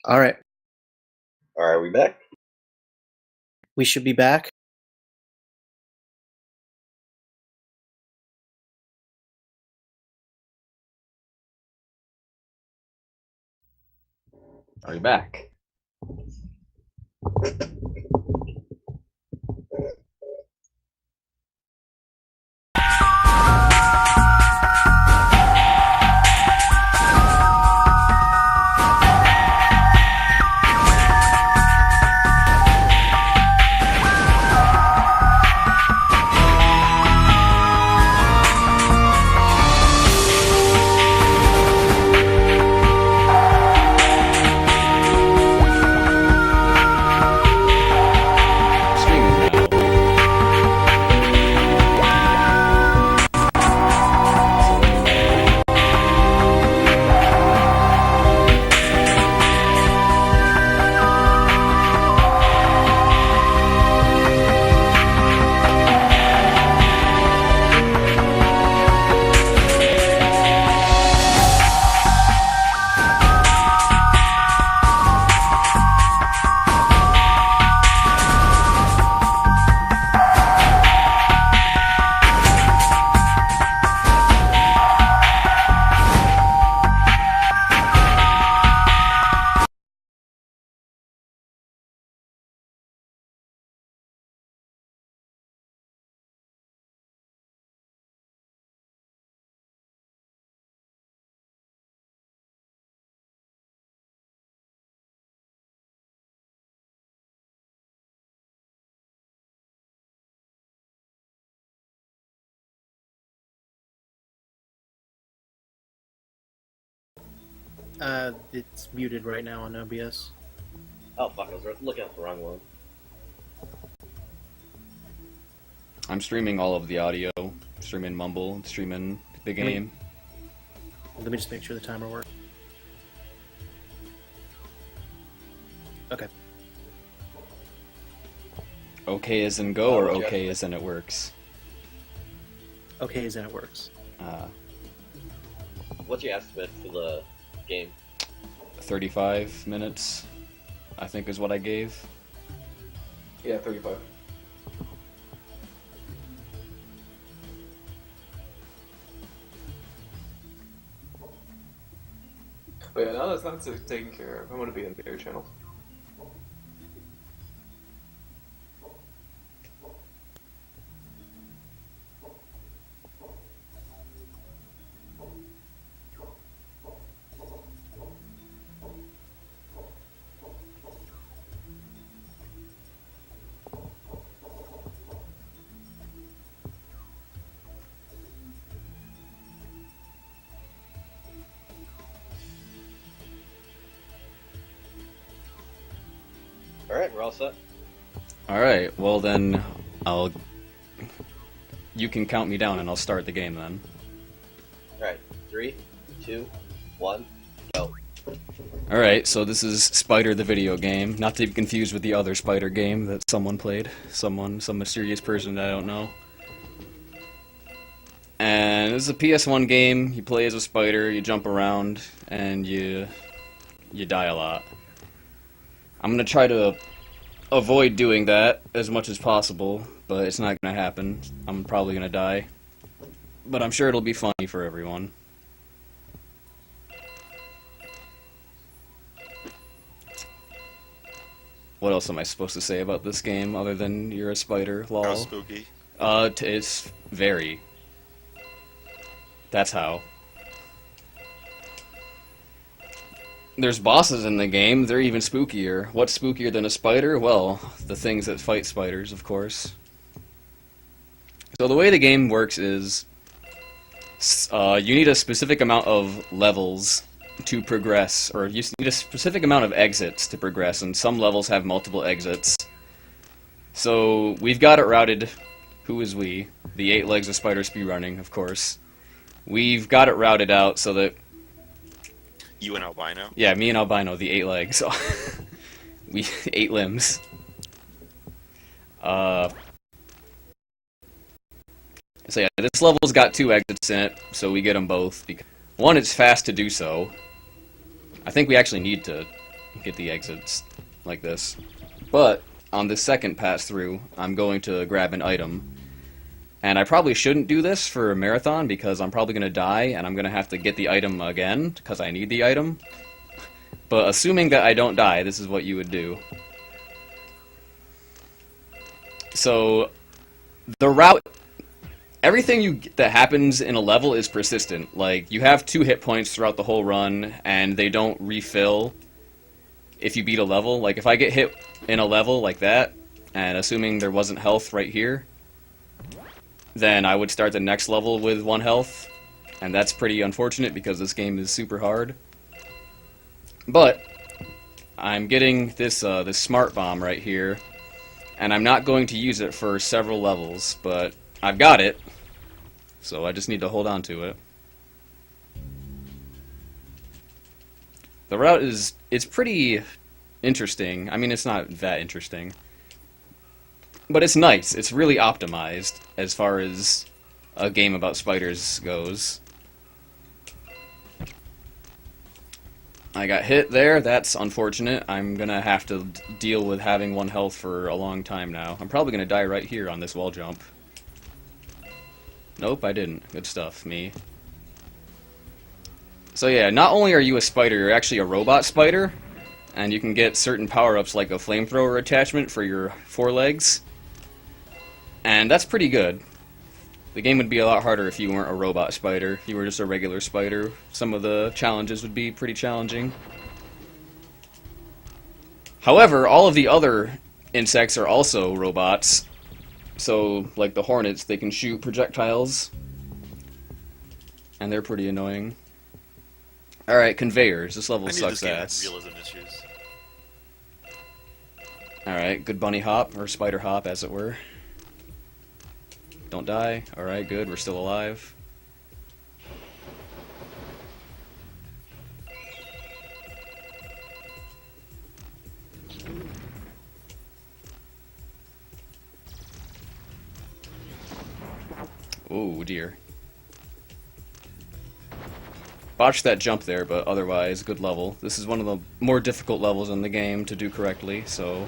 All right, Are we back? we should be back. Are we back? Streaming now. It's muted right now on OBS. Oh fuck, I was looking at the wrong one. I'm streaming all of the audio, streaming Mumble, streaming the game. Let me just make sure the timer works. Okay. Okay as in go or Oh, yeah. okay as in it works? Okay, then it works. What's your estimate for the game? 35 minutes, I think is what I gave. Yeah, 35. But yeah, now that's taken care of. I'm gonna be in the air channel. Alright, we're all set. Alright, well then, you can count me down and I'll start the game then. Alright, 3, 2, 1, go. Alright, so this is Spider the video game, not to be confused with the other Spider game that someone played. Some mysterious person that I don't know. And this is a PS1 game, you play as a spider, you jump around, and you die a lot. I'm gonna try to avoid doing that as much as possible, but it's not gonna happen. I'm probably gonna die. But I'm sure it'll be funny for everyone. What else am I supposed to say about this game other than you're a spider, lol? How spooky. It's very. That's how. There's bosses in the game, they're even spookier. What's spookier than a spider? Well, the things that fight spiders, of course. So the way the game works is, you need a specific amount of levels to progress, or you need a specific amount of exits to progress, and some levels have multiple exits. So we've got it routed. Who is we? The 8 legs of spider speedrunning, of course. We've got it routed out so that... You and Albino? Yeah, me and Albino, the 8 legs. We 8 limbs. So yeah, this level's got 2 exits in it, so we get them both. Because one, it's fast to do so. I think we actually need to get the exits like this. But on the second pass through, I'm going to grab an item. And I probably shouldn't do this for a marathon because I'm probably going to die and I'm going to have to get the item again because I need the item. But assuming that I don't die, this is what you would do. So, the route... Everything that happens in a level is persistent. Like, you have 2 hit points throughout the whole run, and they don't refill if you beat a level. Like, if I get hit in a level like that, and assuming there wasn't health right here, then I would start the next level with 1 health, and that's pretty unfortunate because this game is super hard. But I'm getting this this smart bomb right here, and I'm not going to use it for several levels, but I've got it, so I just need to hold on to it. The route it's pretty interesting. I mean, it's not that interesting. But it's nice. It's really optimized as far as a game about spiders goes. I got hit there. That's unfortunate. I'm gonna have to deal with having 1 health for a long time now. I'm probably gonna die right here on this wall jump. Nope, I didn't. Good stuff, me. So yeah, not only are you a spider, you're actually a robot spider. And you can get certain power-ups like a flamethrower attachment for your forelegs. And that's pretty good. The game would be a lot harder if you weren't a robot spider. If you were just a regular spider, some of the challenges would be pretty challenging. However, all of the other insects are also robots. So, like the hornets, they can shoot projectiles. And they're pretty annoying. Alright, conveyors. This level I knew sucks this game ass. had realism issues. Alright, good bunny hop, or spider hop, as it were. Don't die. Alright, good. We're still alive. Oh, dear. Botched that jump there, but otherwise, good level. This is one of the more difficult levels in the game to do correctly, so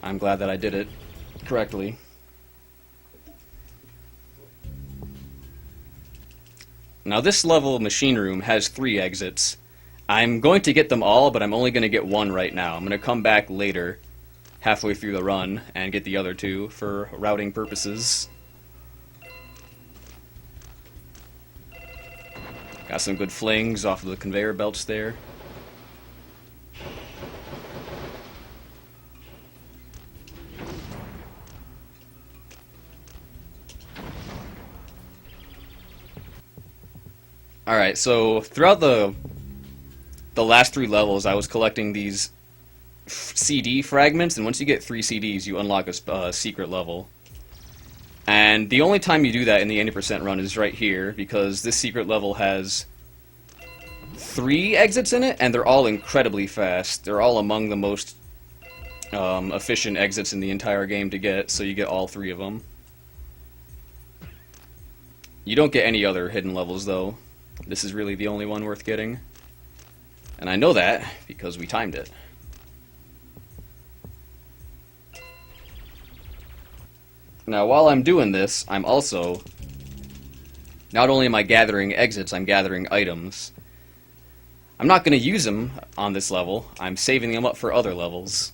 I'm glad that I did it correctly. Now this level machine room has 3 exits. I'm going to get them all, but I'm only going to get 1 right now. I'm going to come back later, halfway through the run, and get the other 2 for routing purposes. Got some good flings off of the conveyor belts there. Alright, so throughout the last 3 levels, I was collecting these CD fragments, and once you get 3 CDs, you unlock a secret level. And the only time you do that in the 80% run is right here, because this secret level has 3 exits in it, and they're all incredibly fast. They're all among the most efficient exits in the entire game to get, so you get all 3 of them. You don't get any other hidden levels, though. This is really the only one worth getting. And I know that because we timed it. Now, while I'm doing this, I'm also... Not only am I gathering exits, I'm gathering items. I'm not going to use them on this level. I'm saving them up for other levels.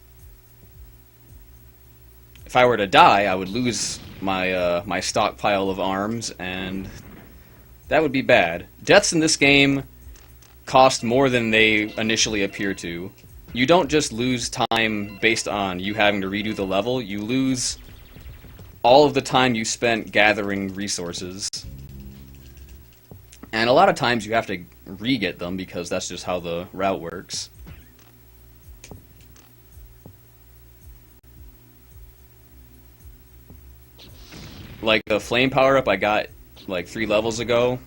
If I were to die, I would lose my my stockpile of arms, and that would be bad. Deaths in this game cost more than they initially appear to. You don't just lose time based on you having to redo the level, you lose all of the time you spent gathering resources. And a lot of times you have to re-get them because that's just how the route works. Like the flame power-up I got like 3 levels ago,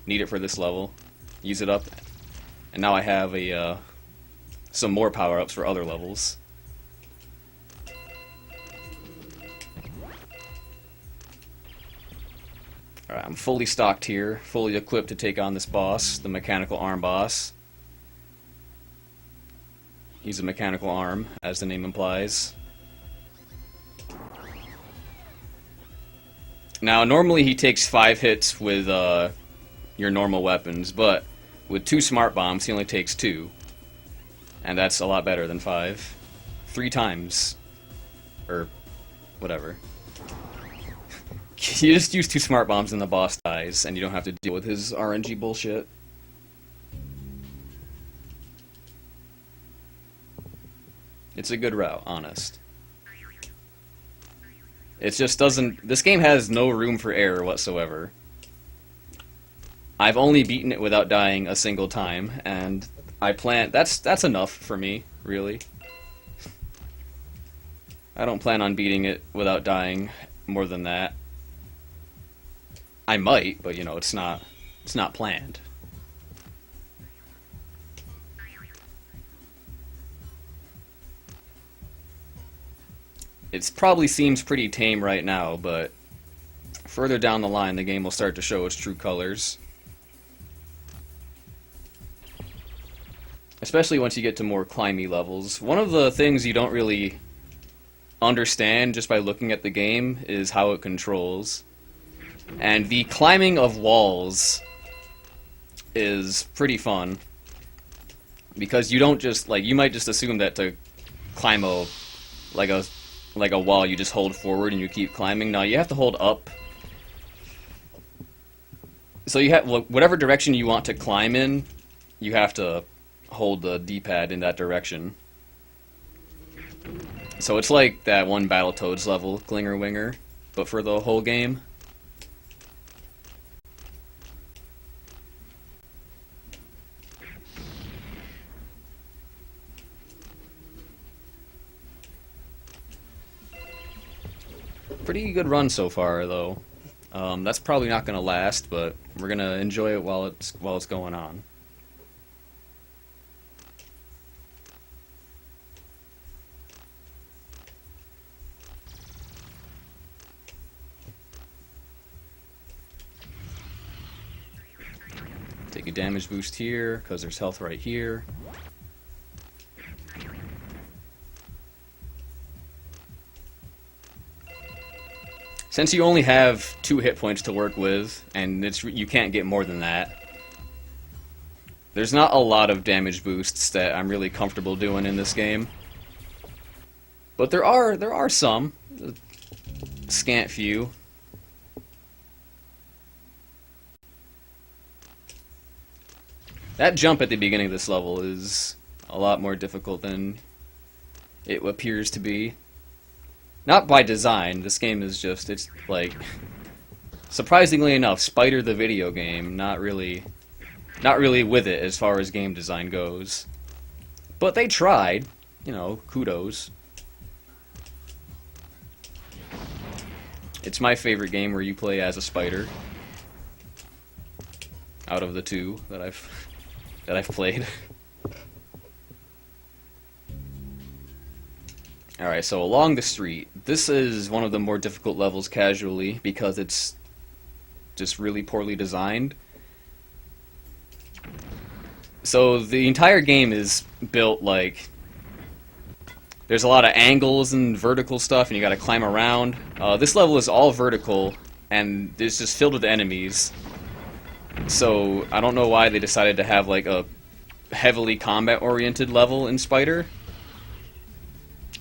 need it for this level, use it up, and now I have a some more power-ups for other levels. Alright, I'm fully stocked here, fully equipped to take on this boss, the mechanical arm boss. He's a mechanical arm, as the name implies. Now, normally he takes 5 hits with your normal weapons, but with 2 smart bombs, he only takes 2. And that's a lot better than 5. 3 times. Or whatever. You just use 2 smart bombs and the boss dies, and you don't have to deal with his RNG bullshit. It's a good route, honest. It just doesn't... This game has no room for error whatsoever. I've only beaten it without dying a single time, and I plan... That's enough for me, really. I don't plan on beating it without dying more than that. I might, but, you know, it's not planned. It probably seems pretty tame right now, but further down the line, the game will start to show its true colors. Especially once you get to more climby levels. One of the things you don't really understand just by looking at the game is how it controls. And the climbing of walls is pretty fun. Because you don't just, like, you might just assume that to climb a wall, you just hold forward and you keep climbing. No, you have to hold up. So you have whatever direction you want to climb in, you have to hold the D-pad in that direction. So it's like that one Battletoads level, Glinger Winger, but for the whole game. Pretty good run so far, though. That's probably not going to last, but we're going to enjoy it while it's going on. Take a damage boost here, because there's health right here. Since you only have 2 hit points to work with, and you can't get more than that, there's not a lot of damage boosts that I'm really comfortable doing in this game. But there are some, a scant few. That jump at the beginning of this level is a lot more difficult than it appears to be. Not by design, this game is just, it's like, surprisingly enough, Spider the video game, not really with it as far as game design goes. But they tried, you know, kudos. It's my favorite game where you play as a spider. Out of the 2 that I've played. Alright, so along the street, this is one of the more difficult levels casually because it's just really poorly designed. So the entire game is built like there's a lot of angles and vertical stuff and you gotta climb around. This level is all vertical and it's just filled with enemies. So I don't know why they decided to have like a heavily combat oriented level in Spider.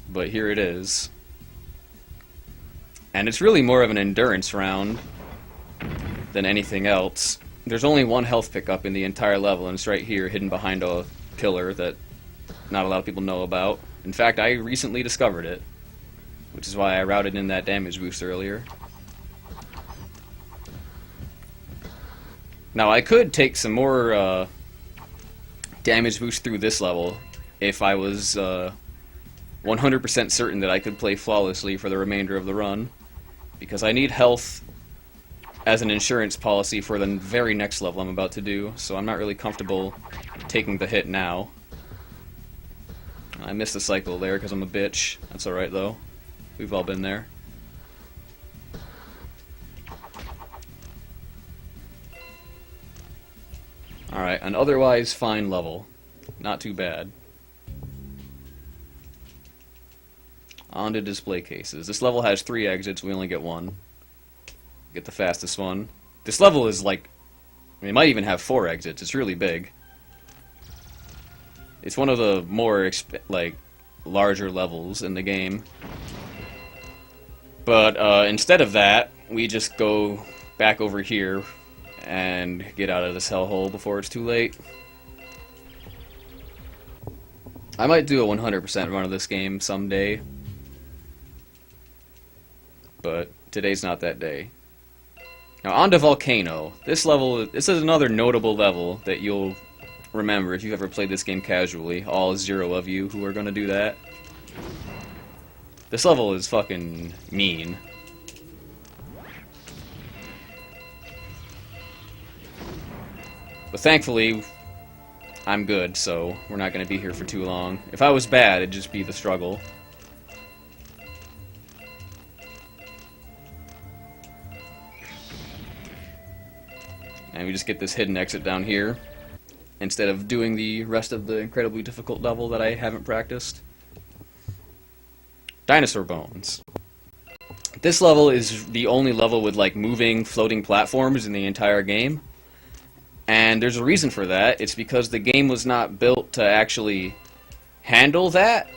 But here it is. And it's really more of an endurance round than anything else. There's only 1 health pickup in the entire level, and it's right here, hidden behind a pillar that not a lot of people know about. In fact, I recently discovered it, which is why I routed in that damage boost earlier. Now, I could take some more damage boost through this level if I was 100% certain that I could play flawlessly for the remainder of the run, because I need health as an insurance policy for the very next level I'm about to do, so I'm not really comfortable taking the hit now. I missed the cycle there because I'm a bitch. That's alright though. We've all been there. Alright, an otherwise fine level. Not too bad. On to display cases. This level has 3 exits, we only get 1. Get the fastest one. This level is like... I mean, it might even have 4 exits, it's really big. It's one of the more, larger levels in the game. But, instead of that, we just go back over here and get out of this hellhole before it's too late. I might do a 100% run of this game someday. But today's not that day. Now on to Volcano. This is another notable level that you'll remember if you've ever played this game casually. All 0 of you who are gonna do that. This level is fucking mean. But thankfully, I'm good, so we're not gonna be here for too long. If I was bad, it'd just be the struggle. And we just get this hidden exit down here, instead of doing the rest of the incredibly difficult level that I haven't practiced. Dinosaur Bones. This level is the only level with, like, moving, floating platforms in the entire game. And there's a reason for that. It's because the game was not built to actually handle that.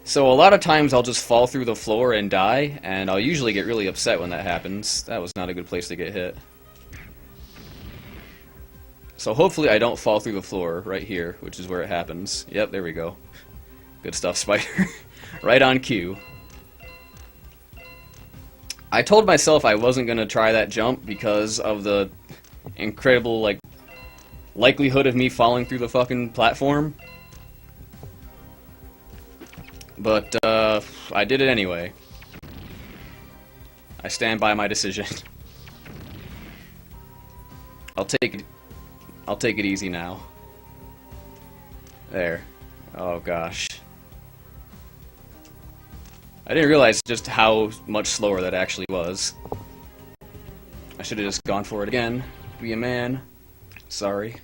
So a lot of times I'll just fall through the floor and die, and I'll usually get really upset when that happens. That was not a good place to get hit. So hopefully I don't fall through the floor right here, which is where it happens. Yep, there we go. Good stuff, Spider. Right on cue. I told myself I wasn't going to try that jump because of the incredible, like, likelihood of me falling through the fucking platform. But, I did it anyway. I stand by my decision. I'll take it easy now. There. Oh gosh. I didn't realize just how much slower that actually was. I should have just gone for it again. Be a man. Sorry.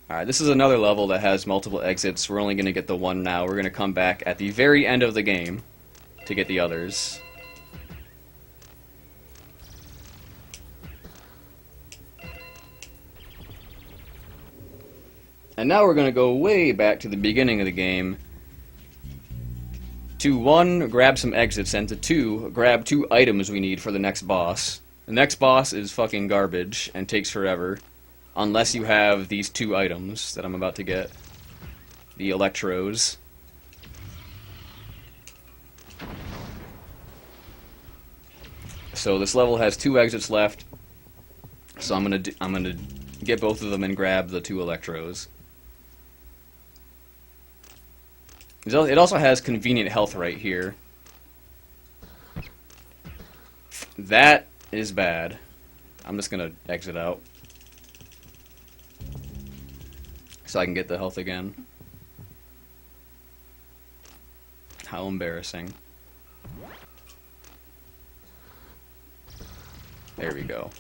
Alright, this is another level that has multiple exits. We're only going to get the one now. We're going to come back at the very end of the game to get the others. And now we're going to go way back to the beginning of the game to 1, grab some exits, and to 2, grab 2 items we need for the next boss. The next boss is fucking garbage and takes forever, unless you have these 2 items that I'm about to get. The Electros. So this level has 2 exits left, so I'm gonna get both of them and grab the 2 Electros. It also has convenient health right here. That is bad. I'm just gonna exit out so I can get the health again. How embarrassing. There we go.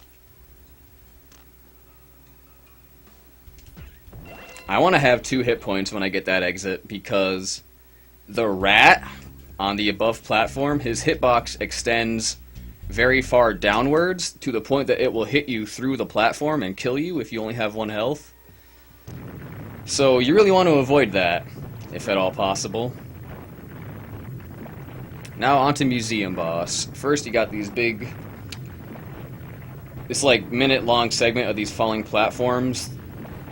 I want to have 2 hit points when I get that exit because the rat on the above platform, his hitbox extends very far downwards to the point that it will hit you through the platform and kill you if you only have 1 health. So you really want to avoid that, if at all possible. Now onto Museum Boss. First you got these big... This like minute-long segment of these falling platforms.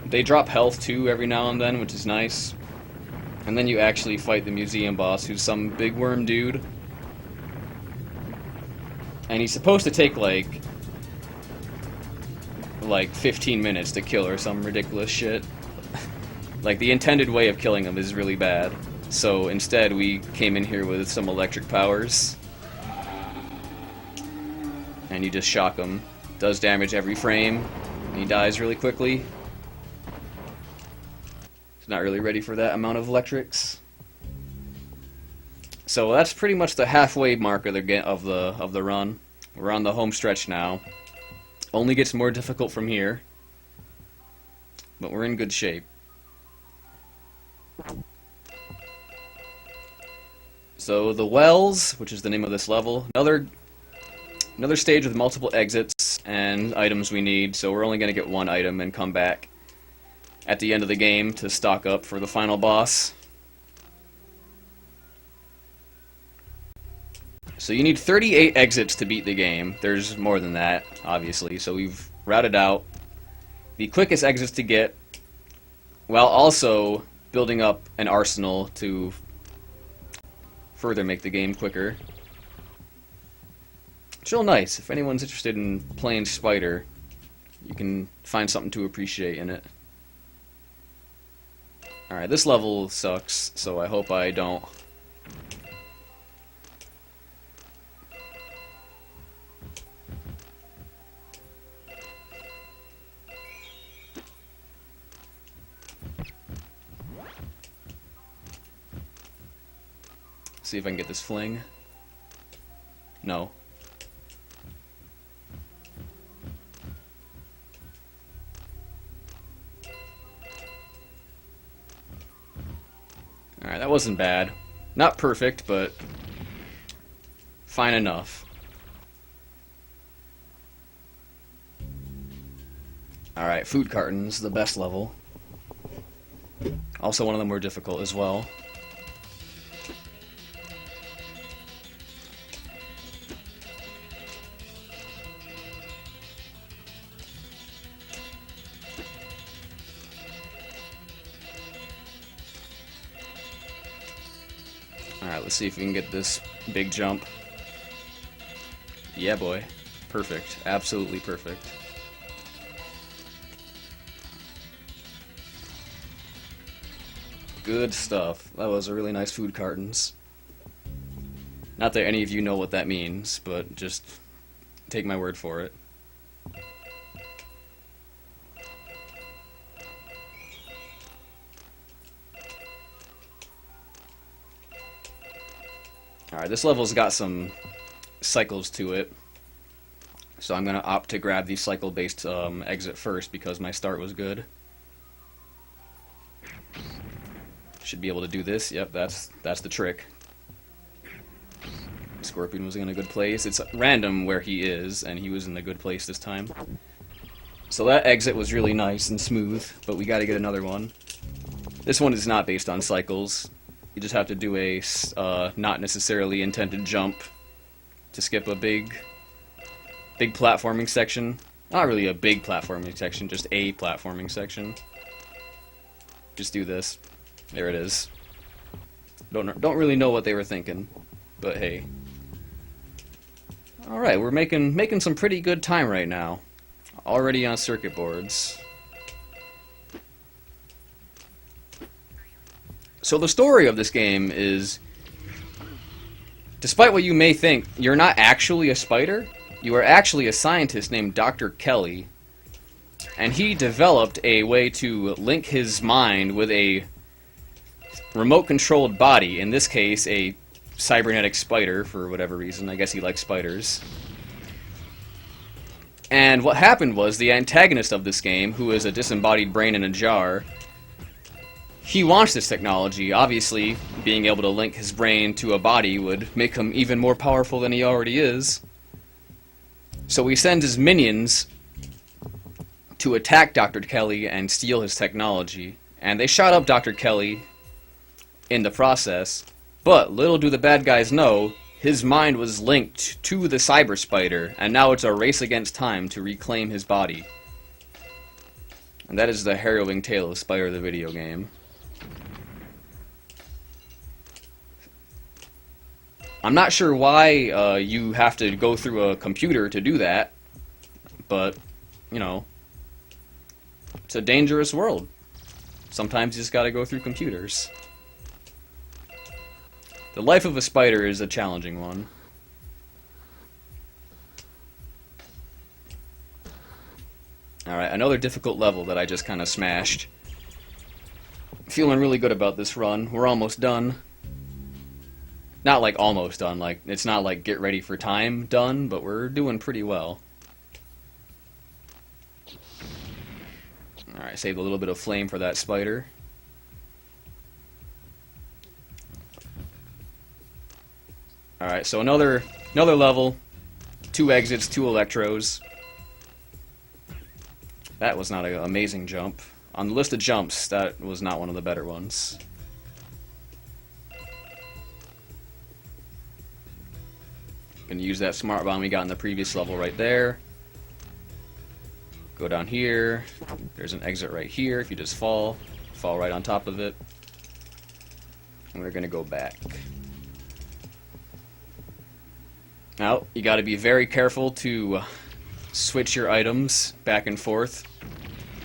They drop health too every now and then, which is nice. And then you actually fight the museum boss, who's some big worm dude. And he's supposed to take like 15 minutes to kill or some ridiculous shit. Like the intended way of killing him is really bad. So instead we came in here with some electric powers. And you just shock him. Does damage every frame. And he dies really quickly. Not really ready for that amount of electrics. So that's pretty much the halfway mark of the run. We're on the home stretch now. Only gets more difficult from here, but we're in good shape. So the wells, which is the name of this level, another stage with multiple exits and items we need, so we're only going to get one item and come back at the end of the game to stock up for the final boss. So you need 38 exits to beat the game. There's more than that, obviously, so we've routed out the quickest exits to get, while also building up an arsenal to further make the game quicker. It's real nice. If anyone's interested in playing Spider, you can find something to appreciate in it. Alright, this level sucks, so I hope I don't. See if I can get this fling. No. Alright, that wasn't bad. Not perfect, but fine enough. Alright, food cartons, the best level. Also one of them were difficult as well. Alright, let's see if we can get this big jump. Yeah, boy. Perfect. Absolutely perfect. Good stuff. That was a really nice food cartons. Not that any of you know what that means, but just take my word for it. Alright, this level's got some cycles to it, so I'm going to opt to grab the cycle-based exit first because my start was good. Should be able to do this. Yep, that's the trick. Scorpion was in a good place. It's random where he is, and he was in the good place this time. So that exit was really nice and smooth, but we got to get another one. This one is not based on cycles. You just have to do a not necessarily intended jump to skip a big platforming section. Not really a big platforming section, just a platforming section. Just do this. There it is. Don't really know what they were thinking, but hey. All right, we're making some pretty good time right now. Already on circuit boards. So the story of this game is, despite what you may think, you're not actually a spider. You are actually a scientist named Dr. Kelly, and he developed a way to link his mind with a remote-controlled body, in this case, a cybernetic spider, for whatever reason. I guess he likes spiders. And what happened was, the antagonist of this game, who is a disembodied brain in a jar, he wants this technology. Obviously, being able to link his brain to a body would make him even more powerful than he already is. So he sends his minions to attack Dr. Kelly and steal his technology. And they shot up Dr. Kelly in the process. But little do the bad guys know, his mind was linked to the cyber spider, and now it's a race against time to reclaim his body. And that is the harrowing tale of Spider the video game. I'm not sure why you have to go through a computer to do that, but, you know, it's a dangerous world. Sometimes you just gotta go through computers. The life of a spider is a challenging one. Alright, another difficult level that I just kind of smashed. Feeling really good about this run. We're almost done. Not like almost done, like it's not like get ready for time done, but we're doing pretty well. Alright, saved a little bit of flame for that spider. Alright, so another level. 2 exits, 2 electros. That was not an amazing jump. On the list of jumps, that was not one of the better ones. Gonna use that smart bomb we got in the previous level right there. Go down here. There's an exit right here. If you just fall right on top of it. And we're gonna go back. Now, you gotta be very careful to switch your items back and forth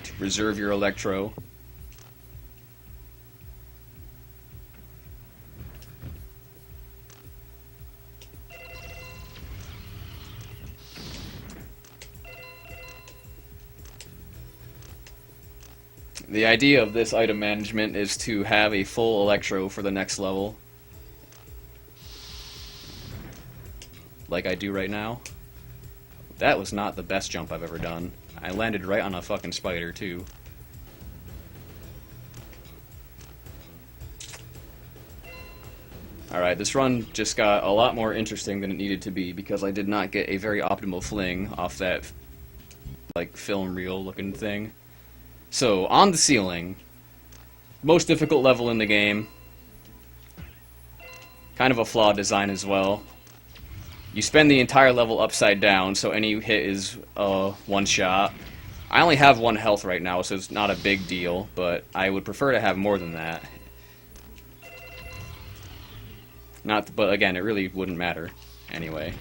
to preserve your electro. The idea of this item management is to have a full electro for the next level. Like I do right now. That was not the best jump I've ever done. I landed right on a fucking spider, too. Alright, this run just got a lot more interesting than it needed to be because I did not get a very optimal fling off that, like, film reel looking thing. So, on the ceiling, most difficult level in the game. Kind of a flawed design as well. You spend the entire level upside down, so any hit is one shot. I only have 1 health right now, so it's not a big deal, but I would prefer to have more than that. But again, it really wouldn't matter anyway.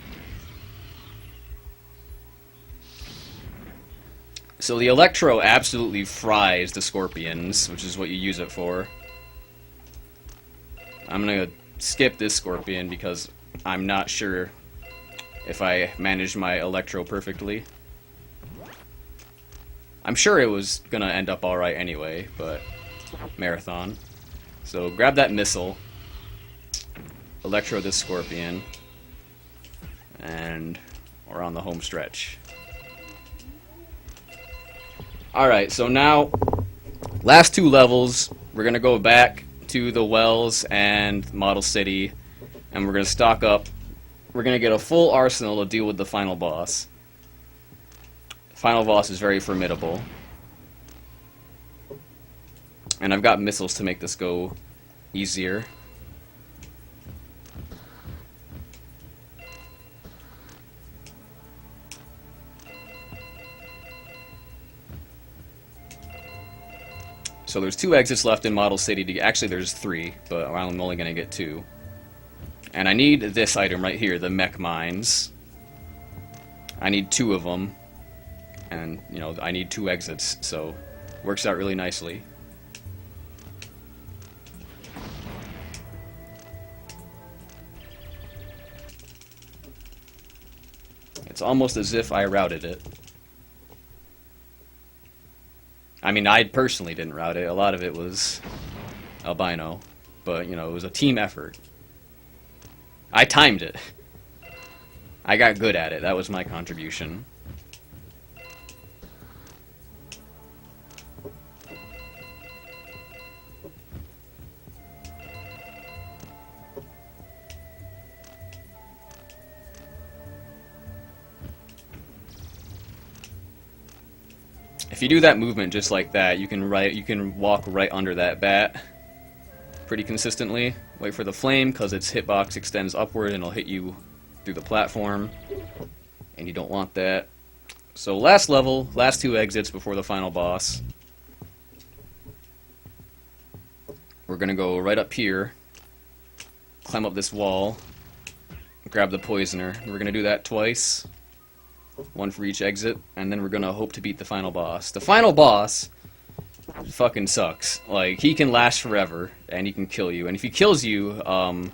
So the Electro absolutely fries the Scorpions, which is what you use it for. I'm gonna skip this Scorpion because I'm not sure if I managed my Electro perfectly. I'm sure it was gonna end up alright anyway, but marathon. So grab that missile, Electro this Scorpion, and we're on the home stretch. Alright, so now, last 2 levels, we're gonna go back to the Wells and Model City, and we're gonna stock up. We're gonna get a full arsenal to deal with the final boss. The final boss is very formidable. And I've got missiles to make this go easier. So there's 2 exits left in Model City. Actually, there's 3, but I'm only going to get 2. And I need this item right here, the mech mines. I need 2 of them. And, you know, I need 2 exits, so works out really nicely. It's almost as if I routed it. I mean, I personally didn't route it. A lot of it was albino. But, you know, it was a team effort. I timed it. I got good at it. That was my contribution. If you do that movement just like that, you can walk right under that bat pretty consistently. Wait for the flame, because its hitbox extends upward and it'll hit you through the platform. And you don't want that. So last level, last 2 exits before the final boss. We're going to go right up here, climb up this wall, grab the poisoner. We're going to do that twice. 1 for each exit, and then we're gonna hope to beat the final boss. The final boss fucking sucks. Like, he can last forever, and he can kill you. And if he kills you, I'm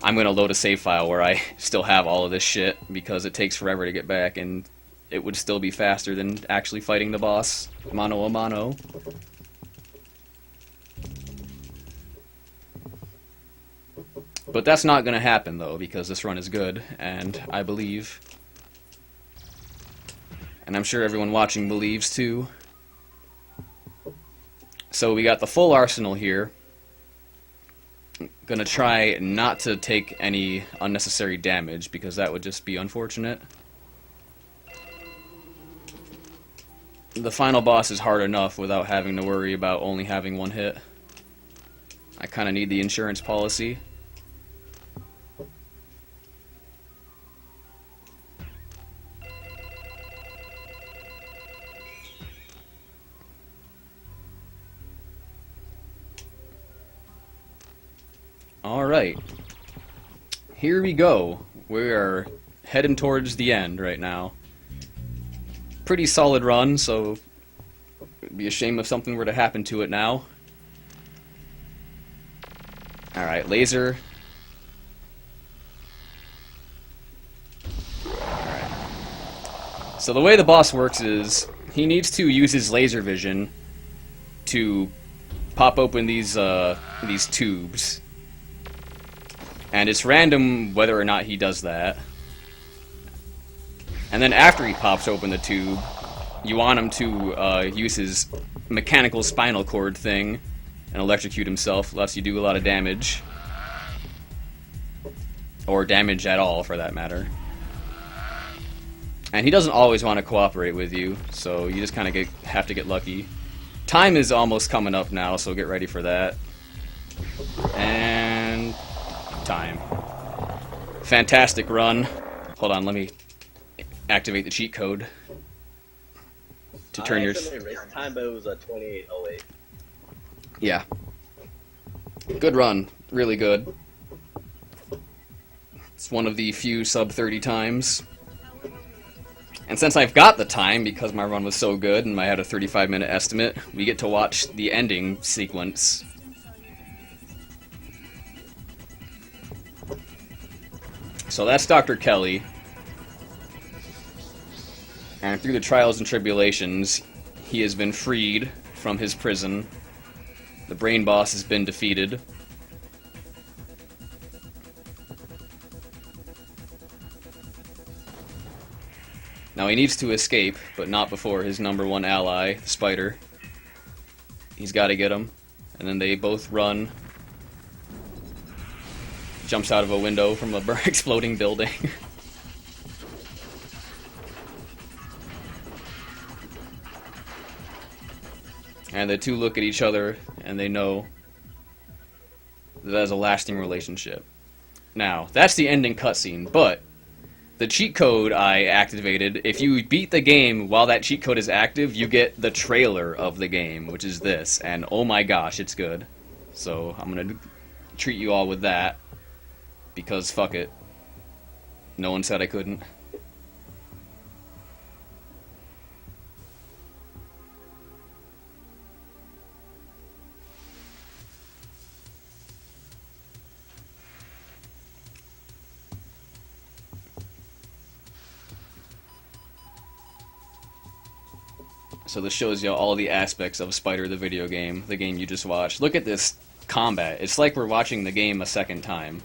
gonna load a save file where I still have all of this shit, because it takes forever to get back, and it would still be faster than actually fighting the boss mano a mano. But that's not going to happen, though, because this run is good, and I believe. And I'm sure everyone watching believes, too. So we got the full arsenal here. gonna try not to take any unnecessary damage, because that would just be unfortunate. The final boss is hard enough without having to worry about only having one hit. I kinda need the insurance policy. Alright. Here we go. We are heading towards the end right now. Pretty solid run, so it'd be a shame if something were to happen to it now. Alright, laser. Alright. So the way the boss works is he needs to use his laser vision to pop open these tubes. And it's random whether or not he does that. And then after he pops open the tube, you want him to use his mechanical spinal cord thing and electrocute himself, lets you do a lot of damage. Or damage at all, for that matter. And he doesn't always want to cooperate with you, so you just kind of have to get lucky. Time is almost coming up now, so get ready for that. And time. Fantastic run. Hold on, let me activate the cheat code to turn your... race time, but it was a 28:08. Yeah. Good run. Really good. It's one of the few sub 30 times. And since I've got the time, because my run was so good and I had a 35-minute estimate, we get to watch the ending sequence. So that's Dr. Kelly. And through the trials and tribulations, he has been freed from his prison. The brain boss has been defeated. Now he needs to escape, but not before his #1 ally, the spider. He's got to get him. And then they both run. Jumps out of a window from a exploding building. And the two look at each other, and they know that has a lasting relationship. Now, that's the ending cutscene, but the cheat code I activated, if you beat the game while that cheat code is active, you get the trailer of the game, which is this, and oh my gosh, it's good. So, I'm gonna treat you all with that, because fuck it. No one said I couldn't. So this shows you all the aspects of Spider the video game, the game you just watched. Look at this combat. It's like we're watching the game a second time.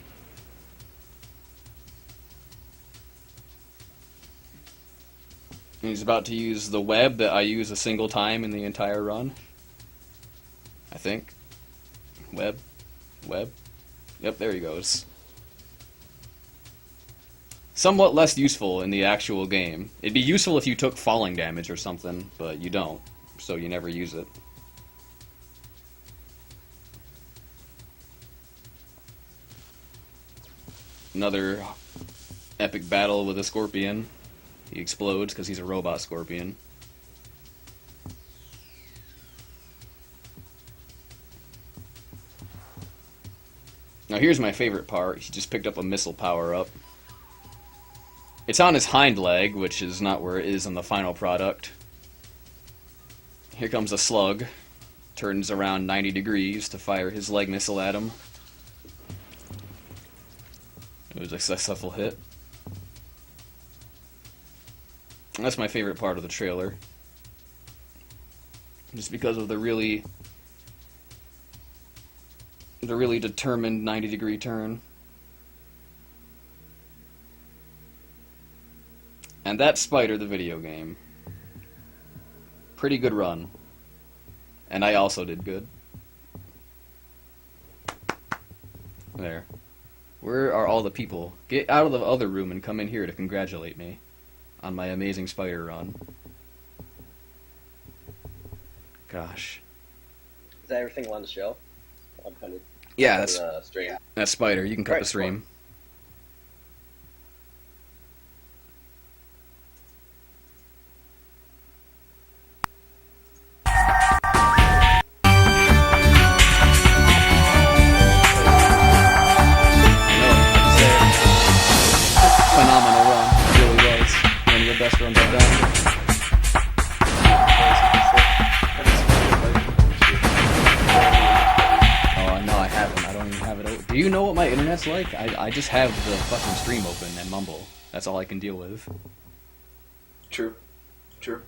And he's about to use the web that I use a single time in the entire run. I think. Web. Web. Yep, there he goes. Somewhat less useful in the actual game. It'd be useful if you took falling damage or something, but you don't, so you never use it. Another epic battle with a scorpion. He explodes because he's a robot scorpion. Now here's my favorite part. He just picked up a missile power-up. It's on his hind leg, which is not where it is in the final product. Here comes a slug. Turns around 90 degrees to fire his leg missile at him. It was a successful hit. And that's my favorite part of the trailer. Just because of the really determined 90-degree turn. And that's Spider the video game. Pretty good run. And I also did good. There. Where are all the people? Get out of the other room and come in here to congratulate me on my amazing spider run. Gosh. Is that everything on the show? I'm kind of Yeah, that's stream. that's spider. You can cut Alright, the stream. Phenomenal run. It really was. One of the best runs I've done. Oh, no, I haven't. I don't even have it open. Do you know what my internet's like? I just have the fucking stream open and mumble. That's all I can deal with. True. True.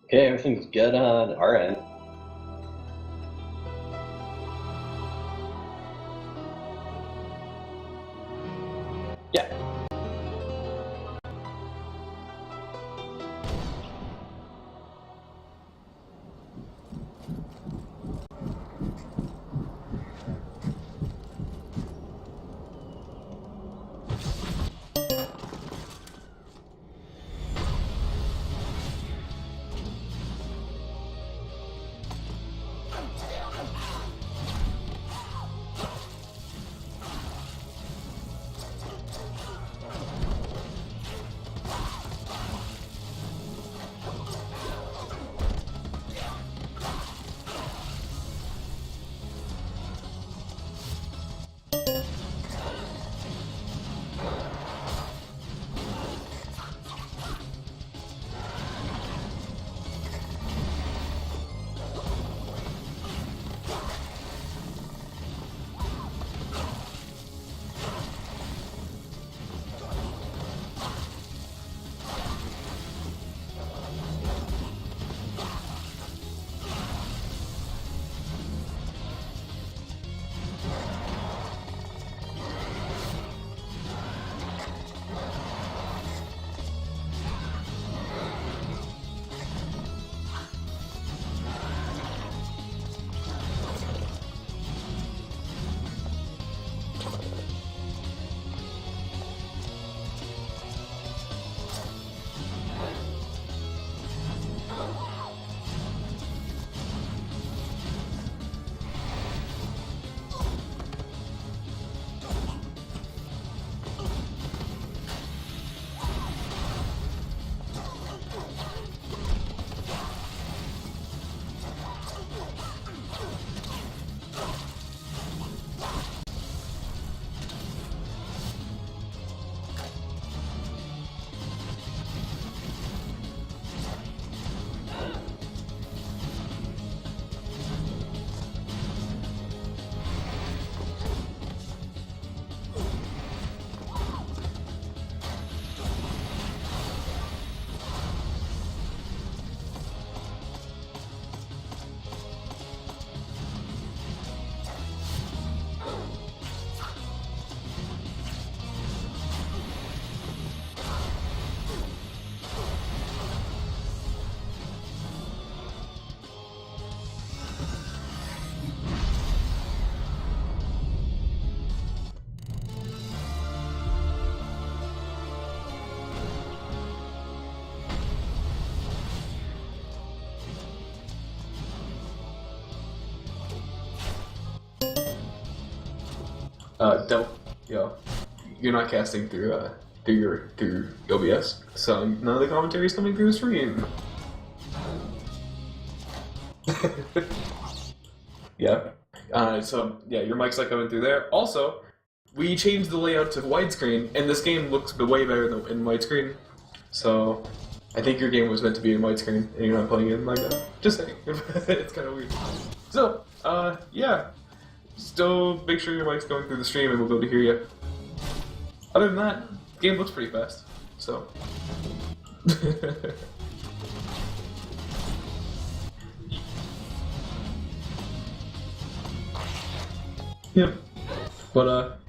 Okay, everything's good on our end. Yeah. Don't, you know, you're not casting through OBS, so none of the commentary is coming through the stream. Yeah. So yeah, your mic's not coming through there. Also, we changed the layout to widescreen, and this game looks way better in widescreen. So I think your game was meant to be in widescreen, and you're not playing it in like that. Just saying. It's kind of weird. So, yeah. Still make sure your mic's going through the stream, and we'll be able to hear you. Other than that, the game looks pretty fast. So. Yep. But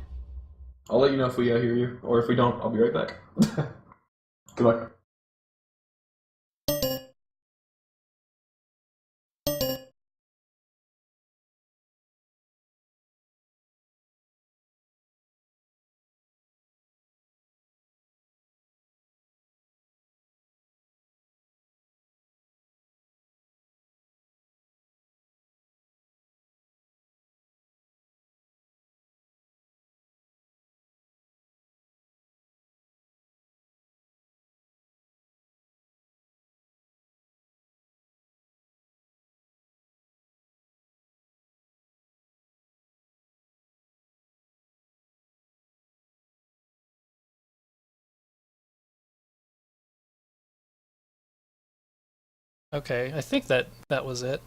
I'll let you know if we hear you, or if we don't, I'll be right back. Good luck. Okay, I think that was it.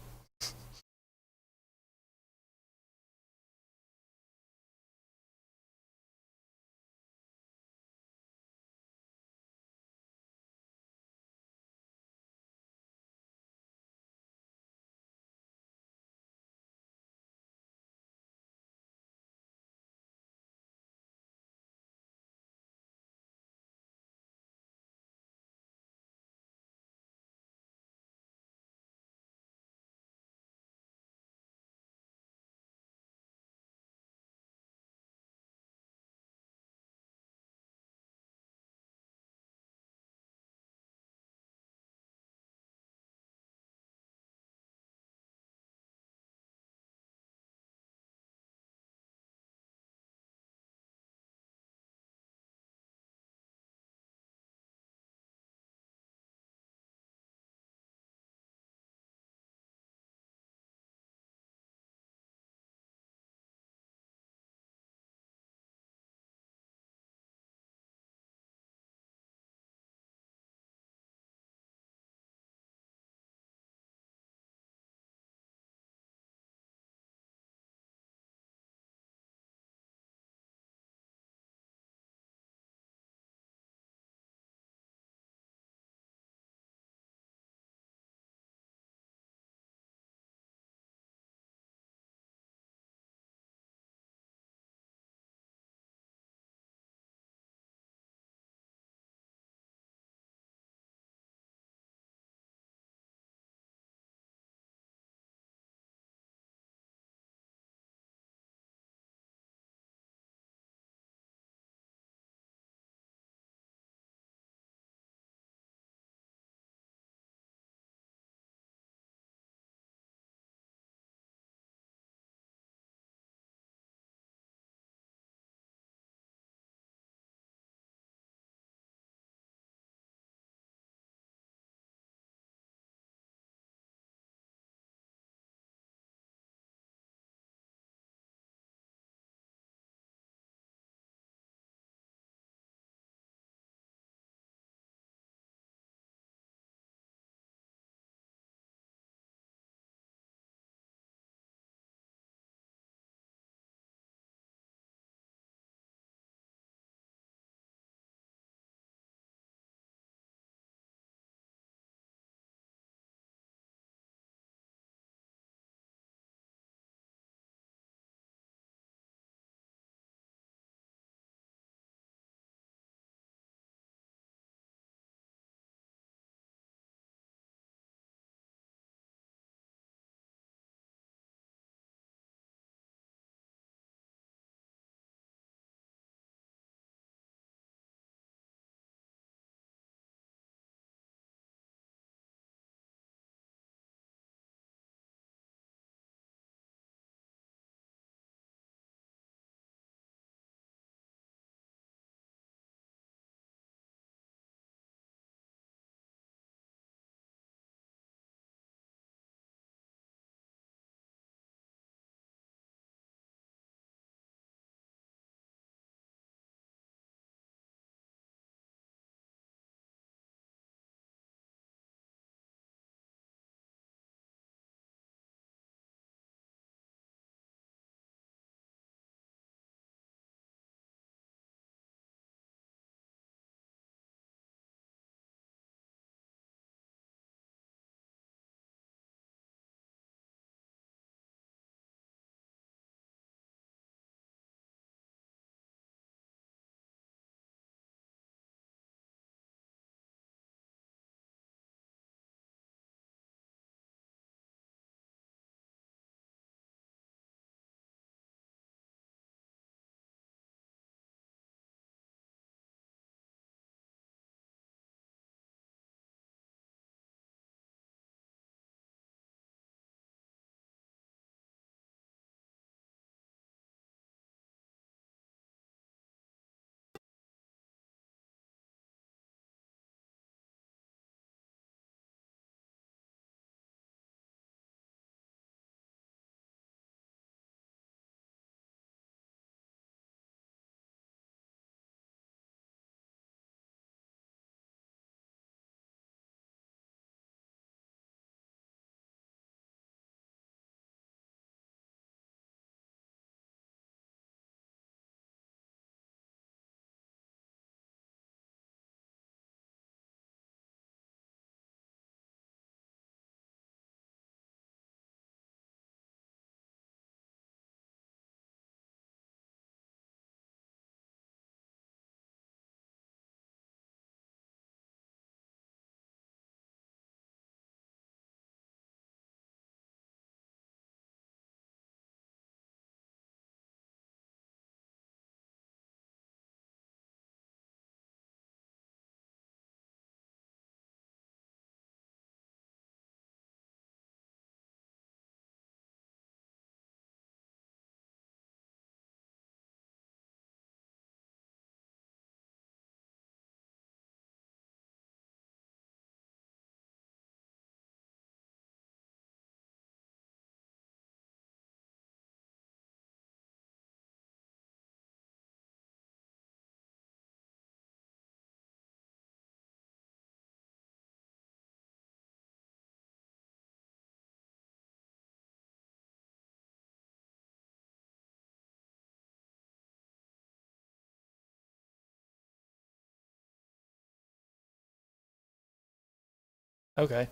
Okay.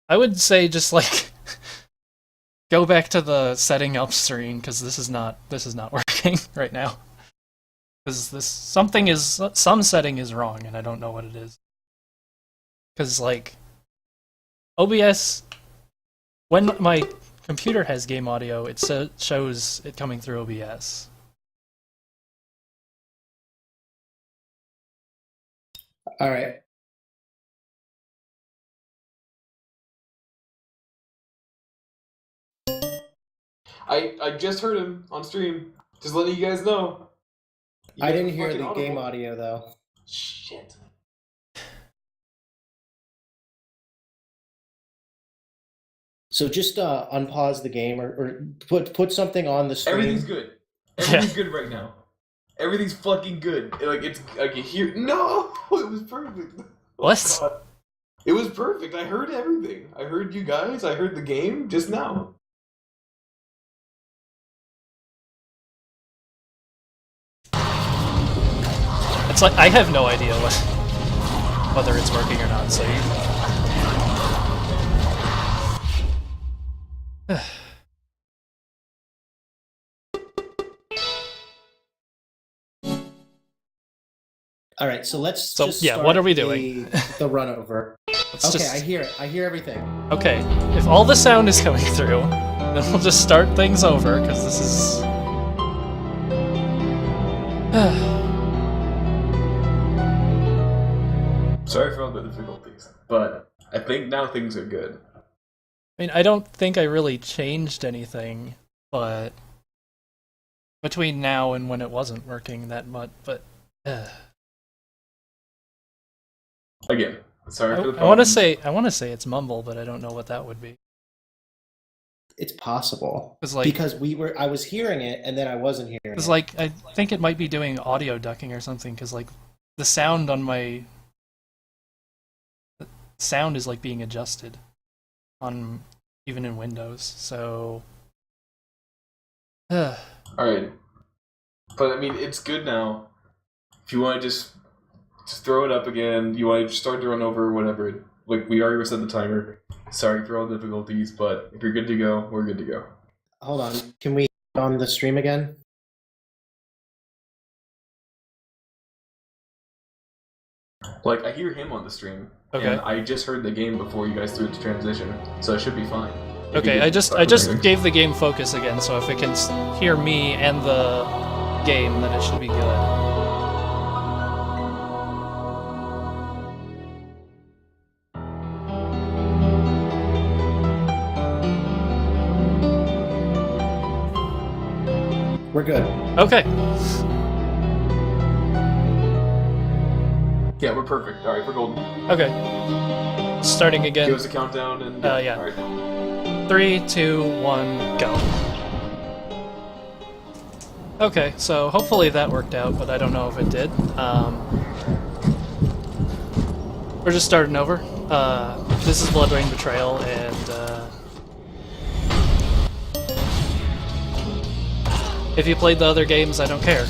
I would say just like go back to the setting up screen because this is not working right now. Because some setting is wrong and I don't know what it is. Because like OBS, when my computer has game audio, it shows it coming through OBS. All right. I just heard him on stream. Just letting you guys know. I didn't hear the game audio though. Shit. So just unpause the game or put something on the screen. Everything's good. Everything's good right now. Everything's fucking good. Like it's I can hear. No, it was perfect. What? God. It was perfect. I heard everything. I heard you guys. I heard the game just now. It's like I have no idea whether it's working or not. So All right, so let's So, just yeah, start what are we doing? the run over. let's Okay, just I hear it. I hear everything. okay. If all the sound is coming through, then we'll just start things over because this is. Sorry for all the difficulties, but I think now things are good. I mean, I don't think I really changed anything, but between now and when it wasn't working that much, but Again, sorry for the I want to problems. say it's mumble, but I don't know what that would be. It's possible Like, because I was hearing it and then I wasn't hearing because it. like I think it might be doing audio ducking or something. Because like the sound on my sound is like being adjusted on even in Windows. So Alright. But I mean, it's good now. If you want to just throw it up again, you want to start to run over, whatever. Like, we already reset the timer. Sorry for all the difficulties, but if you're good to go, we're good to go. Hold on. Can we on the stream again? Like, I hear him on the stream. Okay. And I just heard the game before you guys threw it to transition, so it should be fine. If you okay, get I just stuck with anything. gave the game focus again. So if it can hear me and the game, then it should be good. We're good. Okay. Yeah, we're perfect. Alright, we're golden. Okay. Starting Give again. us a countdown and... Yeah. Alright. 3, 2, 1, go. Okay, so hopefully that worked out, but I don't know if it did. We're just starting over. This is Blood Rain Betrayal, and if you played the other games, I don't care.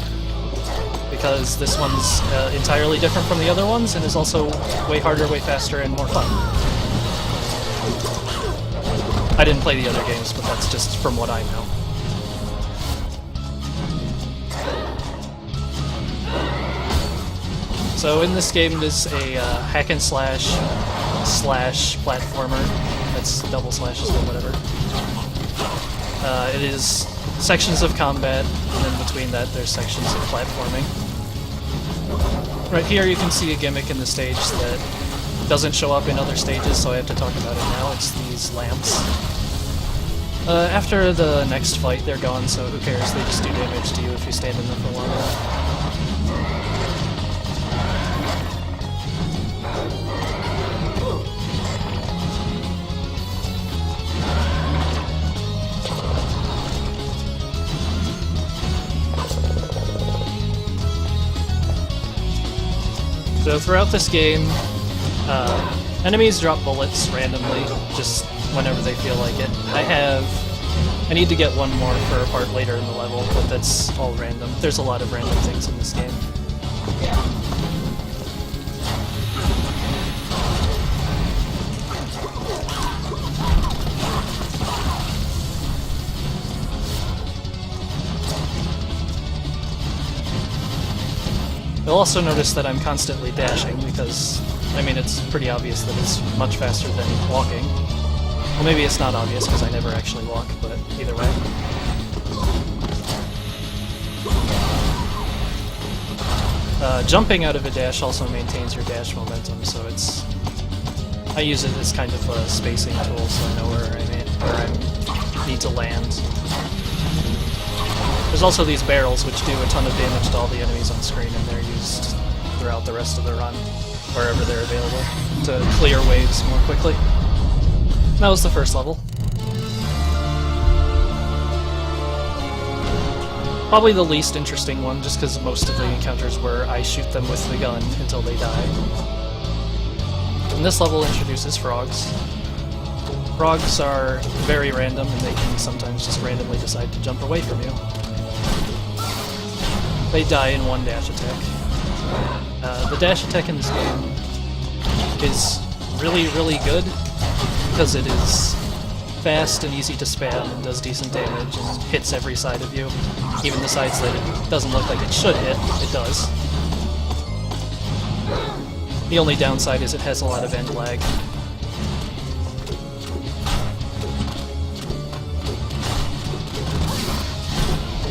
Because this one's entirely different from the other ones, and is also way harder, way faster, and more fun. I didn't play the other games, but that's just from what I know. So in this game, it is a hack and slash platformer. That's double slashes, but whatever. It is sections of combat, and then between that, there's sections of platforming. Right here, you can see a gimmick in the stage that doesn't show up in other stages, so I have to talk about it now. It's these lamps. After the next fight, they're gone, so who cares? They just do damage to you if you stand in them for long enough. So throughout this game, enemies drop bullets randomly, just whenever they feel like it. I need to get one more for a part later in the level, but that's all random. There's a lot of random things in this game. You'll also notice that I'm constantly dashing because, I mean, it's pretty obvious that it's much faster than walking. Well, maybe it's not obvious because I never actually walk, but either way. Jumping out of a dash also maintains your dash momentum, so it's... I use it as kind of a spacing tool, so I know where I need to land. There's also these barrels, which do a ton of damage to all the enemies on screen, and they're used throughout the rest of the run, wherever they're available, to clear waves more quickly. And that was the first level. Probably the least interesting one, just because most of the encounters where I shoot them with the gun until they die. And this level introduces frogs. Frogs are very random, and they can sometimes just randomly decide to jump away from you. They die in one dash attack. The dash attack in this game is really, really good, because it is fast and easy to spam and does decent damage and hits every side of you. Even the sides that it doesn't look like it should hit, it does. The only downside is it has a lot of end lag.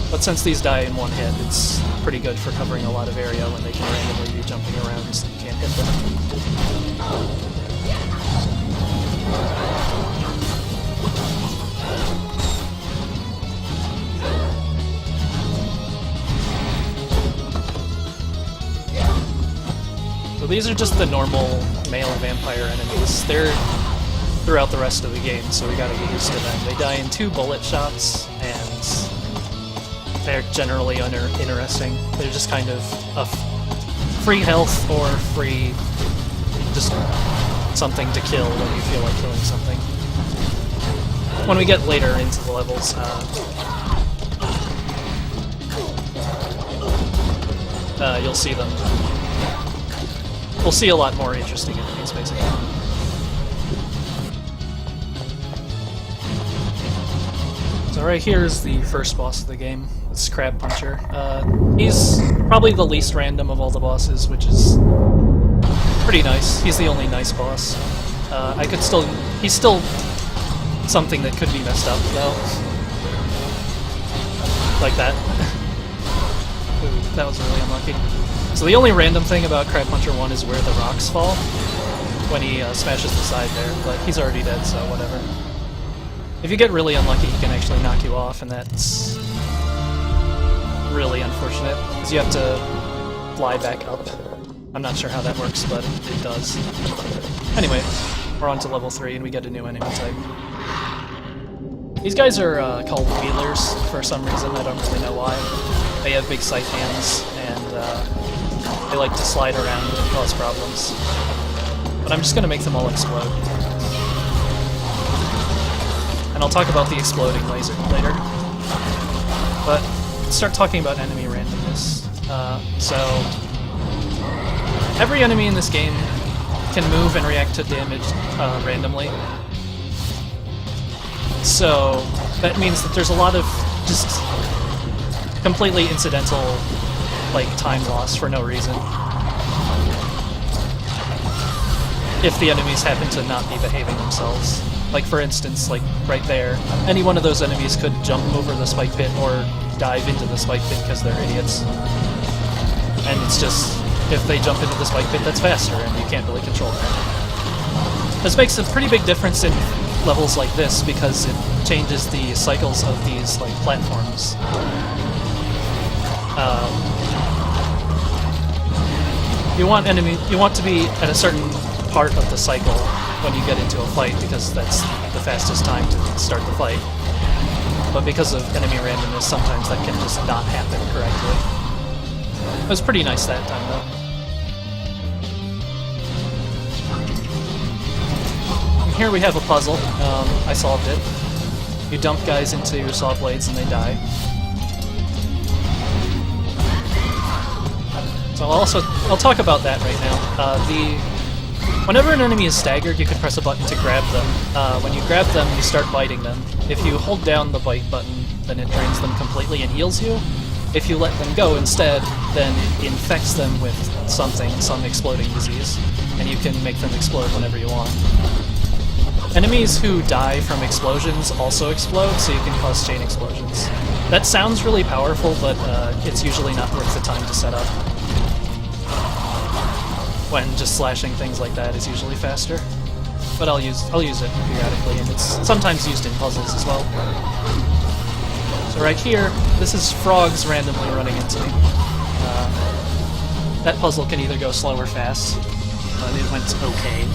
But since these die in one hit, it's pretty good for covering a lot of area when they can randomly be jumping around so you can't hit them. So these are just the normal male vampire enemies. They're throughout the rest of the game, so we gotta get used to them. They die in 2 bullet shots, and they're generally uninteresting. They're just kind of a free health or free just something to kill when you feel like killing something. When we get later into the levels, you'll see them. We'll see a lot more interesting enemies, basically. So right here is the first boss of the game. It's Crab Puncher. He's probably the least random of all the bosses, which is pretty nice. He's the only nice boss. He's still something that could be messed up, though. Like that. Ooh, that was really unlucky. So the only random thing about Crab Puncher 1 is where the rocks fall when he smashes the side there, but he's already dead, so whatever. If you get really unlucky, he can actually knock you off, and that's really unfortunate, because you have to fly back up. I'm not sure how that works, but it does. Anyway, we're on to level 3, and we get a new enemy type. These guys are called wheelers for some reason, I don't really know why. They have big scythe hands, and they like to slide around and cause problems. But I'm just gonna make them all explode. And I'll talk about the exploding laser later. But let's start talking about enemy randomness. So every enemy in this game can move and react to damage randomly. So that means that there's a lot of just completely incidental, like, time loss for no reason. If the enemies happen to not be behaving themselves. Like, for instance, like, right there, any one of those enemies could jump over the spike pit or dive into the spike pit because they're idiots. And it's just, if they jump into the spike pit, that's faster, and you can't really control that. This makes a pretty big difference in levels like this, because it changes the cycles of these, like, platforms. You want to be at a certain part of the cycle when you get into a fight, because that's the fastest time to start the fight. But because of enemy randomness, sometimes that can just not happen correctly. It was pretty nice that time, though. And here we have a puzzle. I solved it. You dump guys into your saw blades and they die. So I'll talk about that right now. Whenever an enemy is staggered, you can press a button to grab them. When you grab them, you start biting them. If you hold down the bite button, then it drains them completely and heals you. if you let them go instead, then it infects them with something, some exploding disease, and you can make them explode whenever you want. Enemies who die from explosions also explode, so you can cause chain explosions. That sounds really powerful, but it's usually not worth the time to set up. When just slashing things like that is usually faster. But I'll use it periodically, and it's sometimes used in puzzles as well. So right here, this is frogs randomly running into me. That puzzle can either go slow or fast, but it went okay.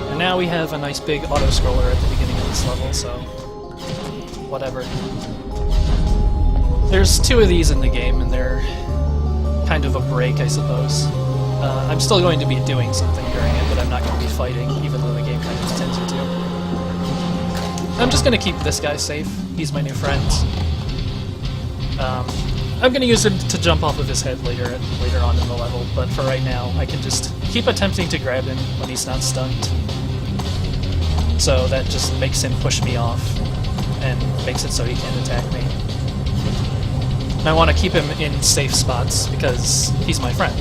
And now we have a nice big auto-scroller at the beginning of this level, so whatever. There's 2 of these in the game, and they're kind of a break, I suppose. I'm still going to be doing something during it, but I'm not going to be fighting, even though the game kind of intends me to. I'm just going to keep this guy safe. He's my new friend. I'm going to use him to jump off of his head later on in the level, but for right now, I can just keep attempting to grab him when he's not stunned. So that just makes him push me off, and makes it so he can't attack me. And I want to keep him in safe spots, because he's my friend.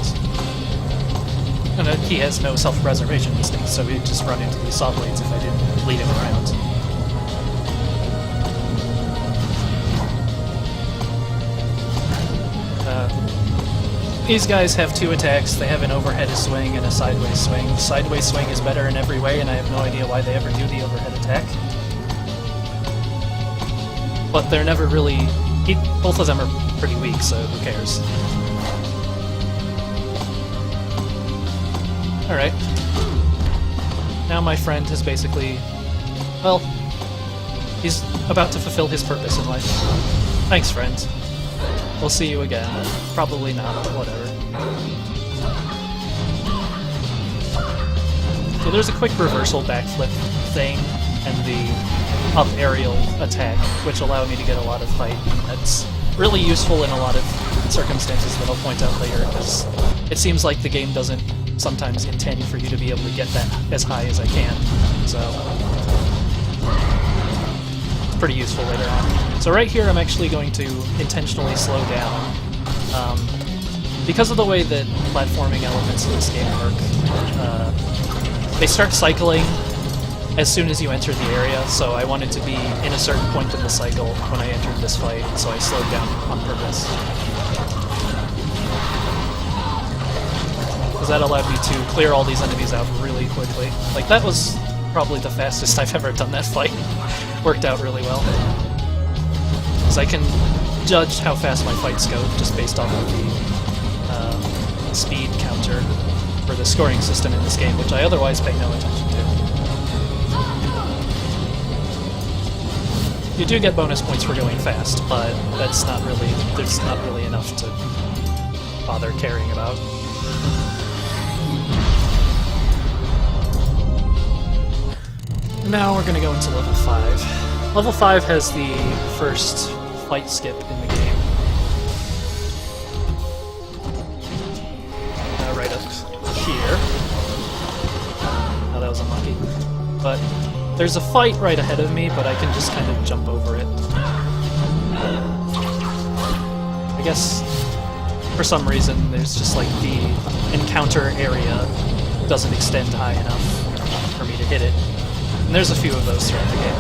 And he has no self-preservation instincts, so he'd just run into these saw blades if I didn't lead him around. These guys have 2 attacks. They have an overhead swing and a sideways swing. The sideways swing is better in every way, and I have no idea why they ever do the overhead attack. But they're never really... both of them are pretty weak, so who cares? Alright. Now my friend has basically... well, he's about to fulfill his purpose in life. Thanks, friend. We'll see you again. Probably not, but whatever. So there's a quick reversal backflip thing, and the up aerial attack, which allow me to get a lot of height. That's really useful in a lot of circumstances that I'll point out later, because it seems like the game doesn't sometimes intend for you to be able to get that as high as I can, so it's pretty useful later on. So right here I'm actually going to intentionally slow down. Because of the way that platforming elements in this game work, they start cycling as soon as you enter the area, so I wanted to be in a certain point in the cycle when I entered this fight, so I slowed down on purpose. Because that allowed me to clear all these enemies out really quickly. Like, that was probably the fastest I've ever done that fight. Worked out really well. Because I can judge how fast my fights go just based off of the speed counter for the scoring system in this game, which I otherwise pay no attention to. You do get bonus points for going fast, but that's not really, there's not really enough to bother caring about. Now we're gonna go into level 5. Level 5 has the first fight skip in the game. Right up here. Oh, that was unlucky. But there's a fight right ahead of me, but I can just kind of jump over it. I guess for some reason there's just like the encounter area doesn't extend high enough for me to hit it. And there's a few of those throughout the game,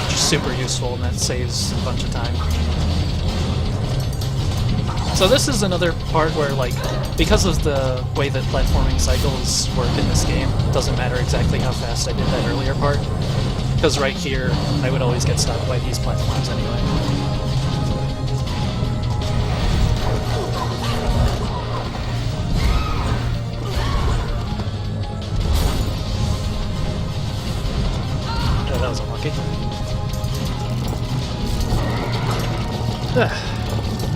which is super useful, and that saves a bunch of time. So this is another part where, like, because of the way that platforming cycles work in this game, it doesn't matter exactly how fast I did that earlier part, because right here, I would always get stopped by these platforms anyway. Oh, that was unlucky.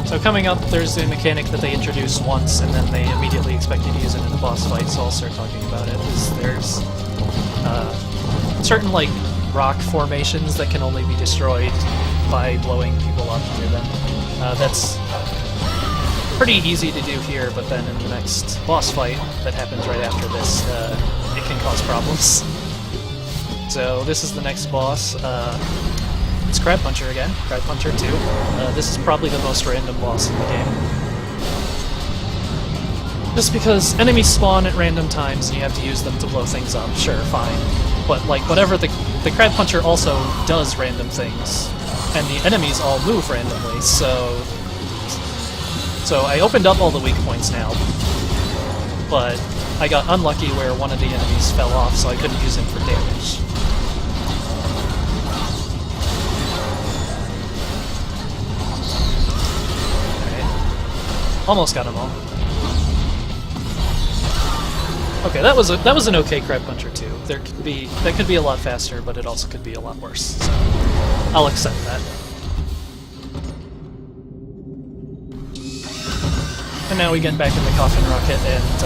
So coming up, there's a mechanic that they introduce once, and then they immediately expect you to use it in a boss fight, so I'll start talking about it. There's certain, like, rock formations that can only be destroyed by blowing people up near them. That's pretty easy to do here, but then in the next boss fight that happens right after this, it can cause problems. So this is the next boss. It's Crab Puncher again, Crab Puncher 2. This is probably the most random boss in the game. Just because enemies spawn at random times and you have to use them to blow things up, sure, fine. But like whatever, the Crab Puncher also does random things, and the enemies all move randomly, so I opened up all the weak points now, but I got unlucky where one of the enemies fell off, so I couldn't use him for damage. Okay. Almost got them all. Okay, that was an okay Crab Puncher too. That could be a lot faster, but it also could be a lot worse. So I'll accept that. And now we get back in the Coffin Rocket and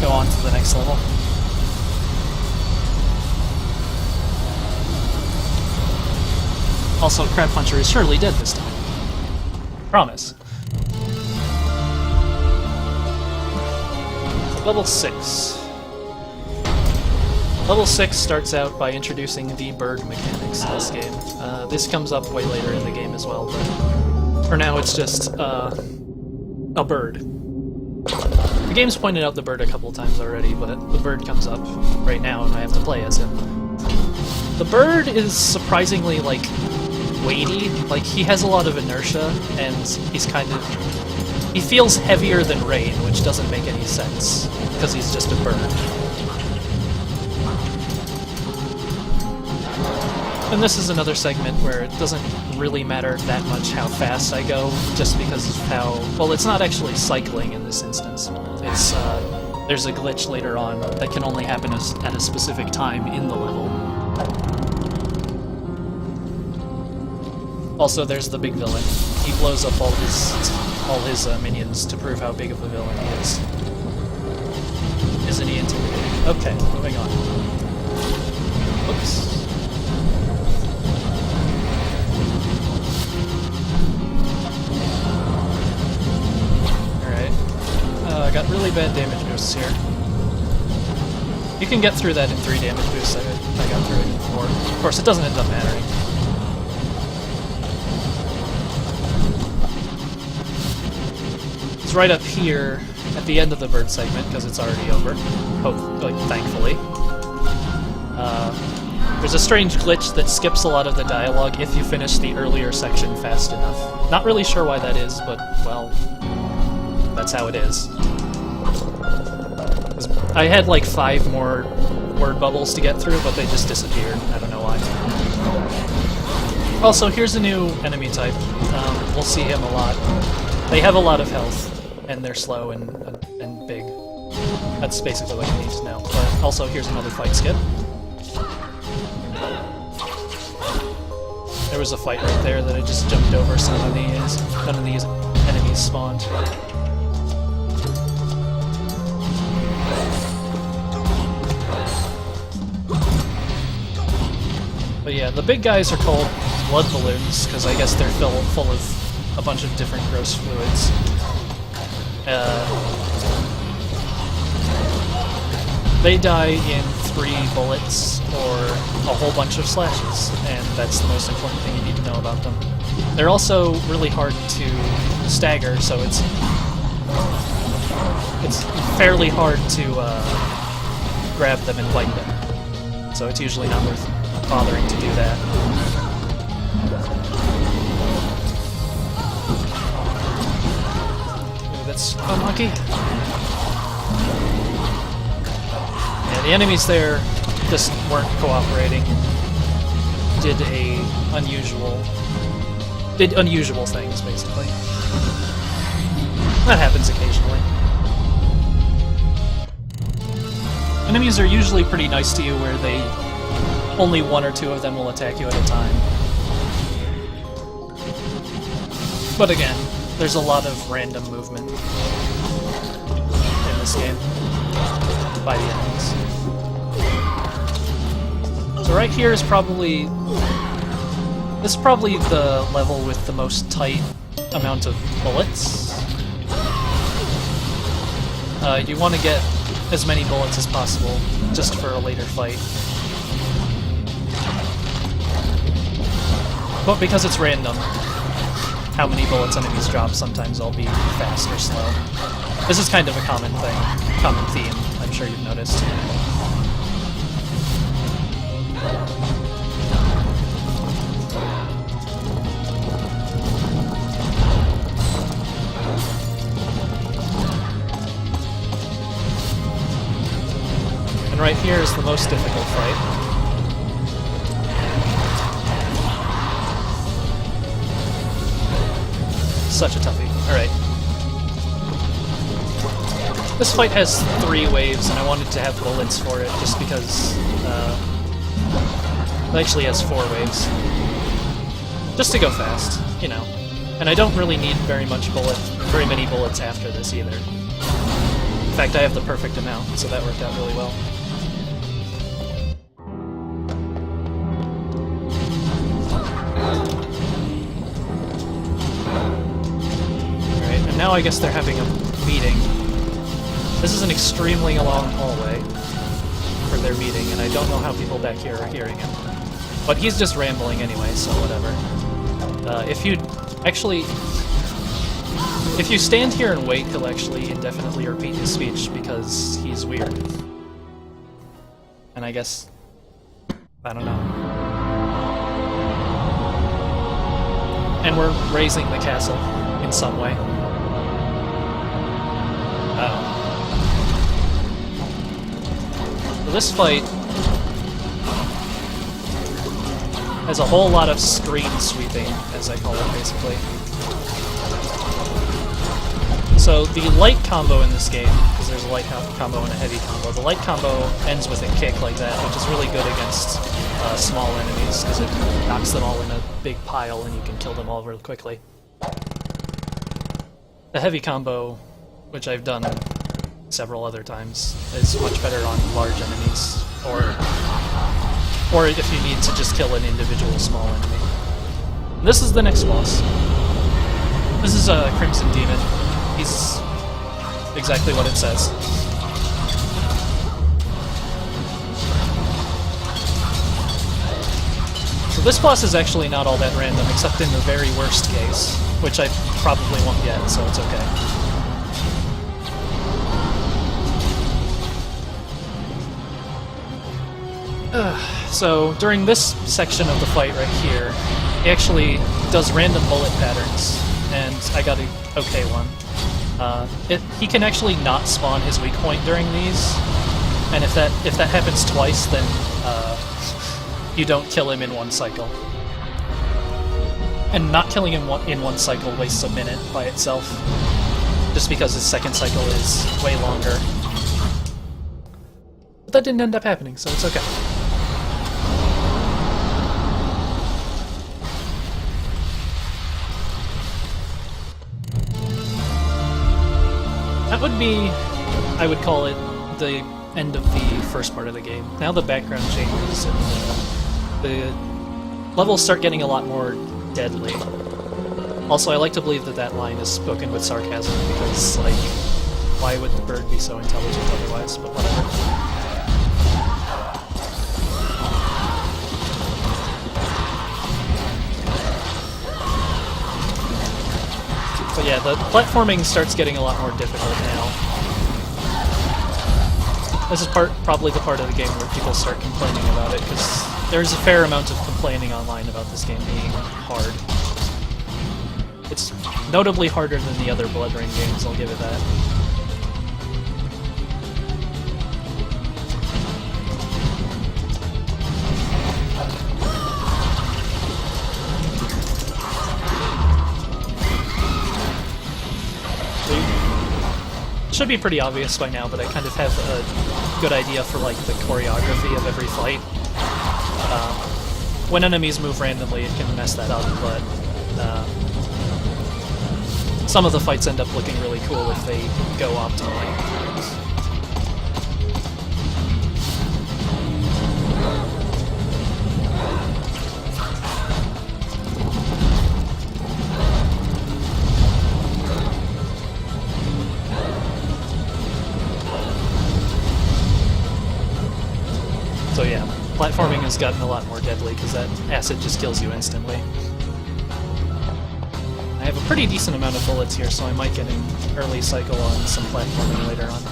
go on to the next level. Also, Crab Puncher is surely dead this time. Promise. Level 6. Level 6 starts out by introducing the bird mechanics in this game. This comes up way later in the game as well, but for now it's just a bird. The game's pointed out the bird a couple times already, but the bird comes up right now and I have to play as him. The bird is surprisingly, like, weighty. Like, he has a lot of inertia, and he's kind of... He feels heavier than Rain, which doesn't make any sense, because he's just a bird. And this is another segment where it doesn't really matter that much how fast I go, just because of how... Well, it's not actually cycling in this instance. It's, there's a glitch later on that can only happen at a specific time in the level. Also, there's the big villain. He blows up all his minions to prove how big of a villain he is. Isn't he intimidating? Okay, moving on. Oops. I got really bad damage boosts here. You can get through that in 3 damage boosts. I got through it in 4. Of course, it doesn't end up mattering. It's right up here at the end of the bird segment because it's already over. Thankfully. There's a strange glitch that skips a lot of the dialogue if you finish the earlier section fast enough. Not really sure why that is, but, well, that's how it is. I had like 5 more word bubbles to get through, but they just disappeared. I don't know why. Also, here's a new enemy type. We'll see him a lot. They have a lot of health, and they're slow and big. That's basically what you need to know. But also, here's another fight skip. There was a fight right there that I just jumped over, so none of these enemies spawned. But yeah, the big guys are called blood balloons, because I guess they're full of a bunch of different gross fluids. They die in 3 bullets or a whole bunch of slashes, and that's the most important thing you need to know about them. They're also really hard to stagger, so it's fairly hard to grab them and bite them. So it's usually not worth bothering to do that. Ooh, that's unlucky. Yeah, the enemies there just weren't cooperating. Did unusual things, basically. That happens occasionally. Enemies are usually pretty nice to you, where only 1 or 2 of them will attack you at a time. But again, there's a lot of random movement in this game by the enemies. So right here is probably... This is probably the level with the most tight amount of bullets. You want to get as many bullets as possible, just for a later fight. But because it's random, how many bullets enemies drop, sometimes I'll be fast or slow. This is kind of a common theme, I'm sure you've noticed. And right here is the most difficult fight. Such a toughie. Alright. This fight has 3 waves, and I wanted to have bullets for it, just because, it actually has 4 waves. Just to go fast, you know. And I don't really need very many bullets after this either. In fact, I have the perfect amount, so that worked out really well. Now I guess they're having a meeting. This is an extremely long hallway for their meeting, and I don't know how people back here are hearing him. But he's just rambling anyway, so whatever. If you stand here and wait, he'll actually indefinitely repeat his speech because he's weird. And I guess... I don't know. And we're raising the castle in some way. So this fight has a whole lot of screen sweeping, as I call it, basically. So the light combo in this game, because there's a light combo and a heavy combo, the light combo ends with a kick like that, which is really good against small enemies, because it knocks them all in a big pile and you can kill them all real quickly. The heavy combo, which I've done several other times, is much better on large enemies, or if you need to just kill an individual small enemy. And this is the next boss. This is a Crimson Demon. He's exactly what it says. So this boss is actually not all that random, except in the very worst case, which I probably won't get, so it's okay. So, during this section of the fight right here, he actually does random bullet patterns, and I got an okay one. He can actually not spawn his weak point during these, and if that happens twice, then you don't kill him in one cycle. And not killing him in one cycle wastes a minute by itself, just because his second cycle is way longer. But that didn't end up happening, so it's okay. That would be, I would call it, the end of the first part of the game. Now the background changes and the levels start getting a lot more deadly. Also, I like to believe that that line is spoken with sarcasm because, like, why would the bird be so intelligent otherwise? But whatever. But yeah, the platforming starts getting a lot more difficult now. This is probably the part of the game where people start complaining about it, because there's a fair amount of complaining online about this game being hard. It's notably harder than the other Blood Rain games, I'll give it that. Should be pretty obvious by now, but I kind of have a good idea for like the choreography of every fight. When enemies move randomly, it can mess that up, but some of the fights end up looking really cool if they go optimally. So yeah, platforming has gotten a lot more deadly because that acid just kills you instantly. have a pretty decent amount of bullets here, so I might get an early cycle on some platforming later on.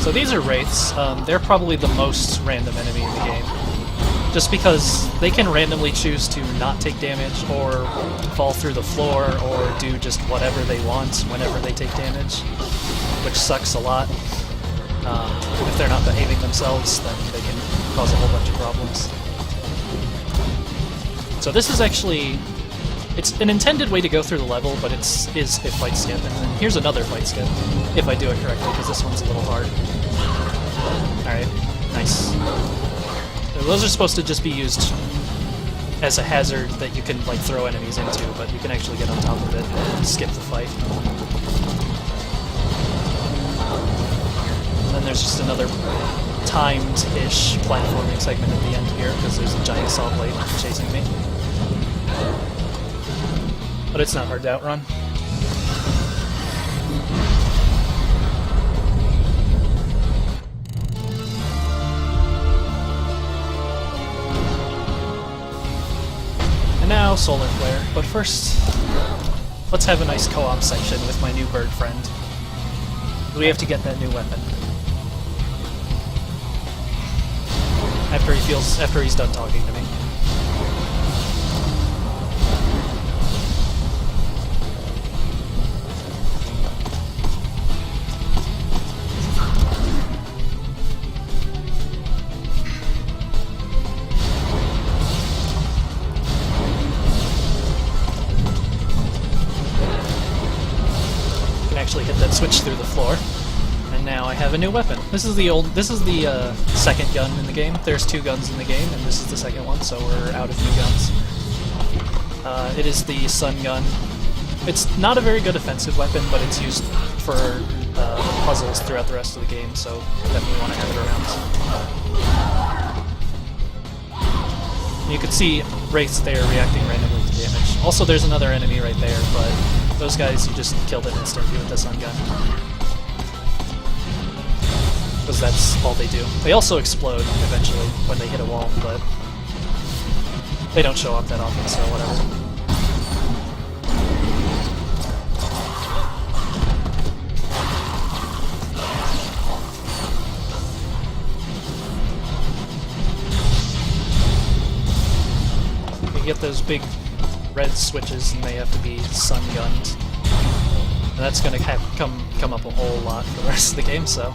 So these are Wraiths. They're probably the most random enemy in the game. Just because they can randomly choose to not take damage, or fall through the floor, or do just whatever they want whenever they take damage, which sucks a lot. If they're not behaving themselves, then they can cause a whole bunch of problems. So this is actually... it's an intended way to go through the level, but is a fight skip. And then here's another fight skip, if I do it correctly, because this one's a little hard. Alright, nice. So those are supposed to just be used as a hazard that you can like throw enemies into, but you can actually get on top of it and skip the fight. And then there's just another timed-ish platforming segment at the end here, because there's a giant saw blade chasing me. But it's not hard to outrun. And now Solar Flare, but first, let's have a nice co-op section with my new bird friend. We have to get that new weapon. After he's done talking to me. Actually hit that switch through the floor, and now I have a new weapon. This is the second gun in the game. There's 2 guns in the game, and this is the second one, so we're out of new guns. It is the Sun Gun. It's not a very good offensive weapon, but it's used for puzzles throughout the rest of the game, so definitely want to have it around. You can see Wraiths there reacting randomly to damage. Also, there's another enemy right there, but those guys, you just kill them instantly with the Sun Gun. Because that's all they do. They also explode eventually when they hit a wall, but they don't show up that often, so whatever. You get those big red switches, and they have to be sun gunned. And that's going to come up a whole lot for the rest of the game, so...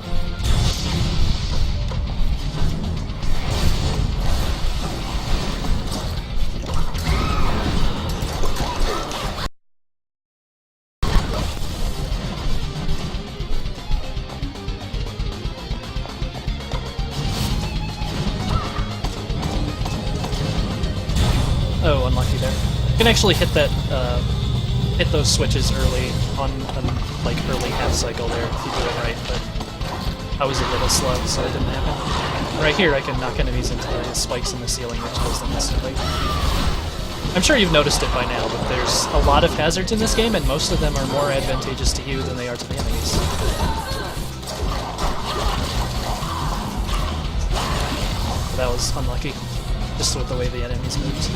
Oh, unlucky there. You can actually hit that, hit those switches early on like early half cycle there if you do it right, but I was a little slow, so it didn't happen. Right here, I can knock enemies into the spikes in the ceiling, which kills them instantly. I'm sure you've noticed it by now, but there's a lot of hazards in this game, and most of them are more advantageous to you than they are to the enemies. That was unlucky, just with the way the enemies moved.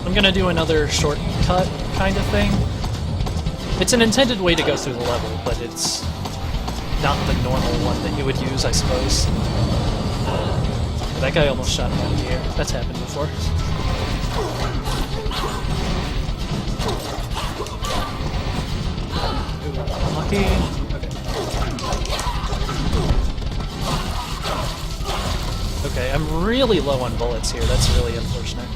I'm gonna do another shortcut kind of thing. It's an intended way to go through the level, but it's not the normal one that you would use, I suppose. That guy almost shot him out of the air. That's happened before. Unlucky. Okay, I'm really low on bullets here. That's really unfortunate.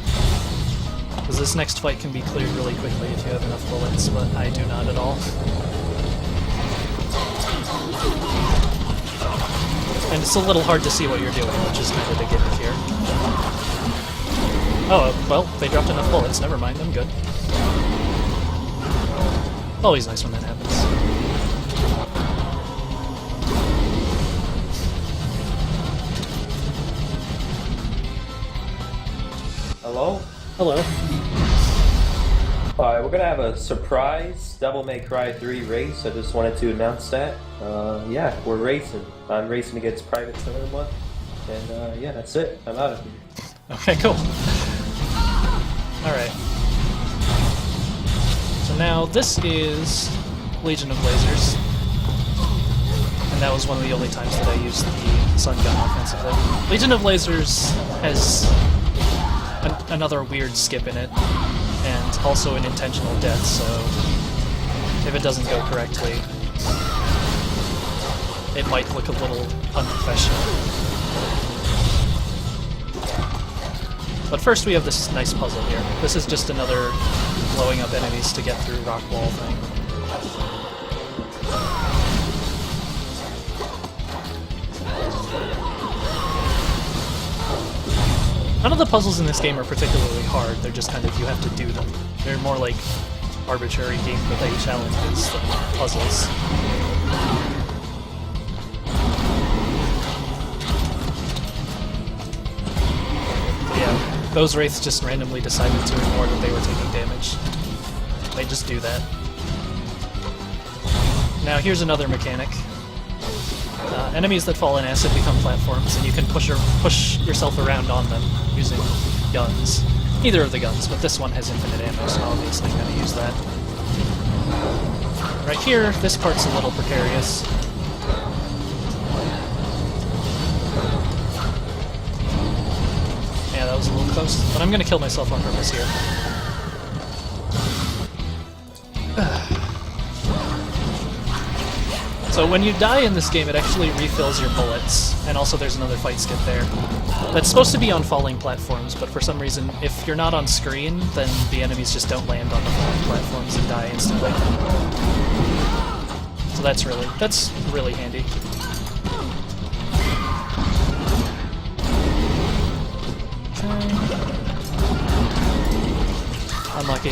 Because this next fight can be cleared really quickly if you have enough bullets, but I do not at all. And it's a little hard to see what you're doing, which is kind of the gimmick here. Oh, well, they dropped enough bullets. Never mind, I'm good. Always nice when that happens. Hello? Hello. Alright, we're gonna have a surprise Devil May Cry 3 race. I just wanted to announce that. Yeah, we're racing. I'm racing against Private Cinema. And yeah, that's it. I'm out of here. Okay, cool. Alright. So now this is Legion of Lasers. And that was one of the only times that I used the Sun Gun offensively. Legion of Lasers has another weird skip in it, and also an intentional death, so if it doesn't go correctly, it might look a little unprofessional. But first we have this nice puzzle here. This is just another blowing up enemies to get through rock wall thing. None of the puzzles in this game are particularly hard, they're just kind of, you have to do them. They're more like arbitrary gameplay challenges than puzzles. Yeah, those wraiths just randomly decided to ignore that they were taking damage. They just do that. Now here's another mechanic. Enemies that fall in acid become platforms, and you can push yourself around on them using guns. Either of the guns, but this one has infinite ammo, so obviously I'm going to use that. Right here, this part's a little precarious. Yeah, that was a little close, but I'm going to kill myself on purpose here. So when you die in this game, it actually refills your bullets, and also there's another fight skip there. That's supposed to be on falling platforms, but for some reason, if you're not on screen, then the enemies just don't land on the falling platforms and die instantly. So that's really handy. Unlucky.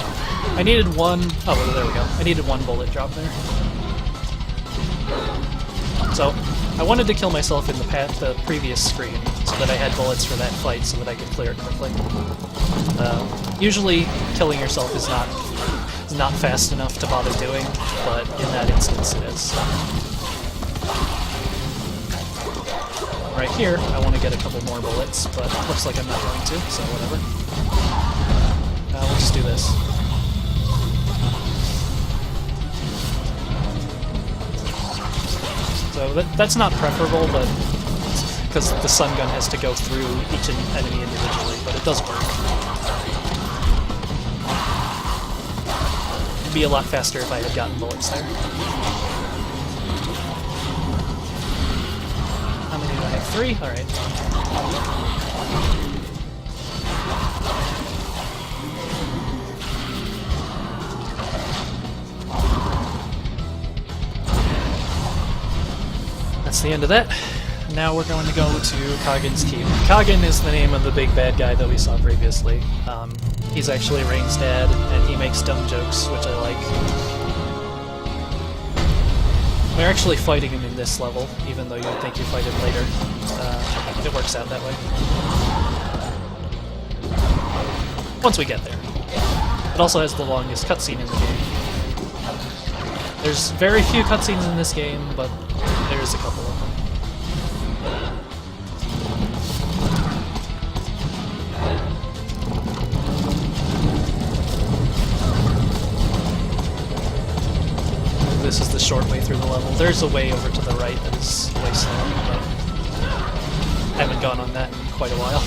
I needed one... Oh, there we go. I needed one bullet drop there. So, I wanted to kill myself in the previous screen, so that I had bullets for that fight, so that I could clear it quickly. Usually, killing yourself is not fast enough to bother doing, but in that instance it is. Right here, I want to get a couple more bullets, but it looks like I'm not going to, so whatever. We'll just do this. So that's not preferable, but because the Sun Gun has to go through each enemy individually, but it does work. It'd be a lot faster if I had gotten bullets there. How many do I have? 3? Alright. That's the end of that. Now we're going to go to Kagin's Keep. Kagin is the name of the big bad guy that we saw previously. He's actually Rain's dad, and he makes dumb jokes, which I like. We're actually fighting him in this level, even though you would think you fight him later. It works out that way. Once we get there. It also has the longest cutscene in the game. There's very few cutscenes in this game, but there's a couple of them. This is the short way through the level. There's a way over to the right that is way slower, but I haven't gone on that in quite a while.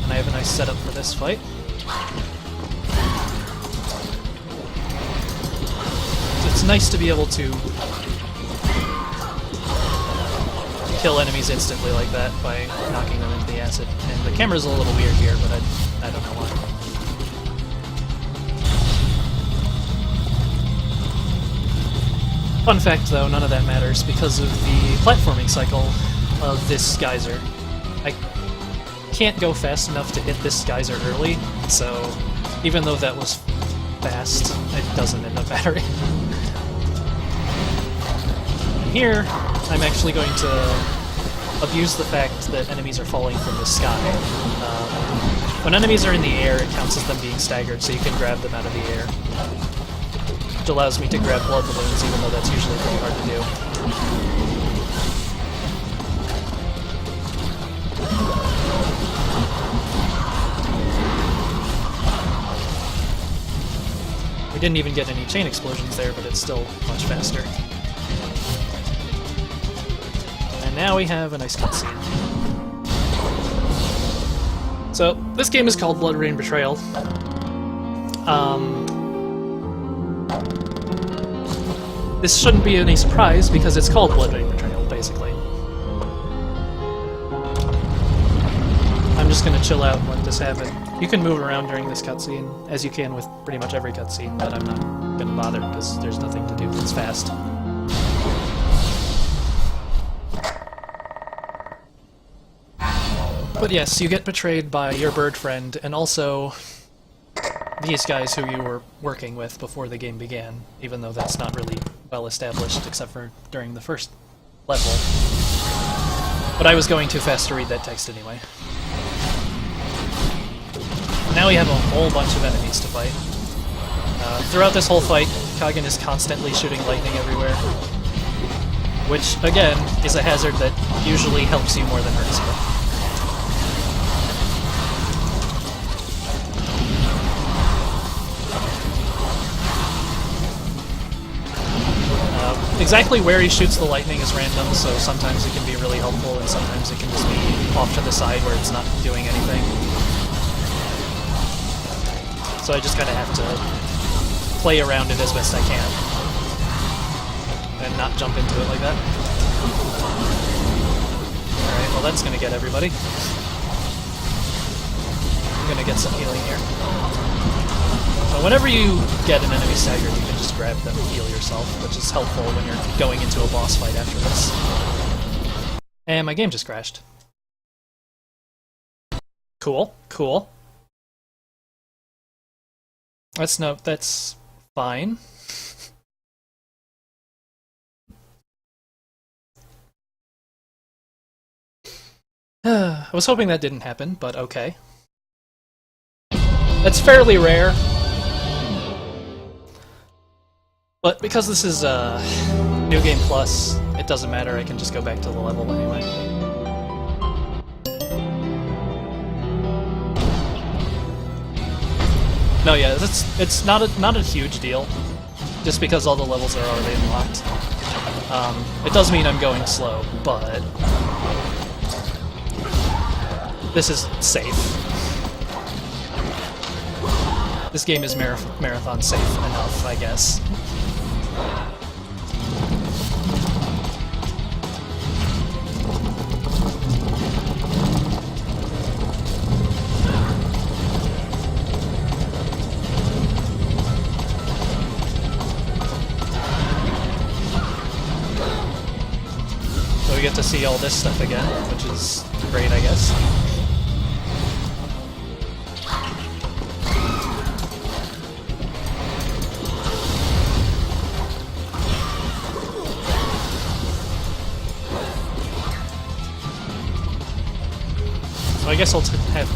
And I have a nice setup for this fight. It's nice to be able to kill enemies instantly like that by knocking them into the acid. And the camera's a little weird here, but I don't know why. Fun fact though, none of that matters because of the platforming cycle of this geyser. I can't go fast enough to hit this geyser early, so even though that was fast, it doesn't end up mattering. And here, I'm actually going to abuse the fact that enemies are falling from the sky. When enemies are in the air, it counts as them being staggered, so you can grab them out of the air. Which allows me to grab blood balloons, even though that's usually pretty hard to do. We didn't even get any chain explosions there, but it's still much faster. And now we have a nice cutscene. So, this game is called Blood Rain Betrayal. This shouldn't be any surprise, because it's called Blood Rain Betrayal, basically. I'm just gonna chill out and let this happen. You can move around during this cutscene, as you can with pretty much every cutscene, but I'm not gonna bother, because there's nothing to do. It's fast. But yes, you get betrayed by your bird friend, and also these guys who you were working with before the game began, even though that's not really well established except for during the first level. But I was going too fast to read that text anyway. Now we have a whole bunch of enemies to fight. Throughout this whole fight, Kagan is constantly shooting lightning everywhere, which, again, is a hazard that usually helps you more than hurts you. Exactly where he shoots the lightning is random, so sometimes it can be really helpful, and sometimes it can just be off to the side where it's not doing anything. So I just kind of have to play around it as best I can, and not jump into it like that. Alright, well that's gonna get everybody. I'm gonna get some healing here. So whenever you get an enemy staggered, you can just grab them and heal yourself, which is helpful when you're going into a boss fight after this. And my game just crashed. Cool, cool. That's fine. I was hoping that didn't happen, but okay. That's fairly rare. But because this is New Game Plus, it doesn't matter, I can just go back to the level anyway. No, yeah, it's not a huge deal, just because all the levels are already unlocked. It does mean I'm going slow, but this is safe. This game is marathon safe enough, I guess. So we get to see all this stuff again, which is great, I guess. So I guess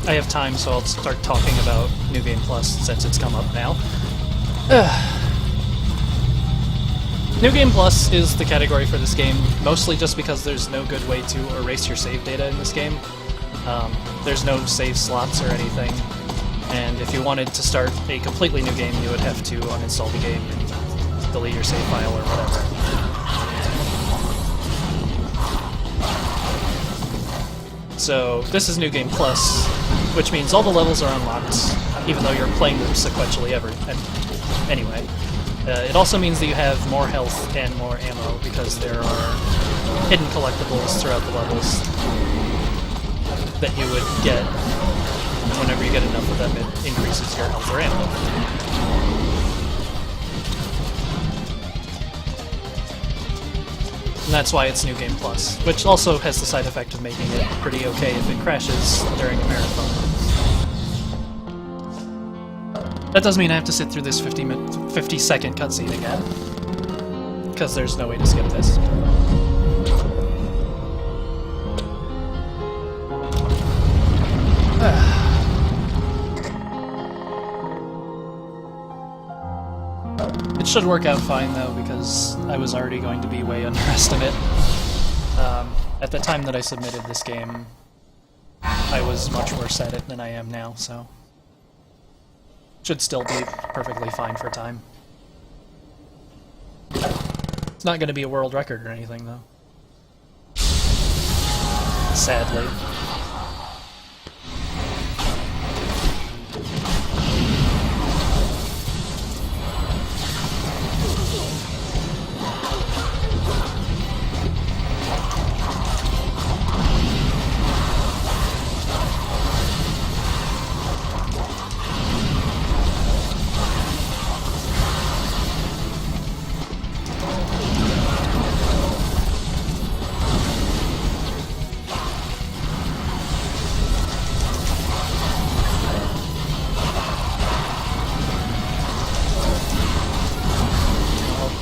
I have time, so I'll start talking about New Game Plus since it's come up now. New Game Plus is the category for this game, mostly just because there's no good way to erase your save data in this game. There's no save slots or anything, and if you wanted to start a completely new game, you would have to uninstall the game and delete your save file or whatever. So this is New Game Plus, which means all the levels are unlocked, even though you're playing them sequentially anyway. It also means that you have more health and more ammo, because there are hidden collectibles throughout the levels that you would get. Whenever you get enough of them, it increases your health or ammo. And that's why it's New Game Plus, which also has the side effect of making it pretty okay if it crashes during a marathon. That does mean I have to sit through this 50-second cutscene again, because there's no way to skip this. Should work out fine though, because I was already going to be way underestimate. At the time that I submitted this game, I was much worse at it than I am now, so should still be perfectly fine for time. It's not going to be a world record or anything, though. Sadly.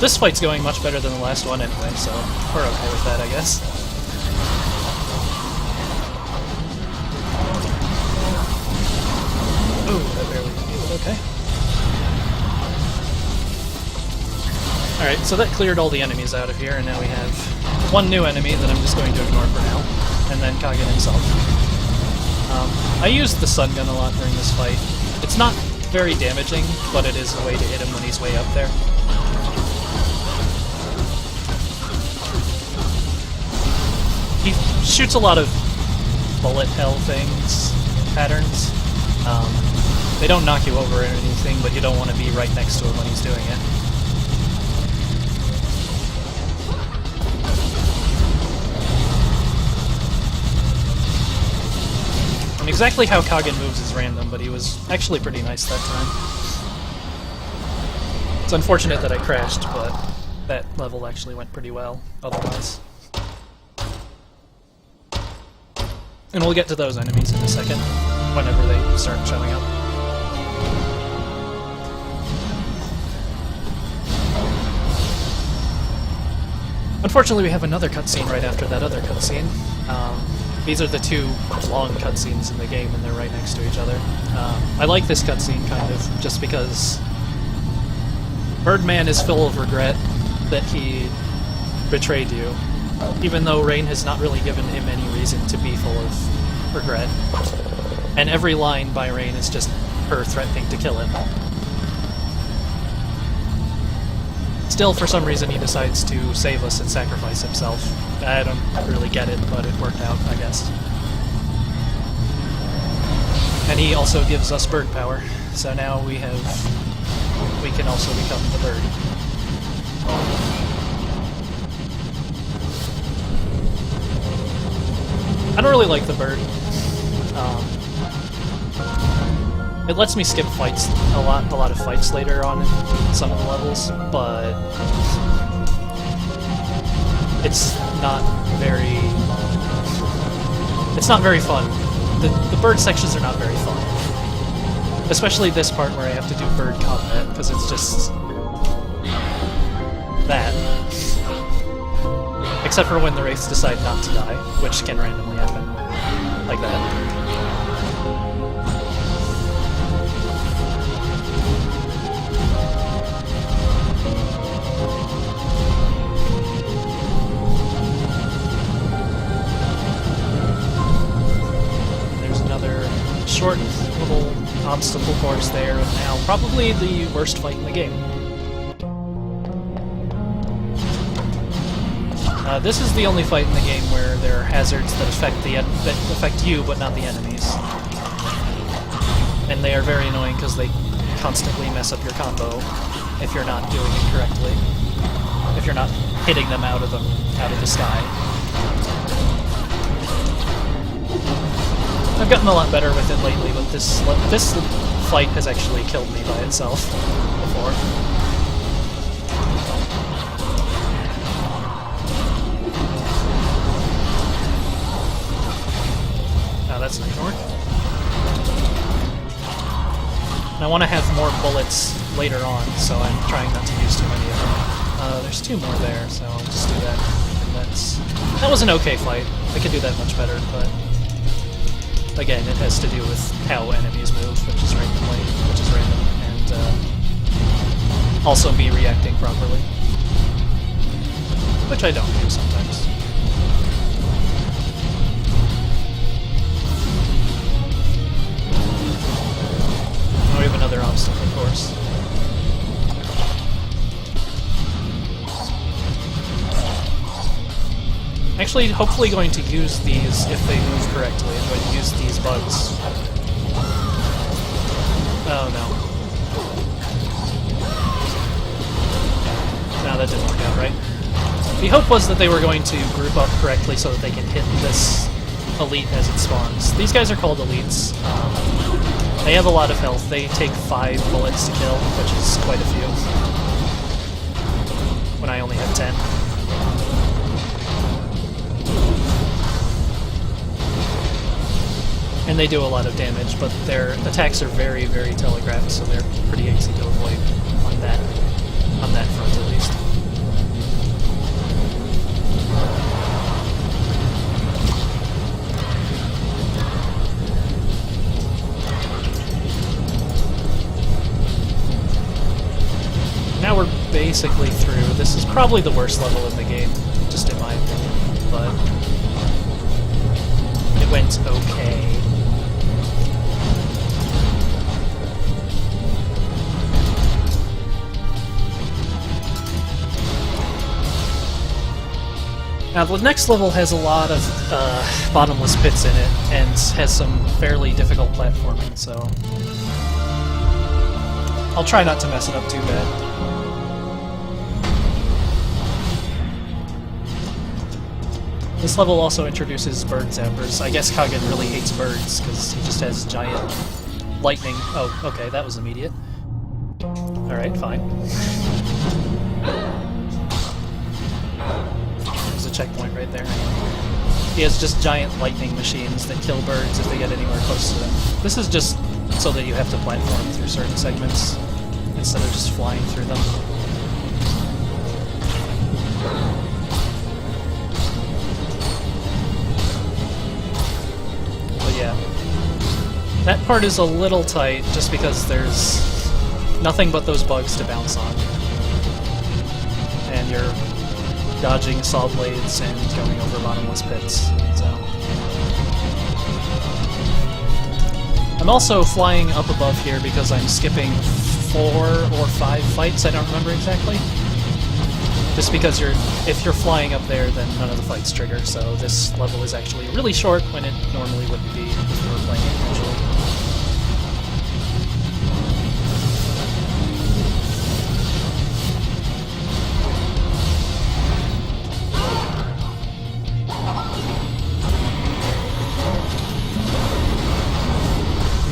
This fight's going much better than the last one anyway, so we're okay with that, I guess. Ooh, that barely hit me, but okay. Alright, so that cleared all the enemies out of here, and now we have one new enemy that I'm just going to ignore for now, and then Kagen himself. I used the sun gun a lot during this fight. It's not very damaging, but it is a way to hit him when he's way up there. He shoots a lot of bullet hell things, patterns. They don't knock you over or anything, but you don't want to be right next to him when he's doing it. And exactly how Kagen moves is random, but he was actually pretty nice that time. It's unfortunate that I crashed, but that level actually went pretty well otherwise. And we'll get to those enemies in a second, whenever they start showing up. Unfortunately, we have another cutscene right after that other cutscene. These are the two long cutscenes in the game, and they're right next to each other. I like this cutscene, kind of, just because Birdman is full of regret that he betrayed you, even though Rain has not really given him any reason to be full of regret. And every line by Rain is just her threatening to kill him. Still, for some reason, he decides to save us and sacrifice himself. I don't really get it, but it worked out, I guess. And he also gives us bird power, so now we can also become the bird. I don't really like the bird. It lets me skip fights a lot of fights later on in some of the levels, but it's not very fun. The bird sections are not very fun. Especially this part where I have to do bird combat, because it's just that. Except for when the wraiths decide not to die, which can randomly happen. Like that. Short little obstacle course there, and now probably the worst fight in the game. This is the only fight in the game where there are hazards that affect you, but not the enemies. And they are very annoying because they constantly mess up your combo if you're not doing it correctly. If you're not hitting them out of the sky. I've gotten a lot better with it lately, but this fight has actually killed me by itself before. Now that's not gonna work. And I want to have more bullets later on, so I'm trying not to use too many of them. There's two more there, so I'll just do that. And that was an okay fight. I could do that much better, but again, it has to do with how enemies move, which is random, and also me reacting properly. Which I don't do sometimes. Oh, we have another obstacle course. Actually, hopefully going to use these if they move correctly. I'm going to use these bugs. Oh no. No, that didn't work out right. The hope was that they were going to group up correctly so that they can hit this elite as it spawns. These guys are called elites. They have a lot of health. They take 5 bullets to kill, which is quite a few. When I only have 10. And they do a lot of damage, but their attacks are very, very telegraphed, so they're pretty easy to avoid on that front at least. Now we're basically through. This is probably the worst level in the game, just in my opinion, but it went okay. Now, the next level has a lot of bottomless pits in it, and has some fairly difficult platforming, so I'll try not to mess it up too bad. This level also introduces bird zappers. I guess Kagen really hates birds, because he just has giant lightning... Oh, okay, that was immediate. Alright, fine. Checkpoint right there. He has just giant lightning machines that kill birds if they get anywhere close to them. This is just so that you have to platform through certain segments instead of just flying through them. But yeah, that part is a little tight just because there's nothing but those bugs to bounce on. And you're dodging saw blades and going over bottomless pits. So I'm also flying up above here because I'm skipping 4 or 5 fights, I don't remember exactly. Just because if you're flying up there, then none of the fights trigger, so this level is actually really short when it normally wouldn't be if you were playing it usually.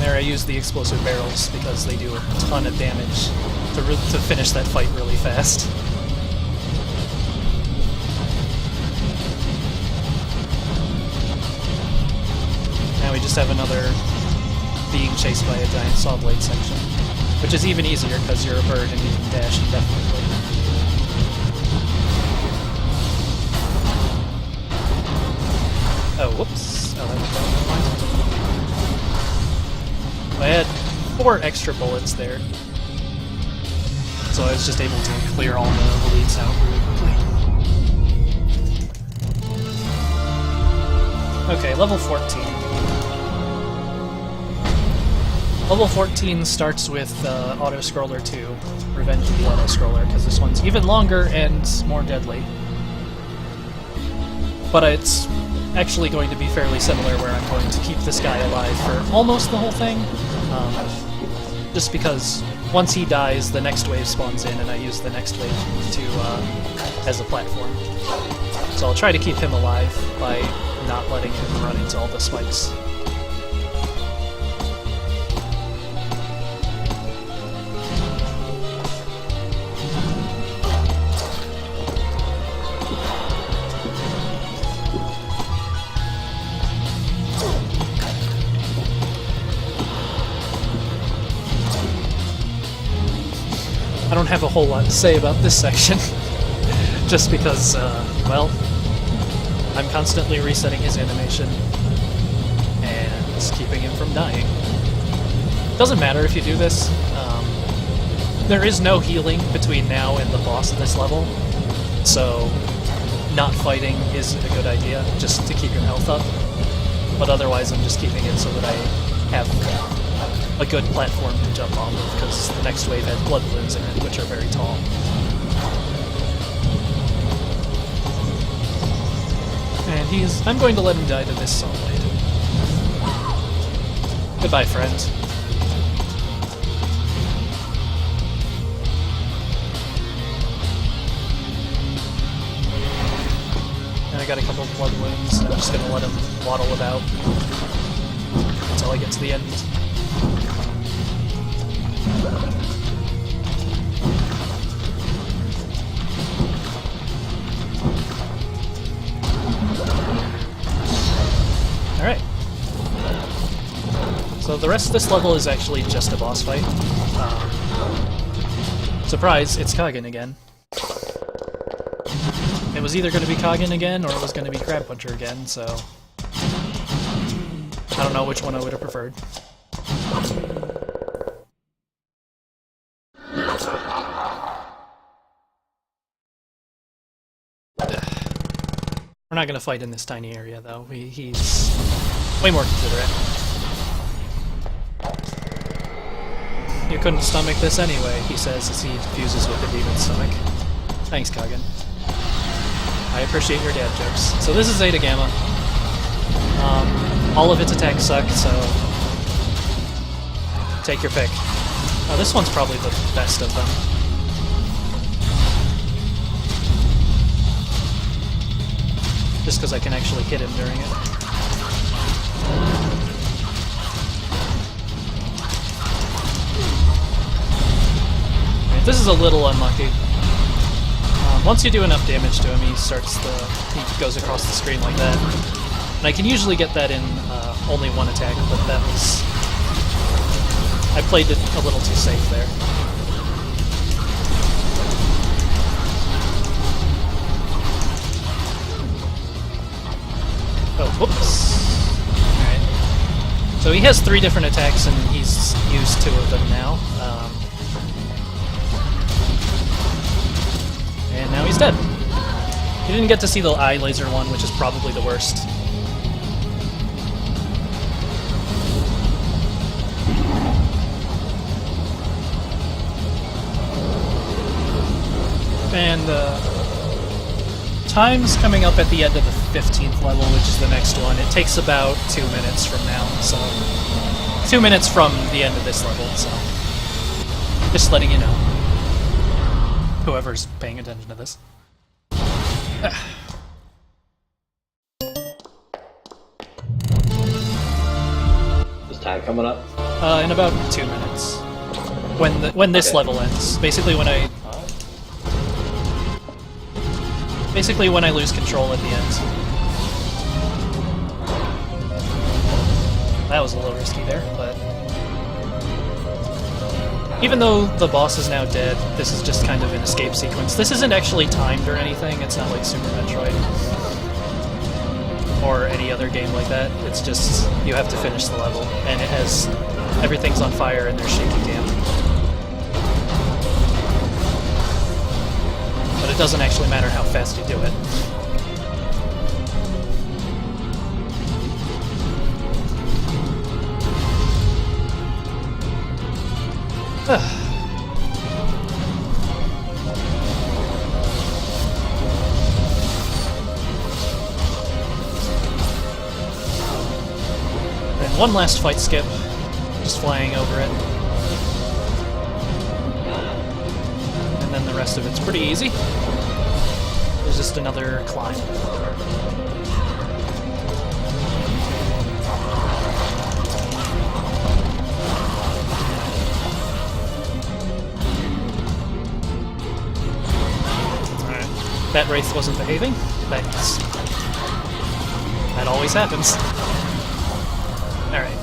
I use the explosive barrels because they do a ton of damage to finish that fight really fast. Now we just have another being chased by a giant saw blade section, which is even easier because you're a bird and you can dash indefinitely. Oh, whoops. Oh, that went down. Never mind. I had 4 extra bullets there, so I was just able to clear all the elites out really quickly. Okay, level 14. Level 14 starts with Auto-Scroller 2, Revenge of the Auto-Scroller, because this one's even longer and more deadly. But it's actually going to be fairly similar, where I'm going to keep this guy alive for almost the whole thing. Just because once he dies, the next wave spawns in, and I use the next wave as a platform. So I'll try to keep him alive by not letting him run into all the spikes. I don't have a whole lot to say about this section, just because, well, I'm constantly resetting his animation and keeping him from dying. Doesn't matter if you do this. there is no healing between now and the boss of this level, so not fighting is a good idea, just to keep your health up. But otherwise I'm just keeping it so that I have a good platform to jump off of, because the next wave has blood balloons in it, which are very tall. And I'm going to let him die to this sunlight. Goodbye, friend. And I got a couple of blood wounds, and I'm just gonna let him waddle about until I get to the end. Alright. So the rest of this level is actually just a boss fight. Surprise, it's Kagan again. It was either going to be Kagan again, or it was going to be Crab Puncher again, so... I don't know which one I would have preferred. We're not going to fight in this tiny area, though. He's way more considerate. You couldn't stomach this anyway, he says as he fuses with the demon's stomach. Thanks, Kagan. I appreciate your dad jokes. So this is Zeta Gamma. All of its attacks suck, so take your pick. This one's probably the best of them. Just because I can actually hit him during it. Right, this is a little unlucky. Once you do enough damage to him, he goes across the screen like that. And I can usually get that in only one attack, but that was... I played it a little too safe there. Oh, whoops. Alright. So he has 3 different attacks, and he's used 2 of them now. And now he's dead. You didn't get to see the eye laser one, which is probably the worst. And time's coming up at the end of the 15th level, which is the next one. It takes about 2 minutes from now, so... 2 minutes from the end of this level, so... Just letting you know. Whoever's paying attention to this. Is time coming up? In about 2 minutes. When this level ends. Basically when I lose control at the end. That was a little risky there, but... Even though the boss is now dead, this is just kind of an escape sequence. This isn't actually timed or anything, it's not like Super Metroid. Or any other game like that. It's just, you have to finish the level, and it has... everything's on fire and there's shaky damp. But it doesn't actually matter how fast you do it. And one last fight skip, just flying over it. And then the rest of it's pretty easy. There's just another climb. That Wraith wasn't behaving. Thanks. That always happens. Alright.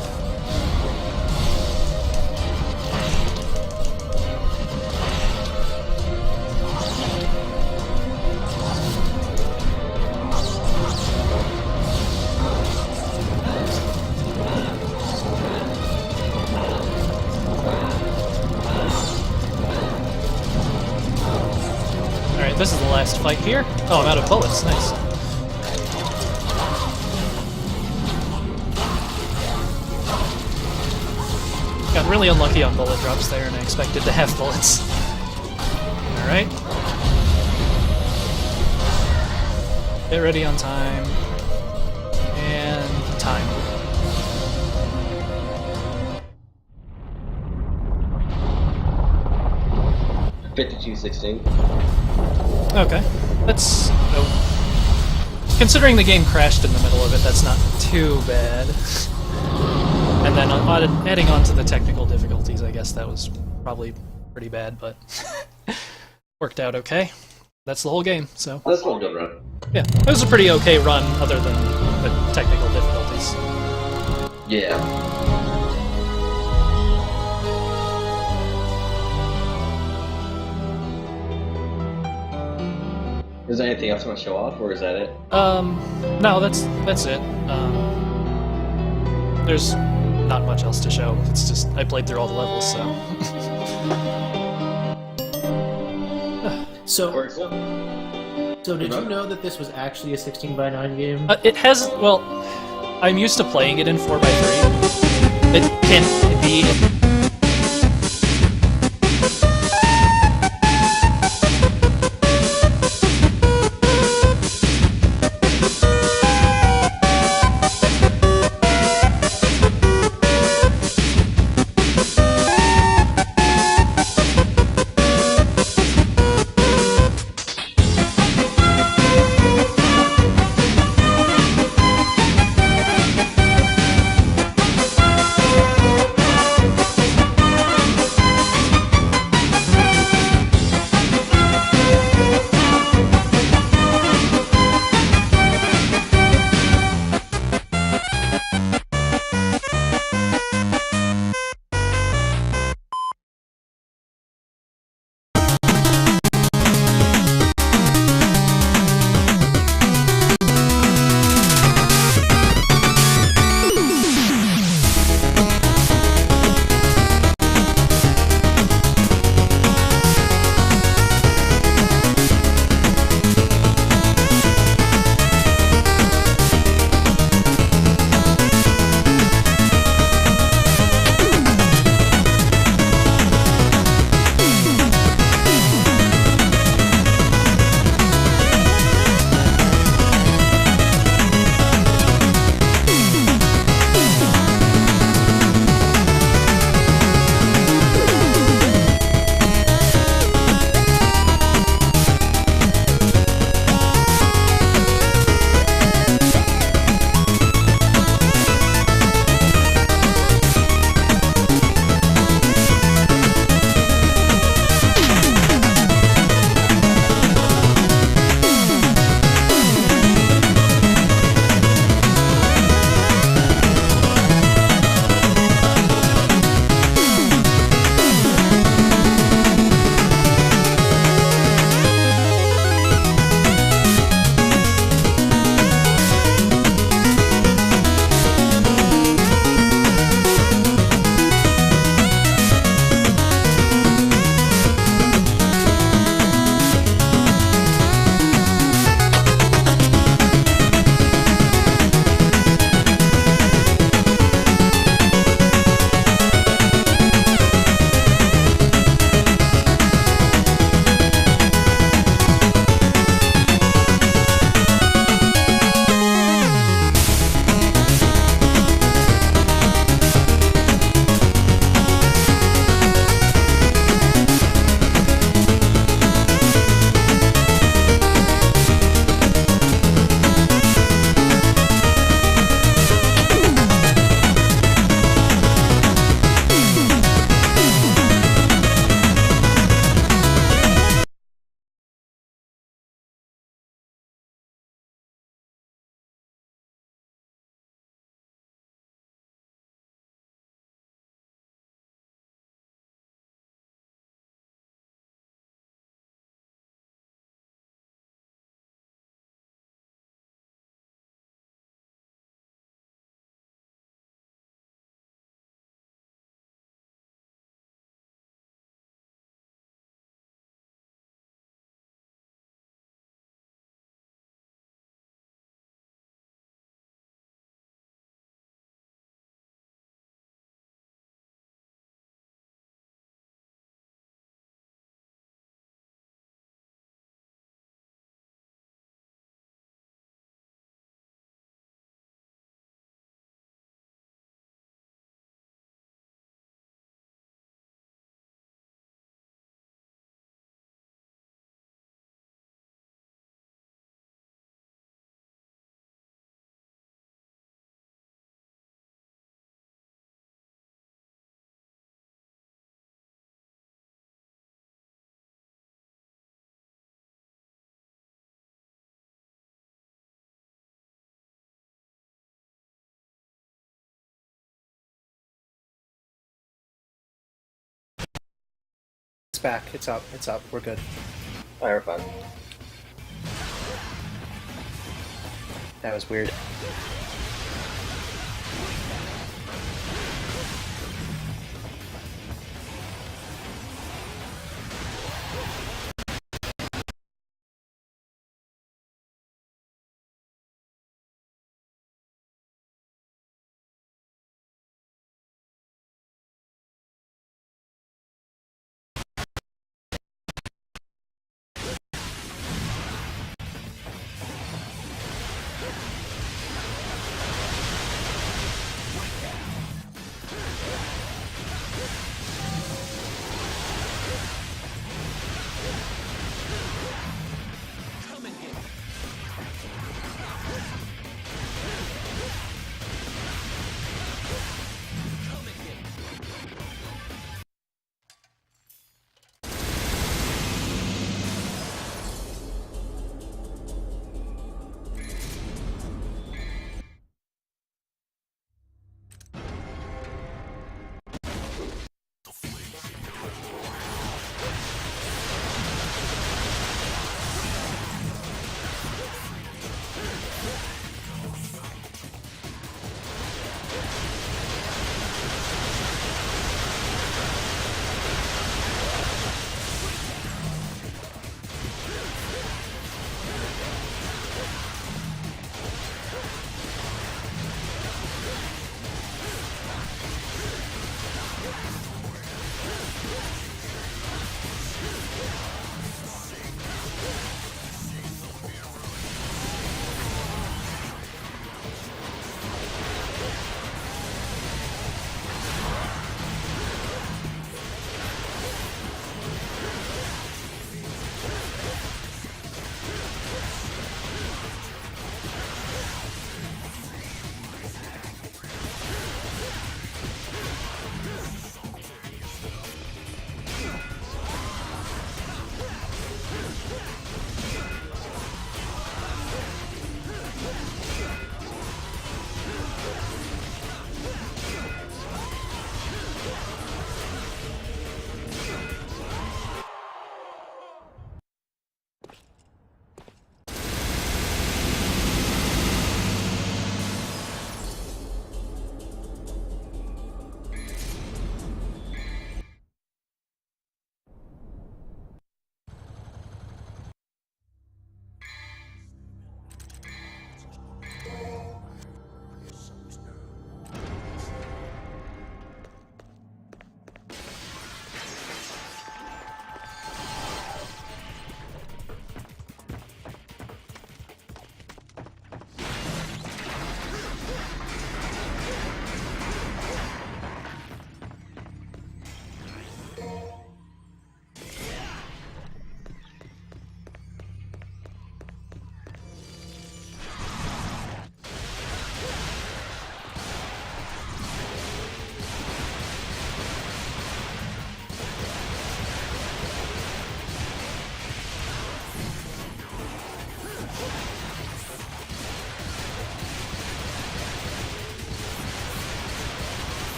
this is the last fight here. Oh, I'm out of bullets. Nice. Got really unlucky on bullet drops there, and I expected to have bullets. Alright. Get ready on time. And time. $52.16. Okay. That's... oh. Considering the game crashed in the middle of it, that's not too bad. And then adding on to the technical difficulties, I guess that was probably pretty bad, but worked out okay. That's the whole game, so... That's one good run. Yeah, it was a pretty okay run, other than the technical difficulties. Yeah. Is there anything else you want to show off, or is that it? No, that's it. There's not much else to show. It's just, I played through all the levels, so... So, Very cool. so did you know that this was actually a 16:9 game? It has, well, I'm used to playing it in 4x3. It can be... back. It's up. It's up. We're good. Alright, we're fine. That was weird.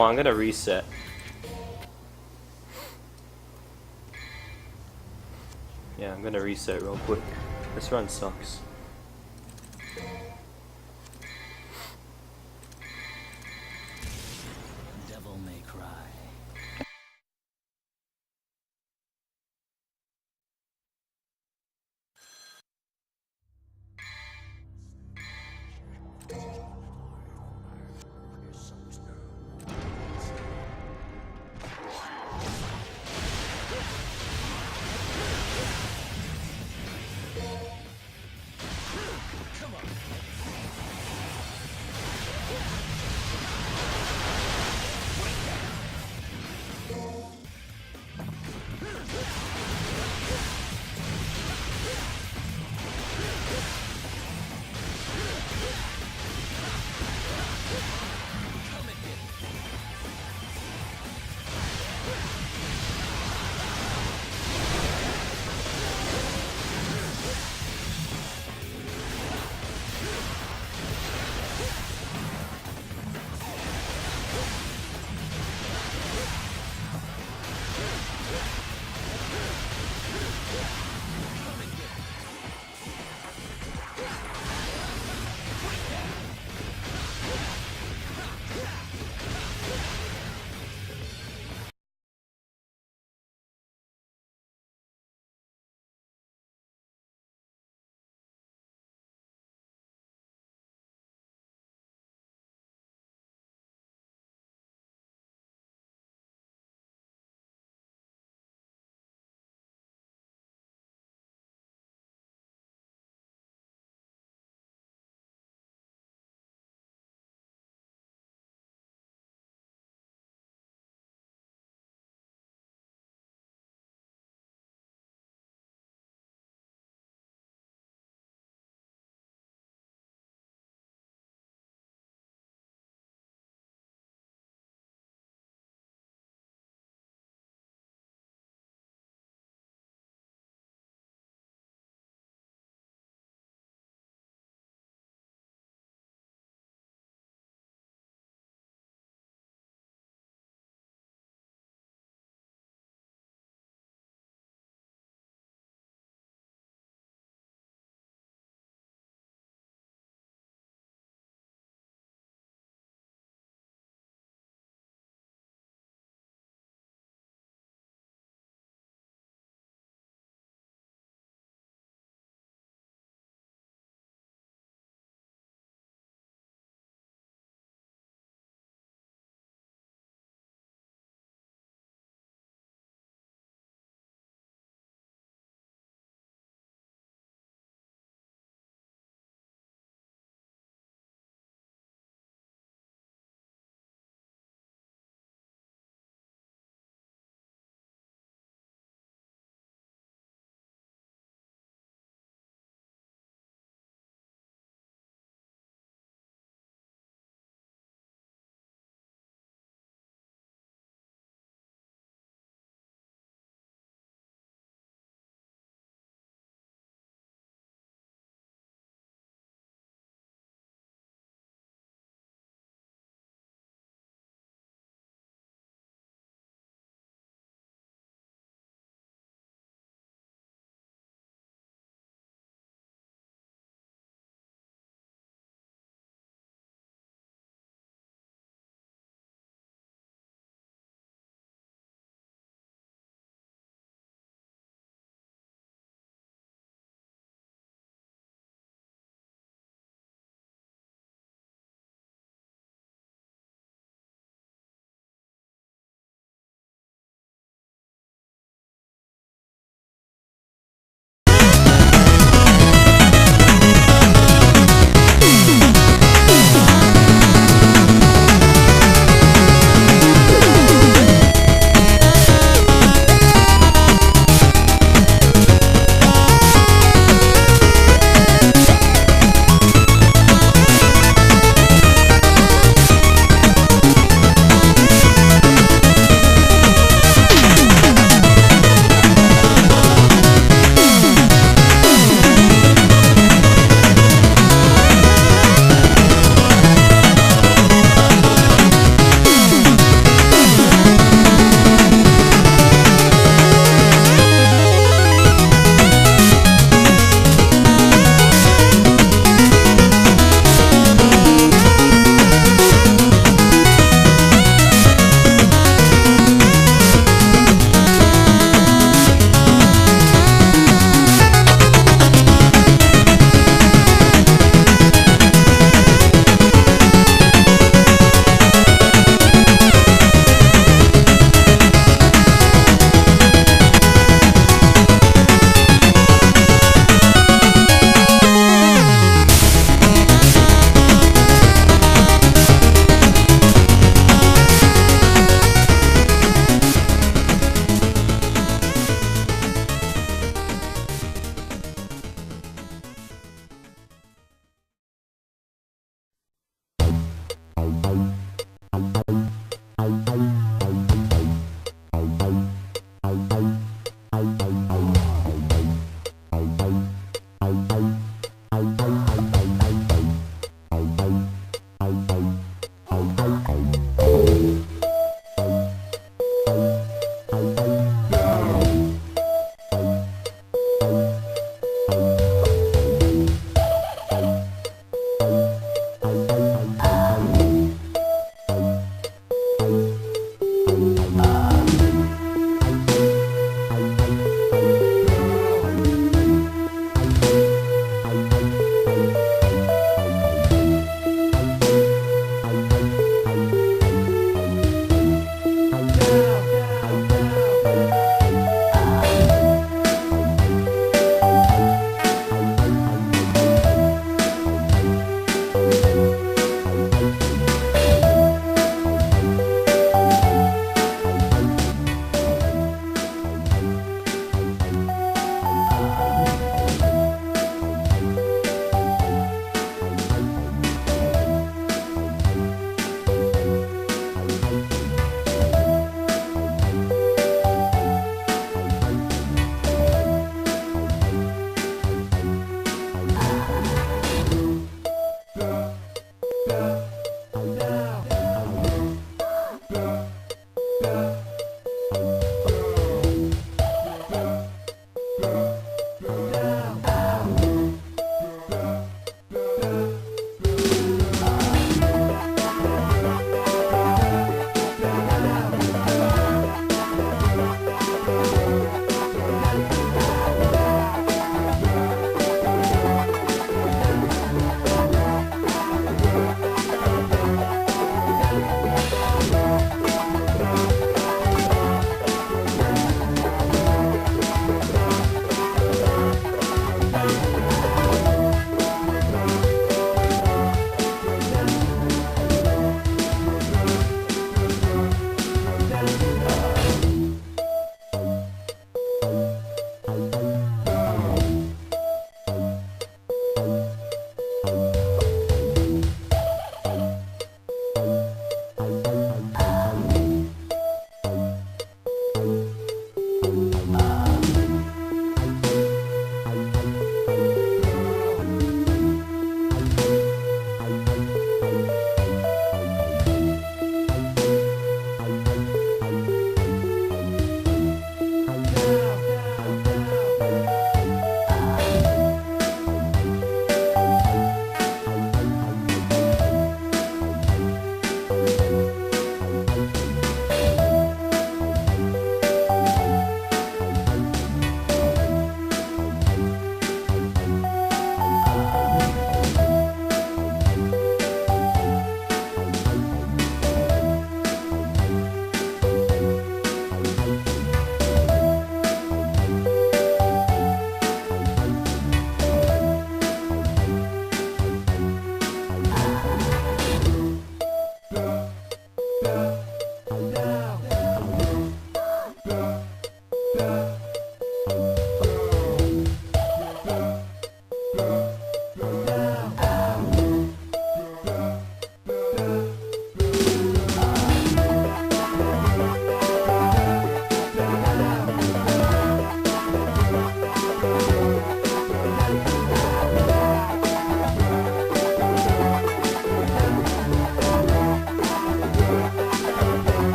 Well, I'm gonna reset. Yeah, I'm gonna reset real quick. This run sucks. Devil may cry.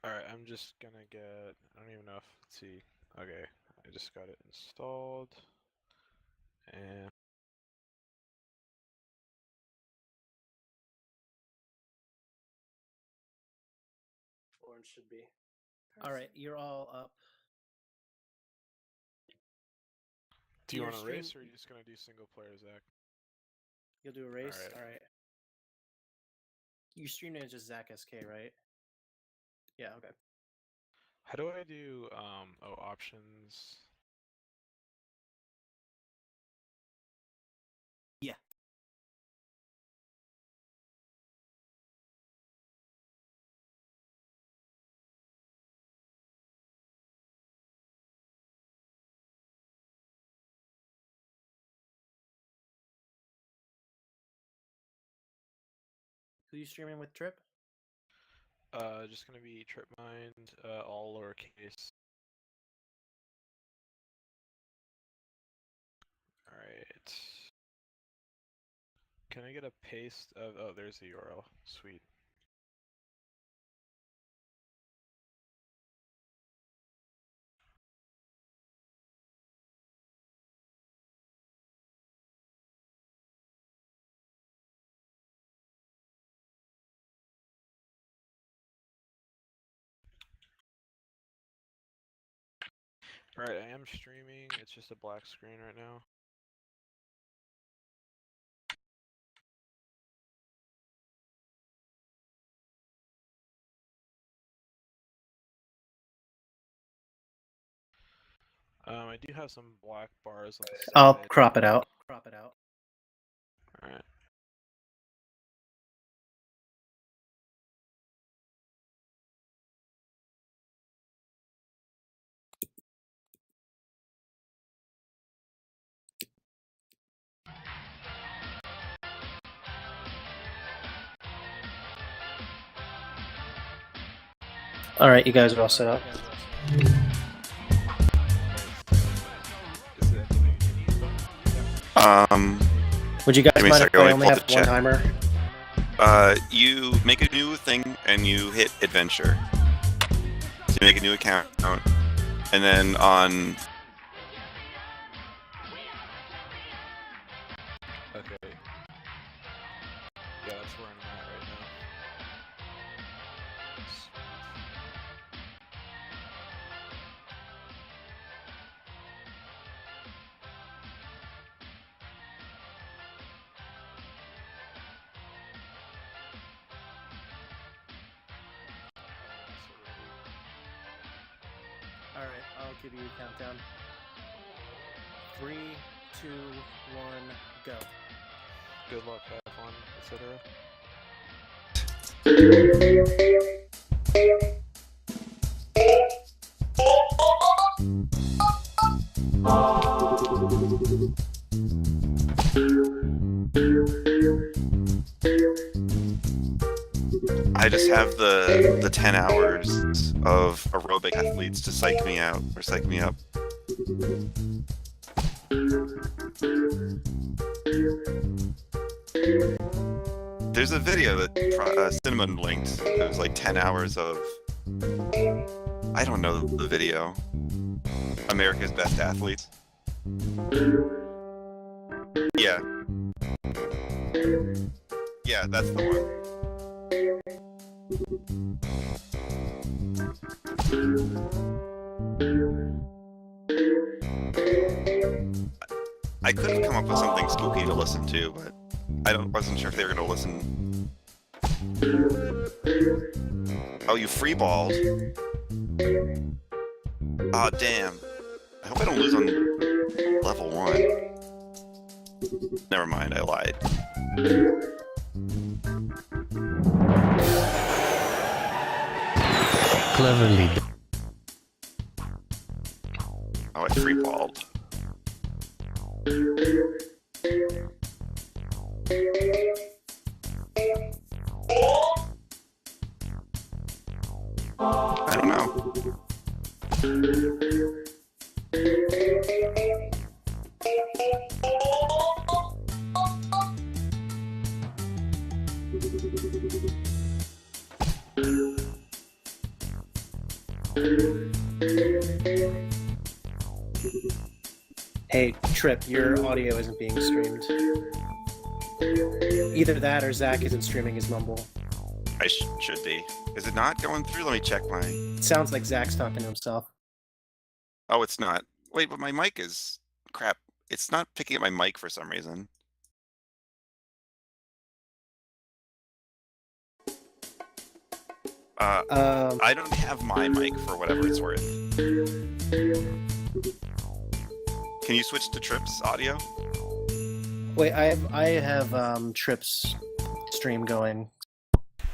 Alright, I'm just gonna get. I don't even know if. Let's see. Okay, I just got it installed. And. Orange should be. All right, you're all up. Do you Your want to race, stream- or are you just gonna do single player, Zach? You'll do a race. Alright. All right. Your stream name is just Zach SK, right? Yeah. Okay. How do I do, options? Yeah. Who you streaming with, Trip? Just gonna be Tripmind, all lowercase. Alright. Can I get a paste of, oh, there's the URL. Sweet. Alright, I am streaming, it's just a black screen right now. I do have some black bars on the side. I'll crop it out. Crop it out. Alright. All right, you guys are all set up. Is it anything you need though? Would you guys Give me a mind if second, I let me only pull have the one chat. timer? You make a new thing and you hit adventure. So you make a new account, and then on. Okay. Yeah, that's where I'm at right now. All right, I'll give you a countdown. 3, 2, 1, go. Good luck, have fun, etc. I just have the 10 hours of aerobic athletes to psych me out or psych me up. There's a video that Cinnamon linked. It was like 10 hours of. I don't know the video. America's Best Athletes. Yeah. Yeah, that's the one. I could have come up with something spooky to listen to, but wasn't sure if they were gonna listen. Oh, you freeballed. Aw, damn. I hope I don't lose on level 1. Never mind, I lied. Cleverly done. Oh, I freeballed. I don't know. Hey, Trip, your audio isn't being streamed. Either that or Zach isn't streaming his mumble. I should be. Is it not going through? Let me check my... It sounds like Zach's talking to himself. Oh, it's not. Wait, but my mic is... Crap. It's not picking up my mic for some reason. I don't have my mic for whatever it's worth. Can you switch to Trip's audio? Wait, I have Trip's stream going.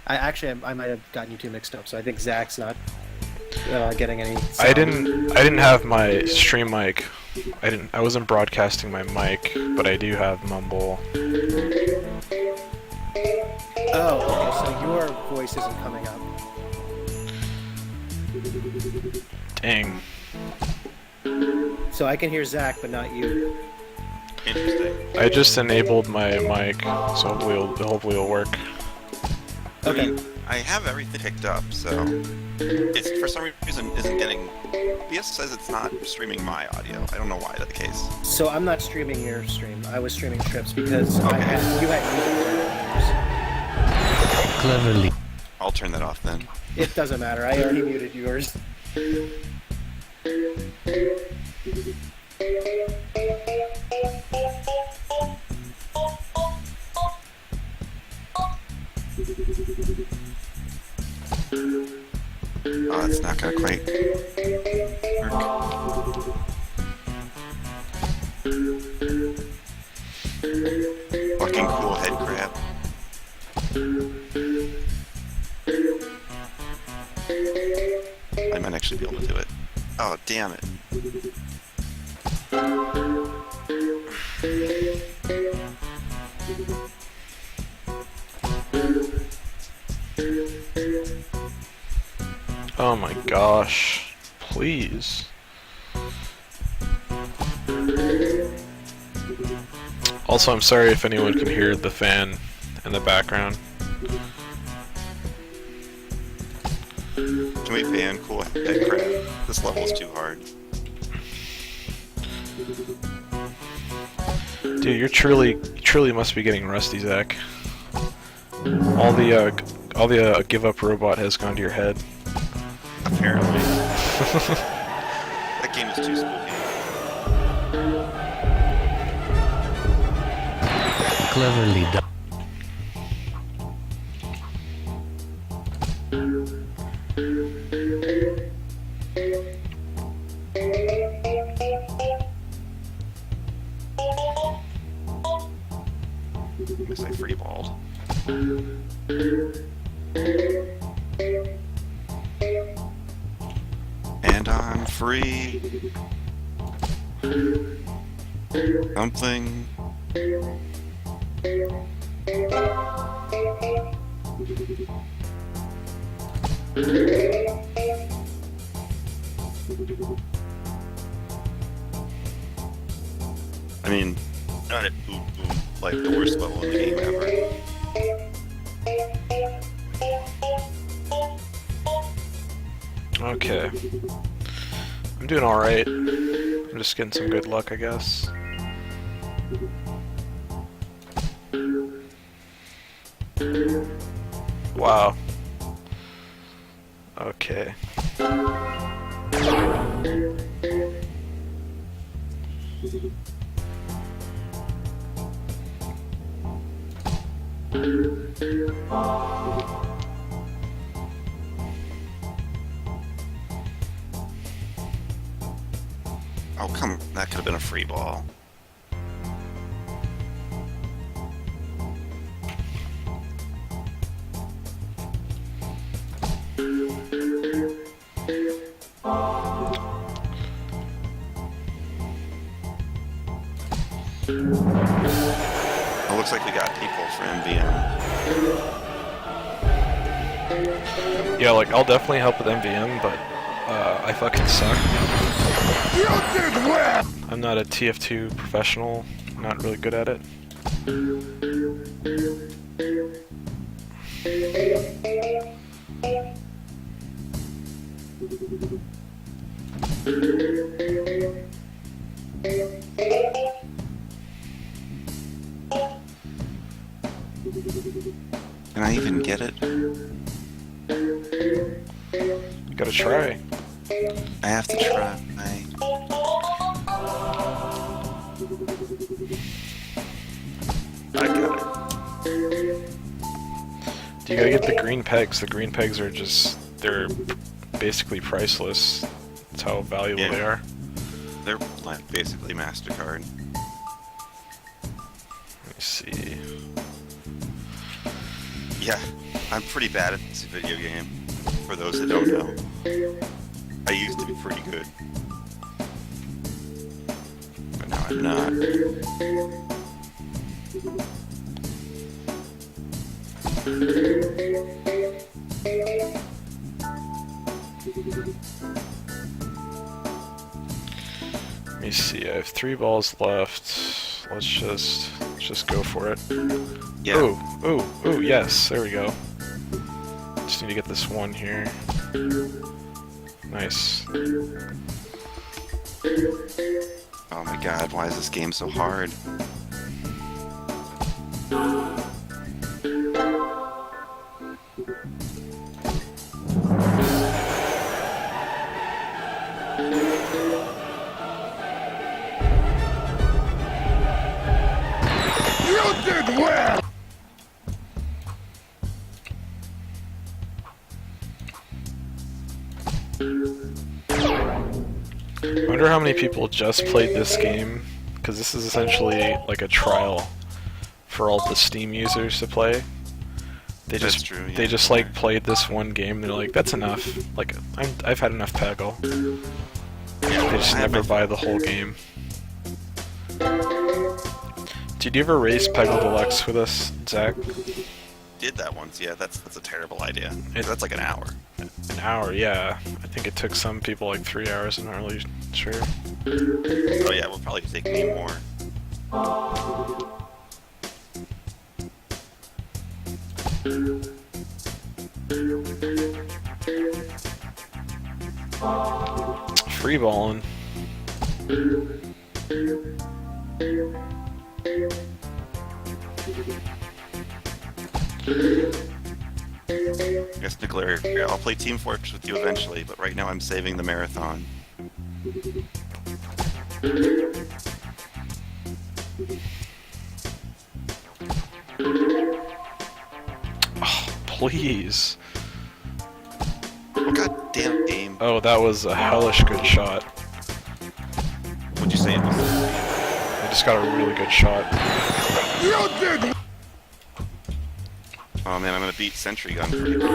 I might have gotten you two mixed up, so I think Zach's not getting any sound. I didn't have my stream mic. I wasn't broadcasting my mic, but I do have mumble. Oh, okay, so your voice isn't coming up. Dang. So I can hear Zach, but not you. Interesting. I just enabled my mic, so hopefully it'll work. I mean, I have everything picked up, so it's for some reason isn't getting. BS says it's not streaming my audio. I don't know why that's the case. So I'm not streaming your stream. I was streaming Trips because Okay. you had music. Cleverly. I'll turn that off then. It doesn't matter. I already muted yours. Oh, it's not gonna quite work. Fucking cool head crab. I might actually be able to do it. Oh, damn it. Oh my gosh. Please. Also, I'm sorry if anyone can hear the fan in the background. Can we ban cool head crab? This level is too hard. Dude, you truly must be getting rusty, Zach. All the give up robot has gone to your head. Apparently. That game is too spooky. Cleverly done. I guess I freeballed. And I'm free. Something. I mean, not at boom boom, like the worst level in the game ever. Okay. I'm doing alright. I'm just getting some good luck, I guess. Wow. Okay. Oh, come on. That could have been a free ball. It looks like we got people for MVM. Yeah, like, I'll definitely help with MVM, but, I fucking suck. I'm not a TF2 professional. I'm not really good at it. Can I even get it? You gotta try. I have to try. I got it. You gotta get the green pegs. The green pegs are they're basically priceless. That's how valuable they are. They're like basically MasterCard. Let me see. Yeah, I'm pretty bad at this video game, for those that don't know. I used to be pretty good. But now I'm not. Let me see. I have 3 balls left. Let's just go for it. Yeah. Ooh, yes, there we go. Just need to get this one here. Nice. Oh my god, why is this game so hard? I wonder how many people just played this game, because this is essentially like a trial for all the Steam users to play. They That's just true, yeah. they just like played this one game. They're like, that's enough. Like I've had enough Peggle. They just never buy the whole game. Did you ever race Peggle Deluxe with us, Zach? Did that once, yeah, that's a terrible idea. That's like an hour. An hour, yeah. I think it took some people like 3 hours. I'm not really sure. Oh yeah, it will probably take me more. Free balling. Yes, Nuclear, I'll play Team Fortress with you eventually, but right now I'm saving the marathon. Oh, please. Oh god damn game. Oh, that was a hellish good shot. What'd you say it was? I just got a really good shot. Oh man, I'm gonna beat Sentry Gun pretty quick.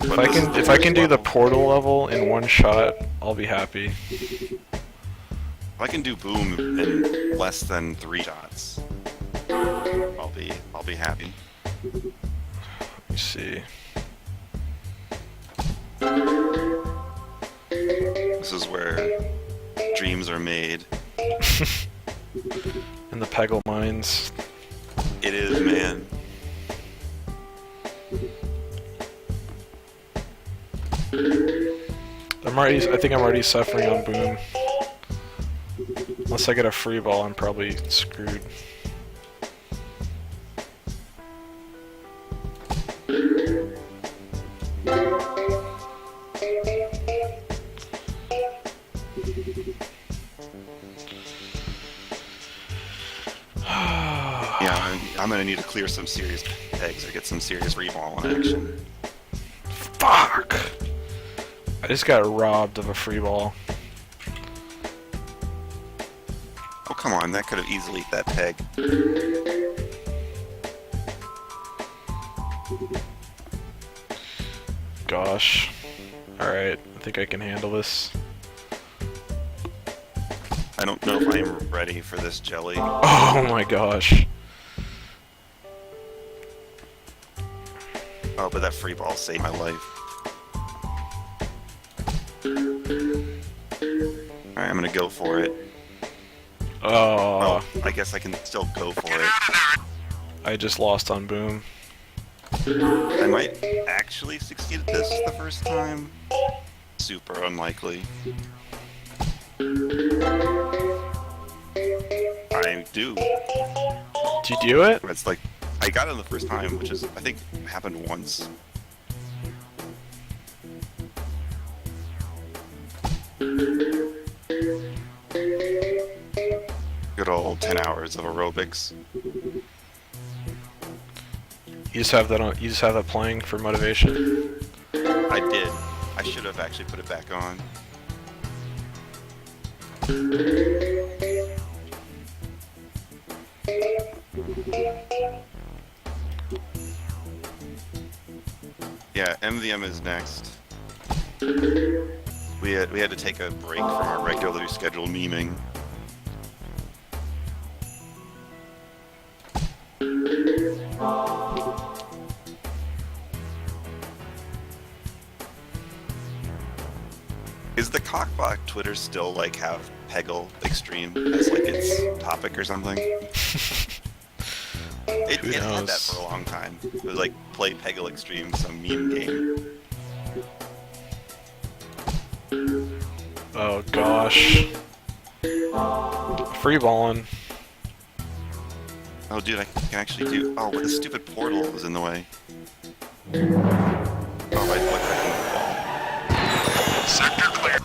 If I can do the portal level in one shot, I'll be happy. If I can do boom in less than 3 shots, I'll be happy. Let me see. This is where dreams are made. In the Peggle mines. It is, man. I think I'm already suffering on boom. Unless I get a free ball, I'm probably screwed. Yeah, I'm gonna need to clear some serious pegs or get some serious reball in action. Fuck! I just got robbed of a free ball. Oh come on, that could have easily hit that peg. Gosh. Alright, I think I can handle this. I don't know if I am ready for this jelly. Oh my gosh. Oh, but that free ball saved my life. Alright, I'm gonna go for it. Oh, Well, I guess I can still go for it. I just lost on boom. I might actually succeed at this the first time. Super unlikely. I do. Did you do it? It's like, I got it the first time, which is, I think, happened once. Good old 10 hours of aerobics. You just have that on. You just have that playing for motivation. I did. I should have actually put it back on. Yeah, MVM is next. We had to take a break from our regularly scheduled memeing. Is the Cockblock Twitter still like have Peggle Extreme as like its topic or something? It had that knows? for a long time. It was like play Peggle Extreme, some meme game. Oh gosh. Free balling. Oh dude, I can actually do. Oh, what the stupid portal was in the way. Oh, I look back in the ball. Sector clear.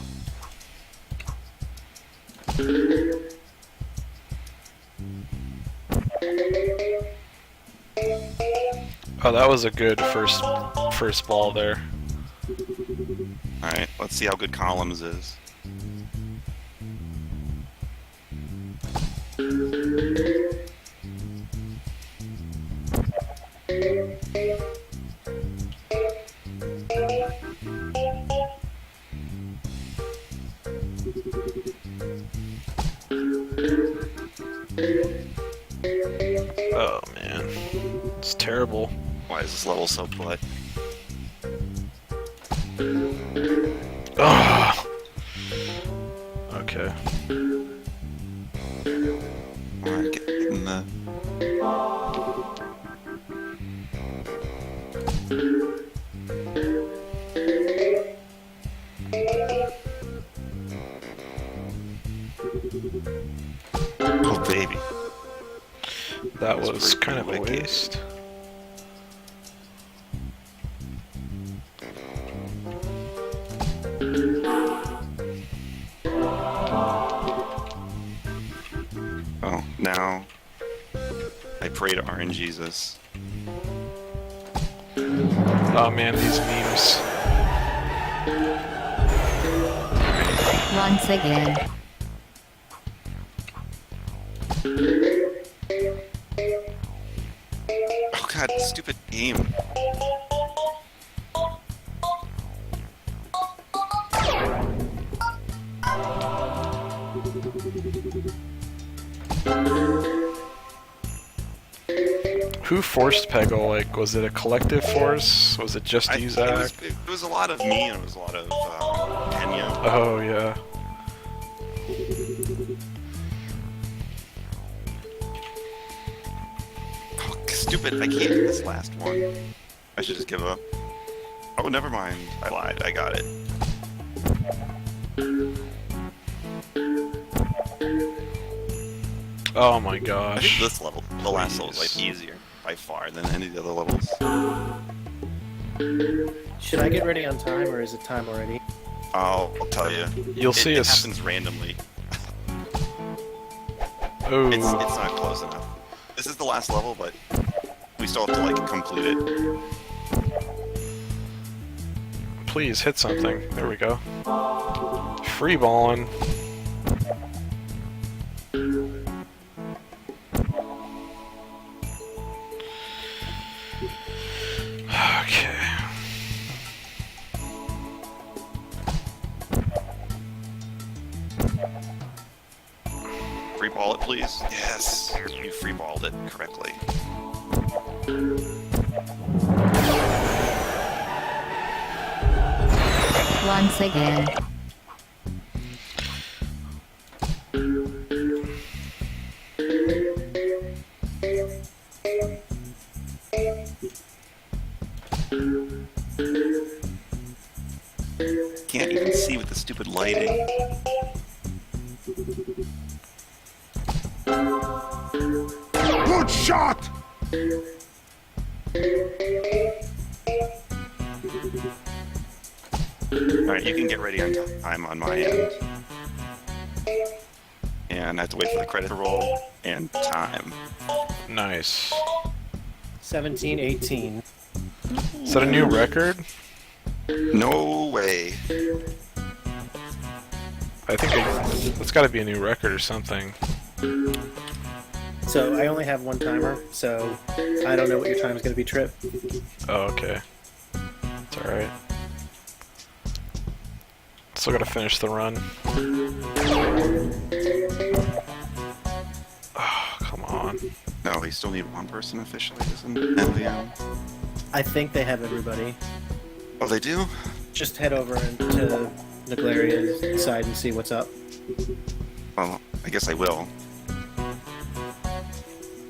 Oh, that was a good first ball there. Alright, let's see how good Columns is. Oh man, it's terrible. Why is this level so butt? Ugh. Okay. Alright, get in the... Oh baby. That was was pretty kind of a wicked. waste. Oh, now I pray to RNGesus. Oh man, these memes. Once again. Oh god, stupid game. Who forced Peggle? Like, was it a collective force? Was it just you, Zach? It was a lot of me and it was a lot of Kenya. Oh yeah. Oh, stupid, I can't do this last one. I should just give up. Oh, never mind. I lied. I got it. Oh my I think gosh. this level, the last level, was like easier by far than any of the other levels. Should I get ready on time, or is it time already? I'll tell you. You'll see it us. happens randomly. Oh. It's not close enough. This is the last level, but we still have to like complete it. Please hit something. There we go. Free balling. Okay. Free ball it, please. Yes, you free balled it correctly. Once again. Can't even see with the stupid lighting. Good shot! Alright, you can get ready on time on my end. And I have to wait for the credit to roll, and time. Nice. 17-18. Is that a new record? No way. I think it's got to be a new record or something. So I only have one timer, so I don't know what your time is going to be, Trip. Oh, okay. It's alright. Still gotta finish the run. Oh, come on. No, we still need one person officially, isn't NVM? I think they have everybody. Oh, they do? Just head over to Naglaria's side and see what's up. Well, I guess I will.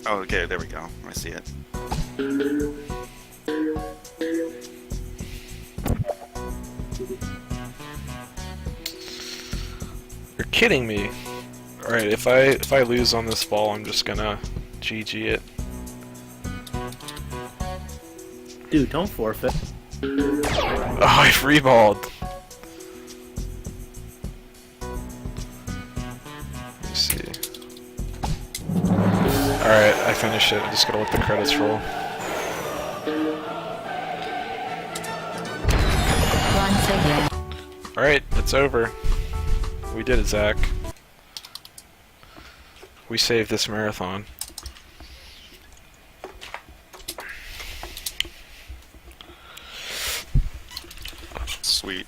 Oh, okay, there we go. I see it. You're kidding me. Alright, if I lose on this ball, I'm just gonna GG it. Dude, don't forfeit. Oh, I freeballed. Let me see. Alright, I finished it. I just gotta let the credits roll. Once again. Alright, it's over. We did it, Zach. We saved this marathon. Sweet.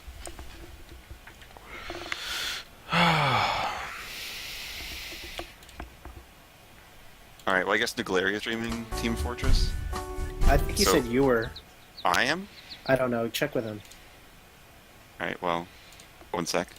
Alright, well I guess Naglaria's dreaming Team Fortress. I think he So- said you were. I am? I don't know. Check with him. Alright, well, one sec.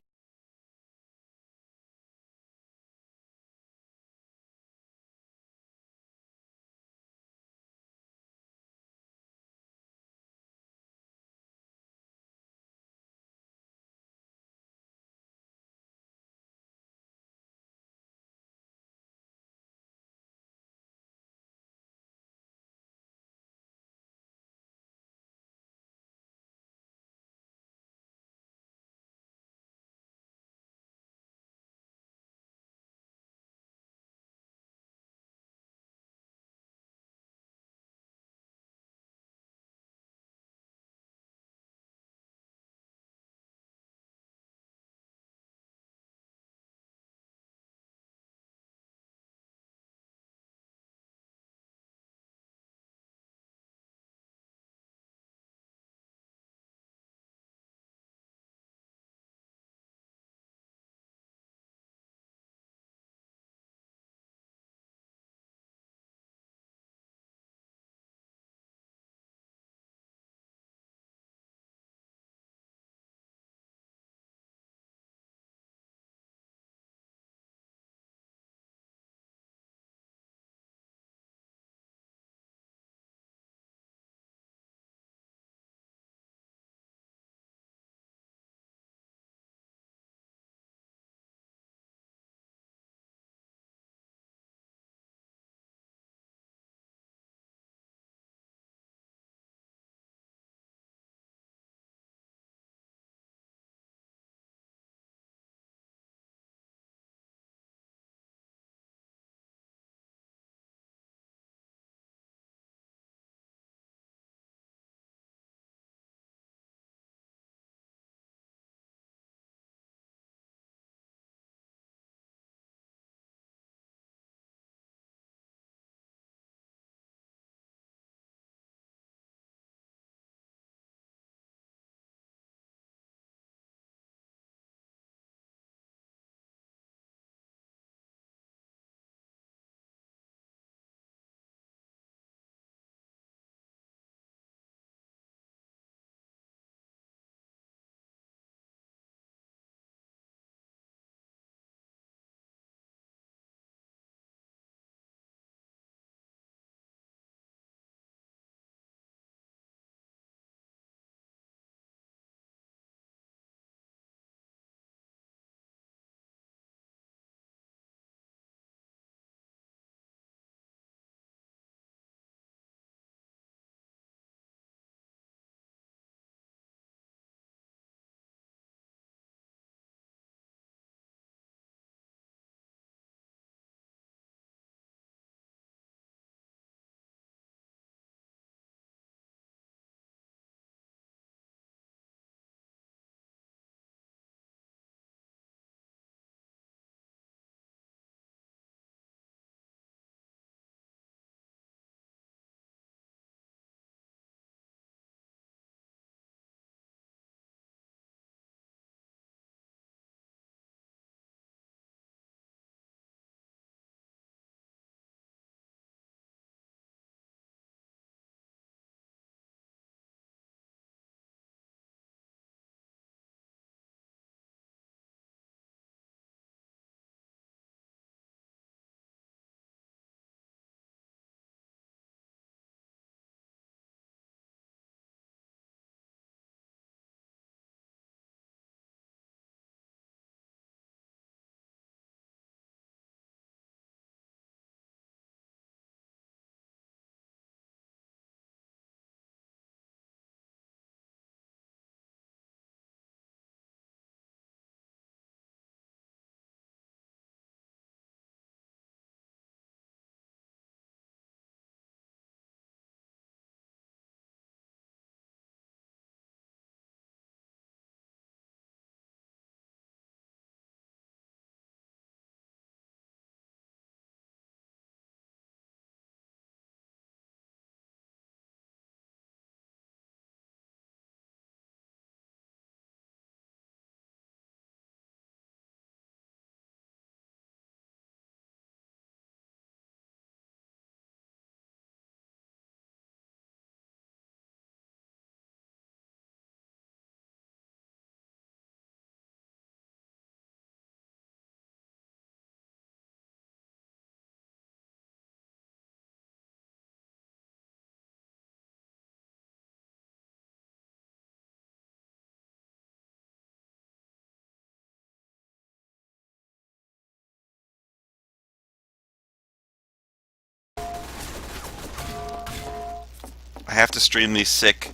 I have to stream these sick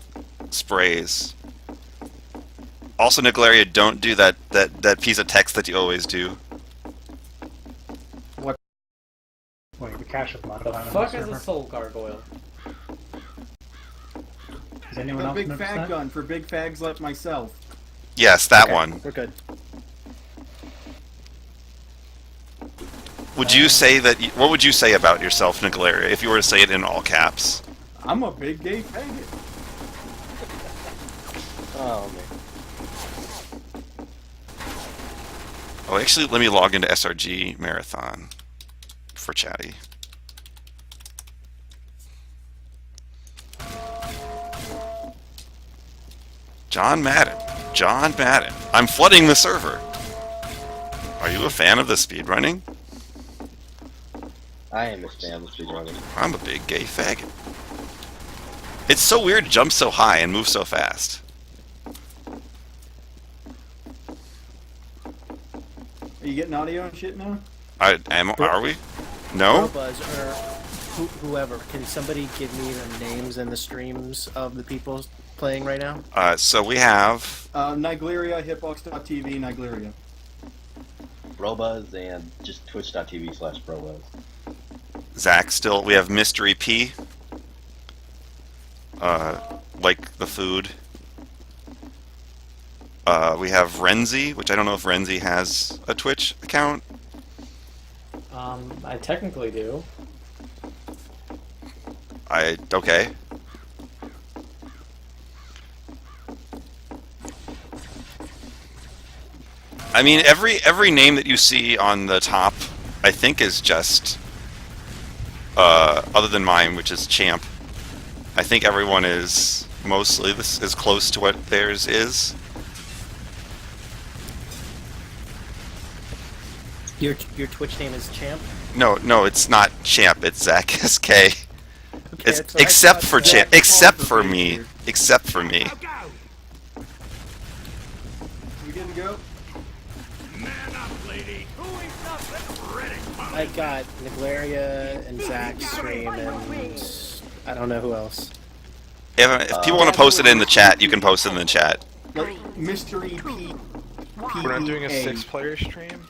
sprays. Also, Niglaria, don't do that piece of text that you always do. Wait, the cache is modified on the Fuck is server. a soul gargoyle? Is anyone The else big notice fag that? gun for big fags like myself. Yes, that Okay, one. We're good. Would you say that? What would you say about yourself, Niglaria, if you were to say it in all caps? I'm a big gay faggot. Oh man. Oh, actually, let me log into SRG Marathon for chatty. John Madden. John Madden. I'm flooding the server. Are you a fan of the speedrunning? I am a fan of speedrunning. I'm a big gay faggot. It's so weird to jump so high and move so fast. Are you getting audio and shit now? Are we? No? Buzz or whoever, can somebody give me the names and the streams of the people playing right now? So we have... Nigleria, hitbox.tv, Nigleria. Brobuzz and just twitch.tv/Brobuzz. Zach still. We have Mystery P. Like the food. We have Renzi, which I don't know if Renzi has a Twitch account. I technically do. Okay. I mean, every name that you see on the top, I think is just, other than mine, which is Champ. I think everyone is mostly this is close to what theirs is. Your Twitch name is Champ? No, it's not Champ. It's Zach SK. Okay, It's that's what I except thought. for Champ, except for me, except for me. We good to go? I got Niglaria and Zach's stream and I don't know who else. If people want to post it in the chat, you can post it in the chat. Like, Mystery P. We're not doing a 6-player stream?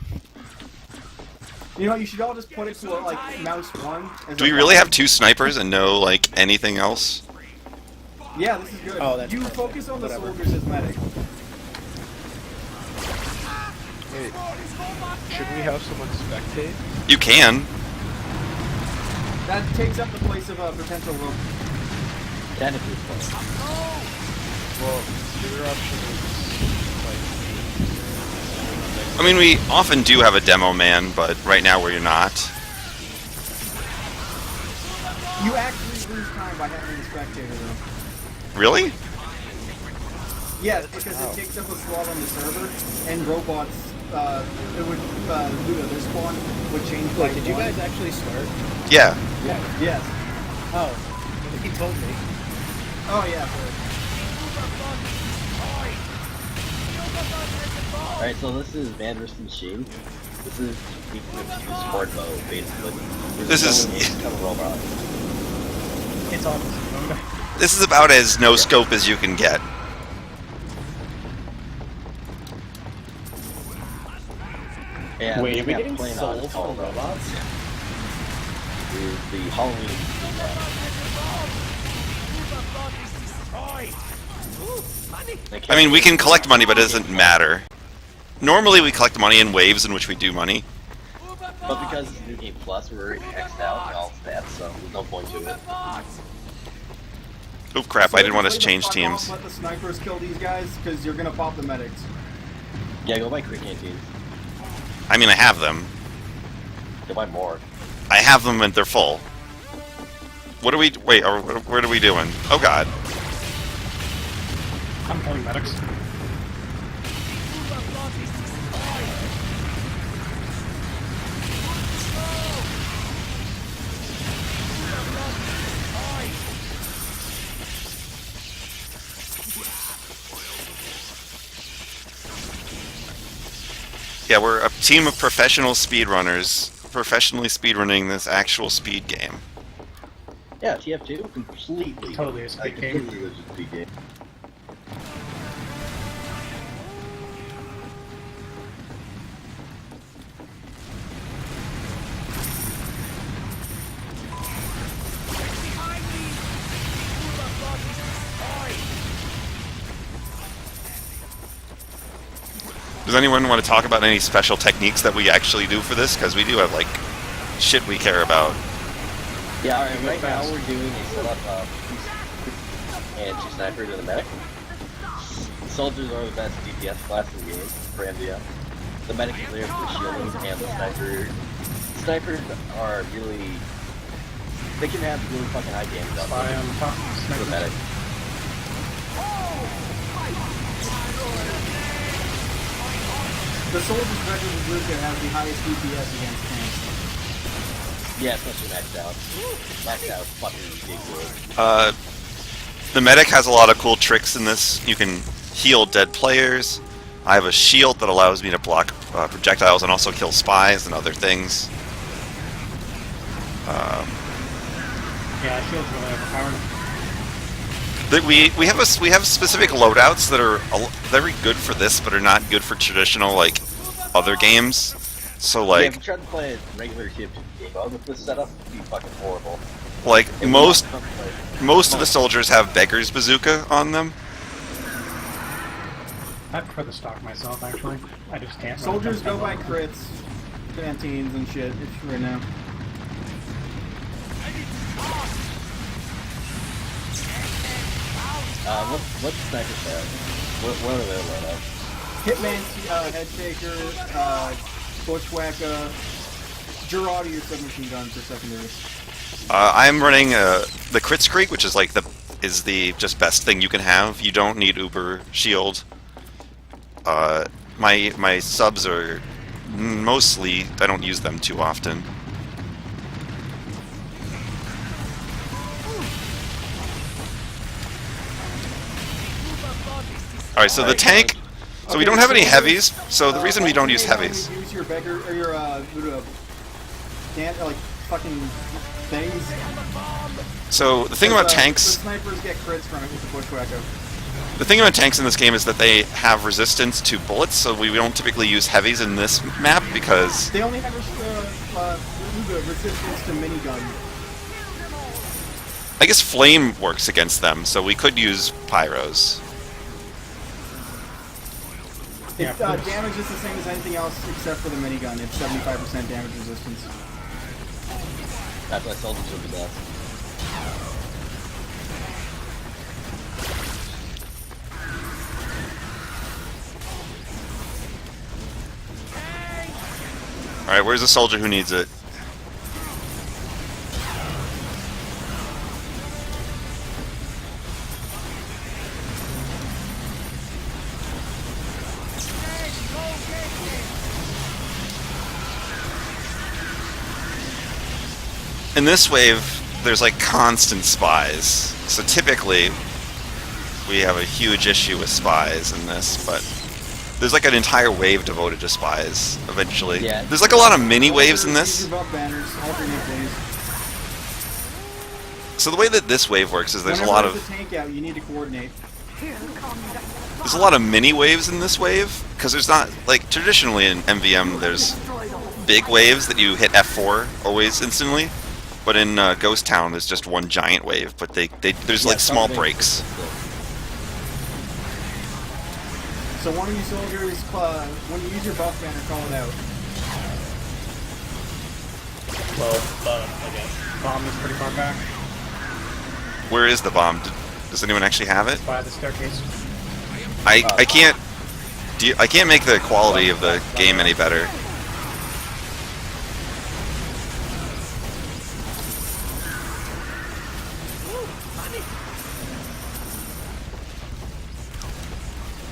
You know, you should all just put it to like mouse 1. As Do we really have 2 snipers and no like anything else? Yeah, this is good. Oh, that's you perfect. focus on the Whatever. soldiers as medic. Hey, should we have someone spectate? You can. That takes up the place of a potential rope. Technically, Well, the other option is I mean, we often do have a demo man, but right now we're not. You actually lose time by having a spectator, though. Really? Yes, because it takes up a slot on the server, and robots, it would, due to this one, would change by Wait, did you one. guys actually start? Yeah. Yes. Oh, he told me. Oh, yeah. Alright, so this is Van vs. Machine. This is sport mode, basically. This is a robot. It's on. this is about as no scope as you can get. Yeah, Wait, are we yeah, getting playing sold on for robots? Is the Halloween. I mean, we can collect money, but it doesn't matter. Normally, we collect money in waves in which we do money. But because it's New Game Plus, we're already X'd out in all stats, so there's no point to it. Oh crap! So I didn't want us play to the change fuck teams. off, let the snipers kill these guys, because you're gonna pop the medics. Yeah, go buy quick canteens. I mean, I have them. Go buy more. I have them and they're full. What are we? Wait, what are we doing? Oh god. I'm calling medics. Yeah, we're a team of professional speedrunners, professionally speedrunning this actual speed game. Yeah, TF2 completely. Totally a speed game. Completely was a speed game. Does anyone want to talk about any special techniques that we actually do for this? Because we do have, like, shit we care about. Yeah, alright, right now we're doing a setup of and 2 snipers and a medic. Soldiers are the best DPS class in the game for MVM. The medic is there for shielding and the sniper. Snipers are really... They can have really fucking high damage on the medic. The soldier's record with Luca has the highest DPS against tanks. Yeah, especially maxed out. Maxed out is fucking ridiculous. The medic has a lot of cool tricks in this. You can heal dead players. I have a shield that allows me to block projectiles and also kill spies and other things. Yeah, shield's really overpowered. We have specific loadouts that are very good for this, but are not good for traditional like other games. So like, yeah, if you try to play a regular TF2 game mode with this setup, it'd be fucking horrible. Like most of the soldiers have Beggar's Bazooka on them. I prefer the stock myself, actually. I just can't. Soldiers go by crits, canteens, and shit. It's right now. What's sniper set? What are their loadouts? Hitman, head taker, bushwhacker, Gerard, your submachine gun for secondary. I'm running the crit streak, which is like the just best thing you can have. You don't need Uber Shield. My subs are mostly, I don't use them too often. Alright, so the tank, so we don't have any heavies, so the reason we don't use heavies. Use your beggar, or your, like, fucking things. So the thing about tanks, the snipers get crits from it with the bushwhacker. the thing about tanks in this game is that they have resistance to bullets, so we don't typically use heavies in this map because They only have resistance to minigun. I guess flame works against them, so we could use pyros. It damage is the same as anything else except for the minigun. It's 75% damage resistance. That's why soldiers are the best. Alright, where's the soldier who needs it? In this wave, there's like constant spies. So typically, we have a huge issue with spies in this, but there's like an entire wave devoted to spies eventually. Yeah. There's like a lot of mini waves in this. Use your buff banners, alternate days. So the way that this wave works is there's a Whenever lot there's of a tank out, you need to coordinate. there's a lot of mini waves in this wave because there's not like traditionally in MVM there's big waves that you hit F4 always instantly. But in Ghost Town, there's just one giant wave, but there's like small breaks. So one of you soldiers, when you use your buff banner, call it out. Well, I guess. Bomb is pretty far back. Where is the bomb? Does anyone actually have it? By the staircase. I can't I can't make the quality of the game any better.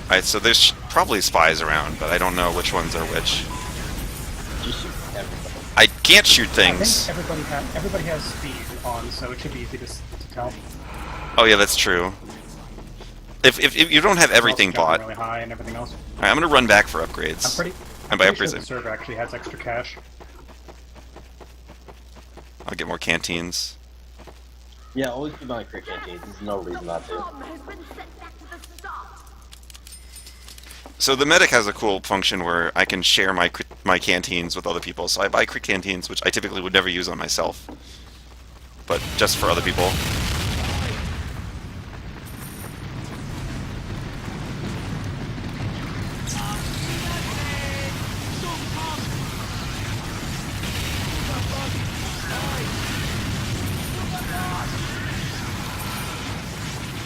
Alright, so there's probably spies around, but I don't know which ones are which. I can't shoot things. I think everybody has speed on, so it should be easy to tell. Oh yeah, that's true. If you don't have everything bought, Really high and everything else. Alright, I'm gonna run back for upgrades. I'm by pretty sure upgrades, the server actually has extra cash. I'll get more canteens. Yeah, always keep my crit canteens. There's no reason not to. So the medic has a cool function where I can share my canteens with other people. So I buy crit canteens, which I typically would never use on myself, but just for other people.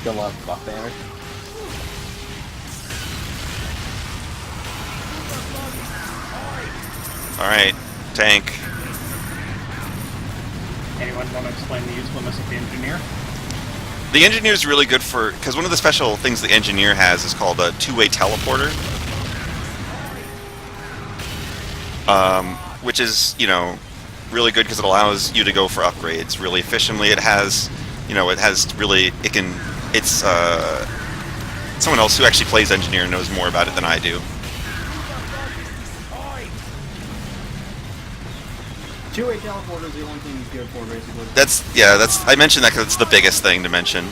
Got a lot of buff damage. Alright, tank. Anyone want to explain the usefulness of the engineer? The engineer is really good for, because one of the special things the engineer has is called a two-way teleporter. Which is, you know, really good because it allows you to go for upgrades really efficiently. It has, you know, it's someone else who actually plays engineer knows more about it than I do. Two-way teleporter is the only thing he's good for, basically. I mentioned that because it's the biggest thing to mention.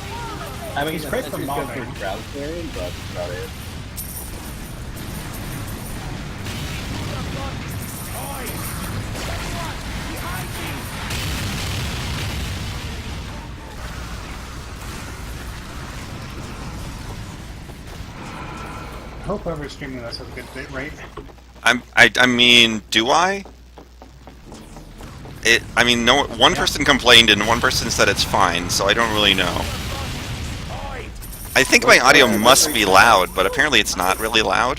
I mean, He's great for good mobbing. for crowd clearing, but that's about it. I hope whoever's streaming this has a good bit rate. I mean, do I? No. One person complained and one person said it's fine, so I don't really know. I think my audio must be loud, but apparently it's not really loud.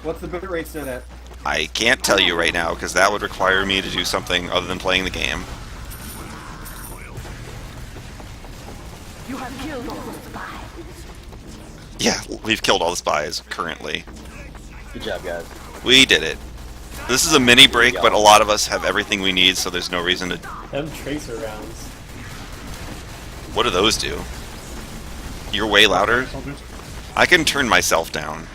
What's the bit rate set at? I can't tell you right now because that would require me to do something other than playing the game. You have killed all the spies. Yeah, we've killed all the spies currently. Good job, guys. We did it. This is a mini break, but a lot of us have everything we need, so there's no reason to... Them tracer rounds. What do those do? You're way louder? Soldiers. I can turn myself down.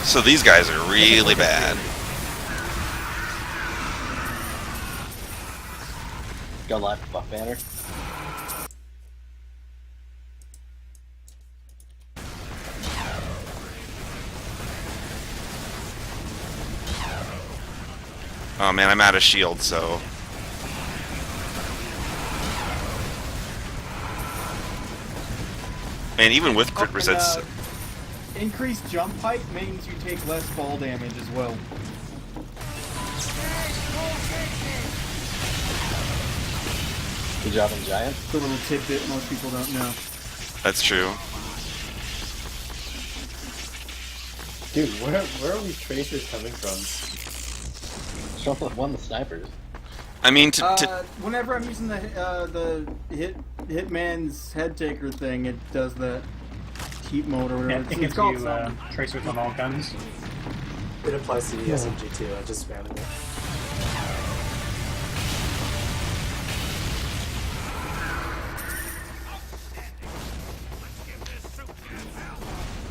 So these guys are really bad. Got a lot of buff banner. Oh man, I'm out of shield, so... Man, even with crit resets... Increased jump height means you take less fall damage as well. Good job on Giant. It's a little tidbit most people don't know. That's true. Dude, where are these tracers coming from? One of the snipers. I mean, whenever I'm using the hitman's head taker thing, it does that heat mode or whatever. Yeah, it gives you tracers on all guns. It applies to the SMG too. I just found it.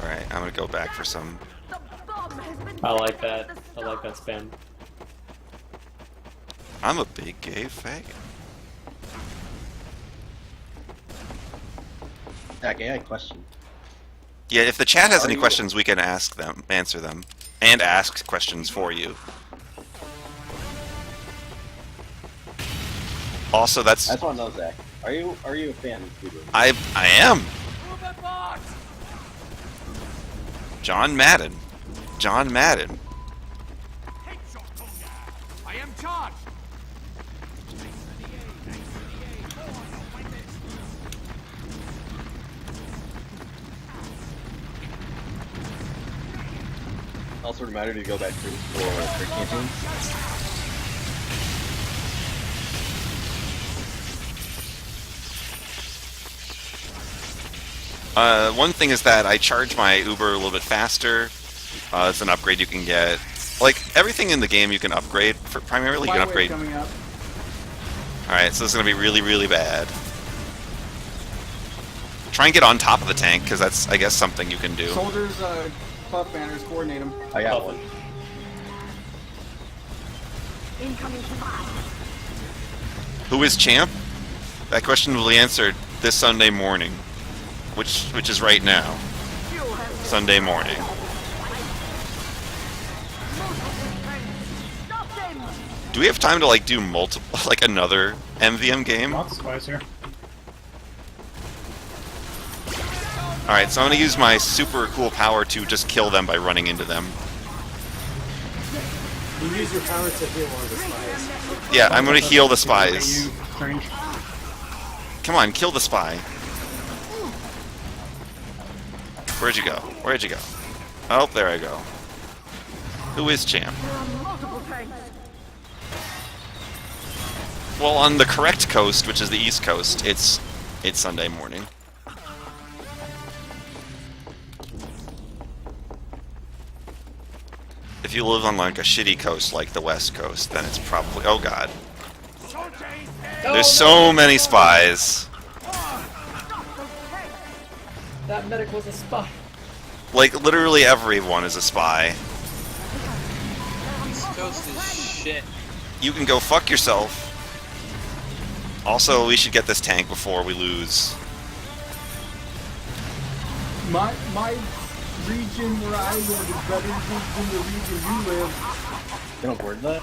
Alright, I'm gonna go back for some... I like that. I like that spam. I'm a big gay faggot. Zach, I got a question. Yeah, if the chat has any questions, we can ask them, answer them, and ask questions for you. Also, I just want to know, Zach. Are you a fan of Cuba? I am. John Madden. John Madden. I am charged. Also reminder to go back for canteen. One thing is that I charge my Uber a little bit faster. It's an upgrade you can get. Like, everything in the game you can upgrade. Primarily, you can upgrade. Alright, so this is going to be really, really bad. Try and get on top of the tank, because that's, I guess, something you can do. Soldiers, buff banners, coordinate them. I got one. Incoming spy. Who is champ? That question will be answered this Sunday morning, which is right now. Sunday morning. Do we have time to like do multiple, like another MVM game? Lots of spies here. Alright, so I'm gonna use my super cool power to just kill them by running into them. You use your power to heal one of the spies. Yeah, I'm gonna heal the spies. You, Strange. Come on, kill the spy. Where'd you go? Where'd you go? Oh, there I go. Who is champ? Well, on the correct coast, which is the East Coast, it's Sunday morning. If you live on like a shitty coast like the West Coast, then it's probably... Oh god. There's so many spies. That medic was a spy. Like, literally everyone is a spy. East Coast is shit. You can go fuck yourself. Also, we should get this tank before we lose. My region where I live is better than the region you live. You don't board that?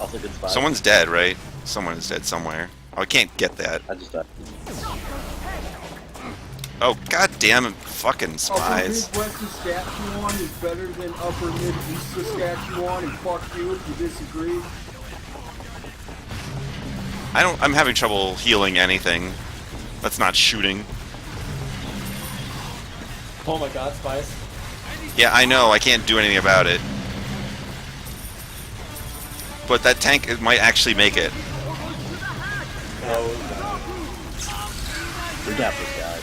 Also good spot. Someone's dead, right? Someone is dead somewhere. Oh, I can't get that. I just died. Oh, goddamn fucking spies. Upper Midwest Saskatchewan is better than Upper Mid-East Saskatchewan, and fuck you if you disagree. I'm having trouble healing anything. That's not shooting. Oh my god, spies. Yeah, I know, I can't do anything about it. But that tank it might actually make it. Oh god. We got this guy.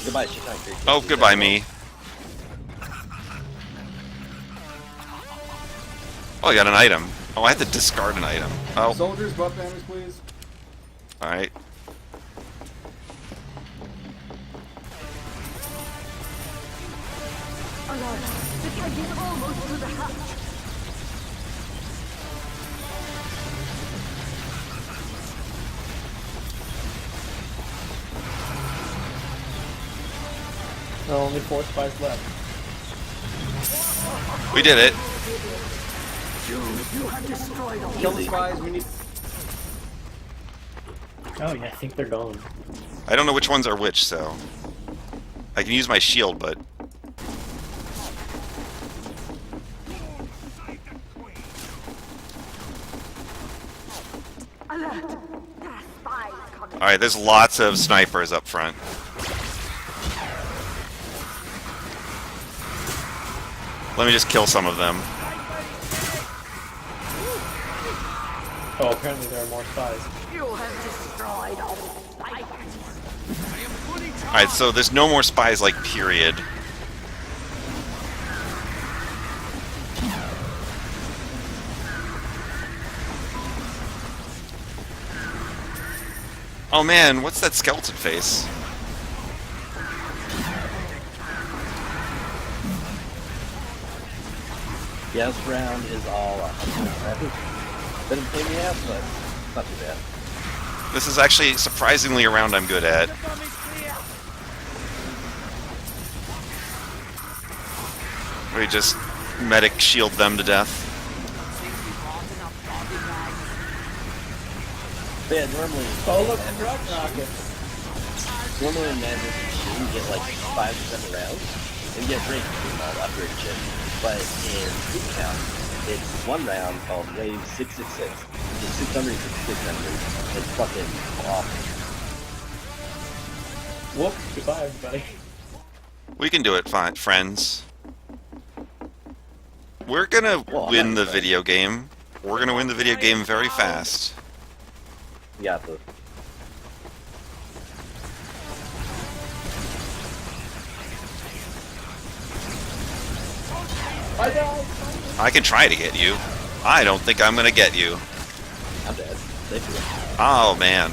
Goodbye, shit tank. Oh, goodbye me. Oh, I got an item. Oh, I have to discard an item. Oh. Soldiers, butt banners, please. Alright. Alert. The tank is almost to the hatch. Only 4 spies left. We did it. You have destroyed all. Kill the spies, we need... Oh yeah, I think they're gone. I don't know which ones are which, so... I can use my shield, but... Alert. There are spies coming. Alright, there's lots of snipers up front. Let me just kill some of them. Oh, apparently there are more spies. You have destroyed all the spies. Alright, so there's no more spies, like, period. Oh man, what's that skeleton face? Yeah, this round is all traffic. Didn't pay me out, but not too bad. This is actually surprisingly a round I'm good at. We just medic shield them to death. But yeah, normally... Oh look, the drug rockets! Normally in Madness, you get like 5 to 7 rounds, and you get great upgrade shit. But in Speed Count, it's 1 round called Wave 666. It's 600 to 600. It's fucking awful. Whoop, goodbye everybody. We can do it, fine, friends. We're gonna win the video game. We're gonna win the video game very fast. Yeah, but... I can try to get you. I don't think I'm gonna get you. I'm dead. They do it. Oh man.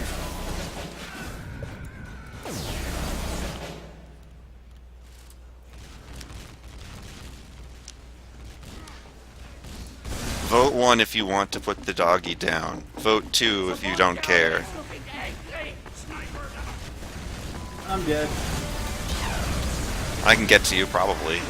Vote 1 if you want to put the doggy down. Vote 2 if you don't care. I'm dead. I can get to you, probably.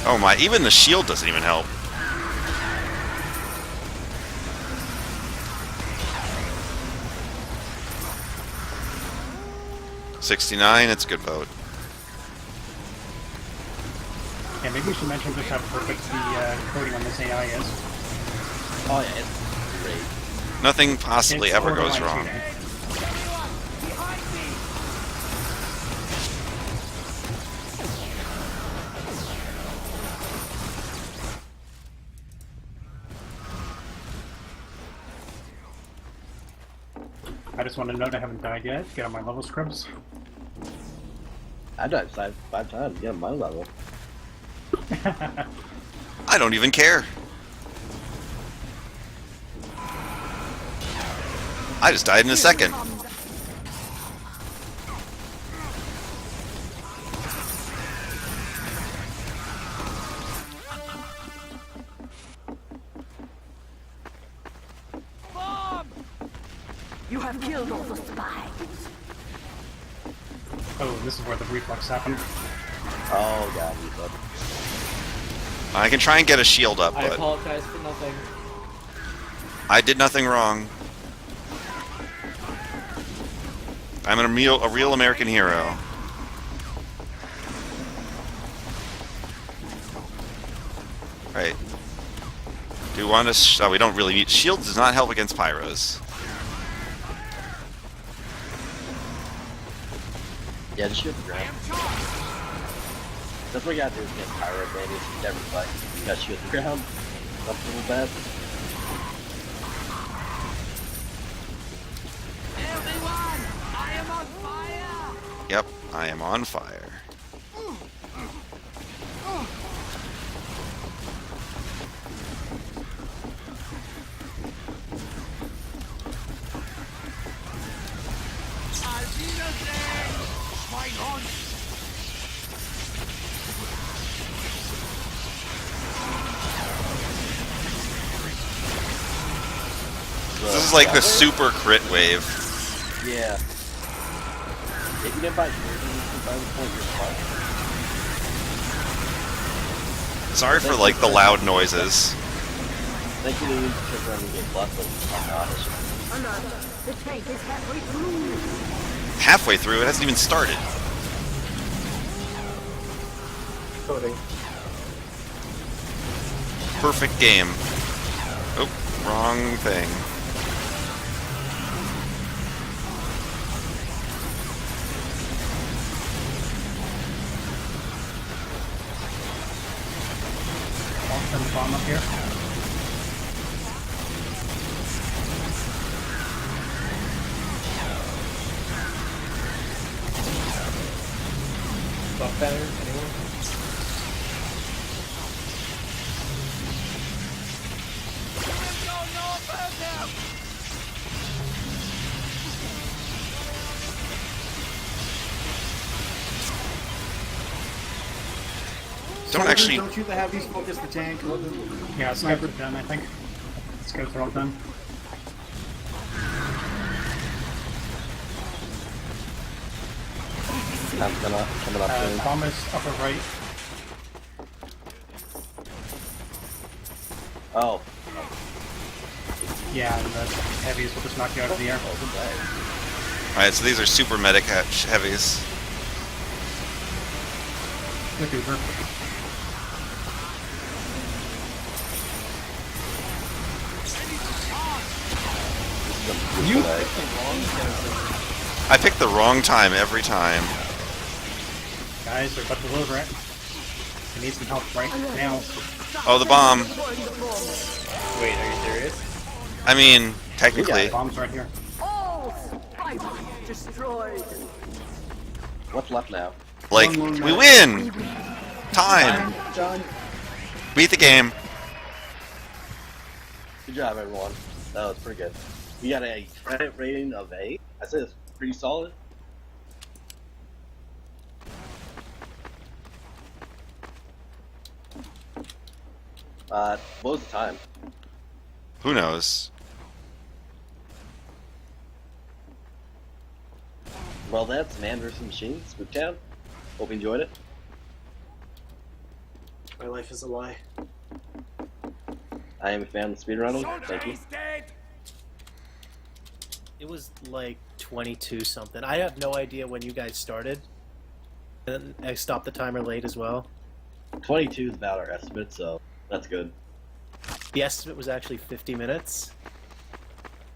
Oh my, even the shield doesn't even help. $69, it's a good vote. Yeah, maybe we should mention just how perfect the coding on this AI is. Oh yeah, it's great. Nothing possibly It's ever borderline goes wrong. cheating. I just want to note I haven't died yet. Get on my level scrubs. I died five times. Yeah, my level. I don't even care. I just died in a second. You have killed all the spies. Oh, this is where the reflux happened. Oh god, reflux. I can try and get a shield up, I but apologize for nothing. I did nothing wrong. I'm a real American hero. Right. Do you want to? Oh, we don't really need. Shield does not help against pyros. Yeah, just shoot the ground. That's what you gotta do is get pyro advantage. You never fight. You gotta shoot the ground. Up a little bit. Everyone, I am on fire. Yep, I am on fire. This is like the super crit wave. Yeah. If you get by here, then you can buy the point you're fine. Sorry for like the loud noises. Thank you to use the trigger and get left with Alert, the tank is halfway through. Halfway through, it hasn't even started. Coding. Perfect game. Oh, wrong thing. I'll send the bomb up here. Buff banner, anyone? Don't actually. Don't shoot the heavies, focus the tank. Yeah, scouts are done, I think. Scouts are all done. coming up soon. Thomas, upper right. Oh. Yeah, and the heavies will just knock you out of the air. Alright, so these are super medic heavies. With Uber. You picked the wrong character. I picked the wrong time every time. Guys, they're about to deliver it. I need some help right now. Oh, the bomb. Wait, are you serious? I mean, technically. Bombs right here. All spies destroyed. What's left now? Like, we win! Time! Done. Beat the game. Good job, everyone. That was pretty good. You got a credit rating of 8. I say it's pretty solid. What was the time? Who knows? Well, that's Man vs. Machine, Spooktown. Hope you enjoyed it. My life is a lie. I am a fan of speedrunning. Thank you. It was like 22 something. I have no idea when you guys started. And I stopped the timer late as well. 22 is about our estimate, so that's good. The estimate was actually 50 minutes.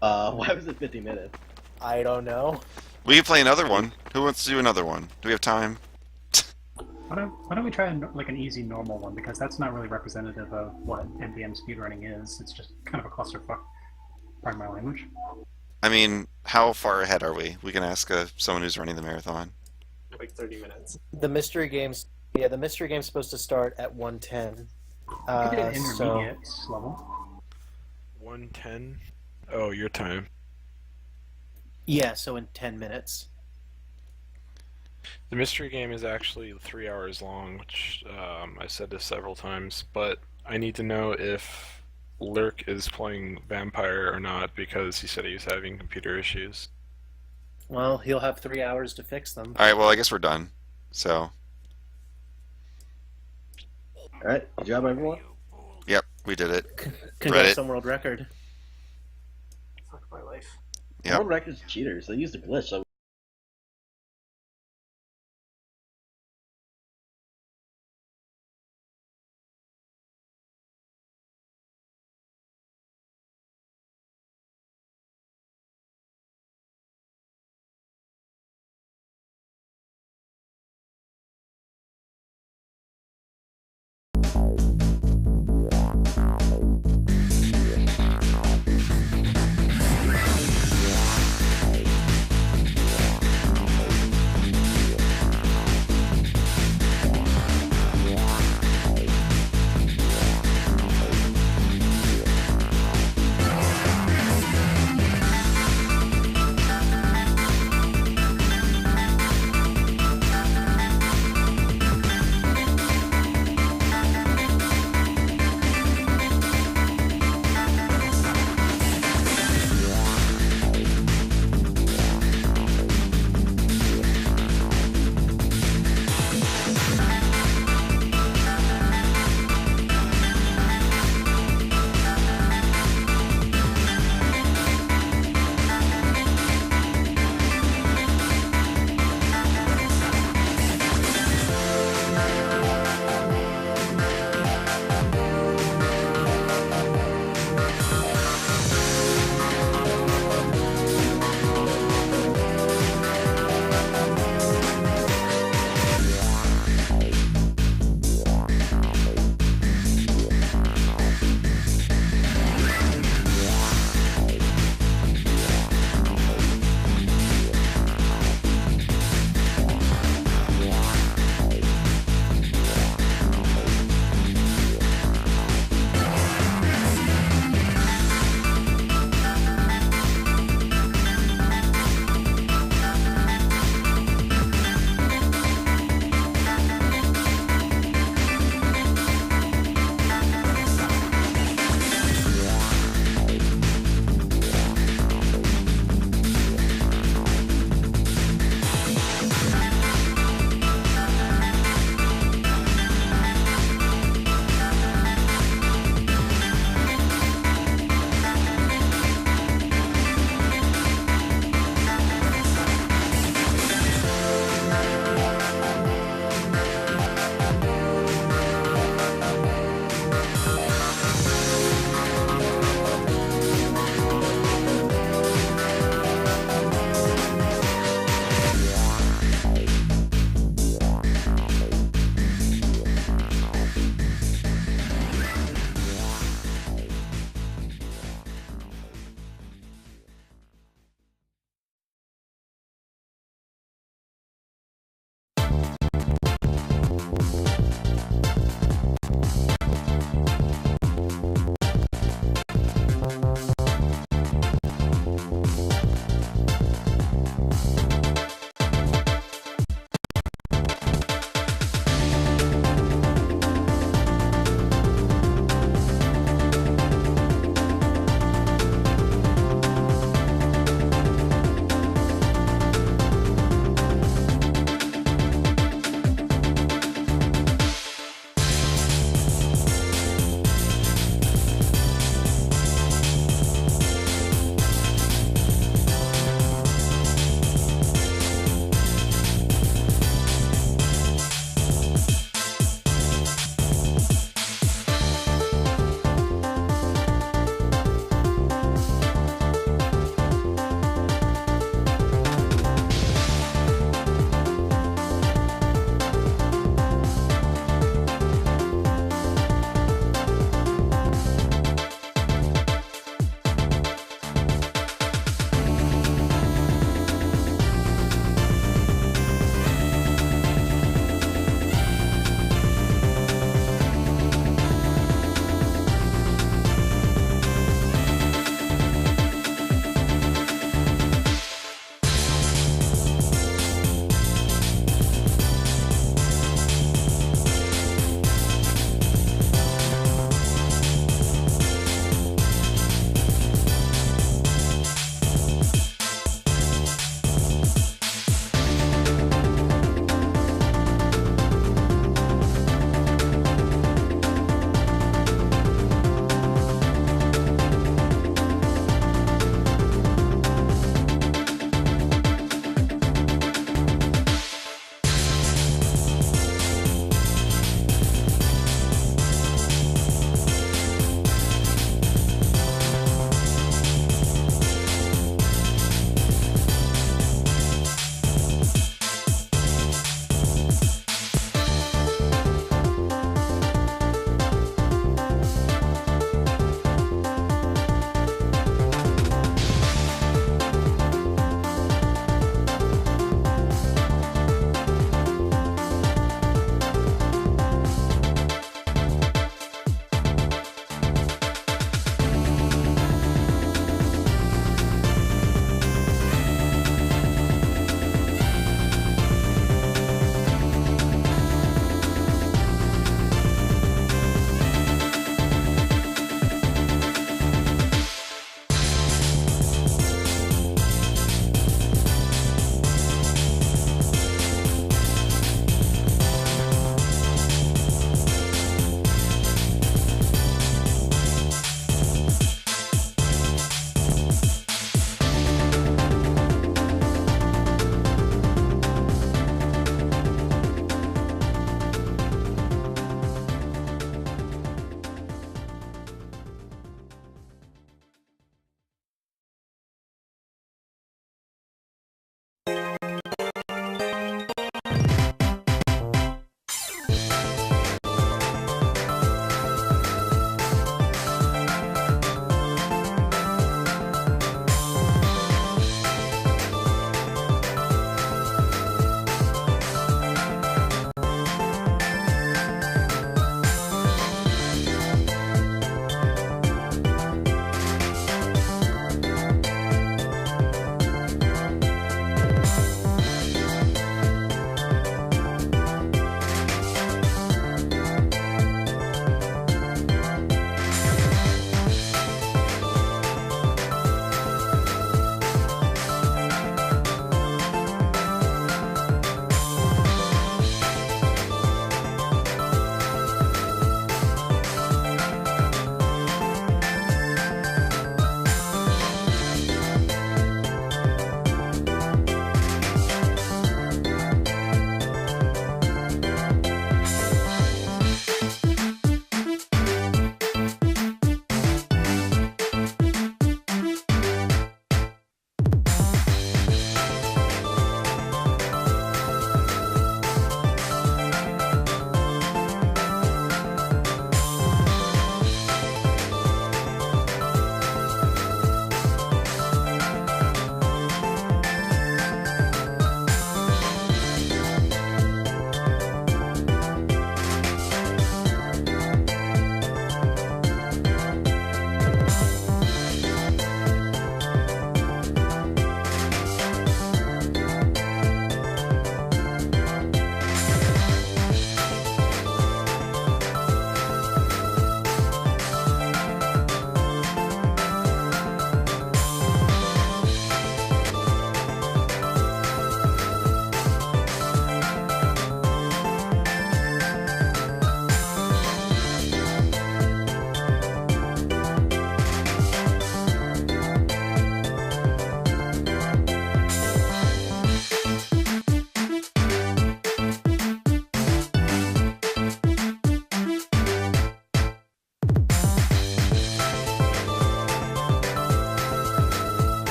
Why was it 50 minutes? I don't know. We can play another one. Who wants to do another one? Do we have time? Why don't we try like an easy normal one, because that's not really representative of what MVM speedrunning is. It's just kind of a clusterfuck. Pardon my language. I mean, how far ahead are we? We can ask someone who's running the marathon. Like 30 minutes. The mystery game's the mystery game's supposed to start at 1:10. I did intermediate level. 1:10. Oh, your time. Yeah, so in 10 minutes. The mystery game is actually 3 hours long, which I said this several times, but I need to know if Lurk is playing Vampire or not, because he said he was having computer issues. Well, he'll have 3 hours to fix them. Alright, well, I guess we're done. So. Alright, good job, everyone. Yep, we did it. Congrats on world record. Fuck my life. Yep. World record's cheaters. They used a glitch, so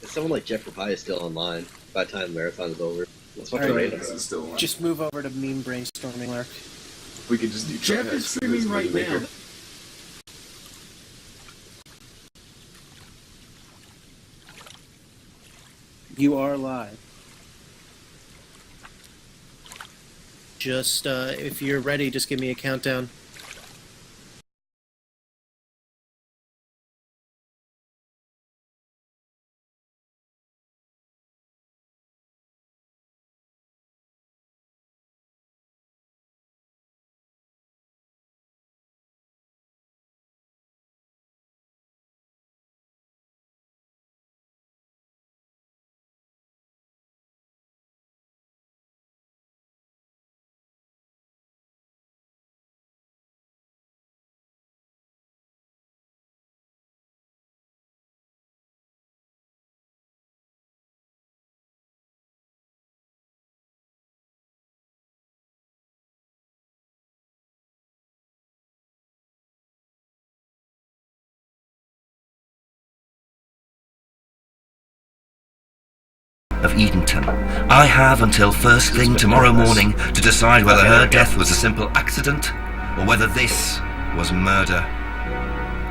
Someone like Jeff Pie is still online by the time the marathon is over. Let's fucking All raid right. him. Still on. Just move over to meme brainstorming, Lark. We could just do Jeff tryhards is for streaming this right movie now. maker. You are live. Just, if you're ready, just give me a countdown. Of Edenton. I have until first thing tomorrow morning to decide whether her death was a simple accident or whether this was murder.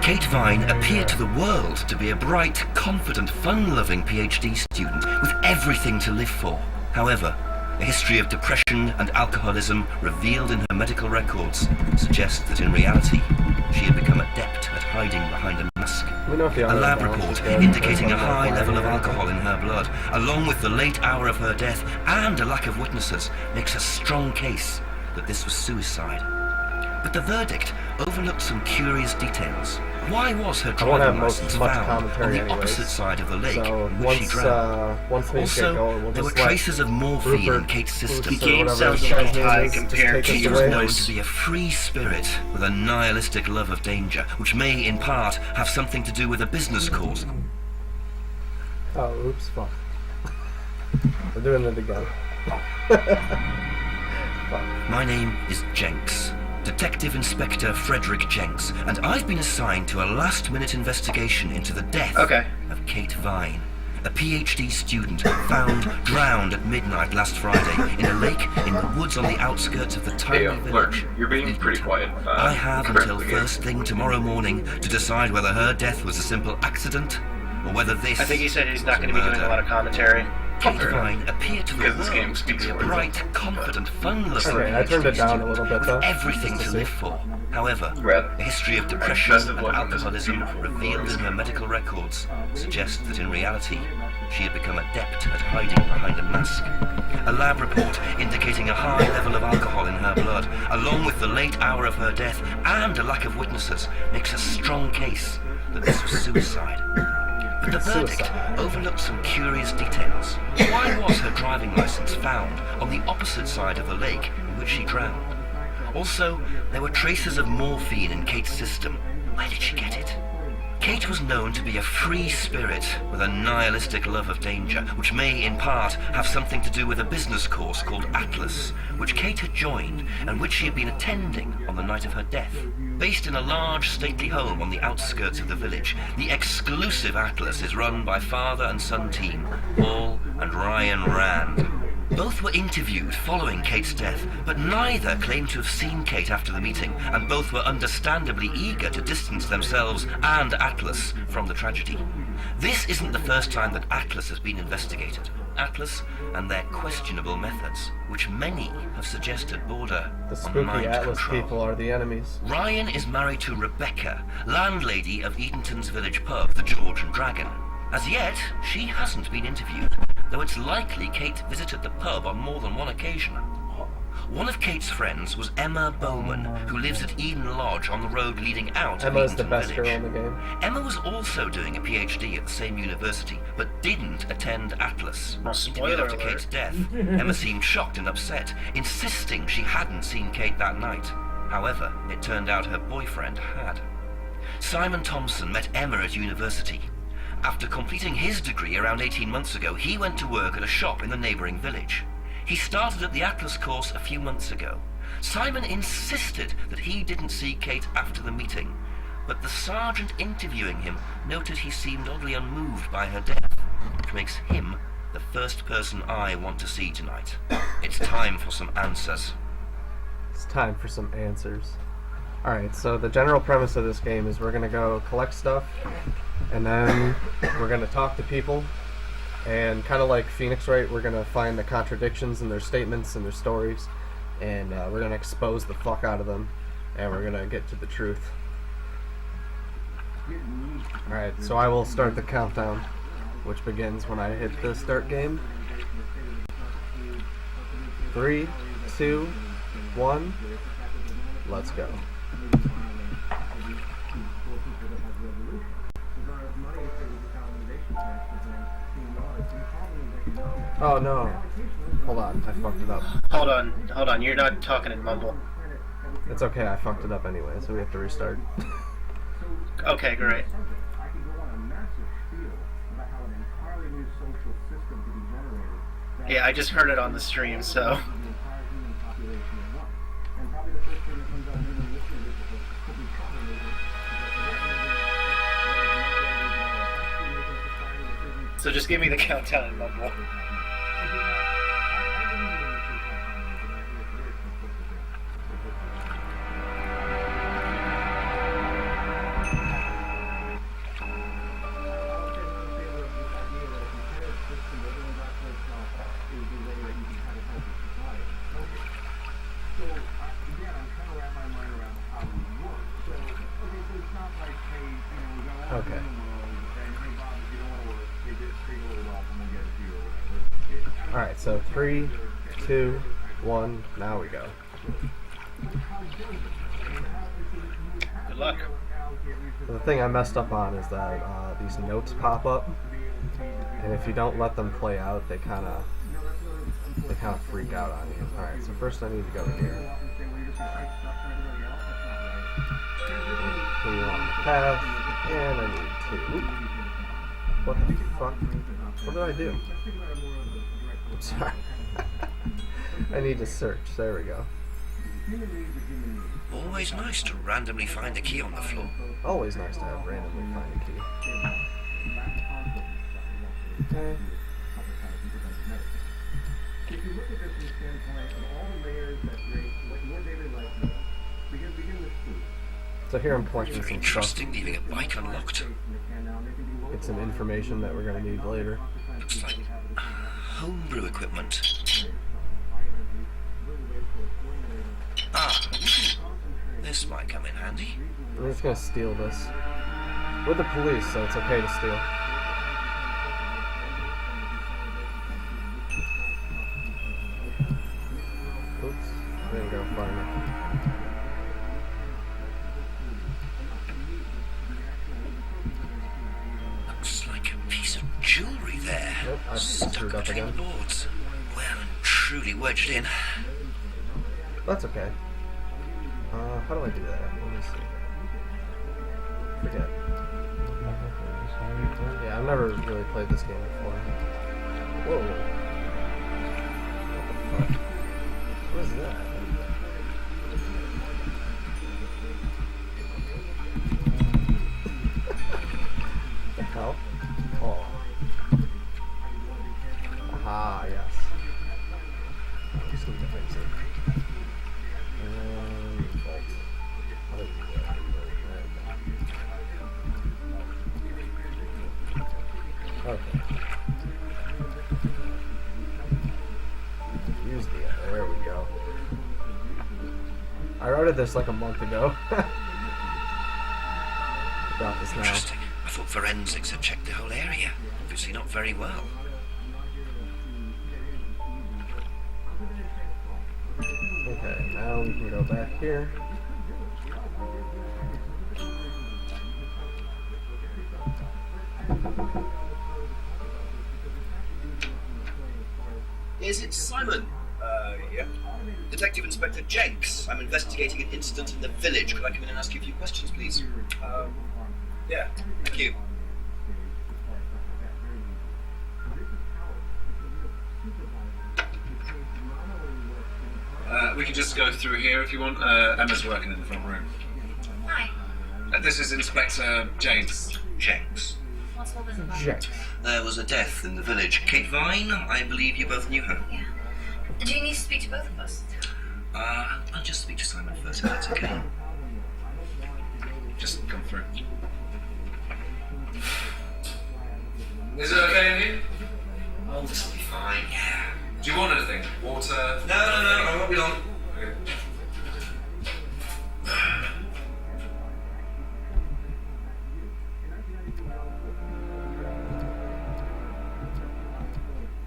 Kate Vine appeared to the world to be a bright, confident, fun-loving PhD student with everything to live for. However, a history of depression and alcoholism revealed in her medical records suggests that in reality she had become adept at hiding behind a mask. A lab report indicating a high level of alcohol in her blood, along with the late hour of her death and a lack of witnesses, makes a strong case that this was suicide. But the verdict overlooked some curious details. Why was her driving license found on the opposite side of the lake in which she drowned? Also, there were traces of morphine in Kate's system. The game sounds a little high compared to Kate was your known voice. to be a free spirit with a nihilistic love of danger, which may, in part, have something to do with a business cause. Oh, oops, fuck. We're doing it again. My name is Jenks. Detective Inspector Frederick Jenks, and I've been assigned to a last-minute investigation into the death of Kate Vine, a PhD student found drowned at midnight last Friday in a lake in the woods on the outskirts of the tiny village. You're being pretty quiet. I have until first thing tomorrow morning to decide whether her death was a simple accident or whether this I think he said he's not going to be doing a lot of commentary. Kate Vine appeared to the world to be a bright, confident, fun-loving Okay, I turned it down a little bit though. with everything to live for. However, a history of depression and alcoholism revealed in her medical records suggests that in reality, she had become adept at hiding behind a mask. A lab report indicating a high level of alcohol in her blood, along with the late hour of her death and a lack of witnesses, makes a strong case that this was suicide. But the verdict overlooked some curious details. Why was her driving license found on the opposite side of the lake in which she drowned? Also, there were traces of morphine in Kate's system. Where did she get it? Kate was known to be a free spirit with a nihilistic love of danger, which may, in part, have something to do with a business course called Atlas, which Kate had joined and which she had been attending on the night of her death. Based in a large, stately home on the outskirts of the village, the exclusive Atlas is run by father and son team, Paul and Ryan Rand. Both were interviewed following Kate's death, but neither claimed to have seen Kate after the meeting, and both were understandably eager to distance themselves and Atlas from the tragedy. This isn't the first time that Atlas has been investigated. Atlas and their questionable methods, which many have suggested border The on spooky mind Atlas control. people are the enemies. Ryan is married to Rebecca, landlady of Edenton's village pub, the George and Dragon. As yet, she hasn't been interviewed, though it's likely Kate visited the pub on more than one occasion. One of Kate's friends was Emma Bowman, who lives at Eden Lodge on the road leading out of Emma's the Edenton best village. girl in the game. Emma was also doing a PhD at the same university, but didn't attend Atlas. Interviewed after Kate's death, Emma seemed shocked and upset, insisting she hadn't seen Kate that night. However, it turned out her boyfriend had. Simon Thompson met Emma at university. After completing his degree around 18 months ago, he went to work at a shop in the neighbouring village. He started at the Atlas course a few months ago. Simon insisted that he didn't see Kate after the meeting, but the sergeant interviewing him noted he seemed oddly unmoved by her death, which makes him the first person I want to see tonight. It's time for some answers. It's time for some answers. Alright, so the general premise of this game is we're going to go collect stuff, and then we're going to talk to people, and kind of like Phoenix Wright, we're going to find the contradictions in their statements and their stories, and we're going to expose the fuck out of them, and we're going to get to the truth. Alright, so I will start the countdown, which begins when I hit the start game. 3, 2, 1, let's go. Oh no. Hold on, I fucked it up. Hold on, you're not talking in mumble. It's okay, I fucked it up anyway, so we have to restart. Okay, great. Yeah, I just heard it on the stream, so... So just give me the countdown in mumble. Okay. Alright, so 3, 2, 1, now we go. Good luck. The thing I messed up on is that these notes pop up, and if you don't let them play out, they kind of freak out on you. Alright, so first I need to go here. Clear on the path, and I need to... Oop. What the fuck? What did I do? I'm sorry. I need to search. There we go. Always nice to randomly find a key on the floor. Always nice to have randomly find a key. Okay. So here I'm collecting Very some interesting, stuff. leaving a bike unlocked. Get some information that we're going to need later. Looks like homebrew equipment. Ah, This might come in handy. I'm just gonna steal this. We're the police, so it's okay to steal. Oops, I didn't go far enough. Looks like a piece of jewellery there. Nope, I screwed up again. Boards. Well and truly wedged in. That's okay. How do I do that? Let me see. Forget. Yeah, I've never really played this game before. Whoa. What the fuck? What is that? What the hell? Oh. Aha, yes. Just need to fix it. Bolt. How do we do that? Okay. Use the there we go. I wrote this like a month ago. Got this now. Interesting. I thought forensics had checked the whole area. Obviously not very well. Okay, now we can go back here. Is it Simon? Yeah. Detective Inspector Jenks. I'm investigating an incident in the village. Could I come in and ask you a few questions, please? Yeah. Thank you. We can just go through here if you want. Emma's working in the front room. Hi. This is Inspector James. Jenks. What's all this about? Jenks. There was a death in the village. Kate Vine, I believe you both knew her. Yeah. Do you need to speak to both of us? I'll just speak to Simon first, if that's okay. Just come through. Is it okay in here? Oh, this will be fine, yeah. Do you want anything? Water? No, I won't be long. Okay.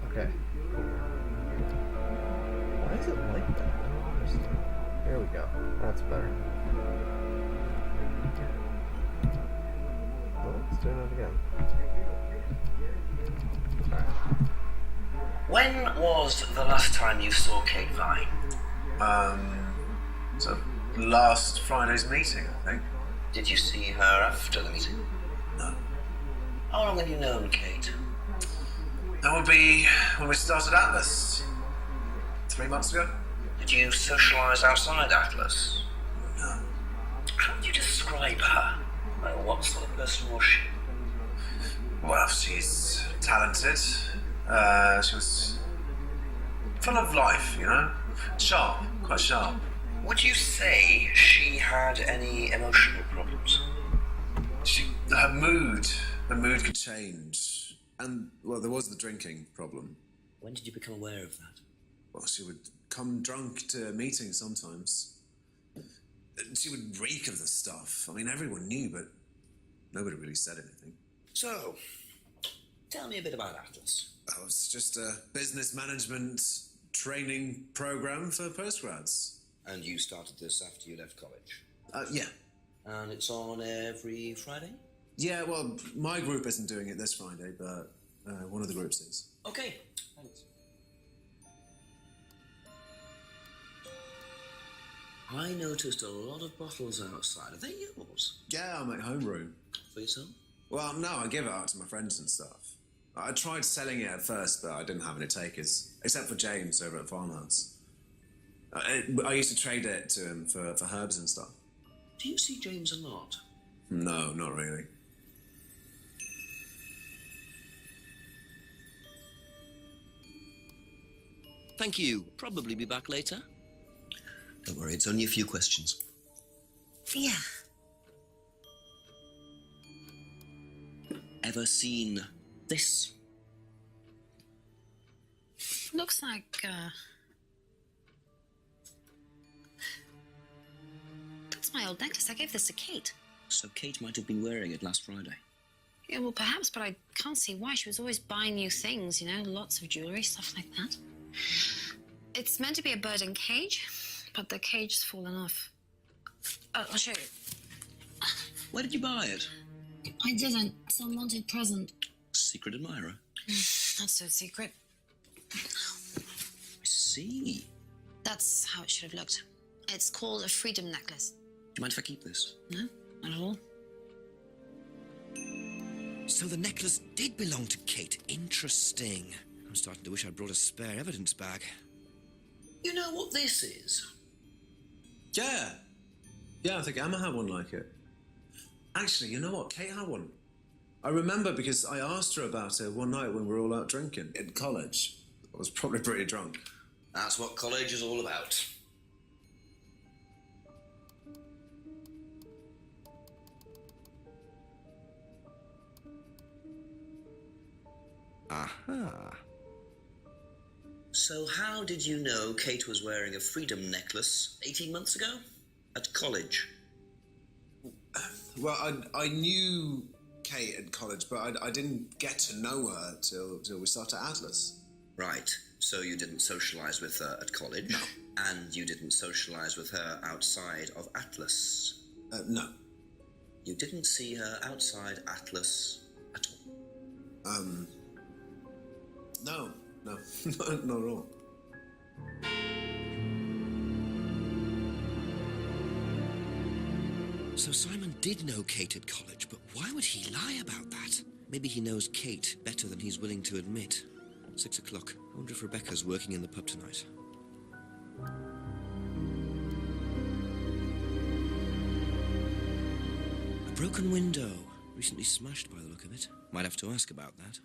Okay. Why is it like that? I don't understand. Here we go. That's better. Oh, let's do it again. When was the last time you saw Kate Vine? So last Friday's meeting, I think. Did you see her after the meeting? No. How long have you known Kate? That would be when we started Atlas. 3 months ago? Did you socialise outside Atlas? No. How would you describe her? Like, what sort of person was she? Well, she's talented. She was full of life, you know? Sharp, quite sharp. Would you say she had any emotional problems? The mood could change. And, well, there was the drinking problem. When did you become aware of that? Well, she would come drunk to meetings sometimes. She would reek of the stuff. I mean, everyone knew, but nobody really said anything. So, tell me a bit about Atlas. Oh, it's just a business management training program for postgrads. And you started this after you left college? Yeah. And it's on every Friday? Yeah, well, my group isn't doing it this Friday, but one of the groups is. Okay, thanks. I noticed a lot of bottles outside. Are they yours? Yeah, I make homebrew. For yourself? Well, no, I give it out to my friends and stuff. I tried selling it at first, but I didn't have any takers, except for James over at Farmhouse. I used to trade it to him for herbs and stuff. Do you see James a lot? No, not really. Thank you. Probably be back later. Don't worry, it's only a few questions. Yeah. Ever seen this? Looks like, that's is my old necklace. I gave this to Kate. So Kate might have been wearing it last Friday. Yeah, well, perhaps, but I can't see why. She was always buying new things, you know, lots of jewellery, stuff like that. It's meant to be a bird in cage, but the cage's fallen off. I'll show you. Where did you buy it? I didn't. It's a unwanted present. Secret admirer. Not so secret. I see. That's how it should have looked. It's called a freedom necklace. Do you mind if I keep this? No, not at all. So the necklace did belong to Kate. Interesting. I'm starting to wish I'd brought a spare evidence bag. You know what this is? Yeah. Yeah, I think Emma had one like it. Actually, you know what? Kate had one. I remember because I asked her about it one night when we were all out drinking in college. I was probably pretty drunk. That's what college is all about. Aha. So how did you know Kate was wearing a freedom necklace 18 months ago? At college? Well, I knew Kate at college, but I didn't get to know her till we started Atlas. Right. So you didn't socialise with her at college? No. And you didn't socialise with her outside of Atlas? No. You didn't see her outside Atlas at all? No, not at all. So Simon did know Kate at college, but why would he lie about that? Maybe he knows Kate better than he's willing to admit. 6 o'clock. I wonder if Rebecca's working in the pub tonight. A broken window. Recently smashed by the look of it. Might have to ask about that.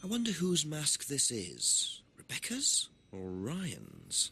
I wonder whose mask this is. Rebecca's or Ryan's?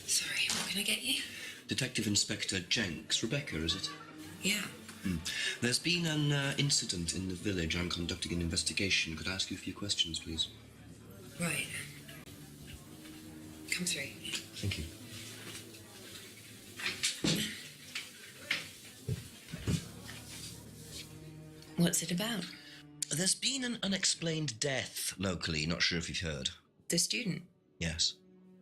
Sorry, what can I get you? Detective Inspector Jenks. Rebecca, is it? Yeah. There's been an incident in the village. I'm conducting an investigation. Could I ask you a few questions, please? Right. Come through. Thank you. What's it about? There's been an unexplained death locally. Not sure if you've heard. The student? Yes.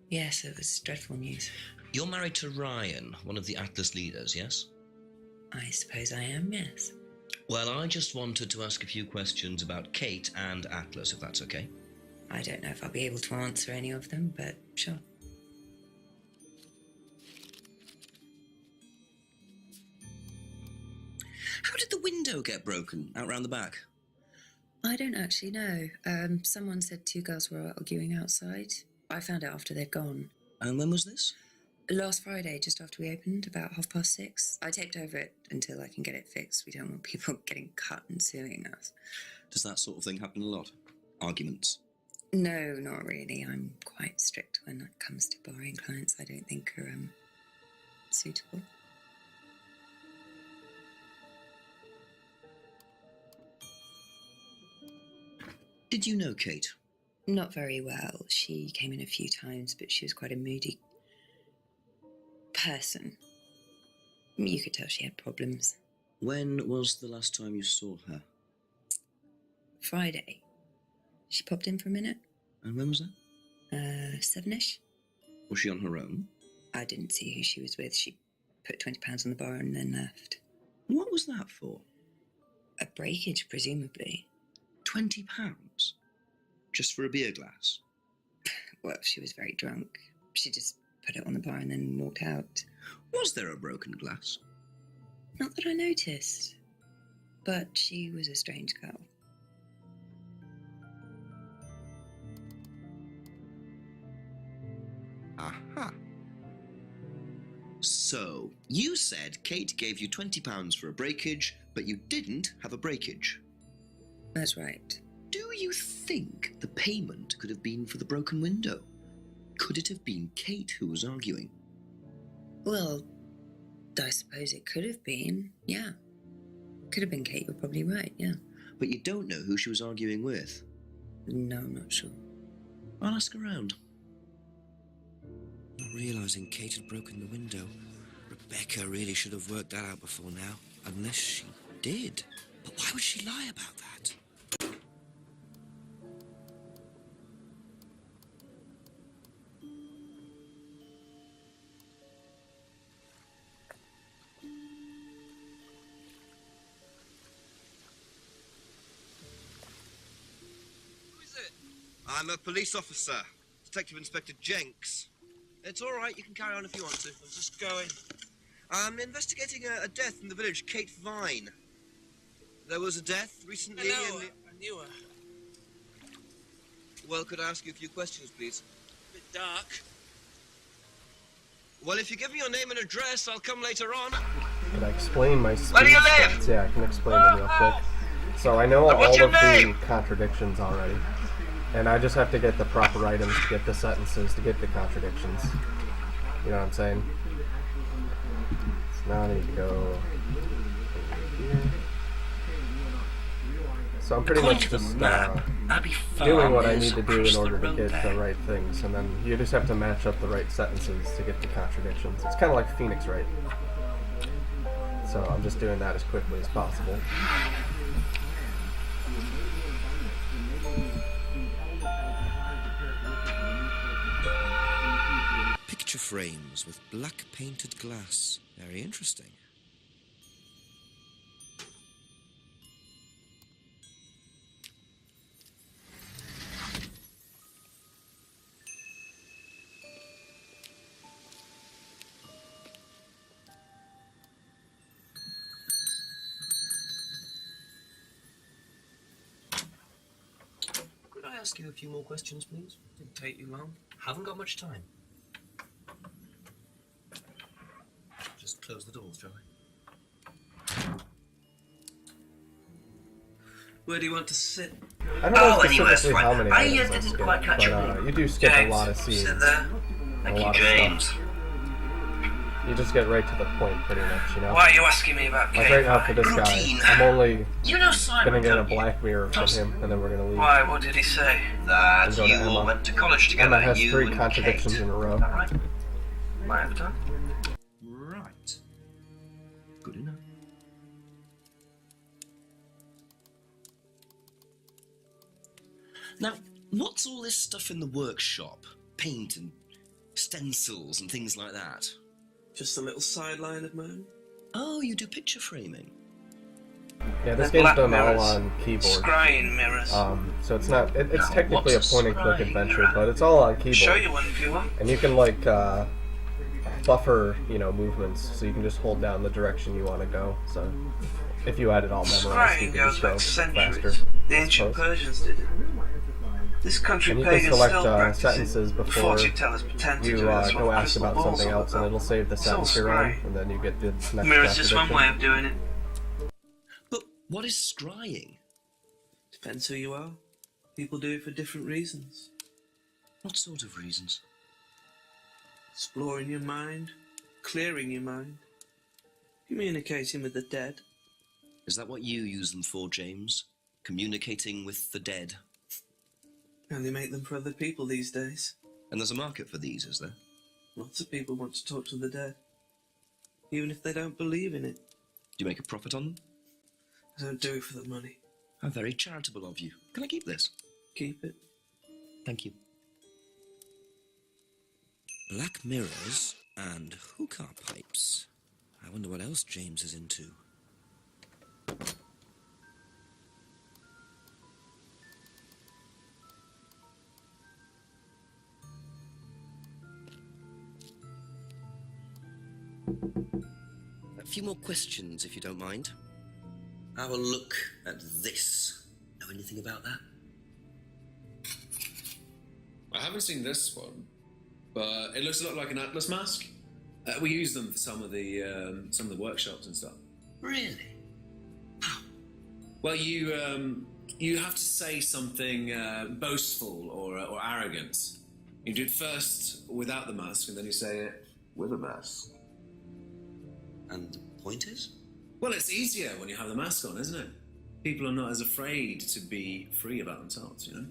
Yes, it was dreadful news. You're married to Ryan, one of the Atlas leaders, yes? I suppose I am, yes. Well, I just wanted to ask a few questions about Kate and Atlas, if that's okay. I don't know if I'll be able to answer any of them, but sure. How did the window get broken out round the back? I don't actually know. Someone said two girls were arguing outside. I found out after they'd gone. And when was this? Last Friday, just after we opened, about 6:30. I taped over it until I can get it fixed. We don't want people getting cut and suing us. Does that sort of thing happen a lot? Arguments? No, not really. I'm quite strict when it comes to borrowing clients I don't think are suitable. Did you know Kate? Not very well. She came in a few times, but she was quite a moody person. You could tell she had problems. When was the last time you saw her? Friday. She popped in for a minute. And when was that? 7ish. Was she on her own? I didn't see who she was with. She put £20 on the bar and then left. What was that for? A breakage, presumably. £20? Just for a beer glass? Well, she was very drunk. She just put it on the bar and then walked out. Was there a broken glass? Not that I noticed. But she was a strange girl. Aha. So, you said Kate gave you £20 for a breakage, but you didn't have a breakage. That's right. Do you think the payment could have been for the broken window? Could it have been Kate who was arguing? Well, I suppose it could have been, yeah. Could have been Kate, you're probably right, yeah. But you don't know who she was arguing with? No, I'm not sure. I'll ask around. Not realising Kate had broken the window. Rebecca really should have worked that out before now. Unless she did. But why would she lie about that? I'm a police officer, Detective Inspector Jenks. It's all right, you can carry on if you want to. I was just going. I'm investigating a death in the village, Kate Vine. There was a death recently I know in the... I knew her. Well, could I ask you a few questions, please? A bit dark. Well, if you give me your name and address, I'll come later on. Can I explain my speech? Where do you live? Yeah, I can explain them real quick. So I know all of the contradictions already. And I just have to get the proper items to get the sentences, to get the contradictions. You know what I'm saying? So now I need to go here. So I'm pretty much just doing what I need to do in order to get the right things. And then you just have to match up the right sentences to get the contradictions. It's kind of like Phoenix Wright. So I'm just doing that as quickly as possible. Picture frames with black painted glass. Very interesting. Could I ask you a few more questions, please? Didn't take you long. Haven't got much time. Just close the doors, shall I? Where do you want to sit? I don't know specifically how many items I skip, but you do skip a lot of scenes. Thank you, James. You just get right to the point, pretty much, you know? Why are you asking me about Like Kate? right now for this guy, I'm only You know Simon, gonna get a don't you? black mirror from him, and then we're gonna leave. Why? What did he say? That And go to you Emma. all went to college together. Emma has you 3 and contradictions Kate. in a row. Right. Am I have time? Right. Good enough. Now, what's all this stuff in the workshop? Paint and stencils and things like that? Just a little sideline of mine. Oh, you do picture framing? Yeah, this They're game's black done all mirrors. on keyboard. Scrying mirrors. So it's not, it's Now, technically a what's a point-and-click scrying adventure, mirror? but it's all on keyboard. Show you one if you want. And you can, like, buffer, you know, movements, so you can just hold down the direction you want to go. So if you had it all memorized, you Scrying could goes just back go centuries. faster. The I ancient suppose. Persians did it. This country And you can pagans select still practice sentences it. before Fortune tellers pretend to you do it. That's go what ask crystal about balls something all else, and about. it'll save the It's all sentence you're on, scrying. and then you get the next Mirror's just one contradiction. way of doing it. But what is scrying? Depends who you are. People do it for different reasons. What sort of reasons? Exploring your mind, clearing your mind, communicating with the dead. Is that what you use them for, James? Communicating with the dead? And they make them for other people these days. And there's a market for these, is there? Lots of people want to talk to the dead. even if they don't believe in it. Do you make a profit on them? I don't do it for the money. How very charitable of you. Can I keep this? Keep it. Thank you. Black mirrors and hookah pipes. I wonder what else James is into. A few more questions, if you don't mind. Have a look at this. Know anything about that? I haven't seen this one, but it looks a lot like an Atlas mask. We use them for some of the workshops and stuff. Really? Well, you have to say something boastful or arrogant. You do it first without the mask, and then you say it with a mask. And the point is? Well, it's easier when you have the mask on, isn't it? People are not as afraid to be free about themselves, you know?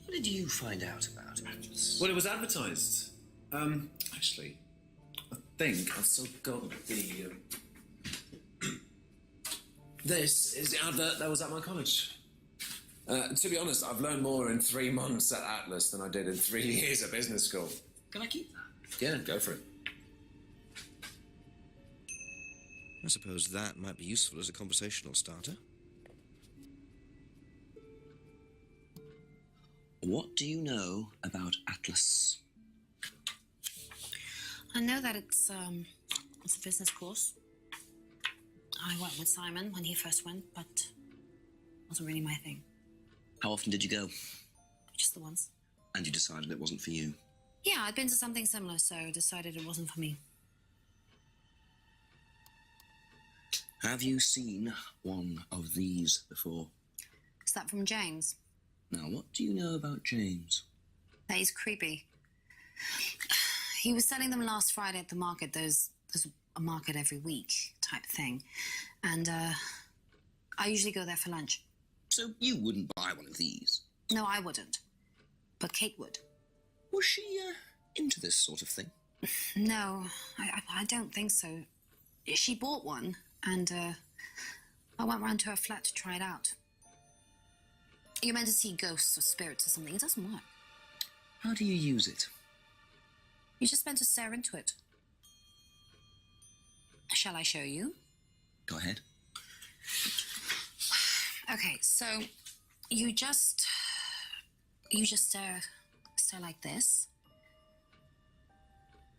What did you find out about Atlas? Well, it was advertised. Actually, I think I've still got the... This is the advert that was at my college. To be honest, I've learned more in 3 months at Atlas than I did in 3 years at business school. Can I keep that? Yeah, go for it. I suppose that might be useful as a conversational starter. What do you know about Atlas? I know that it's a business course. I went with Simon when he first went, but it wasn't really my thing. How often did you go? Just the once. And you decided it wasn't for you? Yeah, I'd been to something similar, so decided it wasn't for me. Have you seen one of these before? Is that from James? Now, what do you know about James? That he's creepy. He was selling them last Friday at the market. There's a market every week type thing. And I usually go there for lunch. So you wouldn't buy one of these? No, I wouldn't. But Kate would. Was she into this sort of thing? No, I don't think so. She bought one, and I went round to her flat to try it out. You're meant to see ghosts or spirits or something. It doesn't work. How do you use it? You're just meant to stare into it. Shall I show you? Go ahead. Okay, so you just stare like this,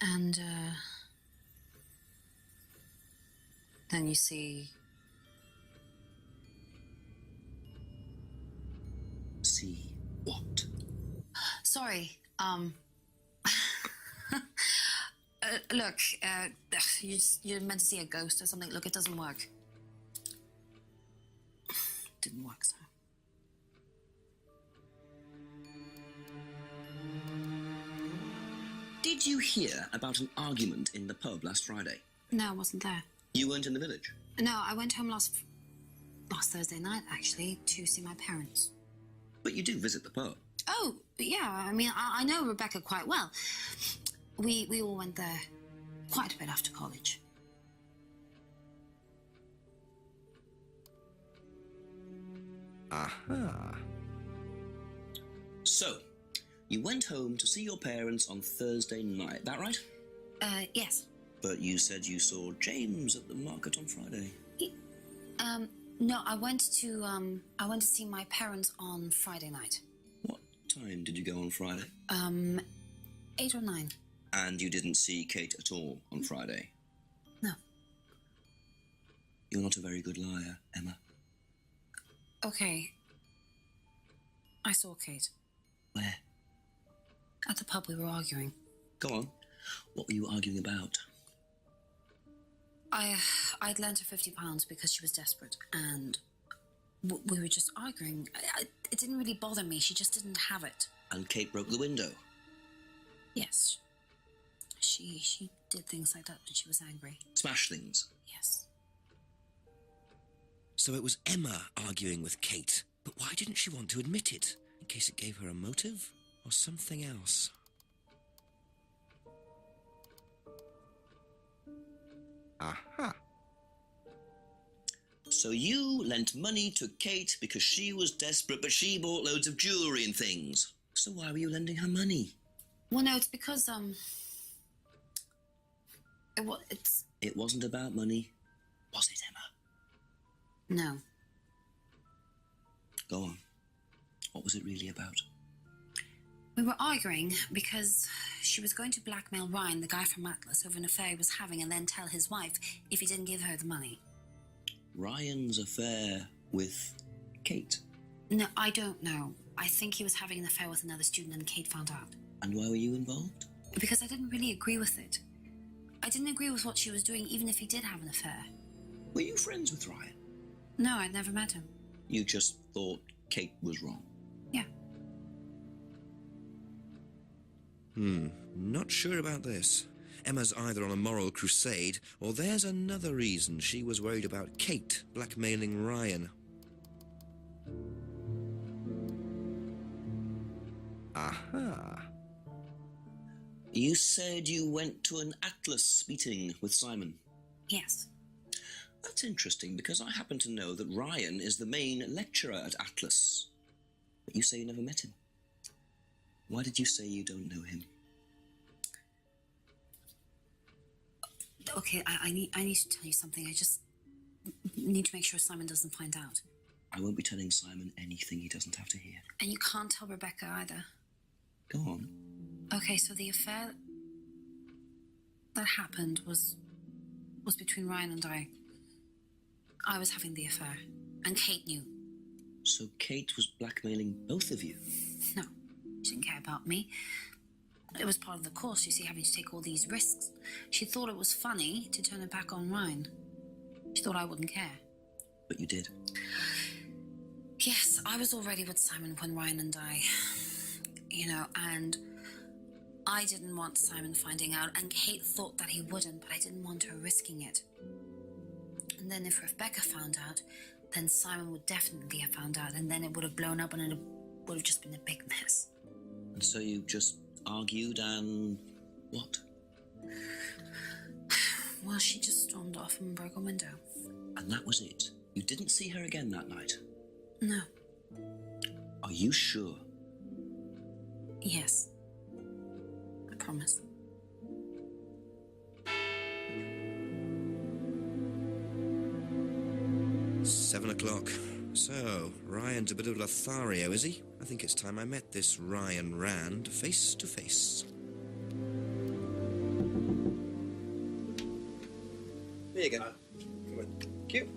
and then you see. See what? Sorry. Look, you're meant to see a ghost or something. Look, it doesn't work. Didn't work, so. Did you hear about an argument in the pub last Friday? No, I wasn't there. You weren't in the village? No, I went home last Thursday night, actually, to see my parents. But you do visit the pub? Oh, yeah, I mean, I know Rebecca quite well. We all went there quite a bit after college. Aha. So, you went home to see your parents on Thursday night, that right? Yes. But you said you saw James at the market on Friday. No, I went to see my parents on Friday night. What time did you go on Friday? 8 or 9. And you didn't see Kate at all on Friday? No. You're not a very good liar, Emma. Okay. I saw Kate. Where? At the pub. We were arguing. Go on. What were you arguing about? I'd lent her £50 because she was desperate, and we were just arguing. It didn't really bother me. She just didn't have it. And Kate broke the window? Yes. She did things like that when she was angry. Smash things? Yes. So it was Emma arguing with Kate. But why didn't she want to admit it? In case it gave her a motive? Or something else? Aha. So you lent money to Kate because she was desperate, but she bought loads of jewellery and things. So why were you lending her money? Well, no, it's because, It wasn't about money, was it, Emma? No. Go on. What was it really about? We were arguing because she was going to blackmail Ryan, the guy from Atlas, over an affair he was having, and then tell his wife if he didn't give her the money. Ryan's affair with Kate? No, I don't know. I think he was having an affair with another student and Kate found out. And why were you involved? Because I didn't really agree with it. I didn't agree with what she was doing, even if he did have an affair. Were you friends with Ryan? No, I'd never met him. You just thought Kate was wrong? Yeah. Not sure about this. Emma's either on a moral crusade, or there's another reason she was worried about Kate blackmailing Ryan. Aha. You said you went to an Atlas meeting with Simon. Yes. That's interesting, because I happen to know that Ryan is the main lecturer at Atlas. But you say you never met him. Why did you say you don't know him? Okay, I need to tell you something. I just need to make sure Simon doesn't find out. I won't be telling Simon anything he doesn't have to hear. And you can't tell Rebecca either. Go on. Okay, so the affair that happened was between Ryan and I. I was having the affair, and Kate knew. So Kate was blackmailing both of you? No, she didn't care about me. It was part of the course, you see, having to take all these risks. She thought it was funny to turn her back on Ryan. She thought I wouldn't care. But you did. Yes, I was already with Simon when Ryan and I, and I didn't want Simon finding out, and Kate thought that he wouldn't, but I didn't want her risking it. And then if Rebecca found out, then Simon would definitely have found out, and then it would have blown up, and it would have just been a big mess. And so you just argued and what? Well, she just stormed off and broke a window. And that was it? You didn't see her again that night? No. Are you sure? Yes. I promise. "7 o'clock. So, Ryan's a bit of a Lothario, is he? I think it's time I met this Ryan Rand face to face." There you go. Come on. Cute.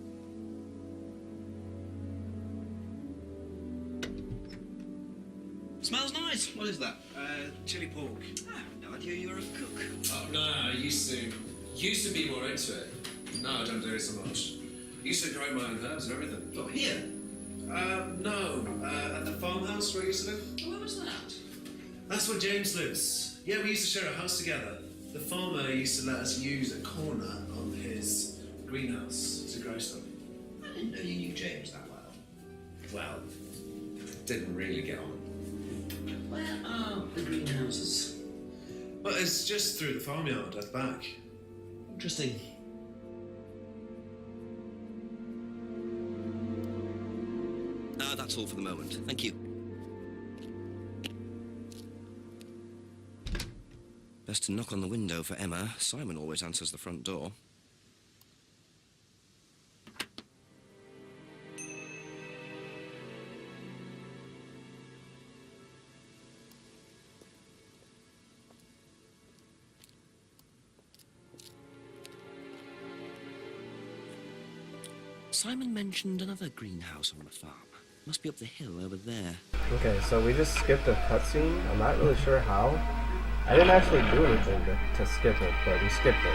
Smells nice. What is that? Chili pork. Ah, no idea you're a cook. Oh, no, I used to be more into it. No, I don't do it so much. Used to grow my own herbs and everything. Oh, here? No. At the farmhouse where I used to live. Oh, where was that? That's where James lives. Yeah, we used to share a house together. The farmer used to let us use a corner on his greenhouse to grow stuff. I didn't know you knew James that well. Well, didn't really get on. Where are the greenhouses? Well, it's just through the farmyard at the back. Interesting. That's all for the moment. Thank you. Best to knock on the window for Emma. Simon always answers the front door. Simon mentioned another greenhouse on the farm. Must be up the hill over there. Okay, so we just skipped a cutscene. I'm not really sure how. I didn't actually do anything to skip it, but we skipped it.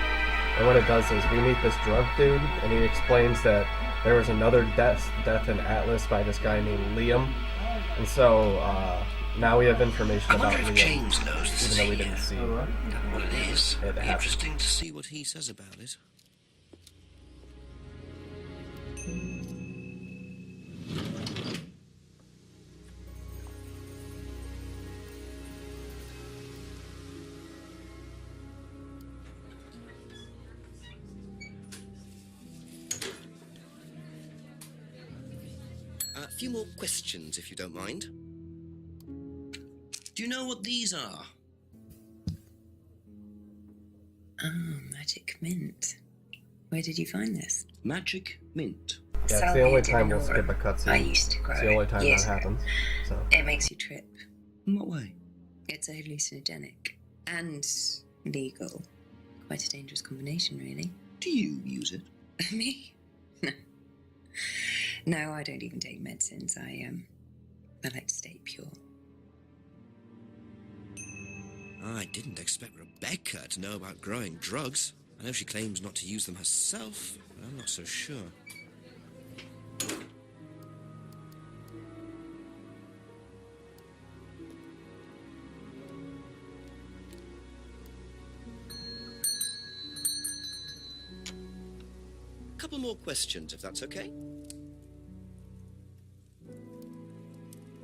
And what it does is we meet this drug dude, and he explains that there was another death in Atlas by this guy named Liam. And so now we have information about Liam, James knows this even though we didn't see what it is. it happen. Interesting to see what he says about it. A few more questions, if you don't mind. Do you know what these are? Oh, magic mint. Where did you find this? Magic mint. Yeah, it's the only time we'll Salvia skip a cutscene. I used to grow It's the only it time that years ago. happens. So. It makes you trip. In what way? It's a hallucinogenic and legal. Quite a dangerous combination, really. Do you use it? Me? No. No, I don't even take medicines. I like to stay pure. I didn't expect Rebecca to know about growing drugs. I know she claims not to use them herself, but I'm not so sure. Couple more questions, if that's okay.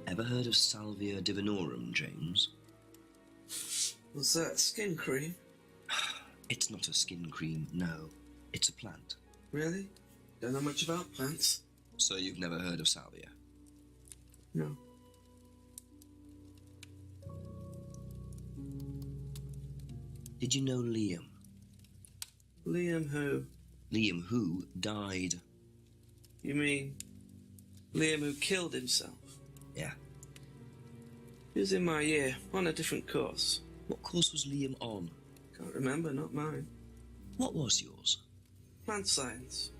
Ever heard of Salvia divinorum, James? What's that, skin cream? It's not a skin cream, no. It's a plant. Really? Don't know much about plants. So you've never heard of Salvia? No. Did you know Liam? Liam who? Liam who died. You mean Liam who killed himself? Yeah. He was in my year, on a different course. What course was Liam on? Can't remember, not mine. What was yours? Plant science.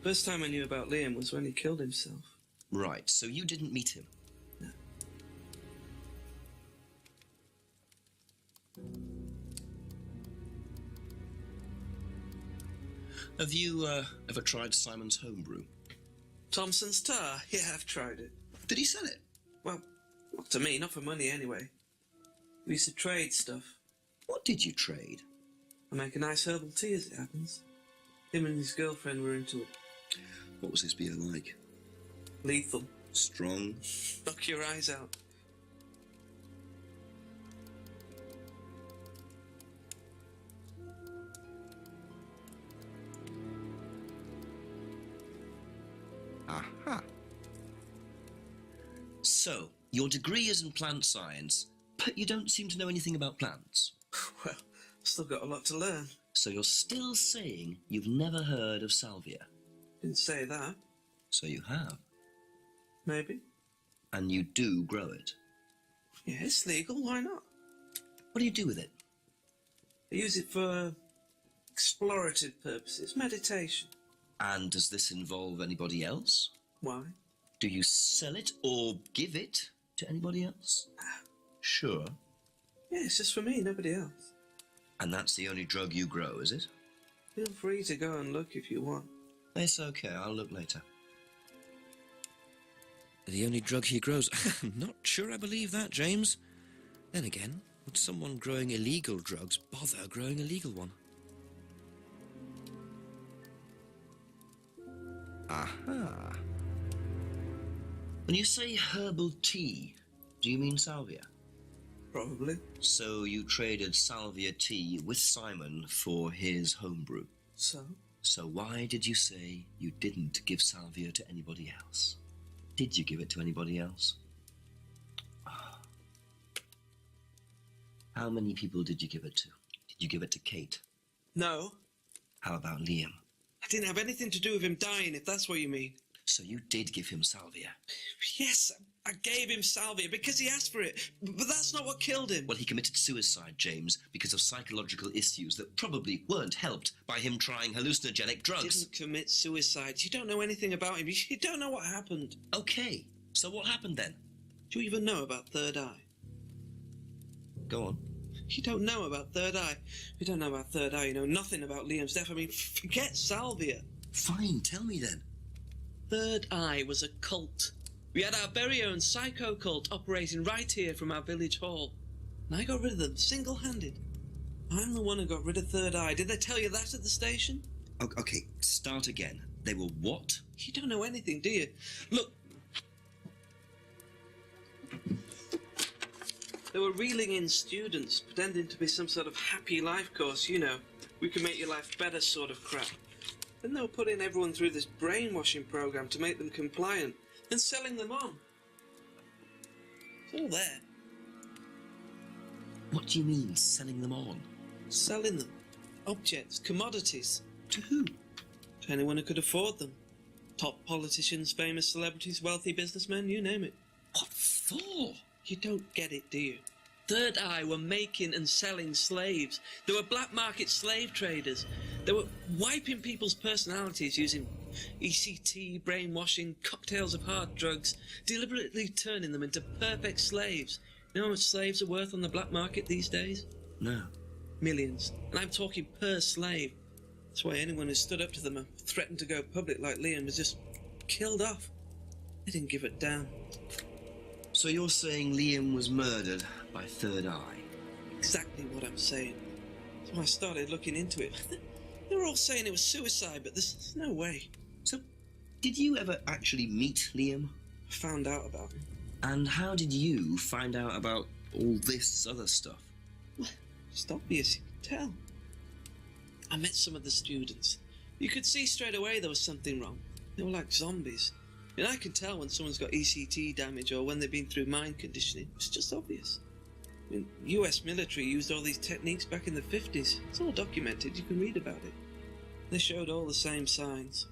First time I knew about Liam was when he killed himself. Right, so you didn't meet him? No. Have you ever tried Simon's homebrew? Thompson's tar? Yeah, I've tried it. Did he sell it? Well, not to me, not for money anyway. We used to trade stuff. What did you trade? I make a nice herbal tea as it happens. Him and his girlfriend were into it. What was his beer like? Lethal. Strong? Knock your eyes out. Aha. So, your degree is in plant science, but you don't seem to know anything about plants. Well, still got a lot to learn. So you're still saying you've never heard of Salvia? Didn't say that. So you have. Maybe. And you do grow it? Yeah, it's legal, why not? What do you do with it? I use it for explorative purposes, meditation. And does this involve anybody else? Why? Do you sell it or give it to anybody else? Sure. Yeah, it's just for me, nobody else. And that's the only drug you grow, is it? Feel free to go and look if you want. It's okay, I'll look later. The only drug he grows? I'm not sure I believe that, James. Then again, would someone growing illegal drugs bother growing a legal one? Aha. When you say herbal tea, do you mean salvia? Probably. So you traded salvia tea with Simon for his homebrew? So? So why did you say you didn't give salvia to anybody else? Did you give it to anybody else? How many people did you give it to? Did you give it to Kate? No. How about Liam? I didn't have anything to do with him dying, if that's what you mean. So you did give him salvia? Yes, I gave him salvia because he asked for it, but that's not what killed him. Well, he committed suicide, James, because of psychological issues that probably weren't helped by him trying hallucinogenic drugs. Didn't commit suicide. You don't know anything about him. You don't know what happened. Okay, so what happened then? Do you even know about Third Eye? Go on. You don't know about Third Eye. You don't know about Third Eye. You know nothing about Liam's death. I mean, forget salvia. Fine, tell me then. Third Eye was a cult. We had our very own psycho cult operating right here from our village hall. And I got rid of them single-handed. I'm the one who got rid of Third Eye. Did they tell you that at the station? Okay, start again. They were what? You don't know anything, do you? Look. They were reeling in students, pretending to be some sort of happy life course, you know. We can make your life better sort of crap. Then they were putting everyone through this brainwashing program to make them compliant. and selling them on. It's all there. What do you mean, selling them on? Selling them. Objects, commodities. To who? To anyone who could afford them. Top politicians, famous celebrities, wealthy businessmen, you name it. What for? You don't get it, do you? Third Eye were making and selling slaves. They were black market slave traders. They were wiping people's personalities using ECT, brainwashing, cocktails of hard drugs, deliberately turning them into perfect slaves. You know how much slaves are worth on the black market these days? No. Millions. And I'm talking per slave. That's why anyone who stood up to them and threatened to go public like Liam was just killed off. They didn't give a damn. So you're saying Liam was murdered by Third Eye? Exactly what I'm saying. So I started looking into it. They were all saying it was suicide, but there's no way. So, did you ever actually meet Liam? I found out about him. And how did you find out about all this other stuff? Well, it's obvious, you can tell. I met some of the students. You could see straight away there was something wrong. They were like zombies. And I can tell when someone's got ECT damage or when they've been through mind conditioning. It's just obvious. I mean, US military used all these techniques back in the 50s. It's all documented, you can read about it. They showed all the same signs.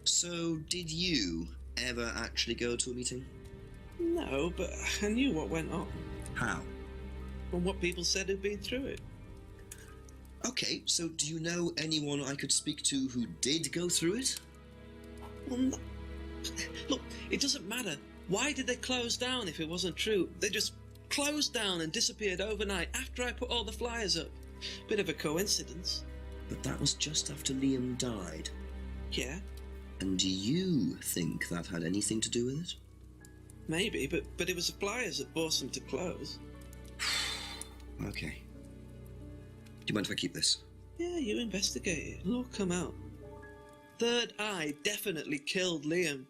So, did you ever actually go to a meeting? No, but I knew what went on. How? From what people said who'd been through it. Okay, so do you know anyone I could speak to who did go through it? Well, no. Look, it doesn't matter. Why did they close down if it wasn't true? They just closed down and disappeared overnight after I put all the flyers up. Bit of a coincidence. But that was just after Liam died. Yeah, And do you think that had anything to do with it? maybe, but it was the flyers that forced them to close. Okay. Do you mind if I keep this? Yeah, you investigate it. It'll all come out. Third Eye definitely killed Liam.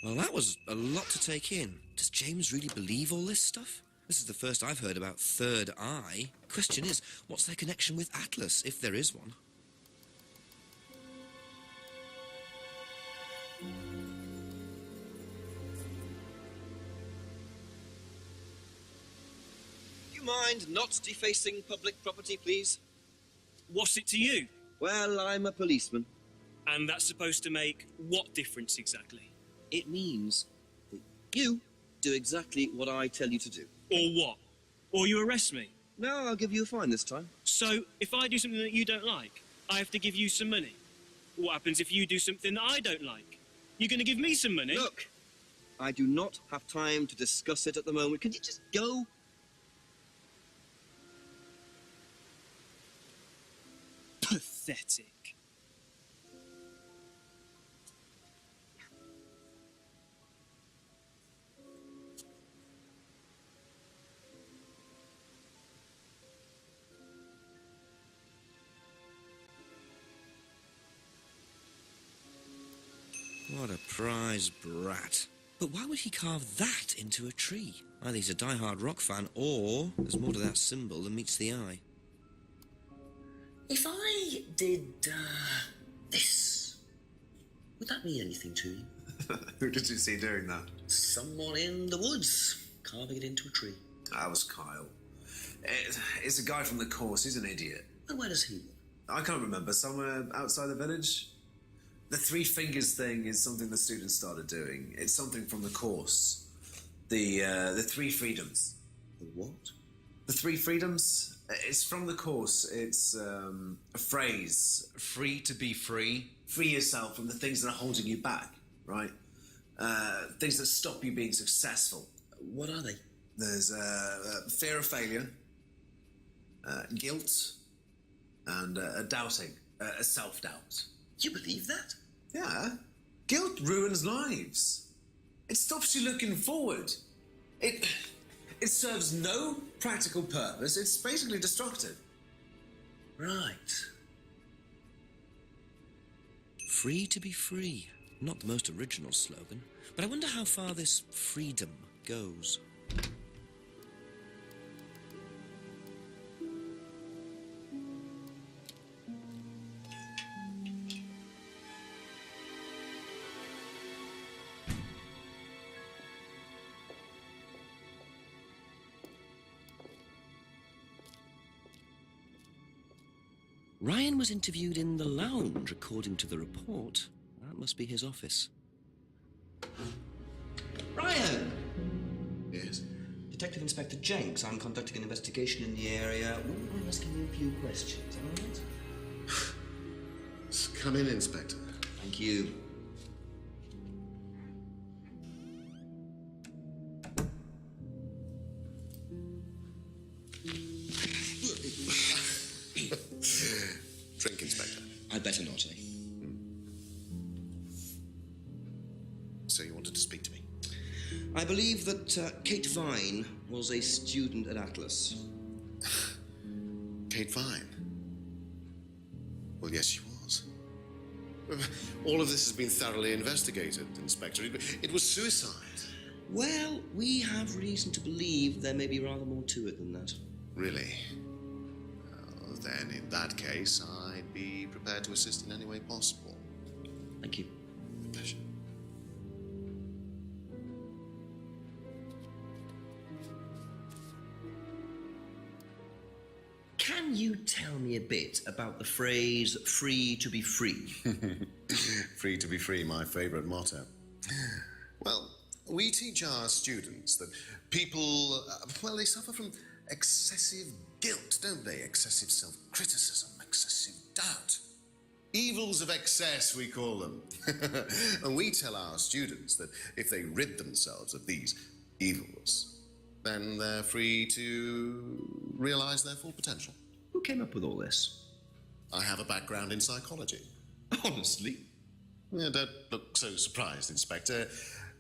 Well, that was a lot to take in. Does James really believe all this stuff? This is the first I've heard about Third Eye. Question is, what's their connection with Atlas, if there is one? Do you mind not defacing public property, please? What's it to you? Well, I'm a policeman. And that's supposed to make what difference exactly? It means that you do exactly what I tell you to do. Or what? Or you arrest me? No, I'll give you a fine this time. So, if I do something that you don't like, I have to give you some money? What happens if you do something that I don't like? You're going to give me some money? Look, I do not have time to discuss it at the moment. Can you just go? Pathetic. What a prize brat. But why would he carve that into a tree? Either he's a die-hard rock fan, or there's more to that symbol than meets the eye. If I did, this, would that mean anything to you? Who did you see doing that? Someone in the woods, carving it into a tree. That was Kyle. It's a guy from the course, he's an idiot. And where does he live? I can't remember, somewhere outside the village? The three fingers thing is something the students started doing. It's something from the course. The three freedoms. The what? The three freedoms? It's from the course. It's a phrase. Free to be free? Free yourself from the things that are holding you back, right? Things that stop you being successful. What are they? There's fear of failure, guilt, and doubting, self-doubt. You believe that? Yeah. Guilt ruins lives. It stops you looking forward. It serves no practical purpose. It's basically destructive. Right. Free to be free. Not the most original slogan, but I wonder how far this freedom goes. Ryan was interviewed in the lounge, according to the report. That must be his office. Ryan! Yes? Detective Inspector Jenks. I'm conducting an investigation in the area. Wouldn't mind asking you a few questions, all right? Come in, Inspector. Thank you. Drink, Inspector. I'd better not, eh? So you wanted to speak to me? I believe that Kate Vine was a student at Atlas. Kate Vine? Well, yes, she was. All of this has been thoroughly investigated, Inspector. It was suicide. Well, we have reason to believe there may be rather more to it than that. Really? Well, then, in that case, I'd be prepared to assist in any way possible. Thank you. Pleasure. Can you tell me a bit about the phrase free to be free? Free to be free, my favourite motto. Well, we teach our students that people, well, they suffer from excessive guilt, don't they? Excessive self-criticism, excessive doubt. Evils of excess, we call them. And we tell our students that if they rid themselves of these evils, then they're free to realise their full potential. Who came up with all this? I have a background in psychology. Honestly? Yeah, don't look so surprised, Inspector.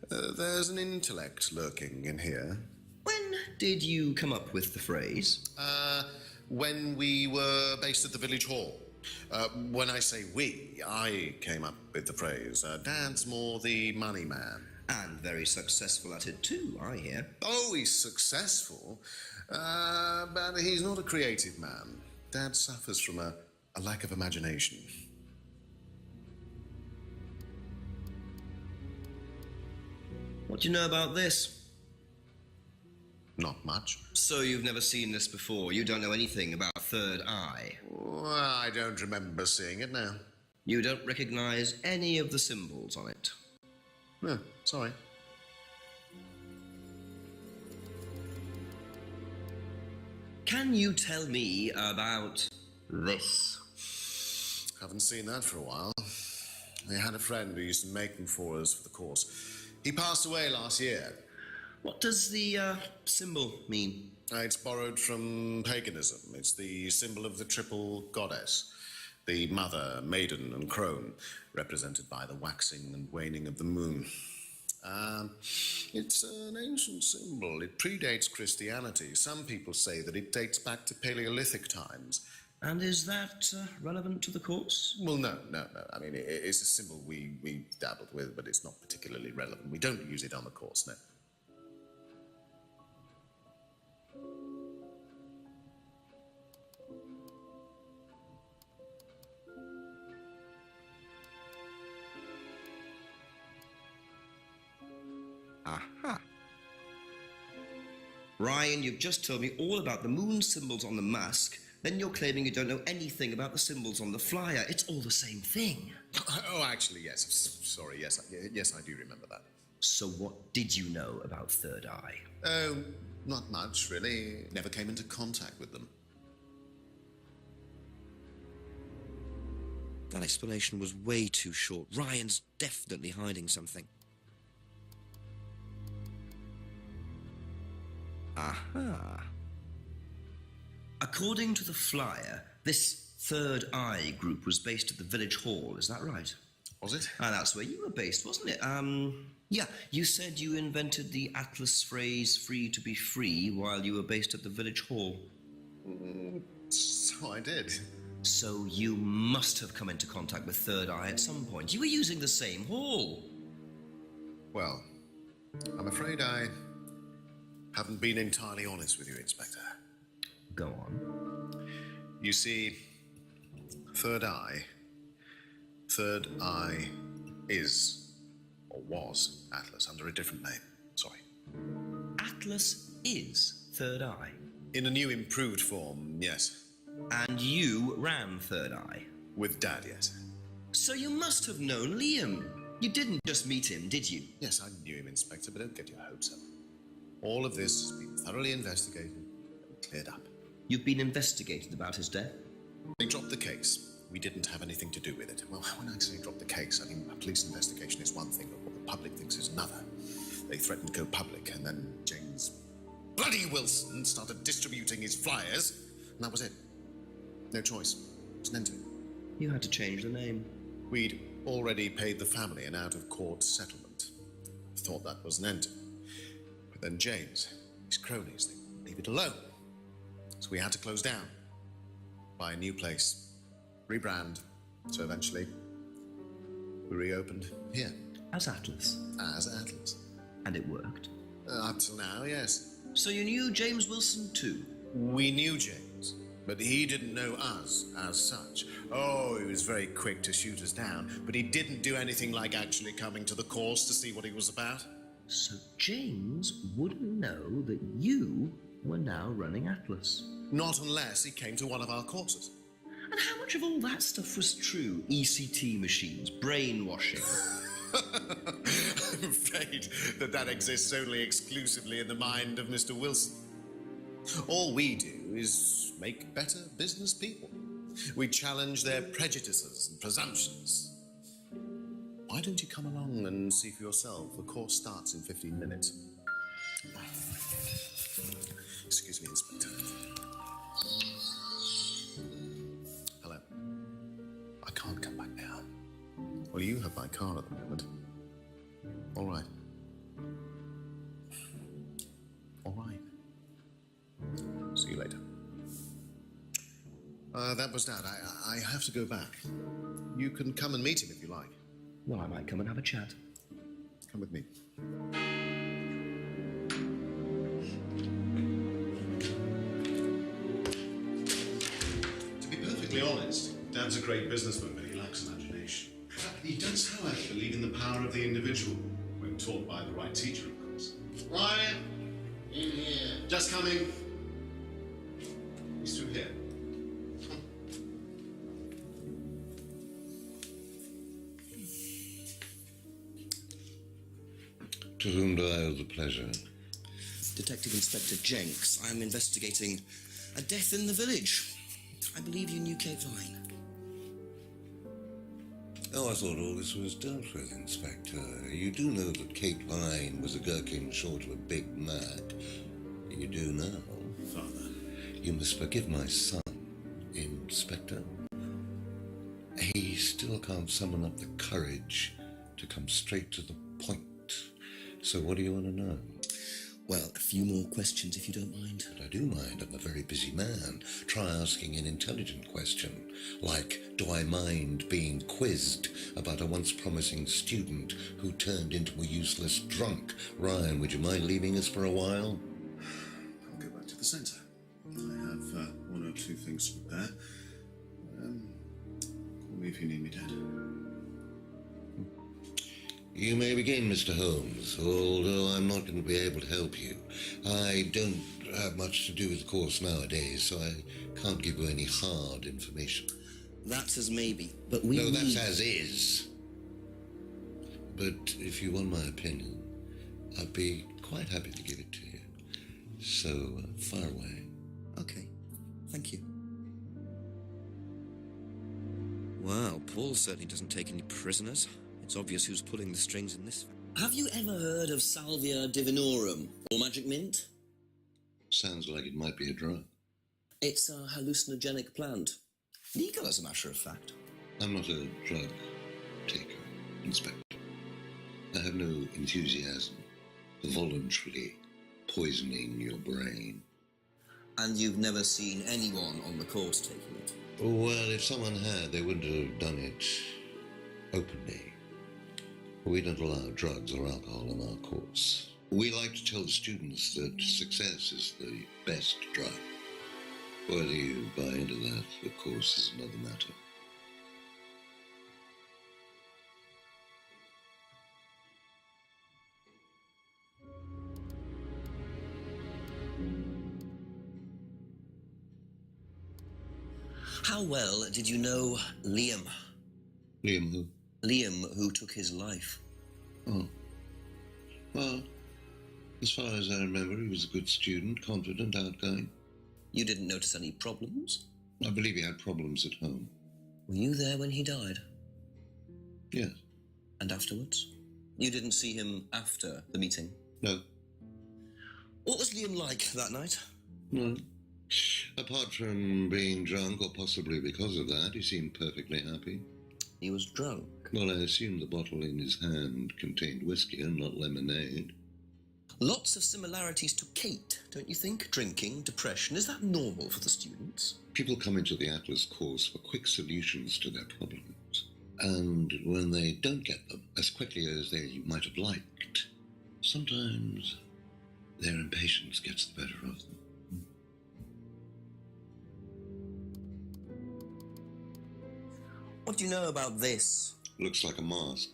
There's an intellect lurking in here. When did you come up with the phrase? When we were based at the village hall. When I say we, I came up with the phrase. Dad's more the money man. And very successful at it too, I hear. Oh, he's successful, but he's not a creative man. Dad suffers from a lack of imagination. What do you know about this? Not much. So you've never seen this before? You don't know anything about third eye? Well, I don't remember seeing it now. You don't recognize any of the symbols on it? No, sorry. Can you tell me about this? Haven't seen that for a while. I had a friend who used to make them for us for the course. He passed away last year. What does the symbol mean? It's borrowed from paganism. It's the symbol of the triple goddess. The mother, maiden, and crone, represented by the waxing and waning of the moon. It's an ancient symbol. It predates Christianity. Some people say that it dates back to Paleolithic times. And is that relevant to the course? Well, no. I mean, it's a symbol we dabbled with, but it's not particularly relevant. We don't use it on the course, no. Aha. Ryan, you've just told me all about the moon symbols on the mask. Then you're claiming you don't know anything about the symbols on the flyer. It's all the same thing. Oh, actually, yes. Sorry, yes, I do remember that. So what did you know about Third Eye? Oh, not much, really. Never came into contact with them. That explanation was way too short. Ryan's definitely hiding something. Aha. According to the flyer, this Third Eye group was based at the village hall, is that right? Was it? Ah, that's where you were based, wasn't it? Yeah, you said you invented the Atlas phrase free to be free while you were based at the village hall. So I did. So you must have come into contact with Third Eye at some point. You were using the same hall. Well, I'm afraid I haven't been entirely honest with you, Inspector. Go on. You see, Third Eye is, or was, Atlas under a different name. Sorry. Atlas is Third Eye? In a new improved form, yes. And you ran Third Eye? With Dad, yes. So you must have known Liam. You didn't just meet him, did you? Yes, I knew him, Inspector, but don't get your hopes up. All of this has been thoroughly investigated and cleared up. You've been investigated about his death? They dropped the case. We didn't have anything to do with it. Well, when I say drop the case, I mean a police investigation is one thing, but what the public thinks is another. They threatened to go public, and then James bloody Wilson started distributing his flyers, and that was it. No choice. It was an end to it. You had to change the name. We'd already paid the family an out-of-court settlement. Thought that was an end to it. But then James, his cronies, they wouldn't leave it alone. So we had to close down, buy a new place, rebrand. So eventually, we reopened here. As Atlas? As Atlas. And it worked? Up till now, yes. So you knew James Wilson too? We knew James, but he didn't know us as such. Oh, he was very quick to shoot us down, but he didn't do anything like actually coming to the course to see what he was about. So James wouldn't know that you were now running Atlas? Not unless he came to one of our courses. And how much of all that stuff was true? ECT machines, brainwashing? I'm afraid that exists only exclusively in the mind of Mr. Wilson. All we do is make better business people. We challenge their prejudices and presumptions. Why don't you come along and see for yourself? The course starts in 15 minutes. Excuse me, Inspector. Hello. I can't come back now. Well, you have my car at the moment. All right. All right. See you later. That was Dad. I have to go back. You can come and meet him if you like. Well, I might come and have a chat. Come with me. To be perfectly honest, Dad's a great businessman, but he lacks imagination. He does, however, believe in the power of the individual, when taught by the right teacher, of course. Ryan! In here. Just coming. He's through here. To whom do I owe the pleasure? Detective Inspector Jenks. I am investigating a death in the village. I believe you knew Kate Vine. Oh, I thought all this was dealt with, Inspector. You do know that Kate Vine was a gherkin short of a Big Mac. You do now. Father. You must forgive my son, Inspector. He still can't summon up the courage to come straight to the point. So what do you want to know? Well, a few more questions if you don't mind. But I do mind. I'm a very busy man. Try asking an intelligent question, like, do I mind being quizzed about a once promising student who turned into a useless drunk? Ryan, would you mind leaving us for a while? I'll go back to the centre. I have one or two things to prepare. Call me if you need me, Dad. You may begin, Mr. Holmes, although I'm not going to be able to help you. I don't have much to do with the course nowadays, so I can't give you any hard information. That's as maybe, but we No, that's need... as is. But if you want my opinion, I'd be quite happy to give it to you. So, far away. Okay, thank you. Wow, Paul certainly doesn't take any prisoners. It's obvious who's pulling the strings in this. Have you ever heard of Salvia divinorum, or magic mint? Sounds like it might be a drug. It's a hallucinogenic plant. Legal, as a matter of fact. I'm not a drug taker, Inspector. I have no enthusiasm for voluntarily poisoning your brain. And you've never seen anyone on the course taking it? Well, if someone had, they wouldn't have done it openly. We don't allow drugs or alcohol in our course. We like to tell the students that success is the best drug. Whether you buy into that, of course, is another matter. How well did you know Liam? Liam who? Liam, who took his life. Oh. Well, as far as I remember, he was a good student, confident, outgoing. You didn't notice any problems? I believe he had problems at home. Were you there when he died? Yes. And afterwards? You didn't see him after the meeting? No. What was Liam like that night? No. Apart from being drunk, or possibly because of that, he seemed perfectly happy. He was drunk? Well, I assume the bottle in his hand contained whiskey and not lemonade. Lots of similarities to Kate, don't you think? Drinking, depression, is that normal for the students? People come into the Atlas course for quick solutions to their problems. And when they don't get them as quickly as they might have liked, sometimes their impatience gets the better of them. What do you know about this? Looks like a mask.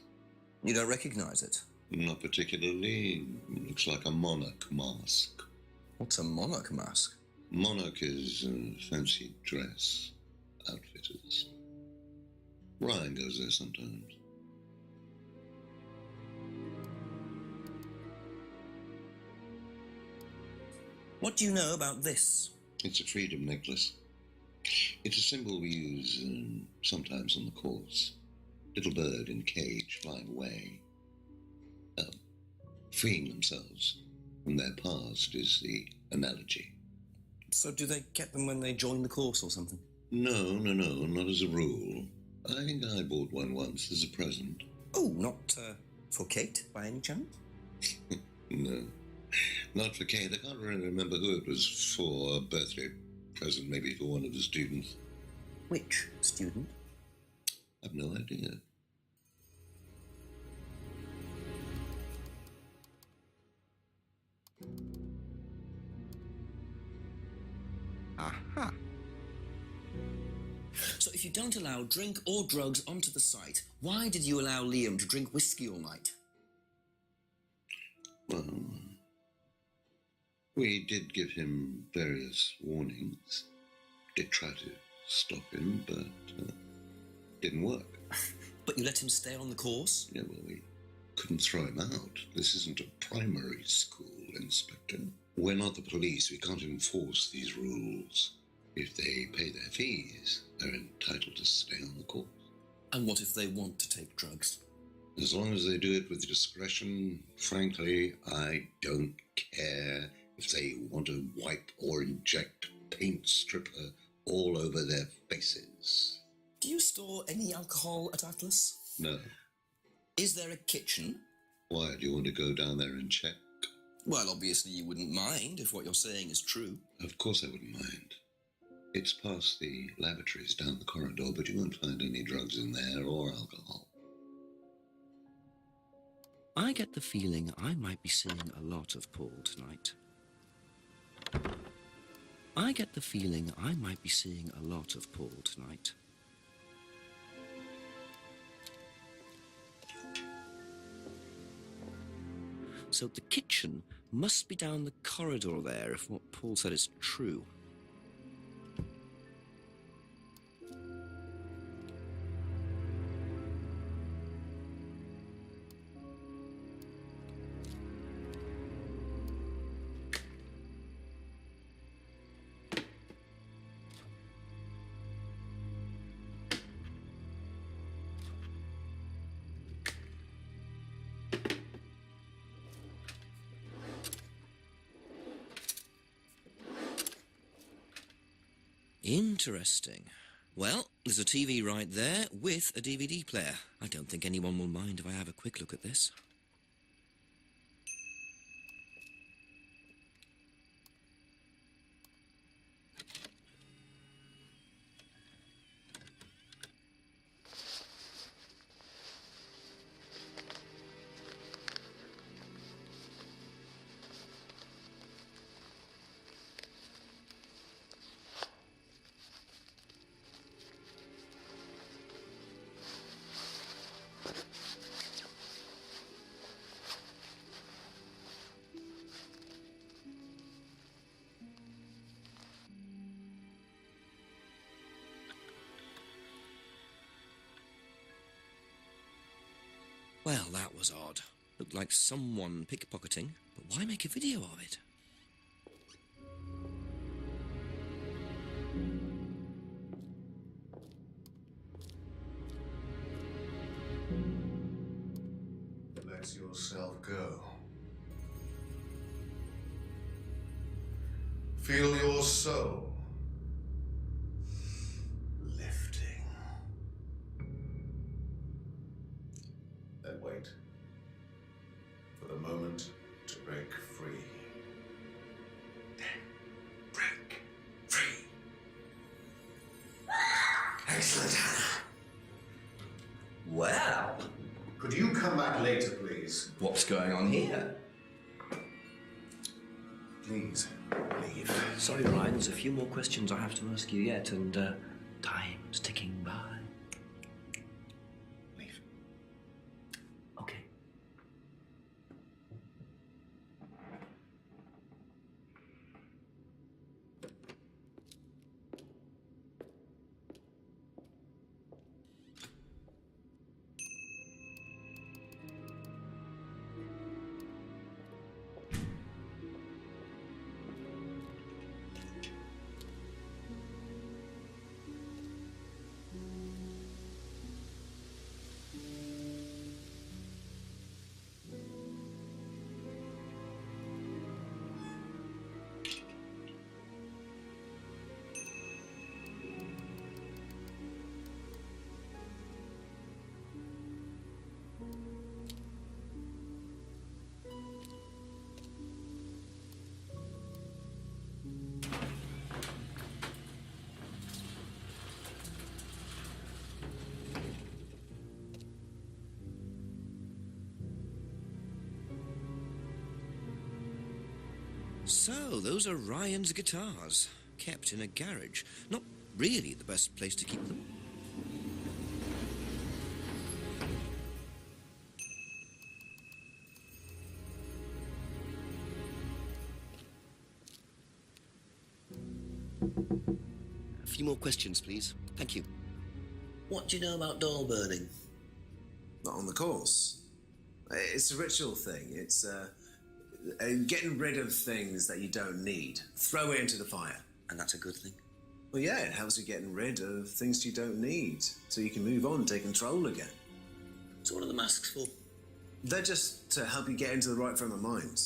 You don't recognize it? Not particularly. Looks like a monarch mask. What's a monarch mask? Monarch is fancy dress outfitters. Ryan goes there sometimes. What do you know about this? It's a freedom necklace. It's a symbol we use sometimes on the course. Little bird in cage flying away. Freeing themselves from their past is the analogy. So do they get them when they join the course or something? No, not as a rule. I think I bought one once as a present. Oh, not for Kate, by any chance? No, not for Kate. I can't really remember who it was for. A birthday present, maybe for one of the students. Which student? I've no idea. Aha. So if you don't allow drink or drugs onto the site, why did you allow Liam to drink whiskey all night? Well, we did give him various warnings. Did try to stop him, but didn't work. But you let him stay on the course? Yeah, well, we couldn't throw him out. This isn't a primary school, Inspector. We're not the police. We can't enforce these rules. If they pay their fees, they're entitled to stay on the course. And what if they want to take drugs? As long as they do it with discretion, frankly, I don't care if they want to wipe or inject paint stripper all over their faces. Do you store any alcohol at Atlas? No. Is there a kitchen? Why, do you want to go down there and check? Well, obviously you wouldn't mind if what you're saying is true. Of course I wouldn't mind. It's past the lavatories down the corridor, but you won't find any drugs in there or alcohol. I get the feeling I might be seeing a lot of Paul tonight. I get the feeling I might be seeing a lot of Paul tonight. So the kitchen must be down the corridor there if what Paul said is true. Interesting. Well, there's a TV right there with a DVD player. I don't think anyone will mind if I have a quick look at this. Well, that was odd. Looked like someone pickpocketing, but why make a video of it? Let yourself go. Feel your soul lifting. Then wait for the moment to break free. Break free. Excellent, Hannah. Well, Could you come back later, please? what's going on here? Please, leave. Sorry, Ryan, there's a few more questions I have to ask you yet, and time's ticking by. Leave. Okay. So, those are Ryan's guitars, kept in a garage. Not really the best place to keep them. A few more questions, please. Thank you. What do you know about doll burning? Not on the course. It's a ritual thing. It's getting rid of things that you don't need. Throw it into the fire. And that's a good thing? Well, yeah, it helps you getting rid of things you don't need, so you can move on and take control again. So what are the masks for? They're just to help you get into the right frame of mind.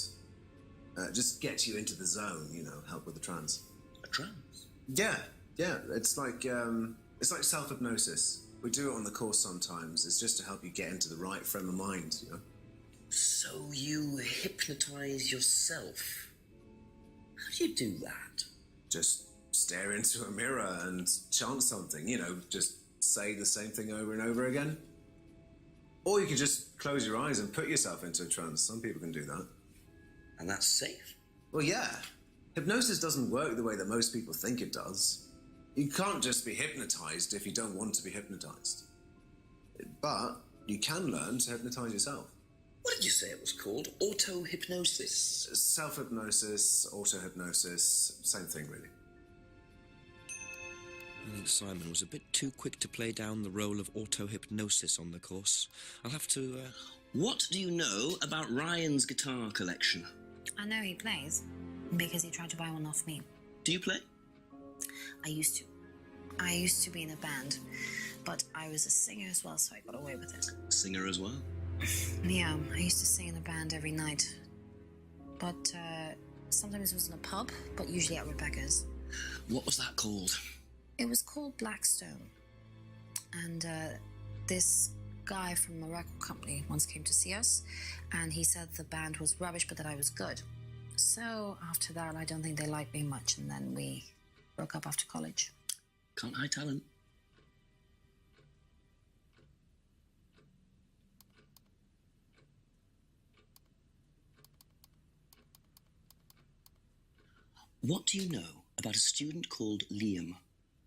Just get you into the zone, you know, help with the trance. A trance? Yeah. It's like self-hypnosis. We do it on the course sometimes. It's just to help you get into the right frame of mind, you know. So you hypnotize yourself? How do you do that? Just stare into a mirror and chant something, you know, just say the same thing over and over again. Or you can just close your eyes and put yourself into a trance. Some people can do that. And that's safe? Well, yeah. Hypnosis doesn't work the way that most people think it does. You can't just be hypnotized if you don't want to be hypnotized. But you can learn to hypnotize yourself. What did you say it was called? Auto-hypnosis? Self-hypnosis, auto-hypnosis, same thing, really. I think Simon was a bit too quick to play down the role of auto-hypnosis on the course. I'll have to, What do you know about Ryan's guitar collection? I know he plays, because he tried to buy one off me. Do you play? I used to. I used to be in a band, but I was a singer as well, so I got away with it. Singer as well? Yeah, I used to sing in a band every night. But sometimes it was in a pub, but usually at Rebecca's. What was that called? It was called Blackstone. And this guy from a record company once came to see us, and he said the band was rubbish, but that I was good. So after that, I don't think they liked me much, and then we broke up after college. Can't hide talent. What do you know about a student called Liam?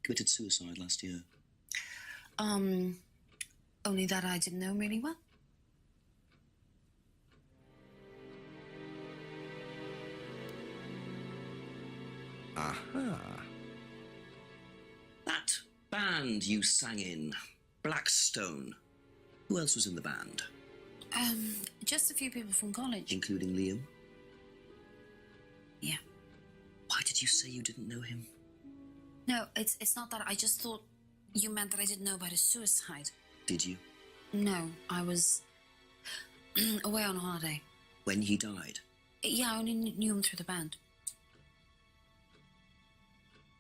Committed suicide last year. Only that I didn't know him really well. Aha. That band you sang in, Blackstone. Who else was in the band? Just a few people from college. Including Liam? Yeah. Why did you say you didn't know him? No, it's not that. I just thought you meant that I didn't know about his suicide. Did you? No, I was away on holiday. When he died? Yeah, I only knew him through the band.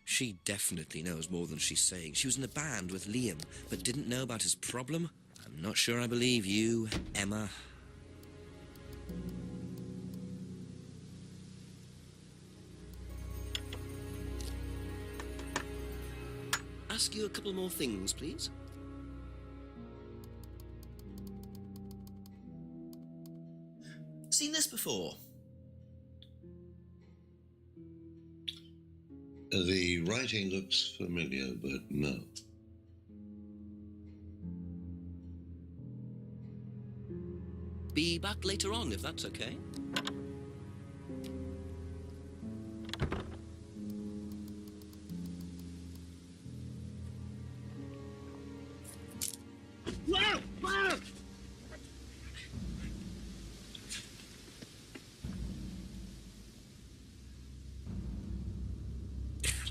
She definitely knows more than she's saying. She was in a band with Liam, but didn't know about his problem? I'm not sure I believe you, Emma. Ask you a couple more things, please. Seen this before? The writing looks familiar, but no. Be back later on, if that's okay. Whoa! Whoa!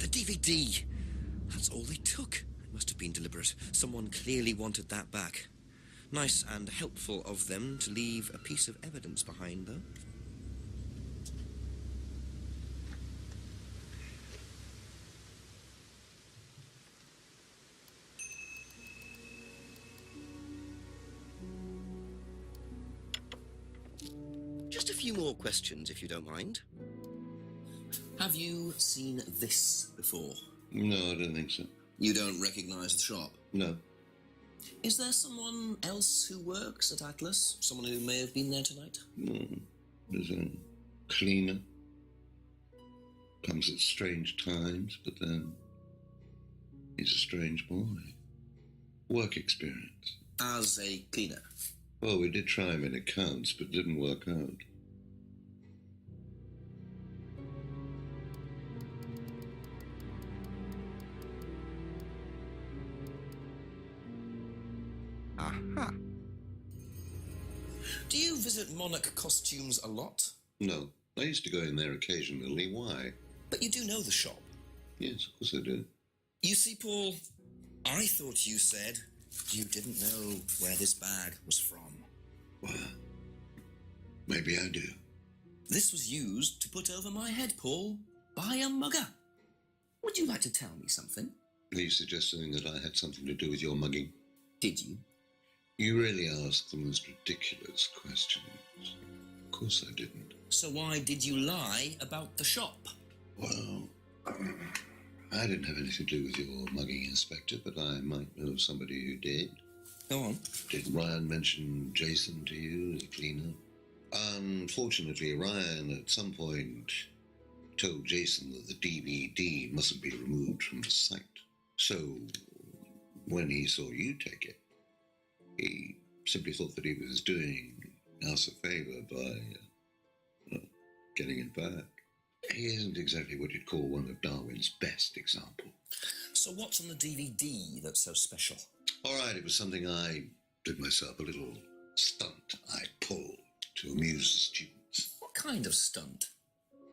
The DVD! That's all they took. It must have been deliberate. Someone clearly wanted that back. Nice and helpful of them to leave a piece of evidence behind, though. Just a few more questions, if you don't mind. Have you seen this before? No, I don't think so. You don't recognize the shop? No. Is there someone else who works at Atlas? Someone who may have been there tonight? No. There's a cleaner. Comes at strange times, but then he's a strange boy. Work experience. As a cleaner? Well, we did try him in accounts, but didn't work out. Aha. Do you visit Monarch Costumes a lot? No. I used to go in there occasionally. Why? But you do know the shop. Yes, of course I do. You see, Paul, I thought you said you didn't know where this bag was from. Well, maybe I do. This was used to put over my head, Paul, by a mugger. Would you like to tell me something? Are you suggesting that I had something to do with your mugging? Did you? You really ask the most ridiculous questions. Of course I didn't. So why did you lie about the shop? Well, I didn't have anything to do with your mugging, Inspector, but I might know somebody who did. Go on. Did Ryan mention Jason to you as a cleaner? Unfortunately, Ryan at some point told Jason that the DVD mustn't be removed from the site. So, when he saw you take it, he simply thought that he was doing us a favour by getting it back. He isn't exactly what you'd call one of Darwin's best examples. So what's on the DVD that's so special? All right, it was something I did myself, a little stunt I pulled to amuse the students. What kind of stunt?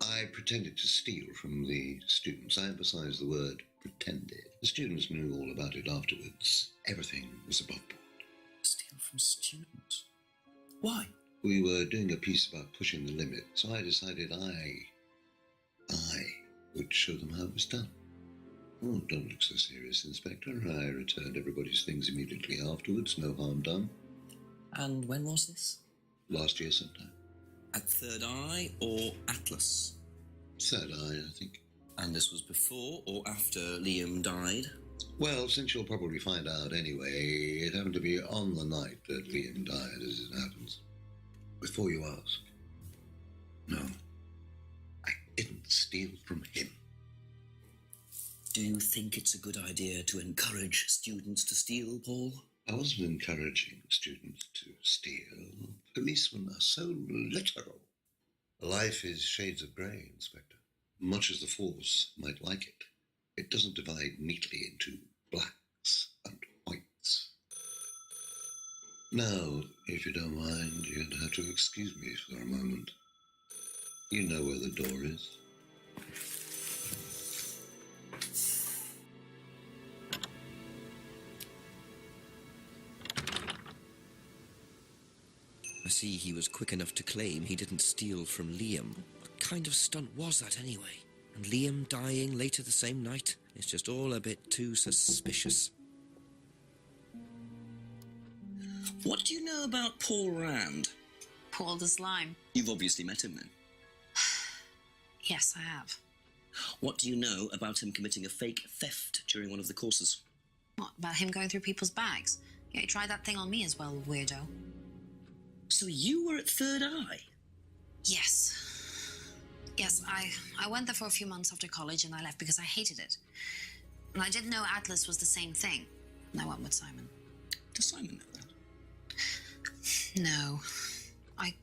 I pretended to steal from the students. I emphasize the word pretended. The students knew all about it afterwards. Everything was above board. Steal from students? Why? We were doing a piece about pushing the limit, so I decided I would show them how it was done. Oh, don't look so serious, Inspector. I returned everybody's things immediately afterwards. No harm done. And when was this? Last year sometime. At Third Eye or Atlas? Third Eye, I think. And this was before or after Liam died? Well, since you'll probably find out anyway, it happened to be on the night that Liam died, as it happens. Before you ask, no, I didn't steal from him. Do you think it's a good idea to encourage students to steal, Paul? I wasn't encouraging students to steal. Policemen are so literal. Life is shades of grey, Inspector. Much as the Force might like it, it doesn't divide neatly into blacks and whites. Now, if you don't mind, you'd have to excuse me for a moment. You know where the door is. I see he was quick enough to claim he didn't steal from Liam. What kind of stunt was that anyway? And Liam dying later the same night? It's just all a bit too suspicious. What do you know about Paul Rand? Paul the Slime. You've obviously met him then. Yes, I have. What do you know about him committing a fake theft during one of the courses? What, about him going through people's bags? Yeah, he tried that thing on me as well, weirdo. So you were at Third Eye? Yes. Yes, I went there for a few months after college and I left because I hated it. And I didn't know Atlas was the same thing. And I went with Simon. Does Simon know that? No. I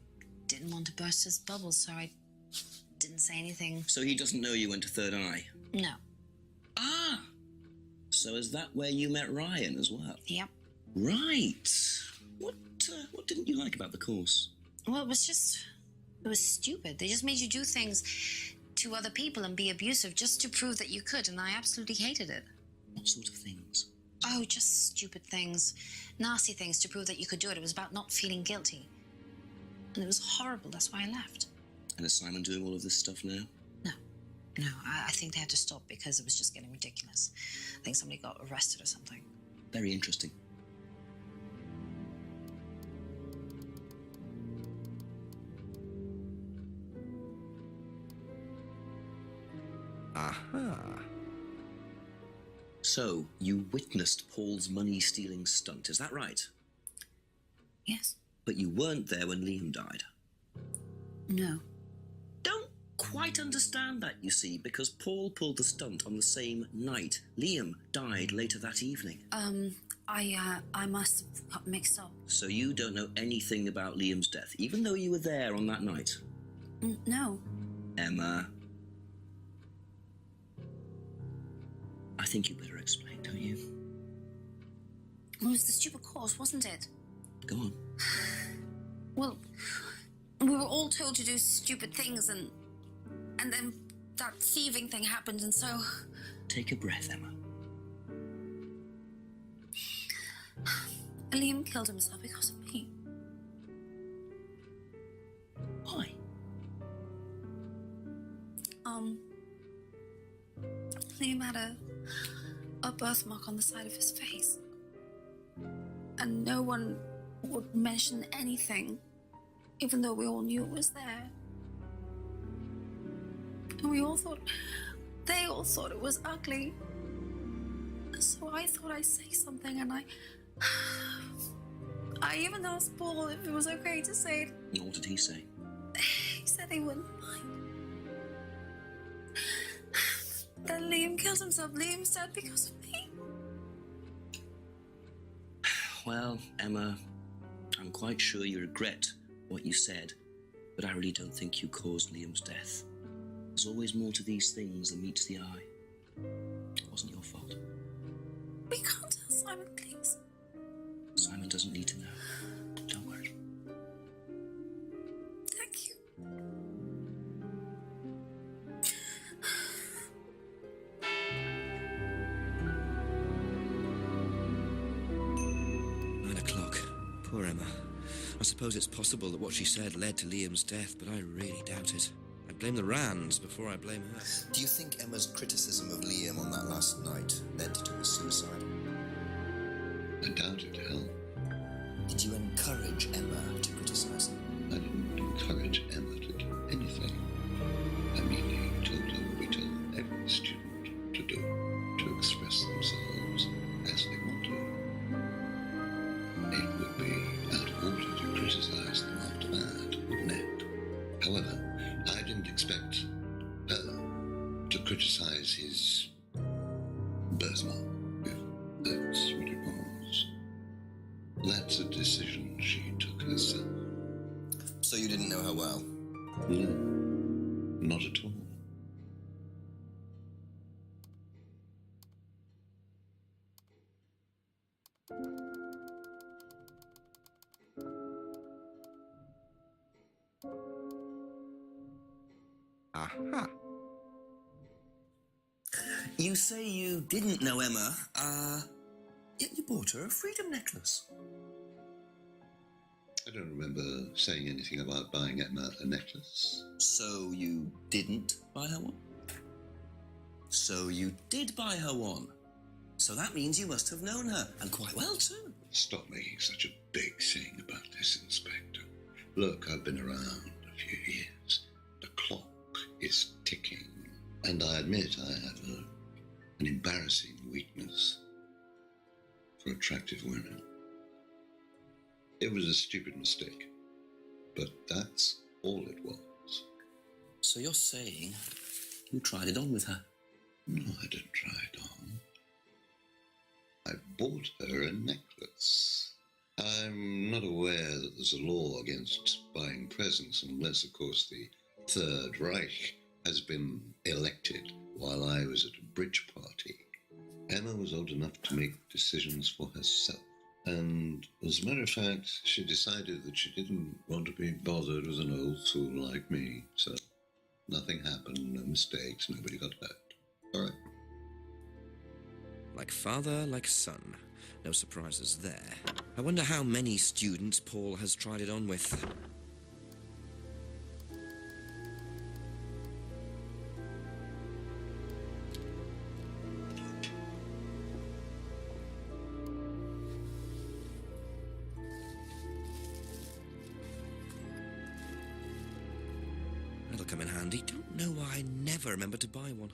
didn't want to burst his bubble, so I didn't say anything. So he doesn't know you went to Third Eye? No. Ah! So is that where you met Ryan as well? Yep. Right. What didn't you like about the course? Well, it was stupid. They just made you do things to other people and be abusive just to prove that you could, and I absolutely hated it. What sort of things? Oh, just stupid things. Nasty things to prove that you could do it. It was about not feeling guilty. And it was horrible. That's why I left. And is Simon doing all of this stuff now? No, I think they had to stop because it was just getting ridiculous. I think somebody got arrested or something. Very interesting. Aha. So, you witnessed Paul's money-stealing stunt, is that right? Yes. But you weren't there when Liam died? No. Don't quite understand that, you see, because Paul pulled the stunt on the same night. Liam died later that evening. I must have got mixed up. So you don't know anything about Liam's death, even though you were there on that night? No. Emma. I think you better explain, don't you? It was the stupid course, wasn't it? Go on. Well, we were all told to do stupid things, and then that thieving thing happened, and so... Take a breath, Emma. Liam killed himself because of me. Why? Liam had a birthmark on the side of his face. And no one would mention anything, even though we all knew it was there. And we all thought, they all thought it was ugly. So I thought I'd say something, and I even asked Paul if it was okay to say it. What did he say? He said he wouldn't mind. Then Liam killed himself. Liam's dead because of me. Well, Emma, I'm quite sure you regret what you said, but I really don't think you caused Liam's death. There's always more to these things than meets the eye. It wasn't your fault. We can't tell Simon, please. Simon doesn't need to know. Don't worry. Thank you. Poor Emma. I suppose it's possible that what she said led to Liam's death, but I really doubt it. I'd blame the Rands before I blame her. Do you think Emma's criticism of Liam on that last night led to his suicide? I doubt it, Hal. Did you encourage Emma to criticize him? I didn't encourage Emma to do anything. I merely told her what we tell every student to do, to express themselves as they want to. It would be out of order to criticize them after that, wouldn't it? However, I didn't expect her to criticize his birthmark, if that's what it was. That's a decision she took herself. So you didn't know her well? No, not at all. Aha. You say you didn't know Emma, yet you bought her a freedom necklace. I don't remember saying anything about buying Emma a necklace. So you didn't buy her one? So you did buy her one. So that means you must have known her, and quite well too. Stop making such a big thing about this, Inspector. Look, I've been around a few years. The clock is ticking. And I admit I have an embarrassing weakness for attractive women. It was a stupid mistake, but that's all it was. So you're saying you tried it on with her? No, I didn't try it on. I bought her a necklace. I'm not aware that there's a law against buying presents unless, of course, the Third Reich has been elected while I was at a bridge party. Emma was old enough to make decisions for herself. And as a matter of fact, she decided that she didn't want to be bothered with an old fool like me. So nothing happened, no mistakes, nobody got hurt. All right. Like father, like son. No surprises there. I wonder how many students Paul has tried it on with. That'll come in handy. Don't know why I never remember to buy one.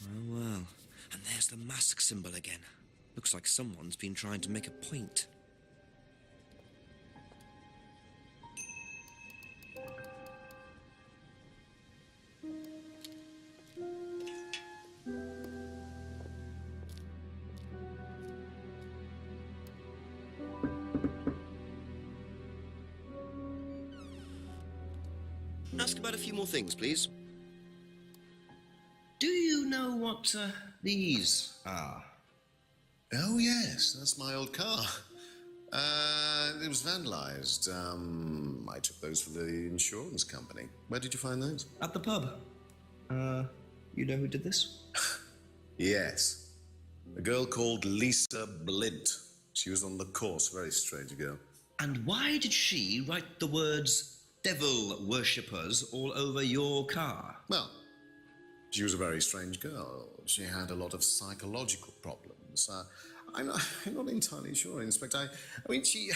Well, well. And there's the mask symbol again. Looks like someone's been trying to make a point. Ask about a few more things, please. Do you know what these are? Oh, yes, that's my old car. It was vandalized. I took those for the insurance company. Where did you find those? At the pub. You know who did this? Yes. A girl called Lisa Blint. She was on the course, very strange girl. And why did she write the words devil worshippers all over your car? Well, she was a very strange girl. She had a lot of psychological problems. I'm not entirely sure, Inspector. I mean, she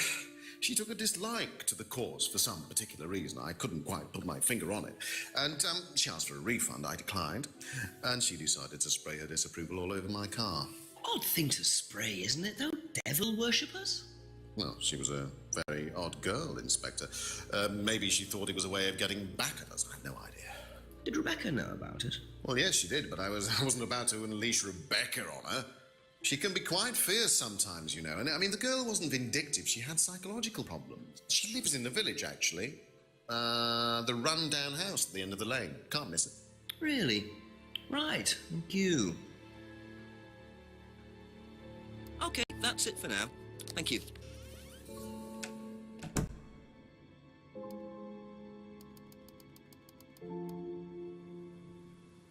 took a dislike to the course for some particular reason. I couldn't quite put my finger on it. And she asked for a refund. I declined. And she decided to spray her disapproval all over my car. Odd thing to spray, isn't it, though? Devil worshippers? Well, she was a very odd girl, Inspector. Maybe she thought it was a way of getting back at us. I have no idea. Did Rebecca know about it? Well, yes, she did, but I wasn't about to unleash Rebecca on her. She can be quite fierce sometimes, you know. And I mean, the girl wasn't vindictive. She had psychological problems. She lives in the village, actually. The run-down house at the end of the lane. Can't miss it. Really? Right. Thank you. Okay, that's it for now. Thank you.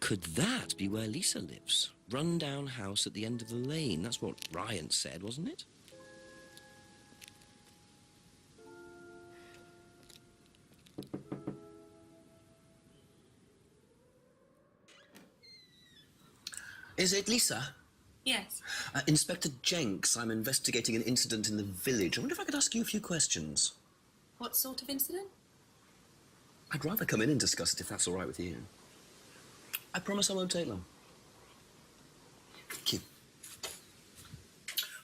Could that be where Lisa lives? Run-down house at the end of the lane. That's what Ryan said, wasn't it? Is it Lisa? Yes. Inspector Jenks, I'm investigating an incident in the village. I wonder if I could ask you a few questions. What sort of incident? I'd rather come in and discuss it if that's all right with you. I promise I won't take long. Thank you.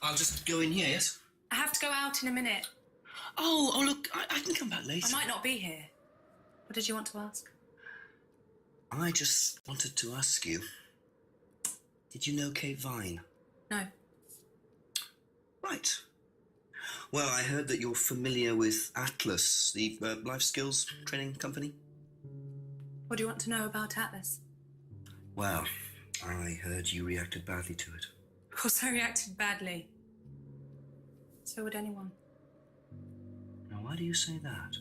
I'll just go in here, yes? I have to go out in a minute. Oh, look, I can come back later. I might not be here. What did you want to ask? I just wanted to ask you, did you know Kate Vine? No. Right. Well, I heard that you're familiar with Atlas, the life skills training company. What do you want to know about Atlas? Well, I heard you reacted badly to it. Of course I reacted badly. So would anyone. Now, why do you say that?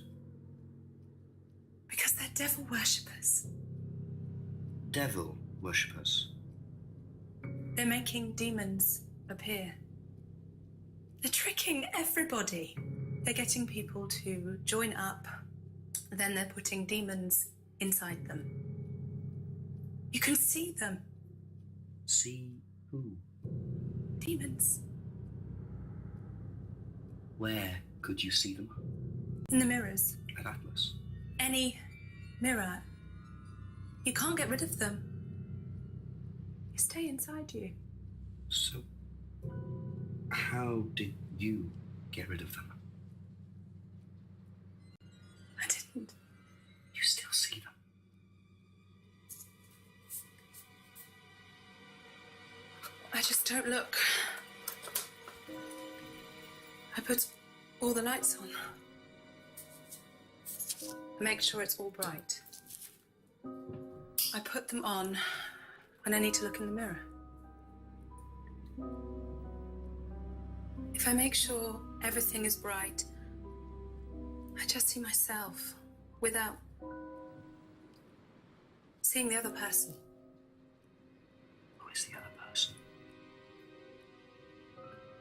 Because they're devil worshippers. Devil worshippers. They're making demons appear. They're tricking everybody. They're getting people to join up, then they're putting demons inside them. You can see them. See who? Demons. Where could you see them? In the mirrors. At Atlas. Any mirror. You can't get rid of them. They stay inside you. So, how did you get rid of them? I didn't. You still see them? I just don't look. I put all the lights on. I make sure it's all bright. I put them on when I need to look in the mirror. If I make sure everything is bright, I just see myself without seeing the other person. Who is the other person?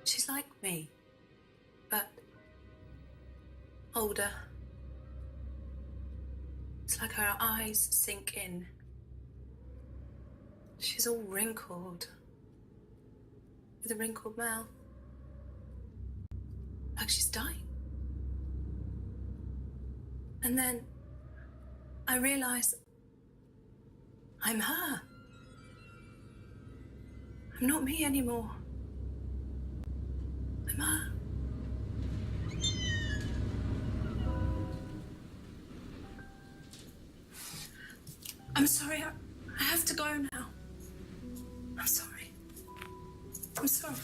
She's like me, but older. It's like her eyes sink in. She's all wrinkled, with a wrinkled mouth, like she's dying. And then I realize I'm her. I'm not me anymore. I'm her. I'm sorry, I have to go now. I'm sorry. I'm sorry.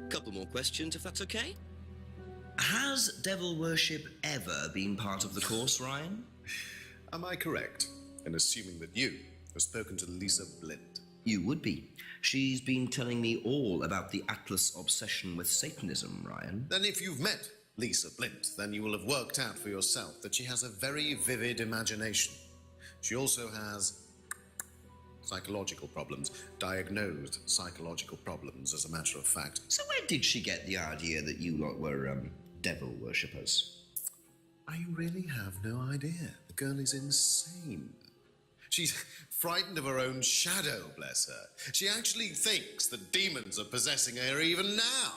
Couple more questions, if that's okay. Has devil worship ever been part of the course, Ryan? Am I correct in assuming that you have spoken to Lisa Blind? You would be. She's been telling me all about the Atlas obsession with Satanism, Ryan. Then if you've met Lisa Blind, then you will have worked out for yourself that she has a very vivid imagination. She also has psychological problems, diagnosed psychological problems, as a matter of fact. So where did she get the idea that you lot were, devil worshippers? I really have no idea. The girl is insane. She's frightened of her own shadow, bless her. She actually thinks that demons are possessing her even now.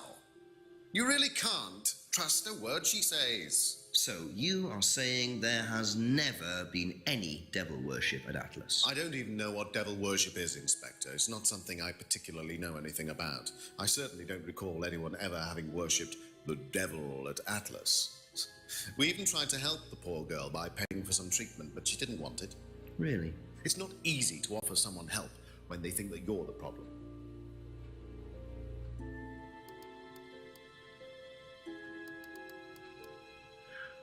You really can't trust a word she says. So you are saying there has never been any devil worship at Atlas? I don't even know what devil worship is, Inspector. It's not something I particularly know anything about. I certainly don't recall anyone ever having worshipped the devil at Atlas. We even tried to help the poor girl by paying for some treatment, but she didn't want it. Really? It's not easy to offer someone help when they think that you're the problem.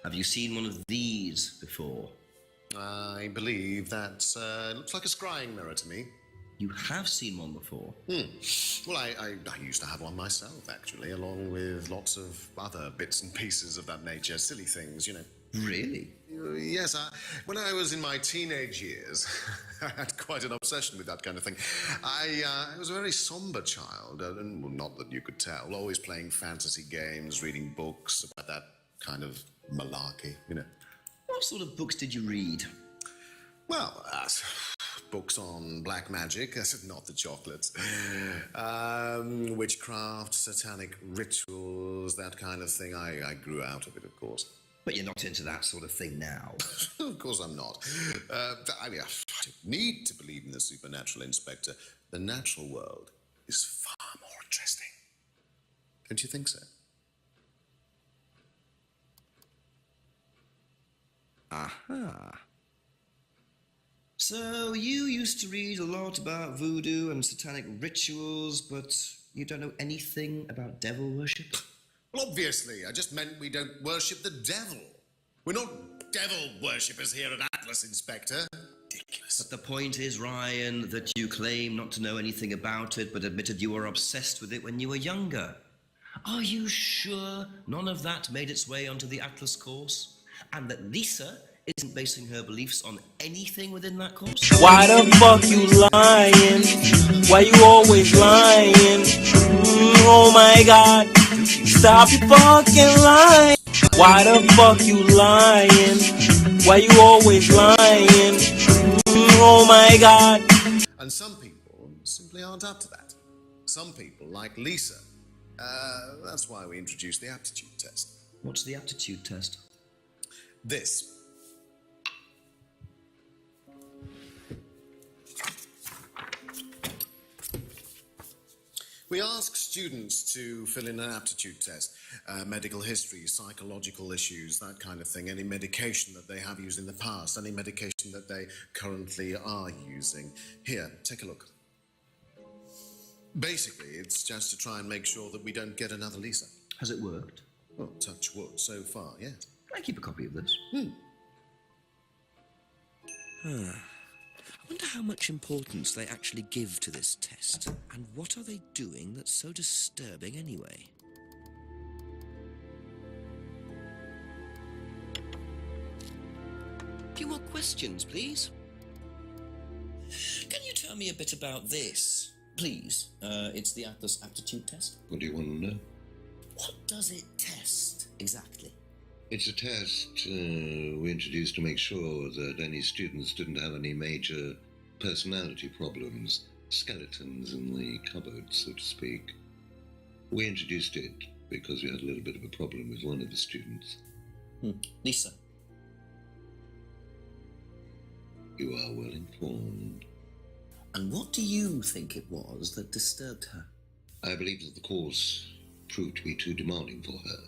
Have you seen one of these before? I believe that looks like a scrying mirror to me. You have seen one before? Well, I used to have one myself, actually, along with lots of other bits and pieces of that nature. Silly things, you know. Really? Yes, when I was in my teenage years, I had quite an obsession with that kind of thing. I was a very somber child, and well, not that you could tell, always playing fantasy games, reading books about that kind of malarkey, you know. What sort of books did you read? Well, books on black magic, not the chocolates, witchcraft, satanic rituals, that kind of thing. I grew out of it, of course. But you're not into that sort of thing now. Of course I'm not. I mean, I don't need to believe in the supernatural, Inspector. The natural world is far more interesting. Don't you think so? Aha. So you used to read a lot about voodoo and satanic rituals, but you don't know anything about devil worship? Well, obviously. I just meant we don't worship the devil. We're not devil worshippers here at Atlas, Inspector. Ridiculous. But the point is, Ryan, that you claim not to know anything about it, but admitted you were obsessed with it when you were younger. Are you sure none of that made its way onto the Atlas course? And that Lisa isn't basing her beliefs on anything within that course? Why the fuck you lying? Why you always lying? Oh my god, stop your fucking lying. Why the fuck you lying? Why you always lying? Oh my god. And some people simply aren't up to that. Some people, like Lisa. That's why we introduced the aptitude test. What's the aptitude test? This. We ask students to fill in an aptitude test, medical history, psychological issues, that kind of thing, any medication that they have used in the past, any medication that they currently are using. Here, take a look. Basically, it's just to try and make sure that we don't get another Lisa. Has it worked? Well, touch wood, so far, yes. Can I keep a copy of this? I wonder how much importance they actually give to this test, and what are they doing that's so disturbing anyway? A few more questions, please. Can you tell me a bit about this, please? It's the Atlas aptitude test. What do you want to know? What does it test, exactly? It's a test we introduced to make sure that any students didn't have any major personality problems, skeletons in the cupboard, so to speak. We introduced it because we had a little bit of a problem with one of the students. Lisa. You are well informed. And what do you think it was that disturbed her? I believe that the course proved to be too demanding for her.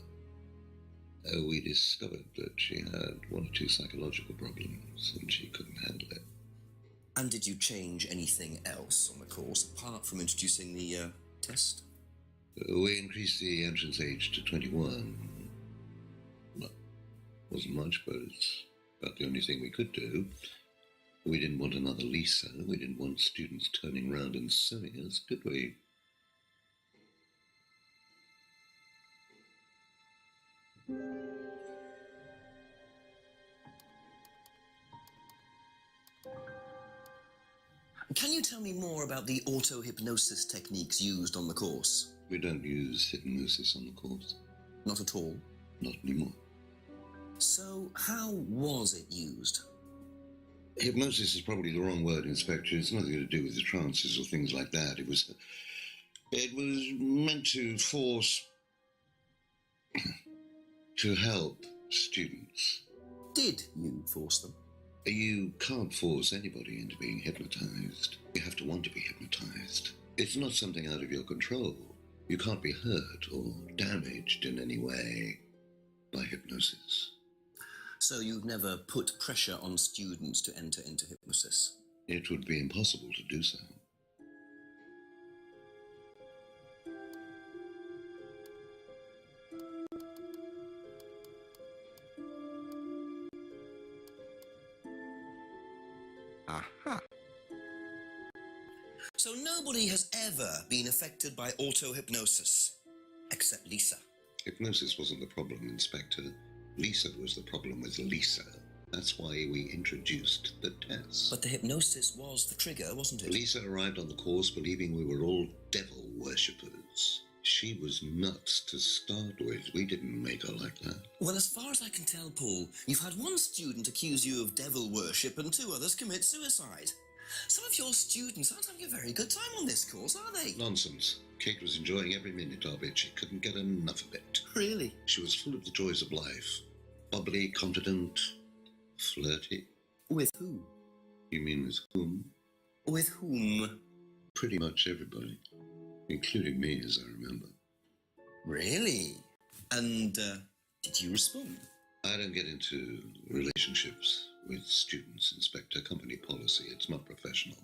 We discovered that she had one or two psychological problems and she couldn't handle it. And did you change anything else on the course apart from introducing the test? We increased the entrance age to 21. Well, wasn't much, but it's about the only thing we could do. We didn't want another Lisa. We didn't want students turning around and suing us, did we? Can you tell me more about the auto-hypnosis techniques used on the course? We don't use hypnosis on the course. Not at all? Not anymore. So, how was it used? Hypnosis is probably the wrong word, Inspector. It's nothing to do with the trances or things like that. It was meant to force... to help students. Did you force them? You can't force anybody into being hypnotized. You have to want to be hypnotized. It's not something out of your control. You can't be hurt or damaged in any way by hypnosis. So you've never put pressure on students to enter into hypnosis? It would be impossible to do so. Aha. So nobody has ever been affected by auto-hypnosis, except Lisa. Hypnosis wasn't the problem, Inspector. Lisa was the problem with Lisa. That's why we introduced the test. But the hypnosis was the trigger, wasn't it? Lisa arrived on the course believing we were all devil worshippers. She was nuts to start with. We didn't make her like that. Well, as far as I can tell, Paul, you've had one student accuse you of devil worship and 2 others commit suicide. Some of your students aren't having a very good time on this course, are they? Nonsense. Kate was enjoying every minute of it. She couldn't get enough of it. Really? She was full of the joys of life. Bubbly, confident, flirty. With who? You mean with whom? With whom? Pretty much everybody. Including me, as I remember. Really? And, did you respond? I don't get into relationships with students, Inspector. Company policy. It's not professional.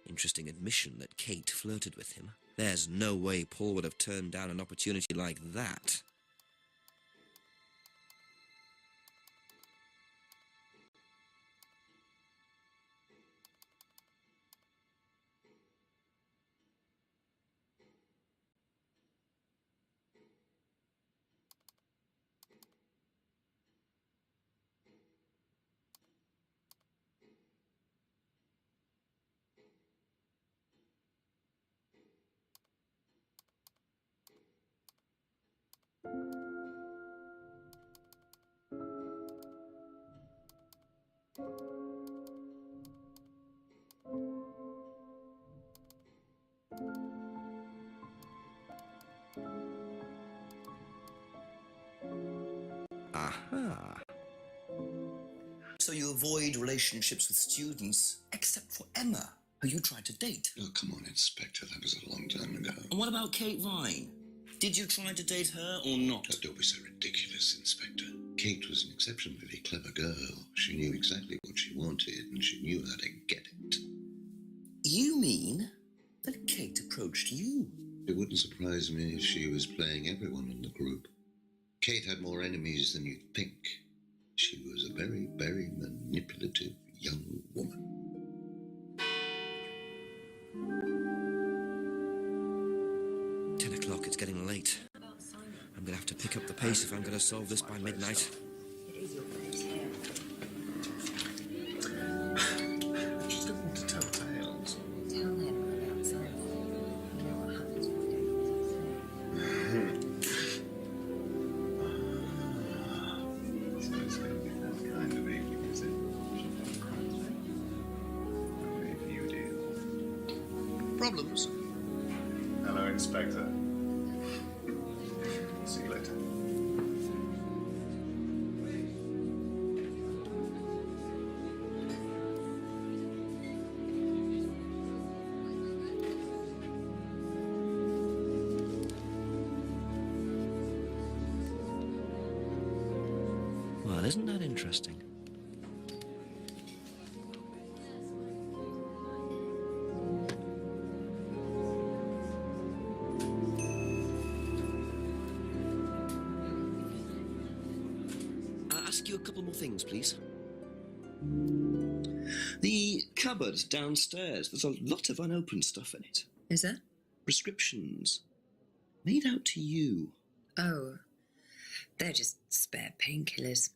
Interesting admission that Kate flirted with him. There's no way Paul would have turned down an opportunity like that. Aha. So you avoid relationships with students, except for Emma, who you tried to date. Oh, come on, Inspector. That was a long time ago. And what about Kate Vine? Did you try to date her or not? Oh, don't be so ridiculous, Inspector. Kate was an exceptionally clever girl. She knew exactly what she wanted, and she knew how to get it. You mean that Kate approached you? It wouldn't surprise me if she was playing everyone in the group. Kate had more enemies than you'd think. She was a very, very manipulative young woman. $10 it's getting late. I'm gonna have to pick up the pace if I'm gonna solve this by midnight. She doesn't want to tell tales. Tell him about something. You know what happens when So it's going to be that kind of evening, is it? If you do. Problems? Hello, Inspector. See you later. Well, isn't that interesting? I'll ask you a couple more things, please. The cupboard downstairs, there's a lot of unopened stuff in it. Is there? Prescriptions. Made out to you. Oh, they're just spare painkillers.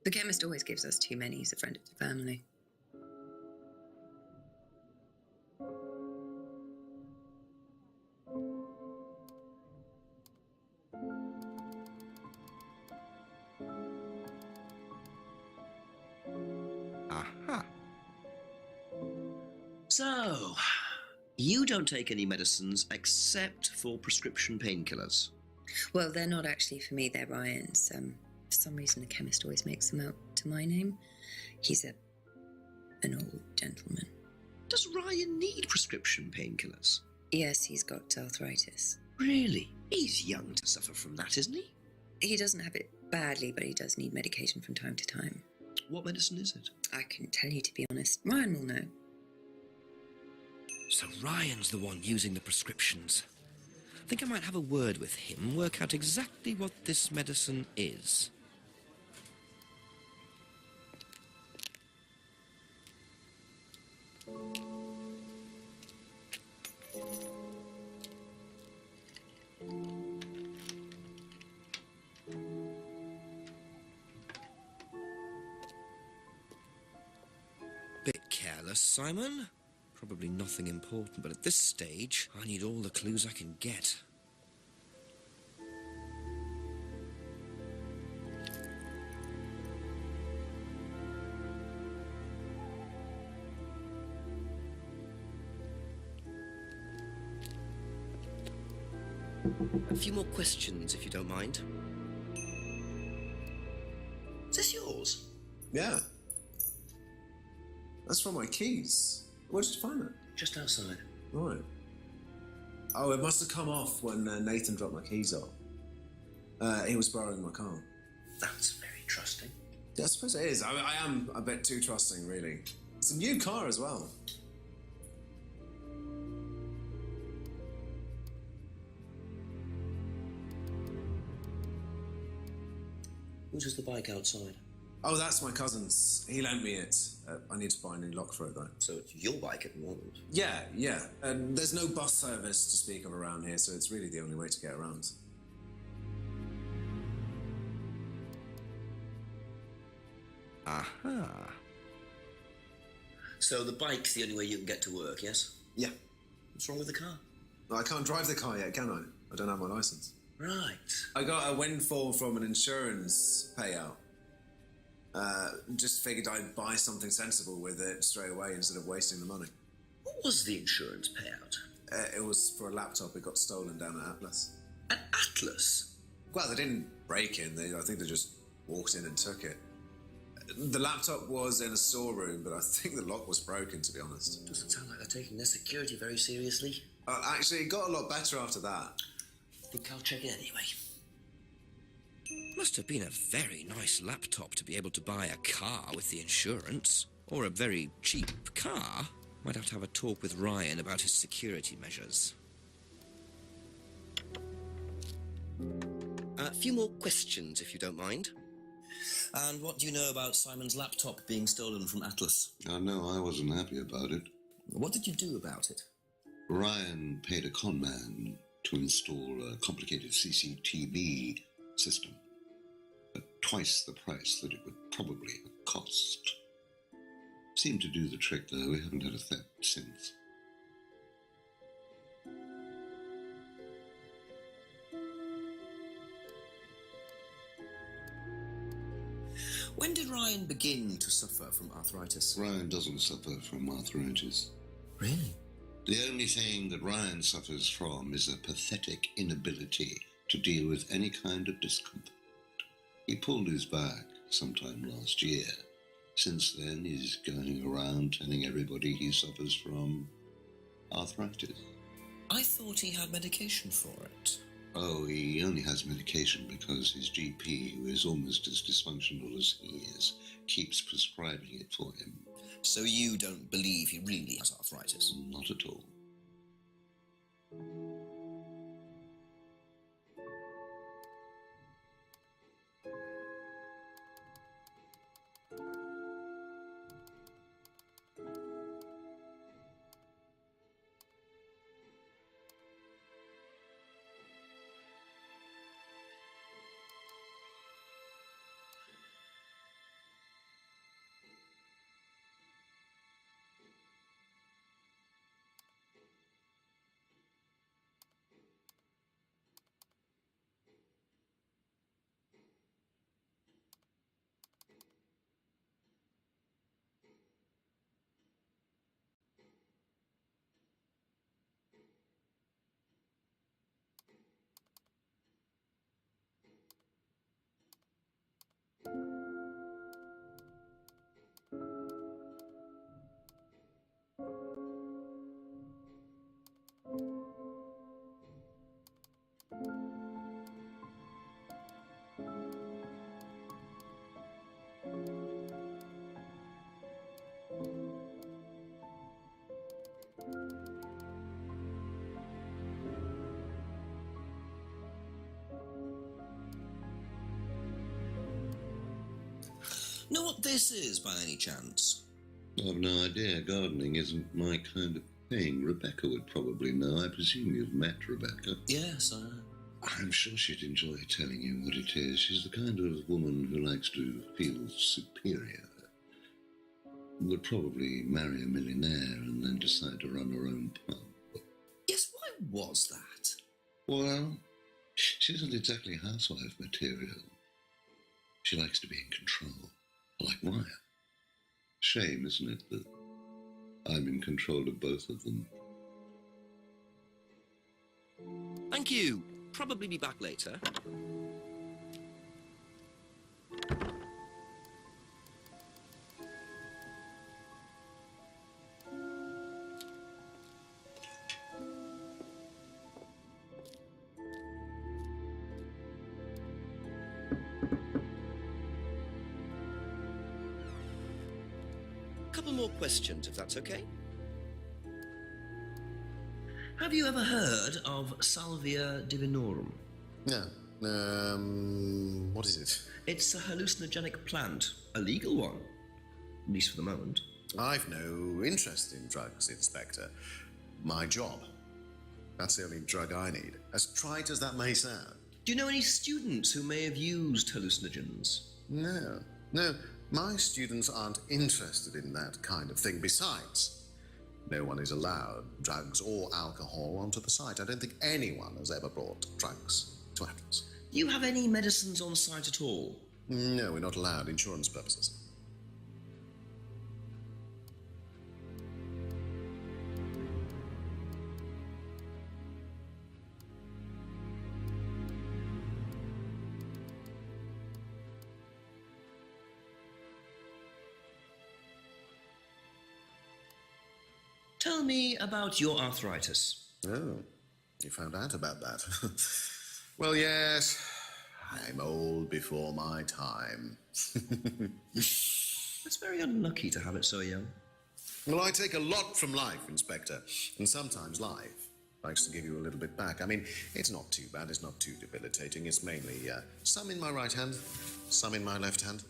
The chemist always gives us too many. He's a friend of the family. Aha. So, you don't take any medicines except for prescription painkillers. Well, they're not actually for me, they're Ryan's. For some reason, the chemist always makes them out to my name. He's an old gentleman. Does Ryan need prescription painkillers? Yes, he's got arthritis. Really? He's young to suffer from that, isn't he? He doesn't have it badly, but he does need medication from time to time. What medicine is it? I couldn't tell you, to be honest. Ryan will know. So Ryan's the one using the prescriptions. I think I might have a word with him, work out exactly what this medicine is. Atlas, Simon. Probably nothing important, but at this stage, I need all the clues I can get. A few more questions, if you don't mind. Is this yours? Yeah. That's from my keys. Where did you find it? Just outside. Right. Oh, it must have come off when Nathan dropped my keys off. He was borrowing my car. That's very trusting. Yeah, I suppose it is. I am a bit too trusting, really. It's a new car as well. Whose is the bike outside? Oh, that's my cousin's. He lent me it. I need to buy a new lock for it, though. So it's your bike at the moment? Yeah. There's no bus service to speak of around here, so it's really the only way to get around. Aha. So the bike's the only way you can get to work, yes? Yeah. What's wrong with the car? I can't drive the car yet, can I? I don't have my license. Right. I got a windfall from an insurance payout. Just figured I'd buy something sensible with it straight away instead of wasting the money. What was the insurance payout? It was for a laptop. It got stolen down at Atlas. At Atlas? Well, they didn't break in. I think they just walked in and took it. The laptop was in a storeroom, but I think the lock was broken, to be honest. Doesn't sound like they're taking their security very seriously. Actually, it got a lot better after that. I think I'll check it anyway. Must have been a very nice laptop to be able to buy a car with the insurance. Or a very cheap car. Might have to have a talk with Ryan about his security measures. A few more questions, if you don't mind. And what do you know about Simon's laptop being stolen from Atlas? No, I wasn't happy about it. What did you do about it? Ryan paid a con man to install a complicated CCTV system. At twice the price that it would probably have cost. Seemed to do the trick, though. We haven't had a theft since. When did Ryan begin to suffer from arthritis? Ryan doesn't suffer from arthritis. Really? The only thing that Ryan suffers from is a pathetic inability to deal with any kind of discomfort. He pulled his back sometime last year. Since then, he's going around telling everybody he suffers from arthritis. I thought he had medication for it. Oh, he only has medication because his GP, who is almost as dysfunctional as he is, keeps prescribing it for him. So you don't believe he really has arthritis? Not at all. Know what this is, by any chance? I've no idea. Gardening isn't my kind of thing. Rebecca would probably know. I presume you've met Rebecca. Yes, I'm sure she'd enjoy telling you what it is. She's the kind of woman who likes to feel superior. would probably marry a millionaire and then decide to run her own pub. Yes, why was that? Well, she isn't exactly housewife material. She likes to be in control, like Wyatt. Shame, isn't it, that I'm in control of both of them? Thank you. Probably be back later. Couple more questions, if that's okay. Have you ever heard of Salvia divinorum? No. What is it? It's a hallucinogenic plant, a legal one, at least for the moment. I've no interest in drugs, Inspector. My job. That's the only drug I need. As trite as that may sound. Do you know any students who may have used hallucinogens? No. No, my students aren't interested in that kind of thing. Besides, no one is allowed drugs or alcohol onto the site. I don't think anyone has ever brought drugs to Atlas. Do you have any medicines on site at all? No, we're not allowed. Insurance purposes. Tell me about your arthritis. Oh, you found out about that. Well, yes, I'm old before my time. It's very unlucky to have it so young. Well, I take a lot from life, Inspector, and sometimes life likes to give you a little bit back. I mean, it's not too bad, it's not too debilitating. It's mainly some in my right hand, some in my left hand.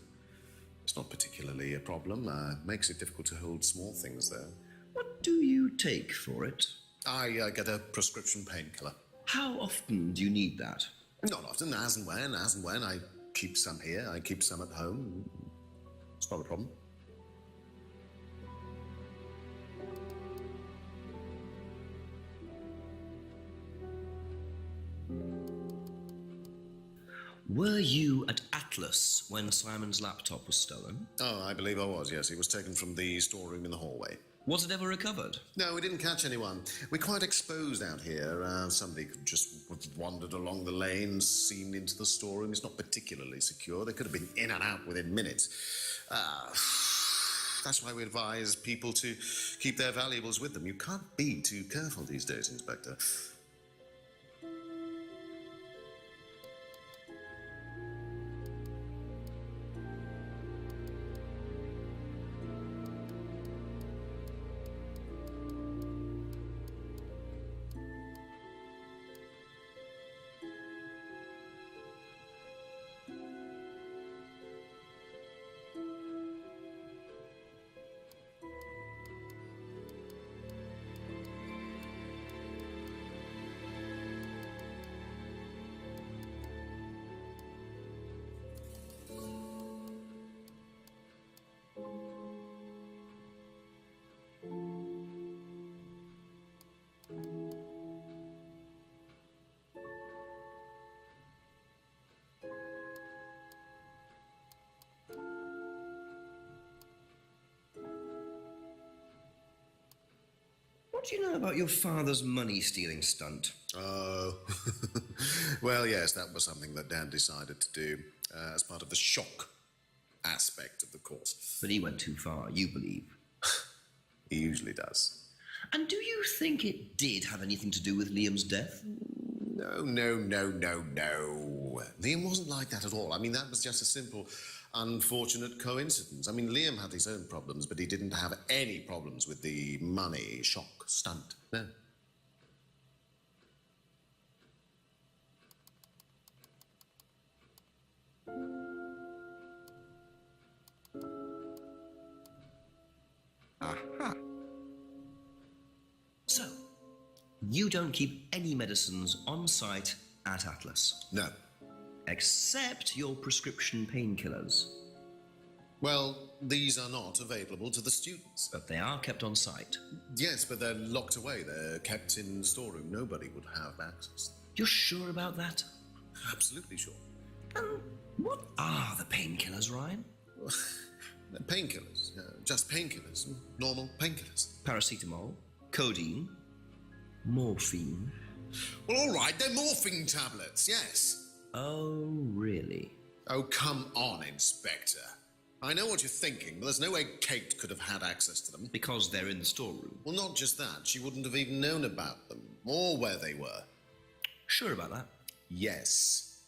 It's not particularly a problem. Makes it difficult to hold small things, though. What do you take for it? I get a prescription painkiller. How often do you need that? Not often, as and when. I keep some here, I keep some at home. It's not a problem. Were you at Atlas when Simon's laptop was stolen? Oh, I believe I was, yes. It was taken from the storeroom in the hallway. Was it ever recovered? No, we didn't catch anyone. We're quite exposed out here. Somebody could just have wandered along the lanes, seen into the storeroom. It's not particularly secure. They could have been in and out within minutes. That's why we advise people to keep their valuables with them. You can't be too careful these days, Inspector. What do you know about your father's money-stealing stunt? Oh, well, yes, that was something that Dad decided to do as part of the shock aspect of the course. But he went too far, you believe. He usually does. And do you think it did have anything to do with Liam's death? No. Liam wasn't like that at all. I mean, that was just a simple, unfortunate coincidence. I mean, Liam had his own problems, but he didn't have any problems with the money shock stunt. No. Aha. So, you don't keep any medicines on site at Atlas? No. Except your prescription painkillers? Well, these are not available to the students. But they are kept on site. Yes, but they're locked away. They're kept in the storeroom. Nobody would have access. You're sure about that? Absolutely sure. What are the painkillers, Ryan? They're painkillers. Just painkillers. Normal painkillers. Paracetamol, codeine, morphine. Well, all right, they're morphine tablets, yes. Oh, really? Oh, come on, Inspector. I know what you're thinking, but there's no way Kate could have had access to them. Because they're in the storeroom. Well, not just that. She wouldn't have even known about them, or where they were. Sure about that? Yes.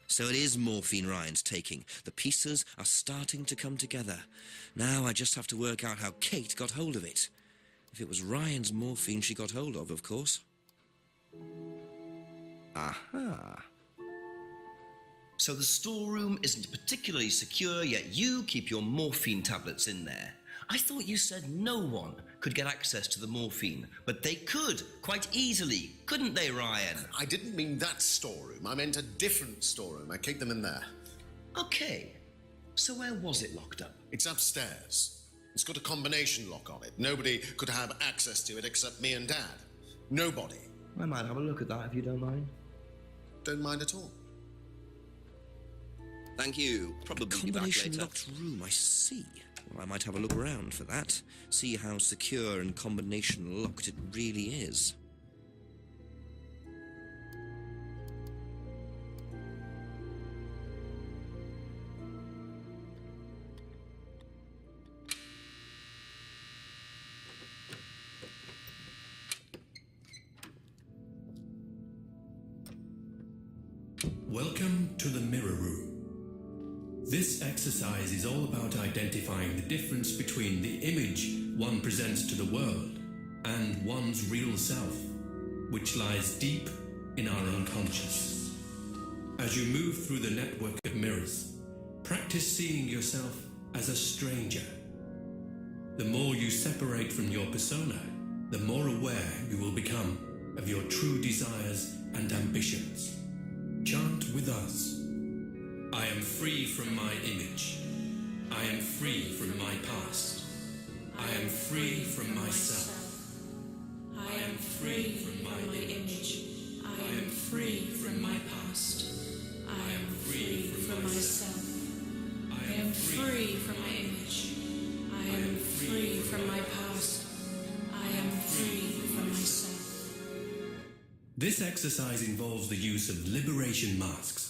So it is morphine Ryan's taking. The pieces are starting to come together. Now I just have to work out how Kate got hold of it. If it was Ryan's morphine she got hold of course. Aha. So the storeroom isn't particularly secure, yet you keep your morphine tablets in there. I thought you said no one could get access to the morphine, but they could, quite easily, couldn't they, Ryan? I didn't mean that storeroom. I meant a different storeroom. I keep them in there. Okay. So where was it locked up? It's upstairs. It's got a combination lock on it. Nobody could have access to it except me and Dad. Nobody. I might have a look at that if you don't mind. Don't mind at all. Thank you. Probably be back later. Locked room, I see. Well, I might have a look around for that. See how secure and combination locked it really is. Welcome to the Mirror Room. This exercise is all about identifying the difference between the image one presents to the world and one's real self, which lies deep in our unconscious. As you move through the network of mirrors, practice seeing yourself as a stranger. The more you separate from your persona, the more aware you will become of your true desires and ambitions. Chant with us. I am free from my image. I am free from my past. I am free from myself. I am free from my image. I am free from my past. I am free from myself. I am free from my image. I am free from my past. I am free from myself. This exercise involves the use of liberation masks.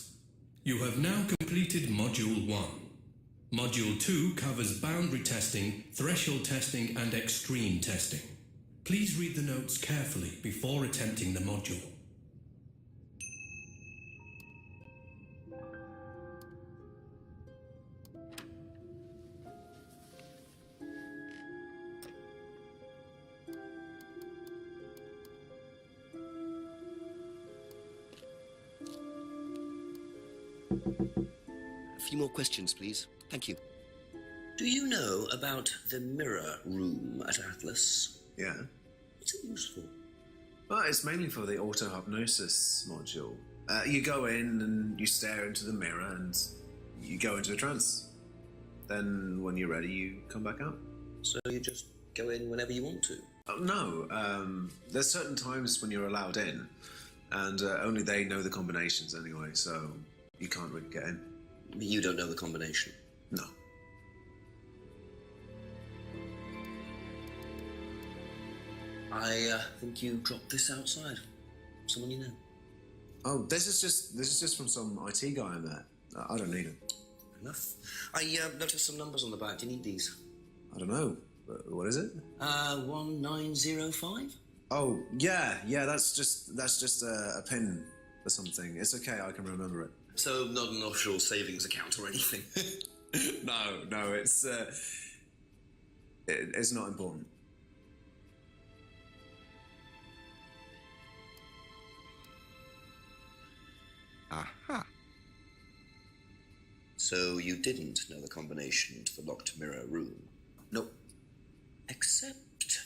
You have now completed Module 1. Module 2 covers boundary testing, threshold testing, and extreme testing. Please read the notes carefully before attempting the module. A few more questions, please. Thank you. Do you know about the mirror room at Atlas? Yeah. What's it used for? Well, it's mainly for the auto-hypnosis module. You go in and you stare into the mirror and you go into a trance. Then, when you're ready, you come back out. So you just go in whenever you want to? Oh, no. There's certain times when you're allowed in, and only they know the combinations anyway, so you can't really get in. You don't know the combination? No. I think you dropped this outside. Someone you know. Oh, this is just from some IT guy I met. I don't need it. Enough. I noticed some numbers on the back. Do you need these? I don't know. What is it? 1905. Oh, yeah. That's just a pin or something. It's okay. I can remember it. So not an offshore savings account or anything? No. It's not important. Aha. So you didn't know the combination to the locked mirror room? Nope. Except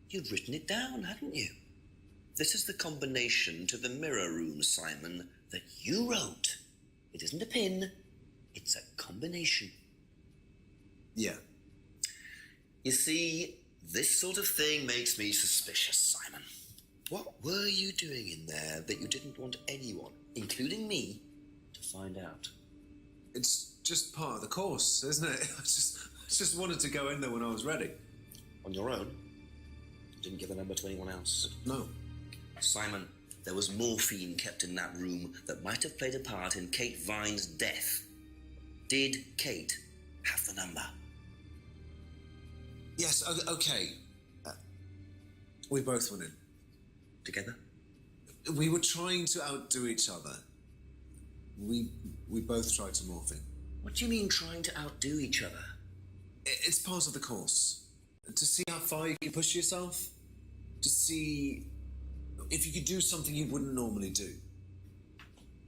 you'd written it down, hadn't you? This is the combination to the mirror room, Simon, that you wrote. It isn't a pin, it's a combination. Yeah. You see, this sort of thing makes me suspicious, Simon. What were you doing in there that you didn't want anyone, including me, to find out? It's just part of the course, isn't it? I just wanted to go in there when I was ready. On your own? You didn't give the number to anyone else? No. Simon, there was morphine kept in that room that might have played a part in Kate Vine's death. Did Kate have the number? Yes, okay. We both went in. Together? We were trying to outdo each other. We both tried to morph in. What do you mean trying to outdo each other? It's part of the course. To see how far you can push yourself. To see if you could do something you wouldn't normally do.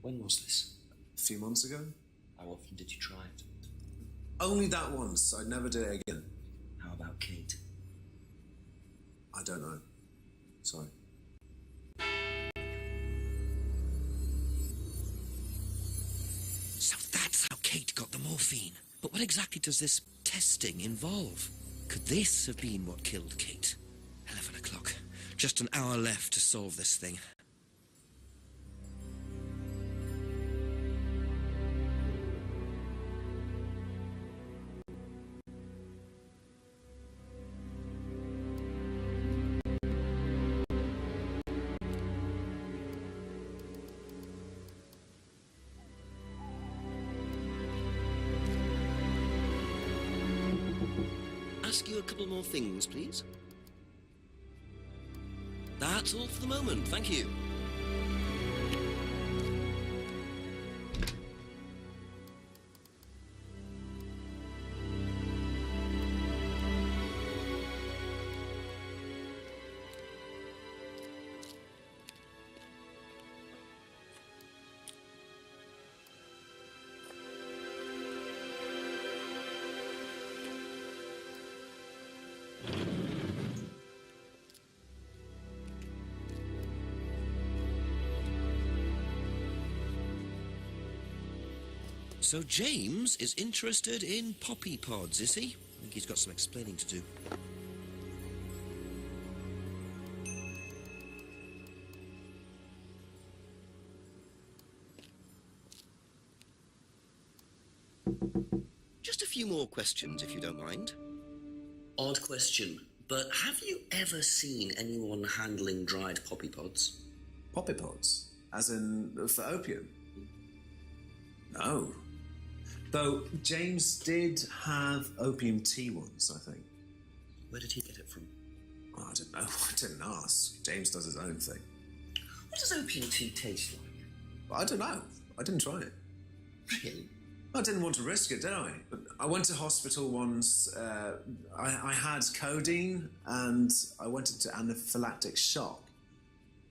When was this? A few months ago. How often did you try it? Only that once. I'd never do it again. How about Kate? I don't know. Sorry. So that's how Kate got the morphine. But what exactly does this testing involve? Could this have been what killed Kate? 11 o'clock. Just an hour left to solve this thing. Ask you a couple more things, please. That's all for the moment, thank you. So James is interested in poppy pods, is he? I think he's got some explaining to do. Just a few more questions, if you don't mind. Odd question, but have you ever seen anyone handling dried poppy pods? Poppy pods? As in, for opium? No. Though James did have opium tea once, I think. Where did he get it from? Oh, I don't know. I didn't ask. James does his own thing. What does opium tea taste like? I don't know. I didn't try it. Really? I didn't want to risk it, did I? But I went to hospital once. I had codeine and I went into anaphylactic shock.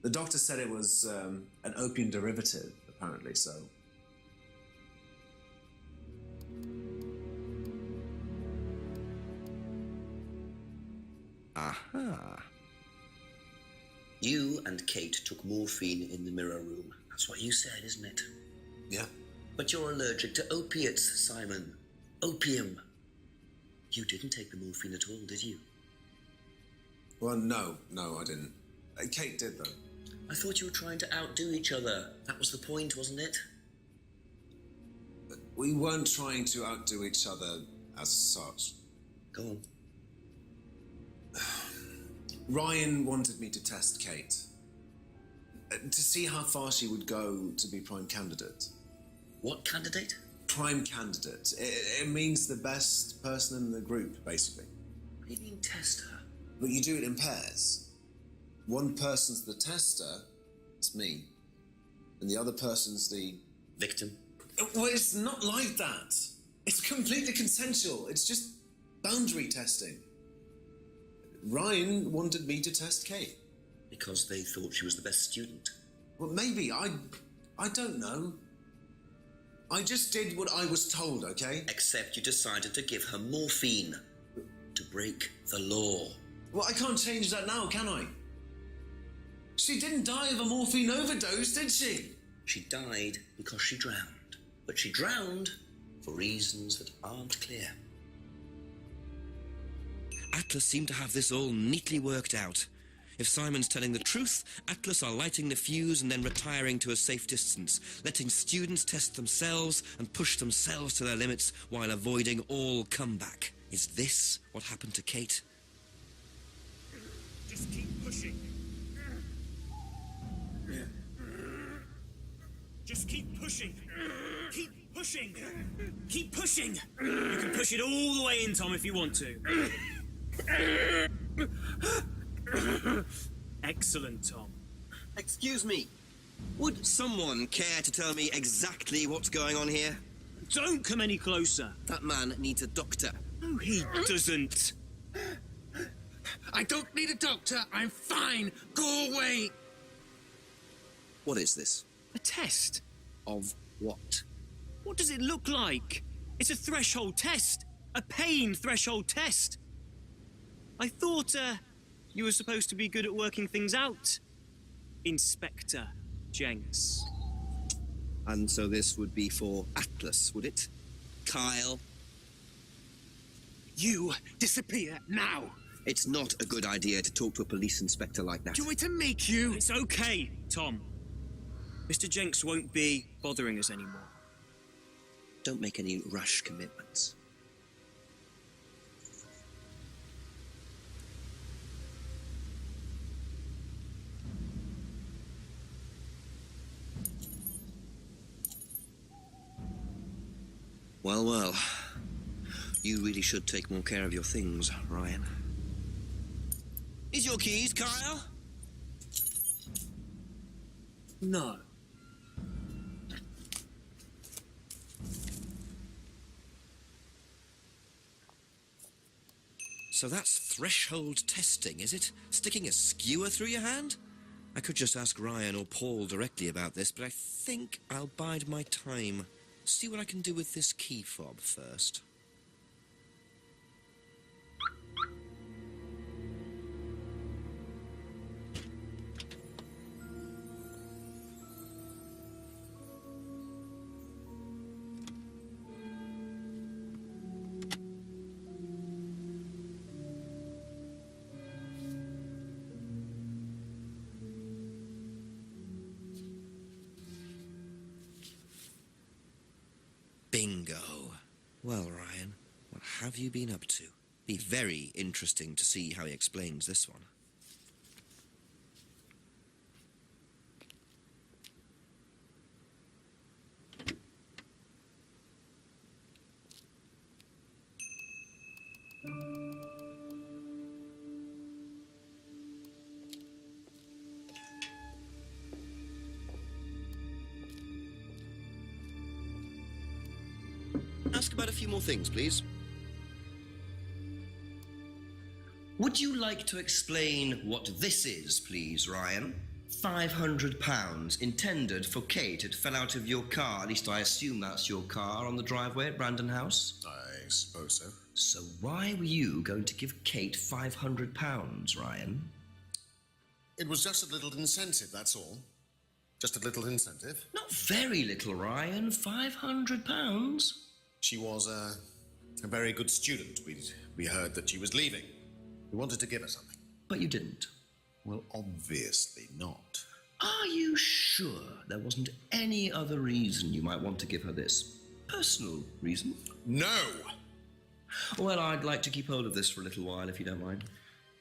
The doctor said it was an opium derivative, apparently, so... Aha. You and Kate took morphine in the mirror room. That's what you said, isn't it? Yeah. But you're allergic to opiates, Simon. Opium. You didn't take the morphine at all, did you? Well, no, I didn't. Kate did, though. I thought you were trying to outdo each other. That was the point, wasn't it? We weren't trying to outdo each other as such. Go on. Ryan wanted me to test Kate. To see how far she would go to be prime candidate. What candidate? Prime candidate. It means the best person in the group, basically. What do you mean, test her? But you do it in pairs. One person's the tester, it's me, and the other person's the... victim? Well, it's not like that. It's completely consensual. It's just boundary testing. Ryan wanted me to test Kate. Because they thought she was the best student? Well, maybe. I don't know. I just did what I was told, okay? Except you decided to give her morphine. To break the law. Well, I can't change that now, can I? She didn't die of a morphine overdose, did she? She died because she drowned. but she drowned for reasons that aren't clear. Atlas seemed to have this all neatly worked out. If Simon's telling the truth, Atlas are lighting the fuse and then retiring to a safe distance, letting students test themselves and push themselves to their limits while avoiding all comeback. Is this what happened to Kate? Just keep pushing. Just keep pushing. Keep pushing. Keep pushing. You can push it all the way in, Tom, if you want to. Excellent, Tom. Excuse me. Would someone care to tell me exactly what's going on here? Don't come any closer. That man needs a doctor. No, he doesn't. I don't need a doctor. I'm fine. Go away. What is this? A test. Of what? What does it look like? It's a threshold test. A pain threshold test. I thought, you were supposed to be good at working things out, Inspector Jenks. And so this would be for Atlas, would it? Kyle? You disappear now. It's not a good idea to talk to a police inspector like that. Do you want me to make you? It's okay, Tom. Mr. Jenks won't be bothering us anymore. Don't make any rash commitments. Well, well. You really should take more care of your things, Ryan. Is your keys, Kyle? No. So that's threshold testing, is it? Sticking a skewer through your hand? I could just ask Ryan or Paul directly about this, but I think I'll bide my time. See what I can do with this key fob first. Bingo. Well, Ryan, what have you been up to? Be very interesting to see how he explains this one. Ask about a few more things, please. Would you like to explain what this is, please, Ryan? £500 intended for Kate. It fell out of your car. At least I assume that's your car on the driveway at Brandon House. I suppose so. So why were you going to give Kate £500, Ryan? It was just a little incentive, that's all. Just a little incentive. Not very little, Ryan. £500. She was a very good student. We heard that she was leaving. We wanted to give her something. But you didn't. Well, obviously not. Are you sure there wasn't any other reason you might want to give her this? Personal reason? No! Well, I'd like to keep hold of this for a little while, if you don't mind.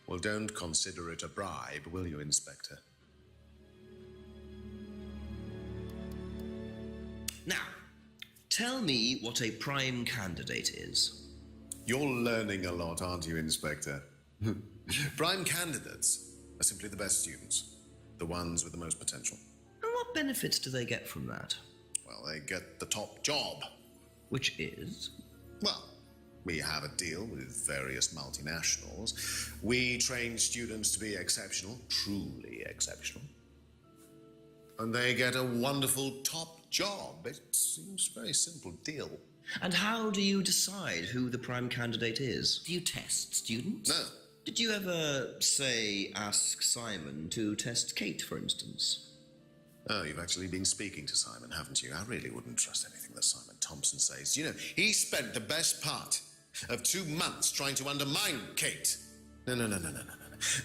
Well, don't consider it a bribe, will you, Inspector? Now, tell me what a prime candidate is. You're learning a lot, aren't you, Inspector? Prime candidates are simply the best students, the ones with the most potential. And what benefits do they get from that? Well, they get the top job. Which is? Well, we have a deal with various multinationals. We train students to be exceptional, truly exceptional. And they get a wonderful top job. It seems a very simple deal. And how do you decide who the prime candidate is? Do you test students? No. Did you ever, say, ask Simon to test Kate, for instance? Oh, you've actually been speaking to Simon, haven't you? I really wouldn't trust anything that Simon Thompson says. You know, he spent the best part of 2 months trying to undermine Kate. No.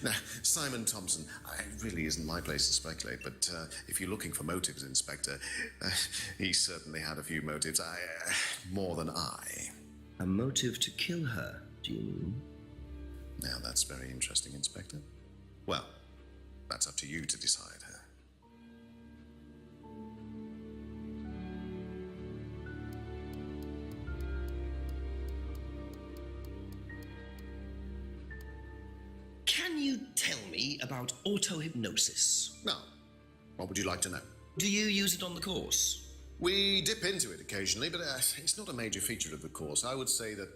Now, Simon Thompson, it really isn't my place to speculate, but if you're looking for motives, Inspector, he certainly had a few motives. More than I. A motive to kill her, do you mean? Now, that's very interesting, Inspector. Well, that's up to you to decide. Can you tell me about auto-hypnosis? No. What would you like to know? Do you use it on the course? We dip into it occasionally, but it's not a major feature of the course. I would say that,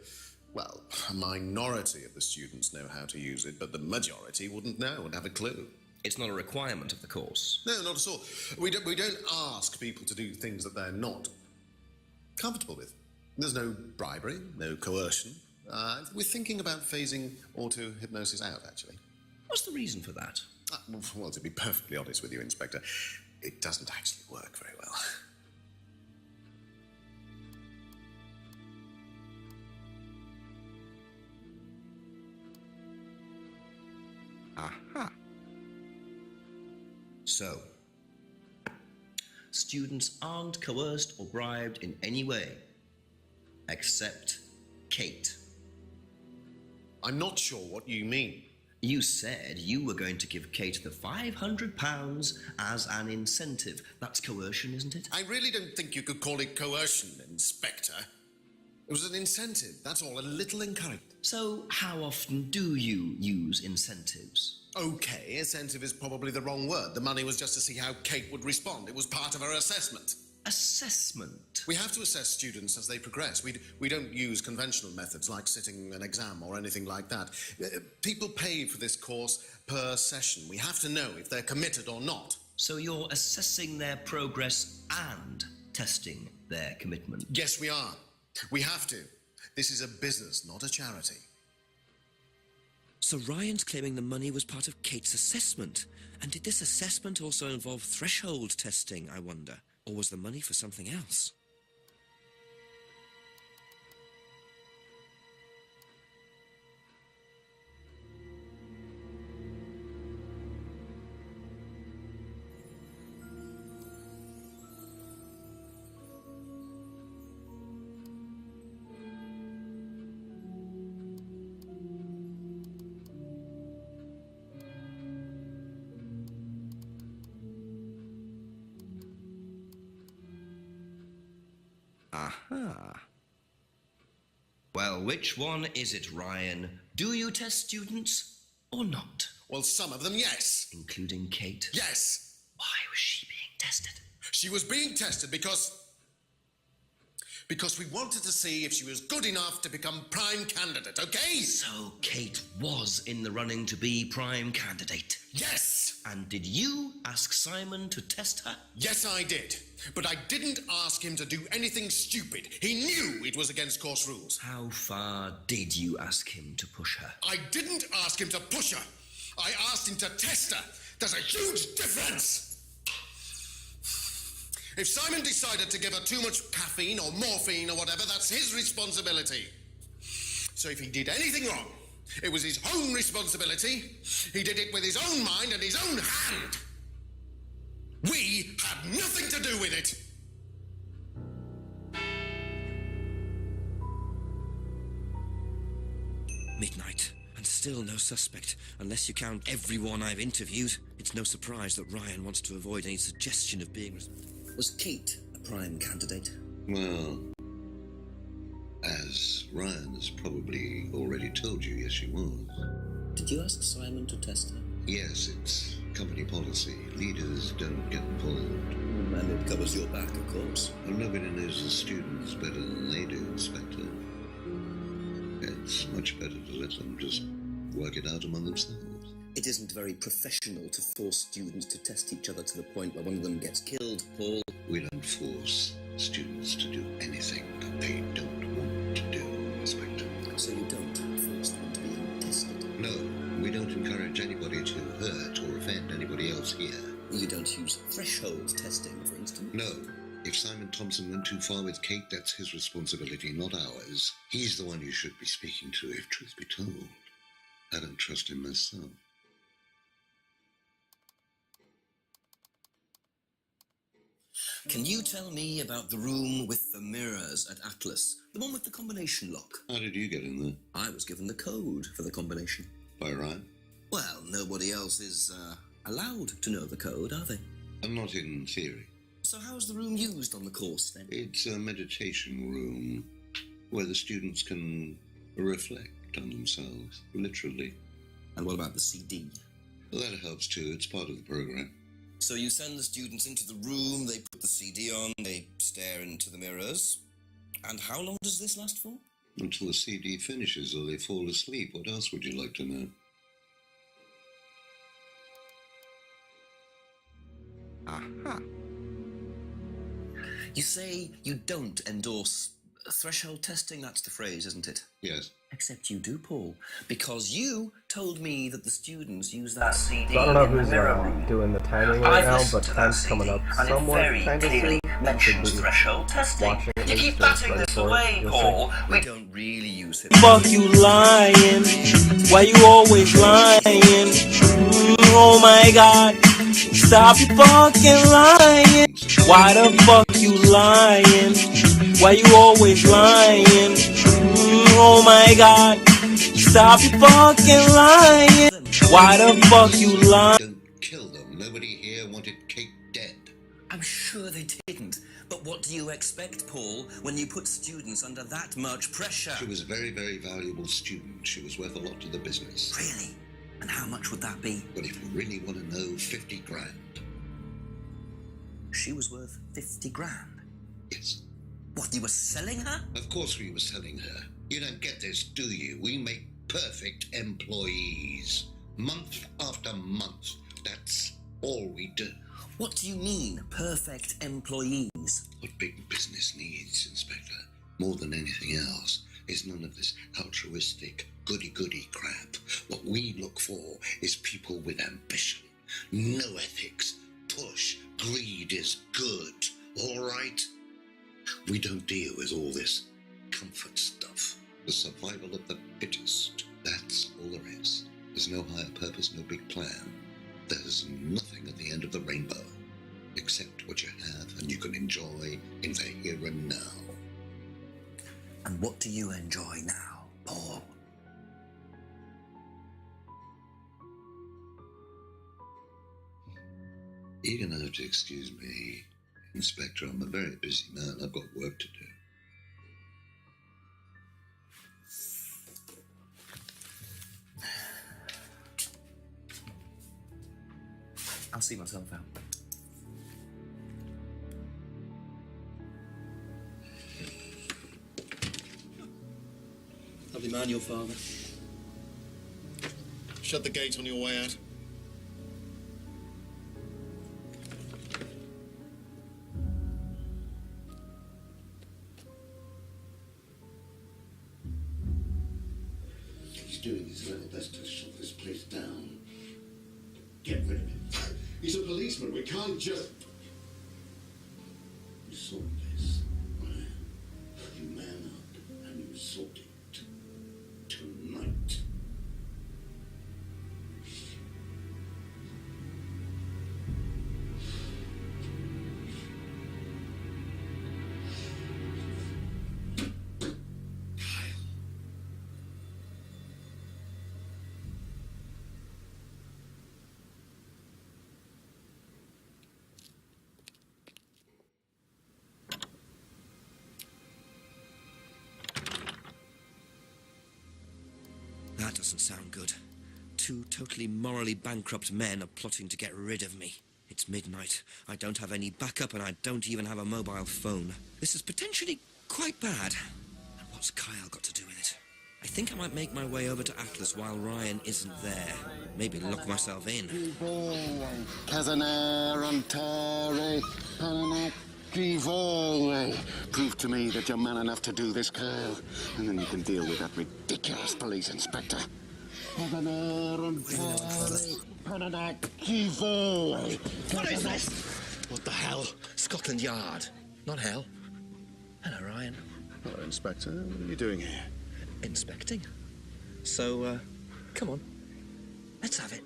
well, a minority of the students know how to use it, but the majority wouldn't know and have a clue. It's not a requirement of the course. No, not at all. We don't ask people to do things that they're not comfortable with. There's no bribery, no coercion. We're thinking about phasing auto-hypnosis out, actually. What's the reason for that? Well, to be perfectly honest with you, Inspector, it doesn't actually work very well. Aha. So, students aren't coerced or bribed in any way, except Kate. I'm not sure what you mean. You said you were going to give Kate the £500 as an incentive. That's coercion, isn't it? I really don't think you could call it coercion, Inspector. It was an incentive, that's all, a little encouragement. So, how often do you use incentives? Okay, incentive is probably the wrong word. The money was just to see how Kate would respond. It was part of her assessment. Assessment? We have to assess students as they progress. We don't use conventional methods like sitting an exam or anything like that. People pay for this course per session. We have to know if they're committed or not. So you're assessing their progress and testing their commitment? Yes, we are. We have to. This is a business, not a charity. So Ryan's claiming the money was part of Kate's assessment. And did this assessment also involve threshold testing, I wonder? Or was the money for something else? Aha. Well, which one is it, Ryan? Do you test students or not? Well, some of them, yes. Including Kate? Yes. Why was she being tested? She was being tested because we wanted to see if she was good enough to become prime candidate, okay? So Kate was in the running to be prime candidate? Yes! And did you ask Simon to test her? Yes, I did. But I didn't ask him to do anything stupid. He knew it was against course rules. How far did you ask him to push her? I didn't ask him to push her. I asked him to test her. There's a huge difference. If Simon decided to give her too much caffeine or morphine or whatever, that's his responsibility. So if he did anything wrong, it was his own responsibility. He did it with his own mind and his own hand. We had nothing to do with it. Midnight, and still no suspect, unless you count everyone I've interviewed. It's no surprise that Ryan wants to avoid any suggestion of being... Was Kate a prime candidate? Well, as Ryan has probably already told you, yes, she was. Did you ask Simon to test her? Yes, it's company policy. Leaders don't get involved. And it covers your back, of course. Well, nobody knows the students better than they do, Inspector. It's much better to let them just work it out among themselves. It isn't very professional to force students to test each other to the point where one of them gets killed, Paul. We don't force students to do anything that they don't want to do, Inspector. So you don't force them to be tested? No, we don't encourage anybody to hurt or offend anybody else students here. You don't use threshold testing, for instance? No. If Simon Thompson went too far with Kate, that's his responsibility, not ours. He's the one you should be speaking to, if truth be told. I don't trust him myself. Can you tell me about the room with the mirrors at Atlas? The one with the combination lock? How did you get in there? I was given the code for the combination. By Ryan? Well, nobody else is allowed to know the code, are they? Not in theory. So how's the room used on the course, then? It's a meditation room where the students can reflect on themselves, literally. And what about the CD? Well, that helps too. It's part of the program. So you send the students into the room, they put the CD on, they stare into the mirrors. And how long does this last for? Until the CD finishes or they fall asleep. What else would you like to know? Aha. You say you don't endorse threshold testing, that's the phrase, isn't it? Yes. Except you do, Paul, because you told me that the students use that CD So I don't know in the who's mirror room. doing the timing right now, but to time's that coming up CD, and somewhat it very kind of clearly soon. mentions Should be threshold testing. watching at You least keep or batting ready this for it. away, You'll Paul. see. We don't really use it. Fuck you lying. Why you always lying? Oh my god. Stop your fucking lying. Why the fuck you lying? Why you always lying? Oh my god. Stop your fucking lying. Why the fuck you lying? Don't kill them. Nobody here wanted Kate dead. I'm sure they didn't. But what do you expect, Paul, when you put students under that much pressure? She was a very, very valuable student. She was worth a lot to the business. Really? And how much would that be? But if you really want to know, 50 grand. She was worth 50 grand? Yes. What, you were selling her? Of course we were selling her. You don't get this, do you? We make perfect employees. Month after month. That's all we do. What do you mean, perfect employees? What big business needs, Inspector, more than anything else, is none of this altruistic, goody-goody crap. What we look for is people with ambition, no ethics, push, greed is good, all right? We don't deal with all this comfort stuff. The survival of the fittest, that's all there is. There's no higher purpose, no big plan. There's nothing at the end of the rainbow, except what you have and you can enjoy in the here and now. And what do you enjoy now, Paul? You're gonna have to excuse me, Inspector. I'm a very busy man. I've got work to do. I'll see myself out. Lovely man, your father. Shut the gate on your way out. He's doing his level best to shut this place down. Get rid of him. He's a policeman. We can't just... You sort this, Ryan. You man up and you sort it. Tonight. That doesn't sound good. Two totally morally bankrupt men are plotting to get rid of me. It's midnight. I don't have any backup and I don't even have a mobile phone. This is potentially quite bad. And what's Kyle got to do with it? I think I might make my way over to Atlas while Ryan isn't there. Maybe lock myself in. Prove to me that you're man enough to do this, Kyle, and then you can deal with that ridiculous police inspector. What is this? What the hell? Scotland Yard, not hell. Hello, Ryan. Hello, Inspector. What are you doing here? Inspecting. So, come on. Let's have it.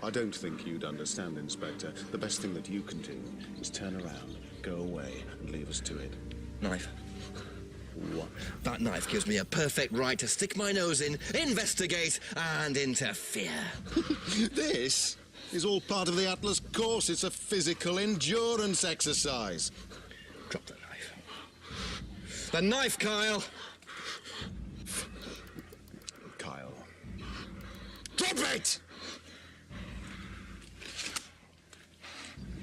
I don't think you'd understand, Inspector. The best thing that you can do is turn around, go away, and leave us to it. Knife. What? That knife gives me a perfect right to stick my nose in, investigate, and interfere. This is all part of the Atlas course. It's a physical endurance exercise. Drop the knife. The knife, Kyle! Kyle. Drop it!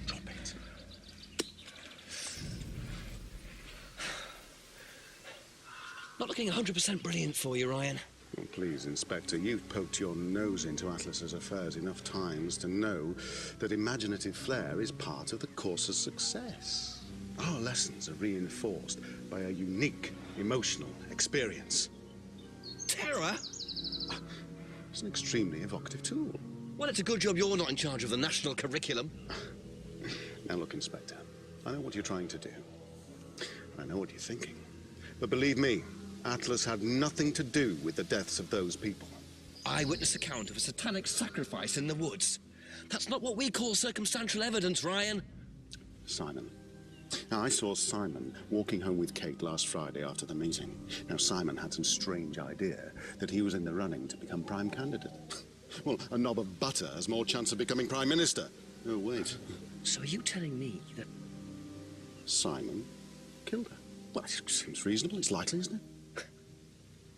Drop it. Not looking 100% brilliant for you, Ryan. Well, please, Inspector, you've poked your nose into Atlas's affairs enough times to know that imaginative flair is part of the course's success. Our lessons are reinforced by a unique emotional experience. Terror? It's an extremely evocative tool. Well, it's a good job you're not in charge of the national curriculum. Now look, Inspector, I know what you're trying to do. I know what you're thinking. But believe me, Atlas had nothing to do with the deaths of those people. Eyewitness account of a satanic sacrifice in the woods. That's not what we call circumstantial evidence, Ryan. Simon. Now, I saw Simon walking home with Kate last Friday after the meeting. Now, Simon had some strange idea that he was in the running to become prime candidate. Well, a knob of butter has more chance of becoming prime minister. Oh, wait. So are you telling me that Simon killed her? Well, it seems reasonable. It's likely, isn't it?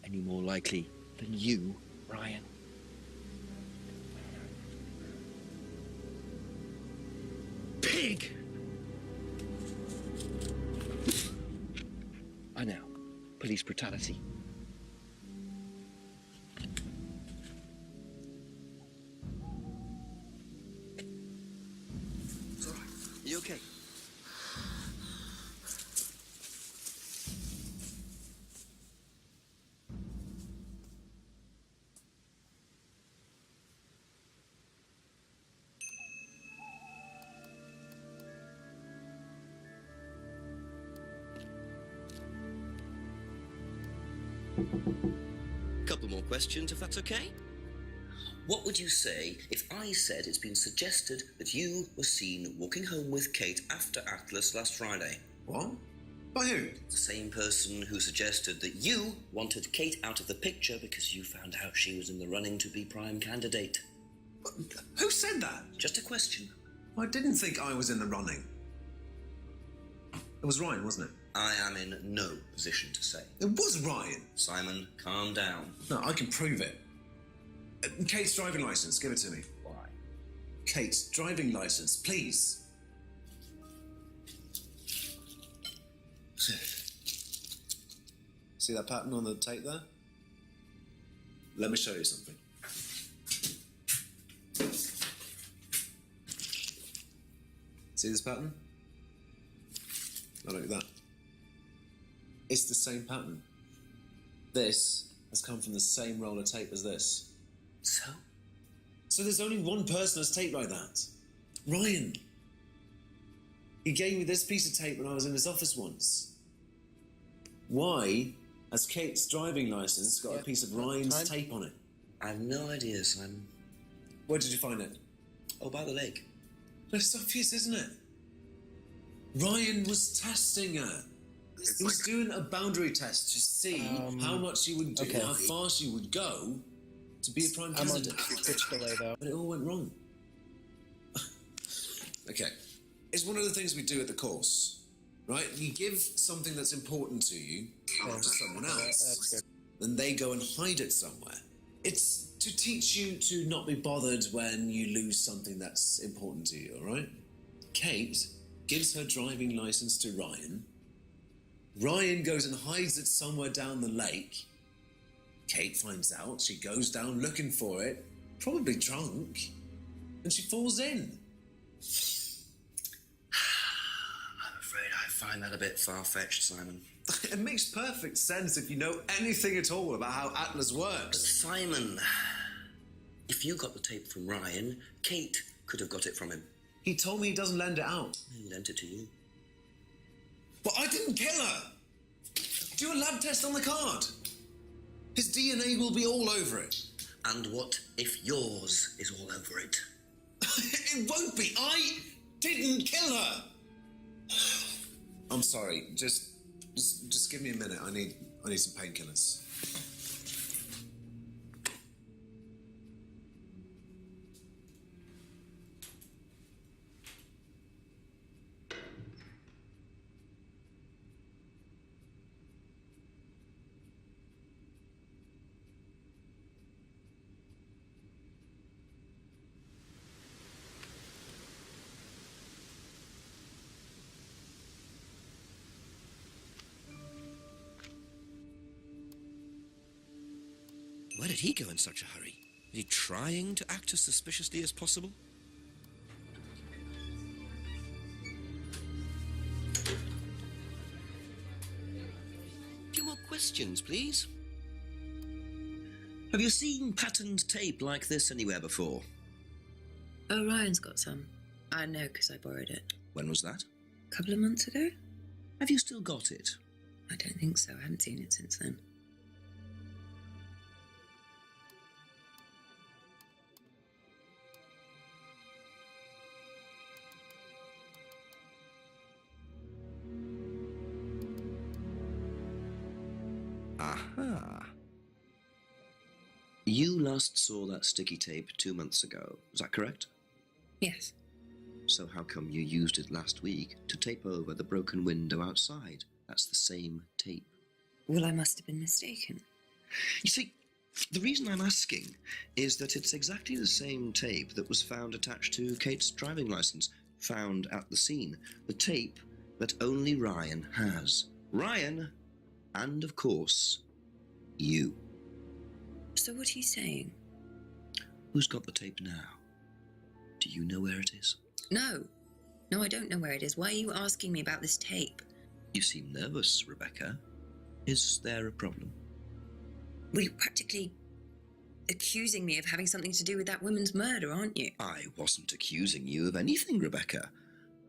any more likely than you, Ryan? Pig! I know. Police brutality. You okay? Couple more questions, if that's okay. What would you say if I said it's been suggested that you were seen walking home with Kate after Atlas last Friday? What? By who? The same person who suggested that you wanted Kate out of the picture because you found out she was in the running to be prime candidate. Who said that? Just a question. I didn't think I was in the running. It was Ryan, wasn't it? I am in no position to say. It was Ryan. Simon, calm down. No, I can prove it. Kate's driving license, give it to me. Why? Kate's driving license, please. See that pattern on the tape there? Let me show you something. See this pattern? Not like that. It's the same pattern. This has come from the same roll of tape as this. So? So there's only one person that's taped like that. Ryan. He gave me this piece of tape when I was in his office once. Why has Kate's driving license got a piece of Ryan's tape on it? I have no idea, Simon. Where did you find it? Oh, by the lake. But it's obvious, isn't it? Ryan was testing her. He was doing a boundary test to see how much you would do, how fast you would go to be a prime candidate. I'm on pitch delay, though. But it all went wrong. Okay. It's one of the things we do at the course, right? You give something that's important to you to someone else, then they go and hide it somewhere. It's to teach you to not be bothered when you lose something that's important to you, all right? Kate gives her driving license to Ryan. Ryan goes and hides it somewhere down the lake. Kate finds out. She goes down looking for it, probably drunk, and she falls in. I'm afraid I find that a bit far-fetched, Simon. It makes perfect sense if you know anything at all about how Atlas works. But Simon, If you got the tape from Ryan, Kate could have got it from him. He told me he doesn't lend it out. He lent it to you. But I didn't kill her! Do a lab test on the card. His DNA will be all over it. And what if yours is all over it? It won't be. I didn't kill her. I'm sorry. Just give me a minute. I need some painkillers. Where did he go in such a hurry? Is he trying to act as suspiciously as possible? A few more questions, please. Have you seen patterned tape like this anywhere before? Oh, Ryan's got some. I know because I borrowed it. When was that? A couple of months ago? Have you still got it? I don't think so. I haven't seen it since then. Aha. You last saw that sticky tape 2 months ago, is that correct? Yes. So how come you used it last week to tape over the broken window outside? That's the same tape. Well, I must have been mistaken. You see, the reason I'm asking is that it's exactly the same tape that was found attached to Kate's driving license, found at the scene. The tape that only Ryan has. Ryan, and of course, you. So what are you saying? Who's got the tape now? Do you know where it is? No. No, I don't know where it is. Why are you asking me about this tape? You seem nervous, Rebecca. Is there a problem? Well, you're practically accusing me of having something to do with that woman's murder, aren't you? I wasn't accusing you of anything, Rebecca.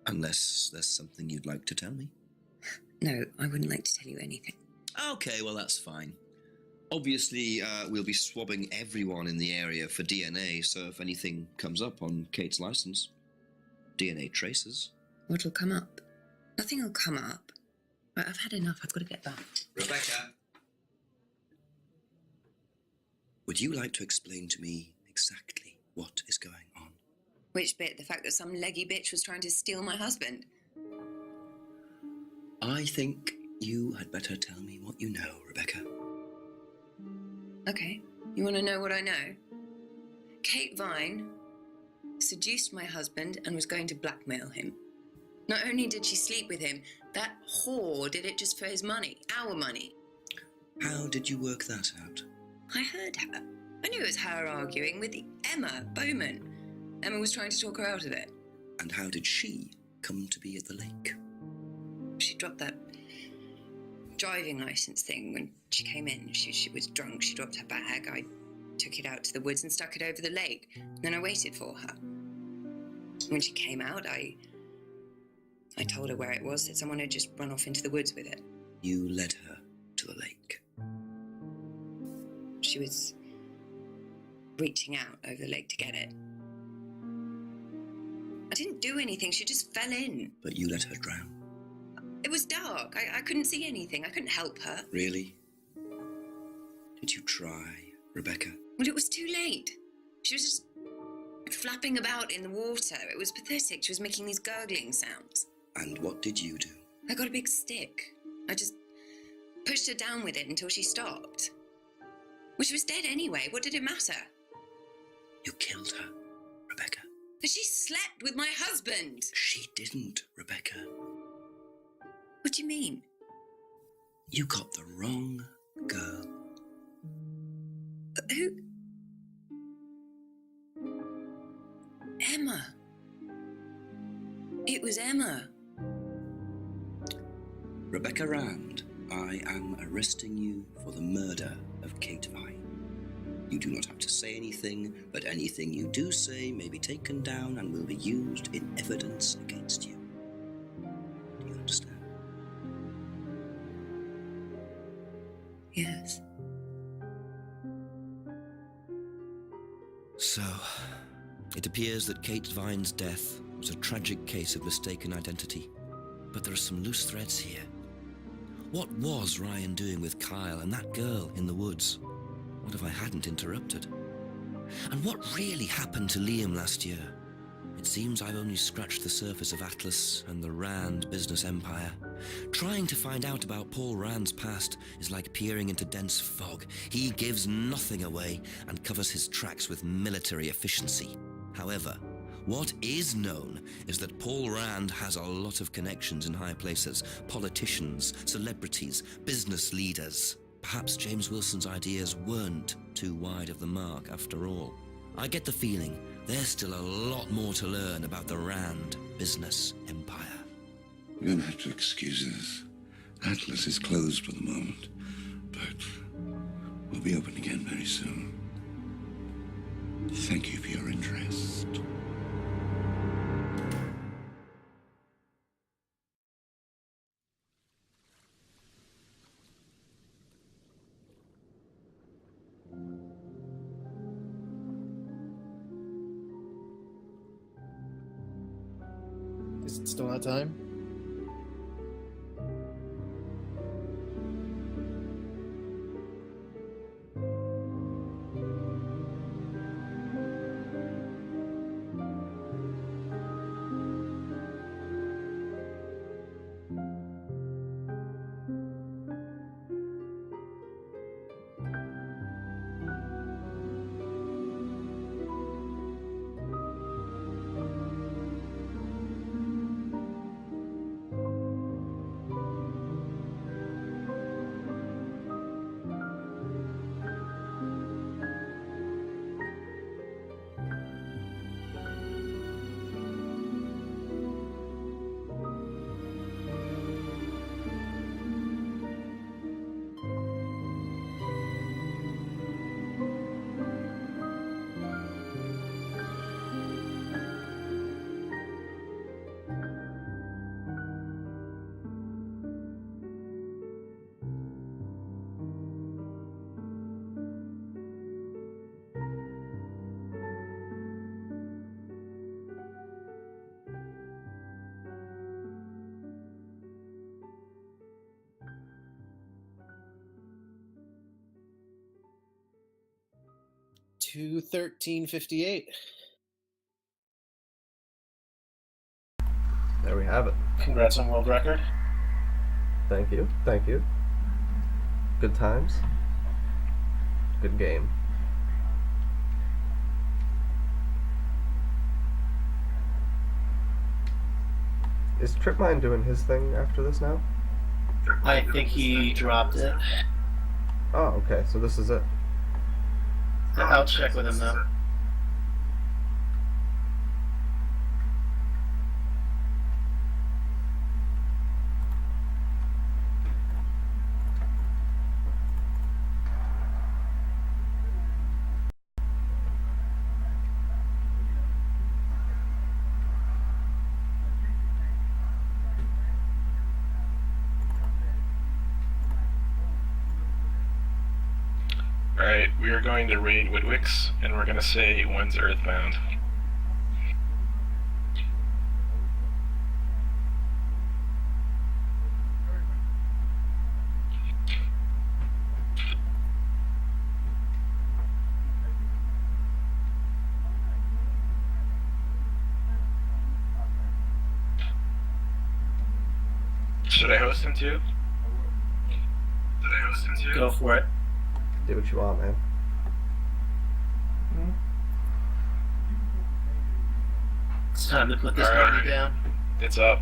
Unless there's something you'd like to tell me. No, I wouldn't like to tell you anything. Okay, well, that's fine. Obviously, we'll be swabbing everyone in the area for DNA, so if anything comes up on Kate's license, DNA traces. What'll come up? Nothing will come up. Right, I've had enough. I've got to get back. Rebecca! Would you like to explain to me exactly what is going on? Which bit? The fact that some leggy bitch was trying to steal my husband? I think you had better tell me what you know, Rebecca. Okay. You want to know what I know? Kate Vine seduced my husband and was going to blackmail him. Not only did she sleep with him, that whore did it just for his money, our money. How did you work that out? I heard her. I knew it was her arguing with Emma Bowman. Emma was trying to talk her out of it. And how did she come to be at the lake? She dropped that driving license thing when she came in. She was drunk. She dropped her bag. I took it out to the woods and stuck it over the lake. Then I waited for her. When she came out, I told her where it was, that someone had just run off into the woods with it. You led her to the lake. She was reaching out over the lake to get it. I didn't do anything. She just fell in. But you let her drown. It was dark. I couldn't see anything. I couldn't help her. Really? Did you try, Rebecca? Well, it was too late. She was just flapping about in the water. It was pathetic. She was making these gurgling sounds. And what did you do? I got a big stick. I just pushed her down with it until she stopped. Well, she was dead anyway. What did it matter? You killed her, Rebecca. But she slept with my husband. She didn't, Rebecca. What do you mean? You got the wrong girl. Who? Emma. It was Emma. Rebecca Rand, I am arresting you for the murder of Kate Vine. You do not have to say anything, but anything you do say may be taken down and will be used in evidence against you. Do you understand? Yes. So, it appears that Kate Vine's death was a tragic case of mistaken identity. But there are some loose threads here. What was Ryan doing with Kyle and that girl in the woods? What if I hadn't interrupted? And what really happened to Liam last year? It seems I've only scratched the surface of Atlas and the Rand business empire. Trying to find out about Paul Rand's past is like peering into dense fog. He gives nothing away and covers his tracks with military efficiency. However, what is known is that Paul Rand has a lot of connections in high places. Politicians, celebrities, business leaders. Perhaps James Wilson's ideas weren't too wide of the mark after all. I get the feeling there's still a lot more to learn about the Rand business empire. You're going to have to excuse us. Atlas is closed for the moment, but we'll be open again very soon. Thank you for your interest. Is it still not time? To 13:58. There we have it. Congrats on world record. Thank you. Thank you. Good times. Good game. Is Tripmine doing his thing after this now? I think he dropped it. Oh, okay. So this is it. I'll check with him though. Alright, we are going to raid Woodwicks, and we're going to say one's earthbound. Should I host him too? Go for it. Do what you want, man. It's time to put this party down. It's up.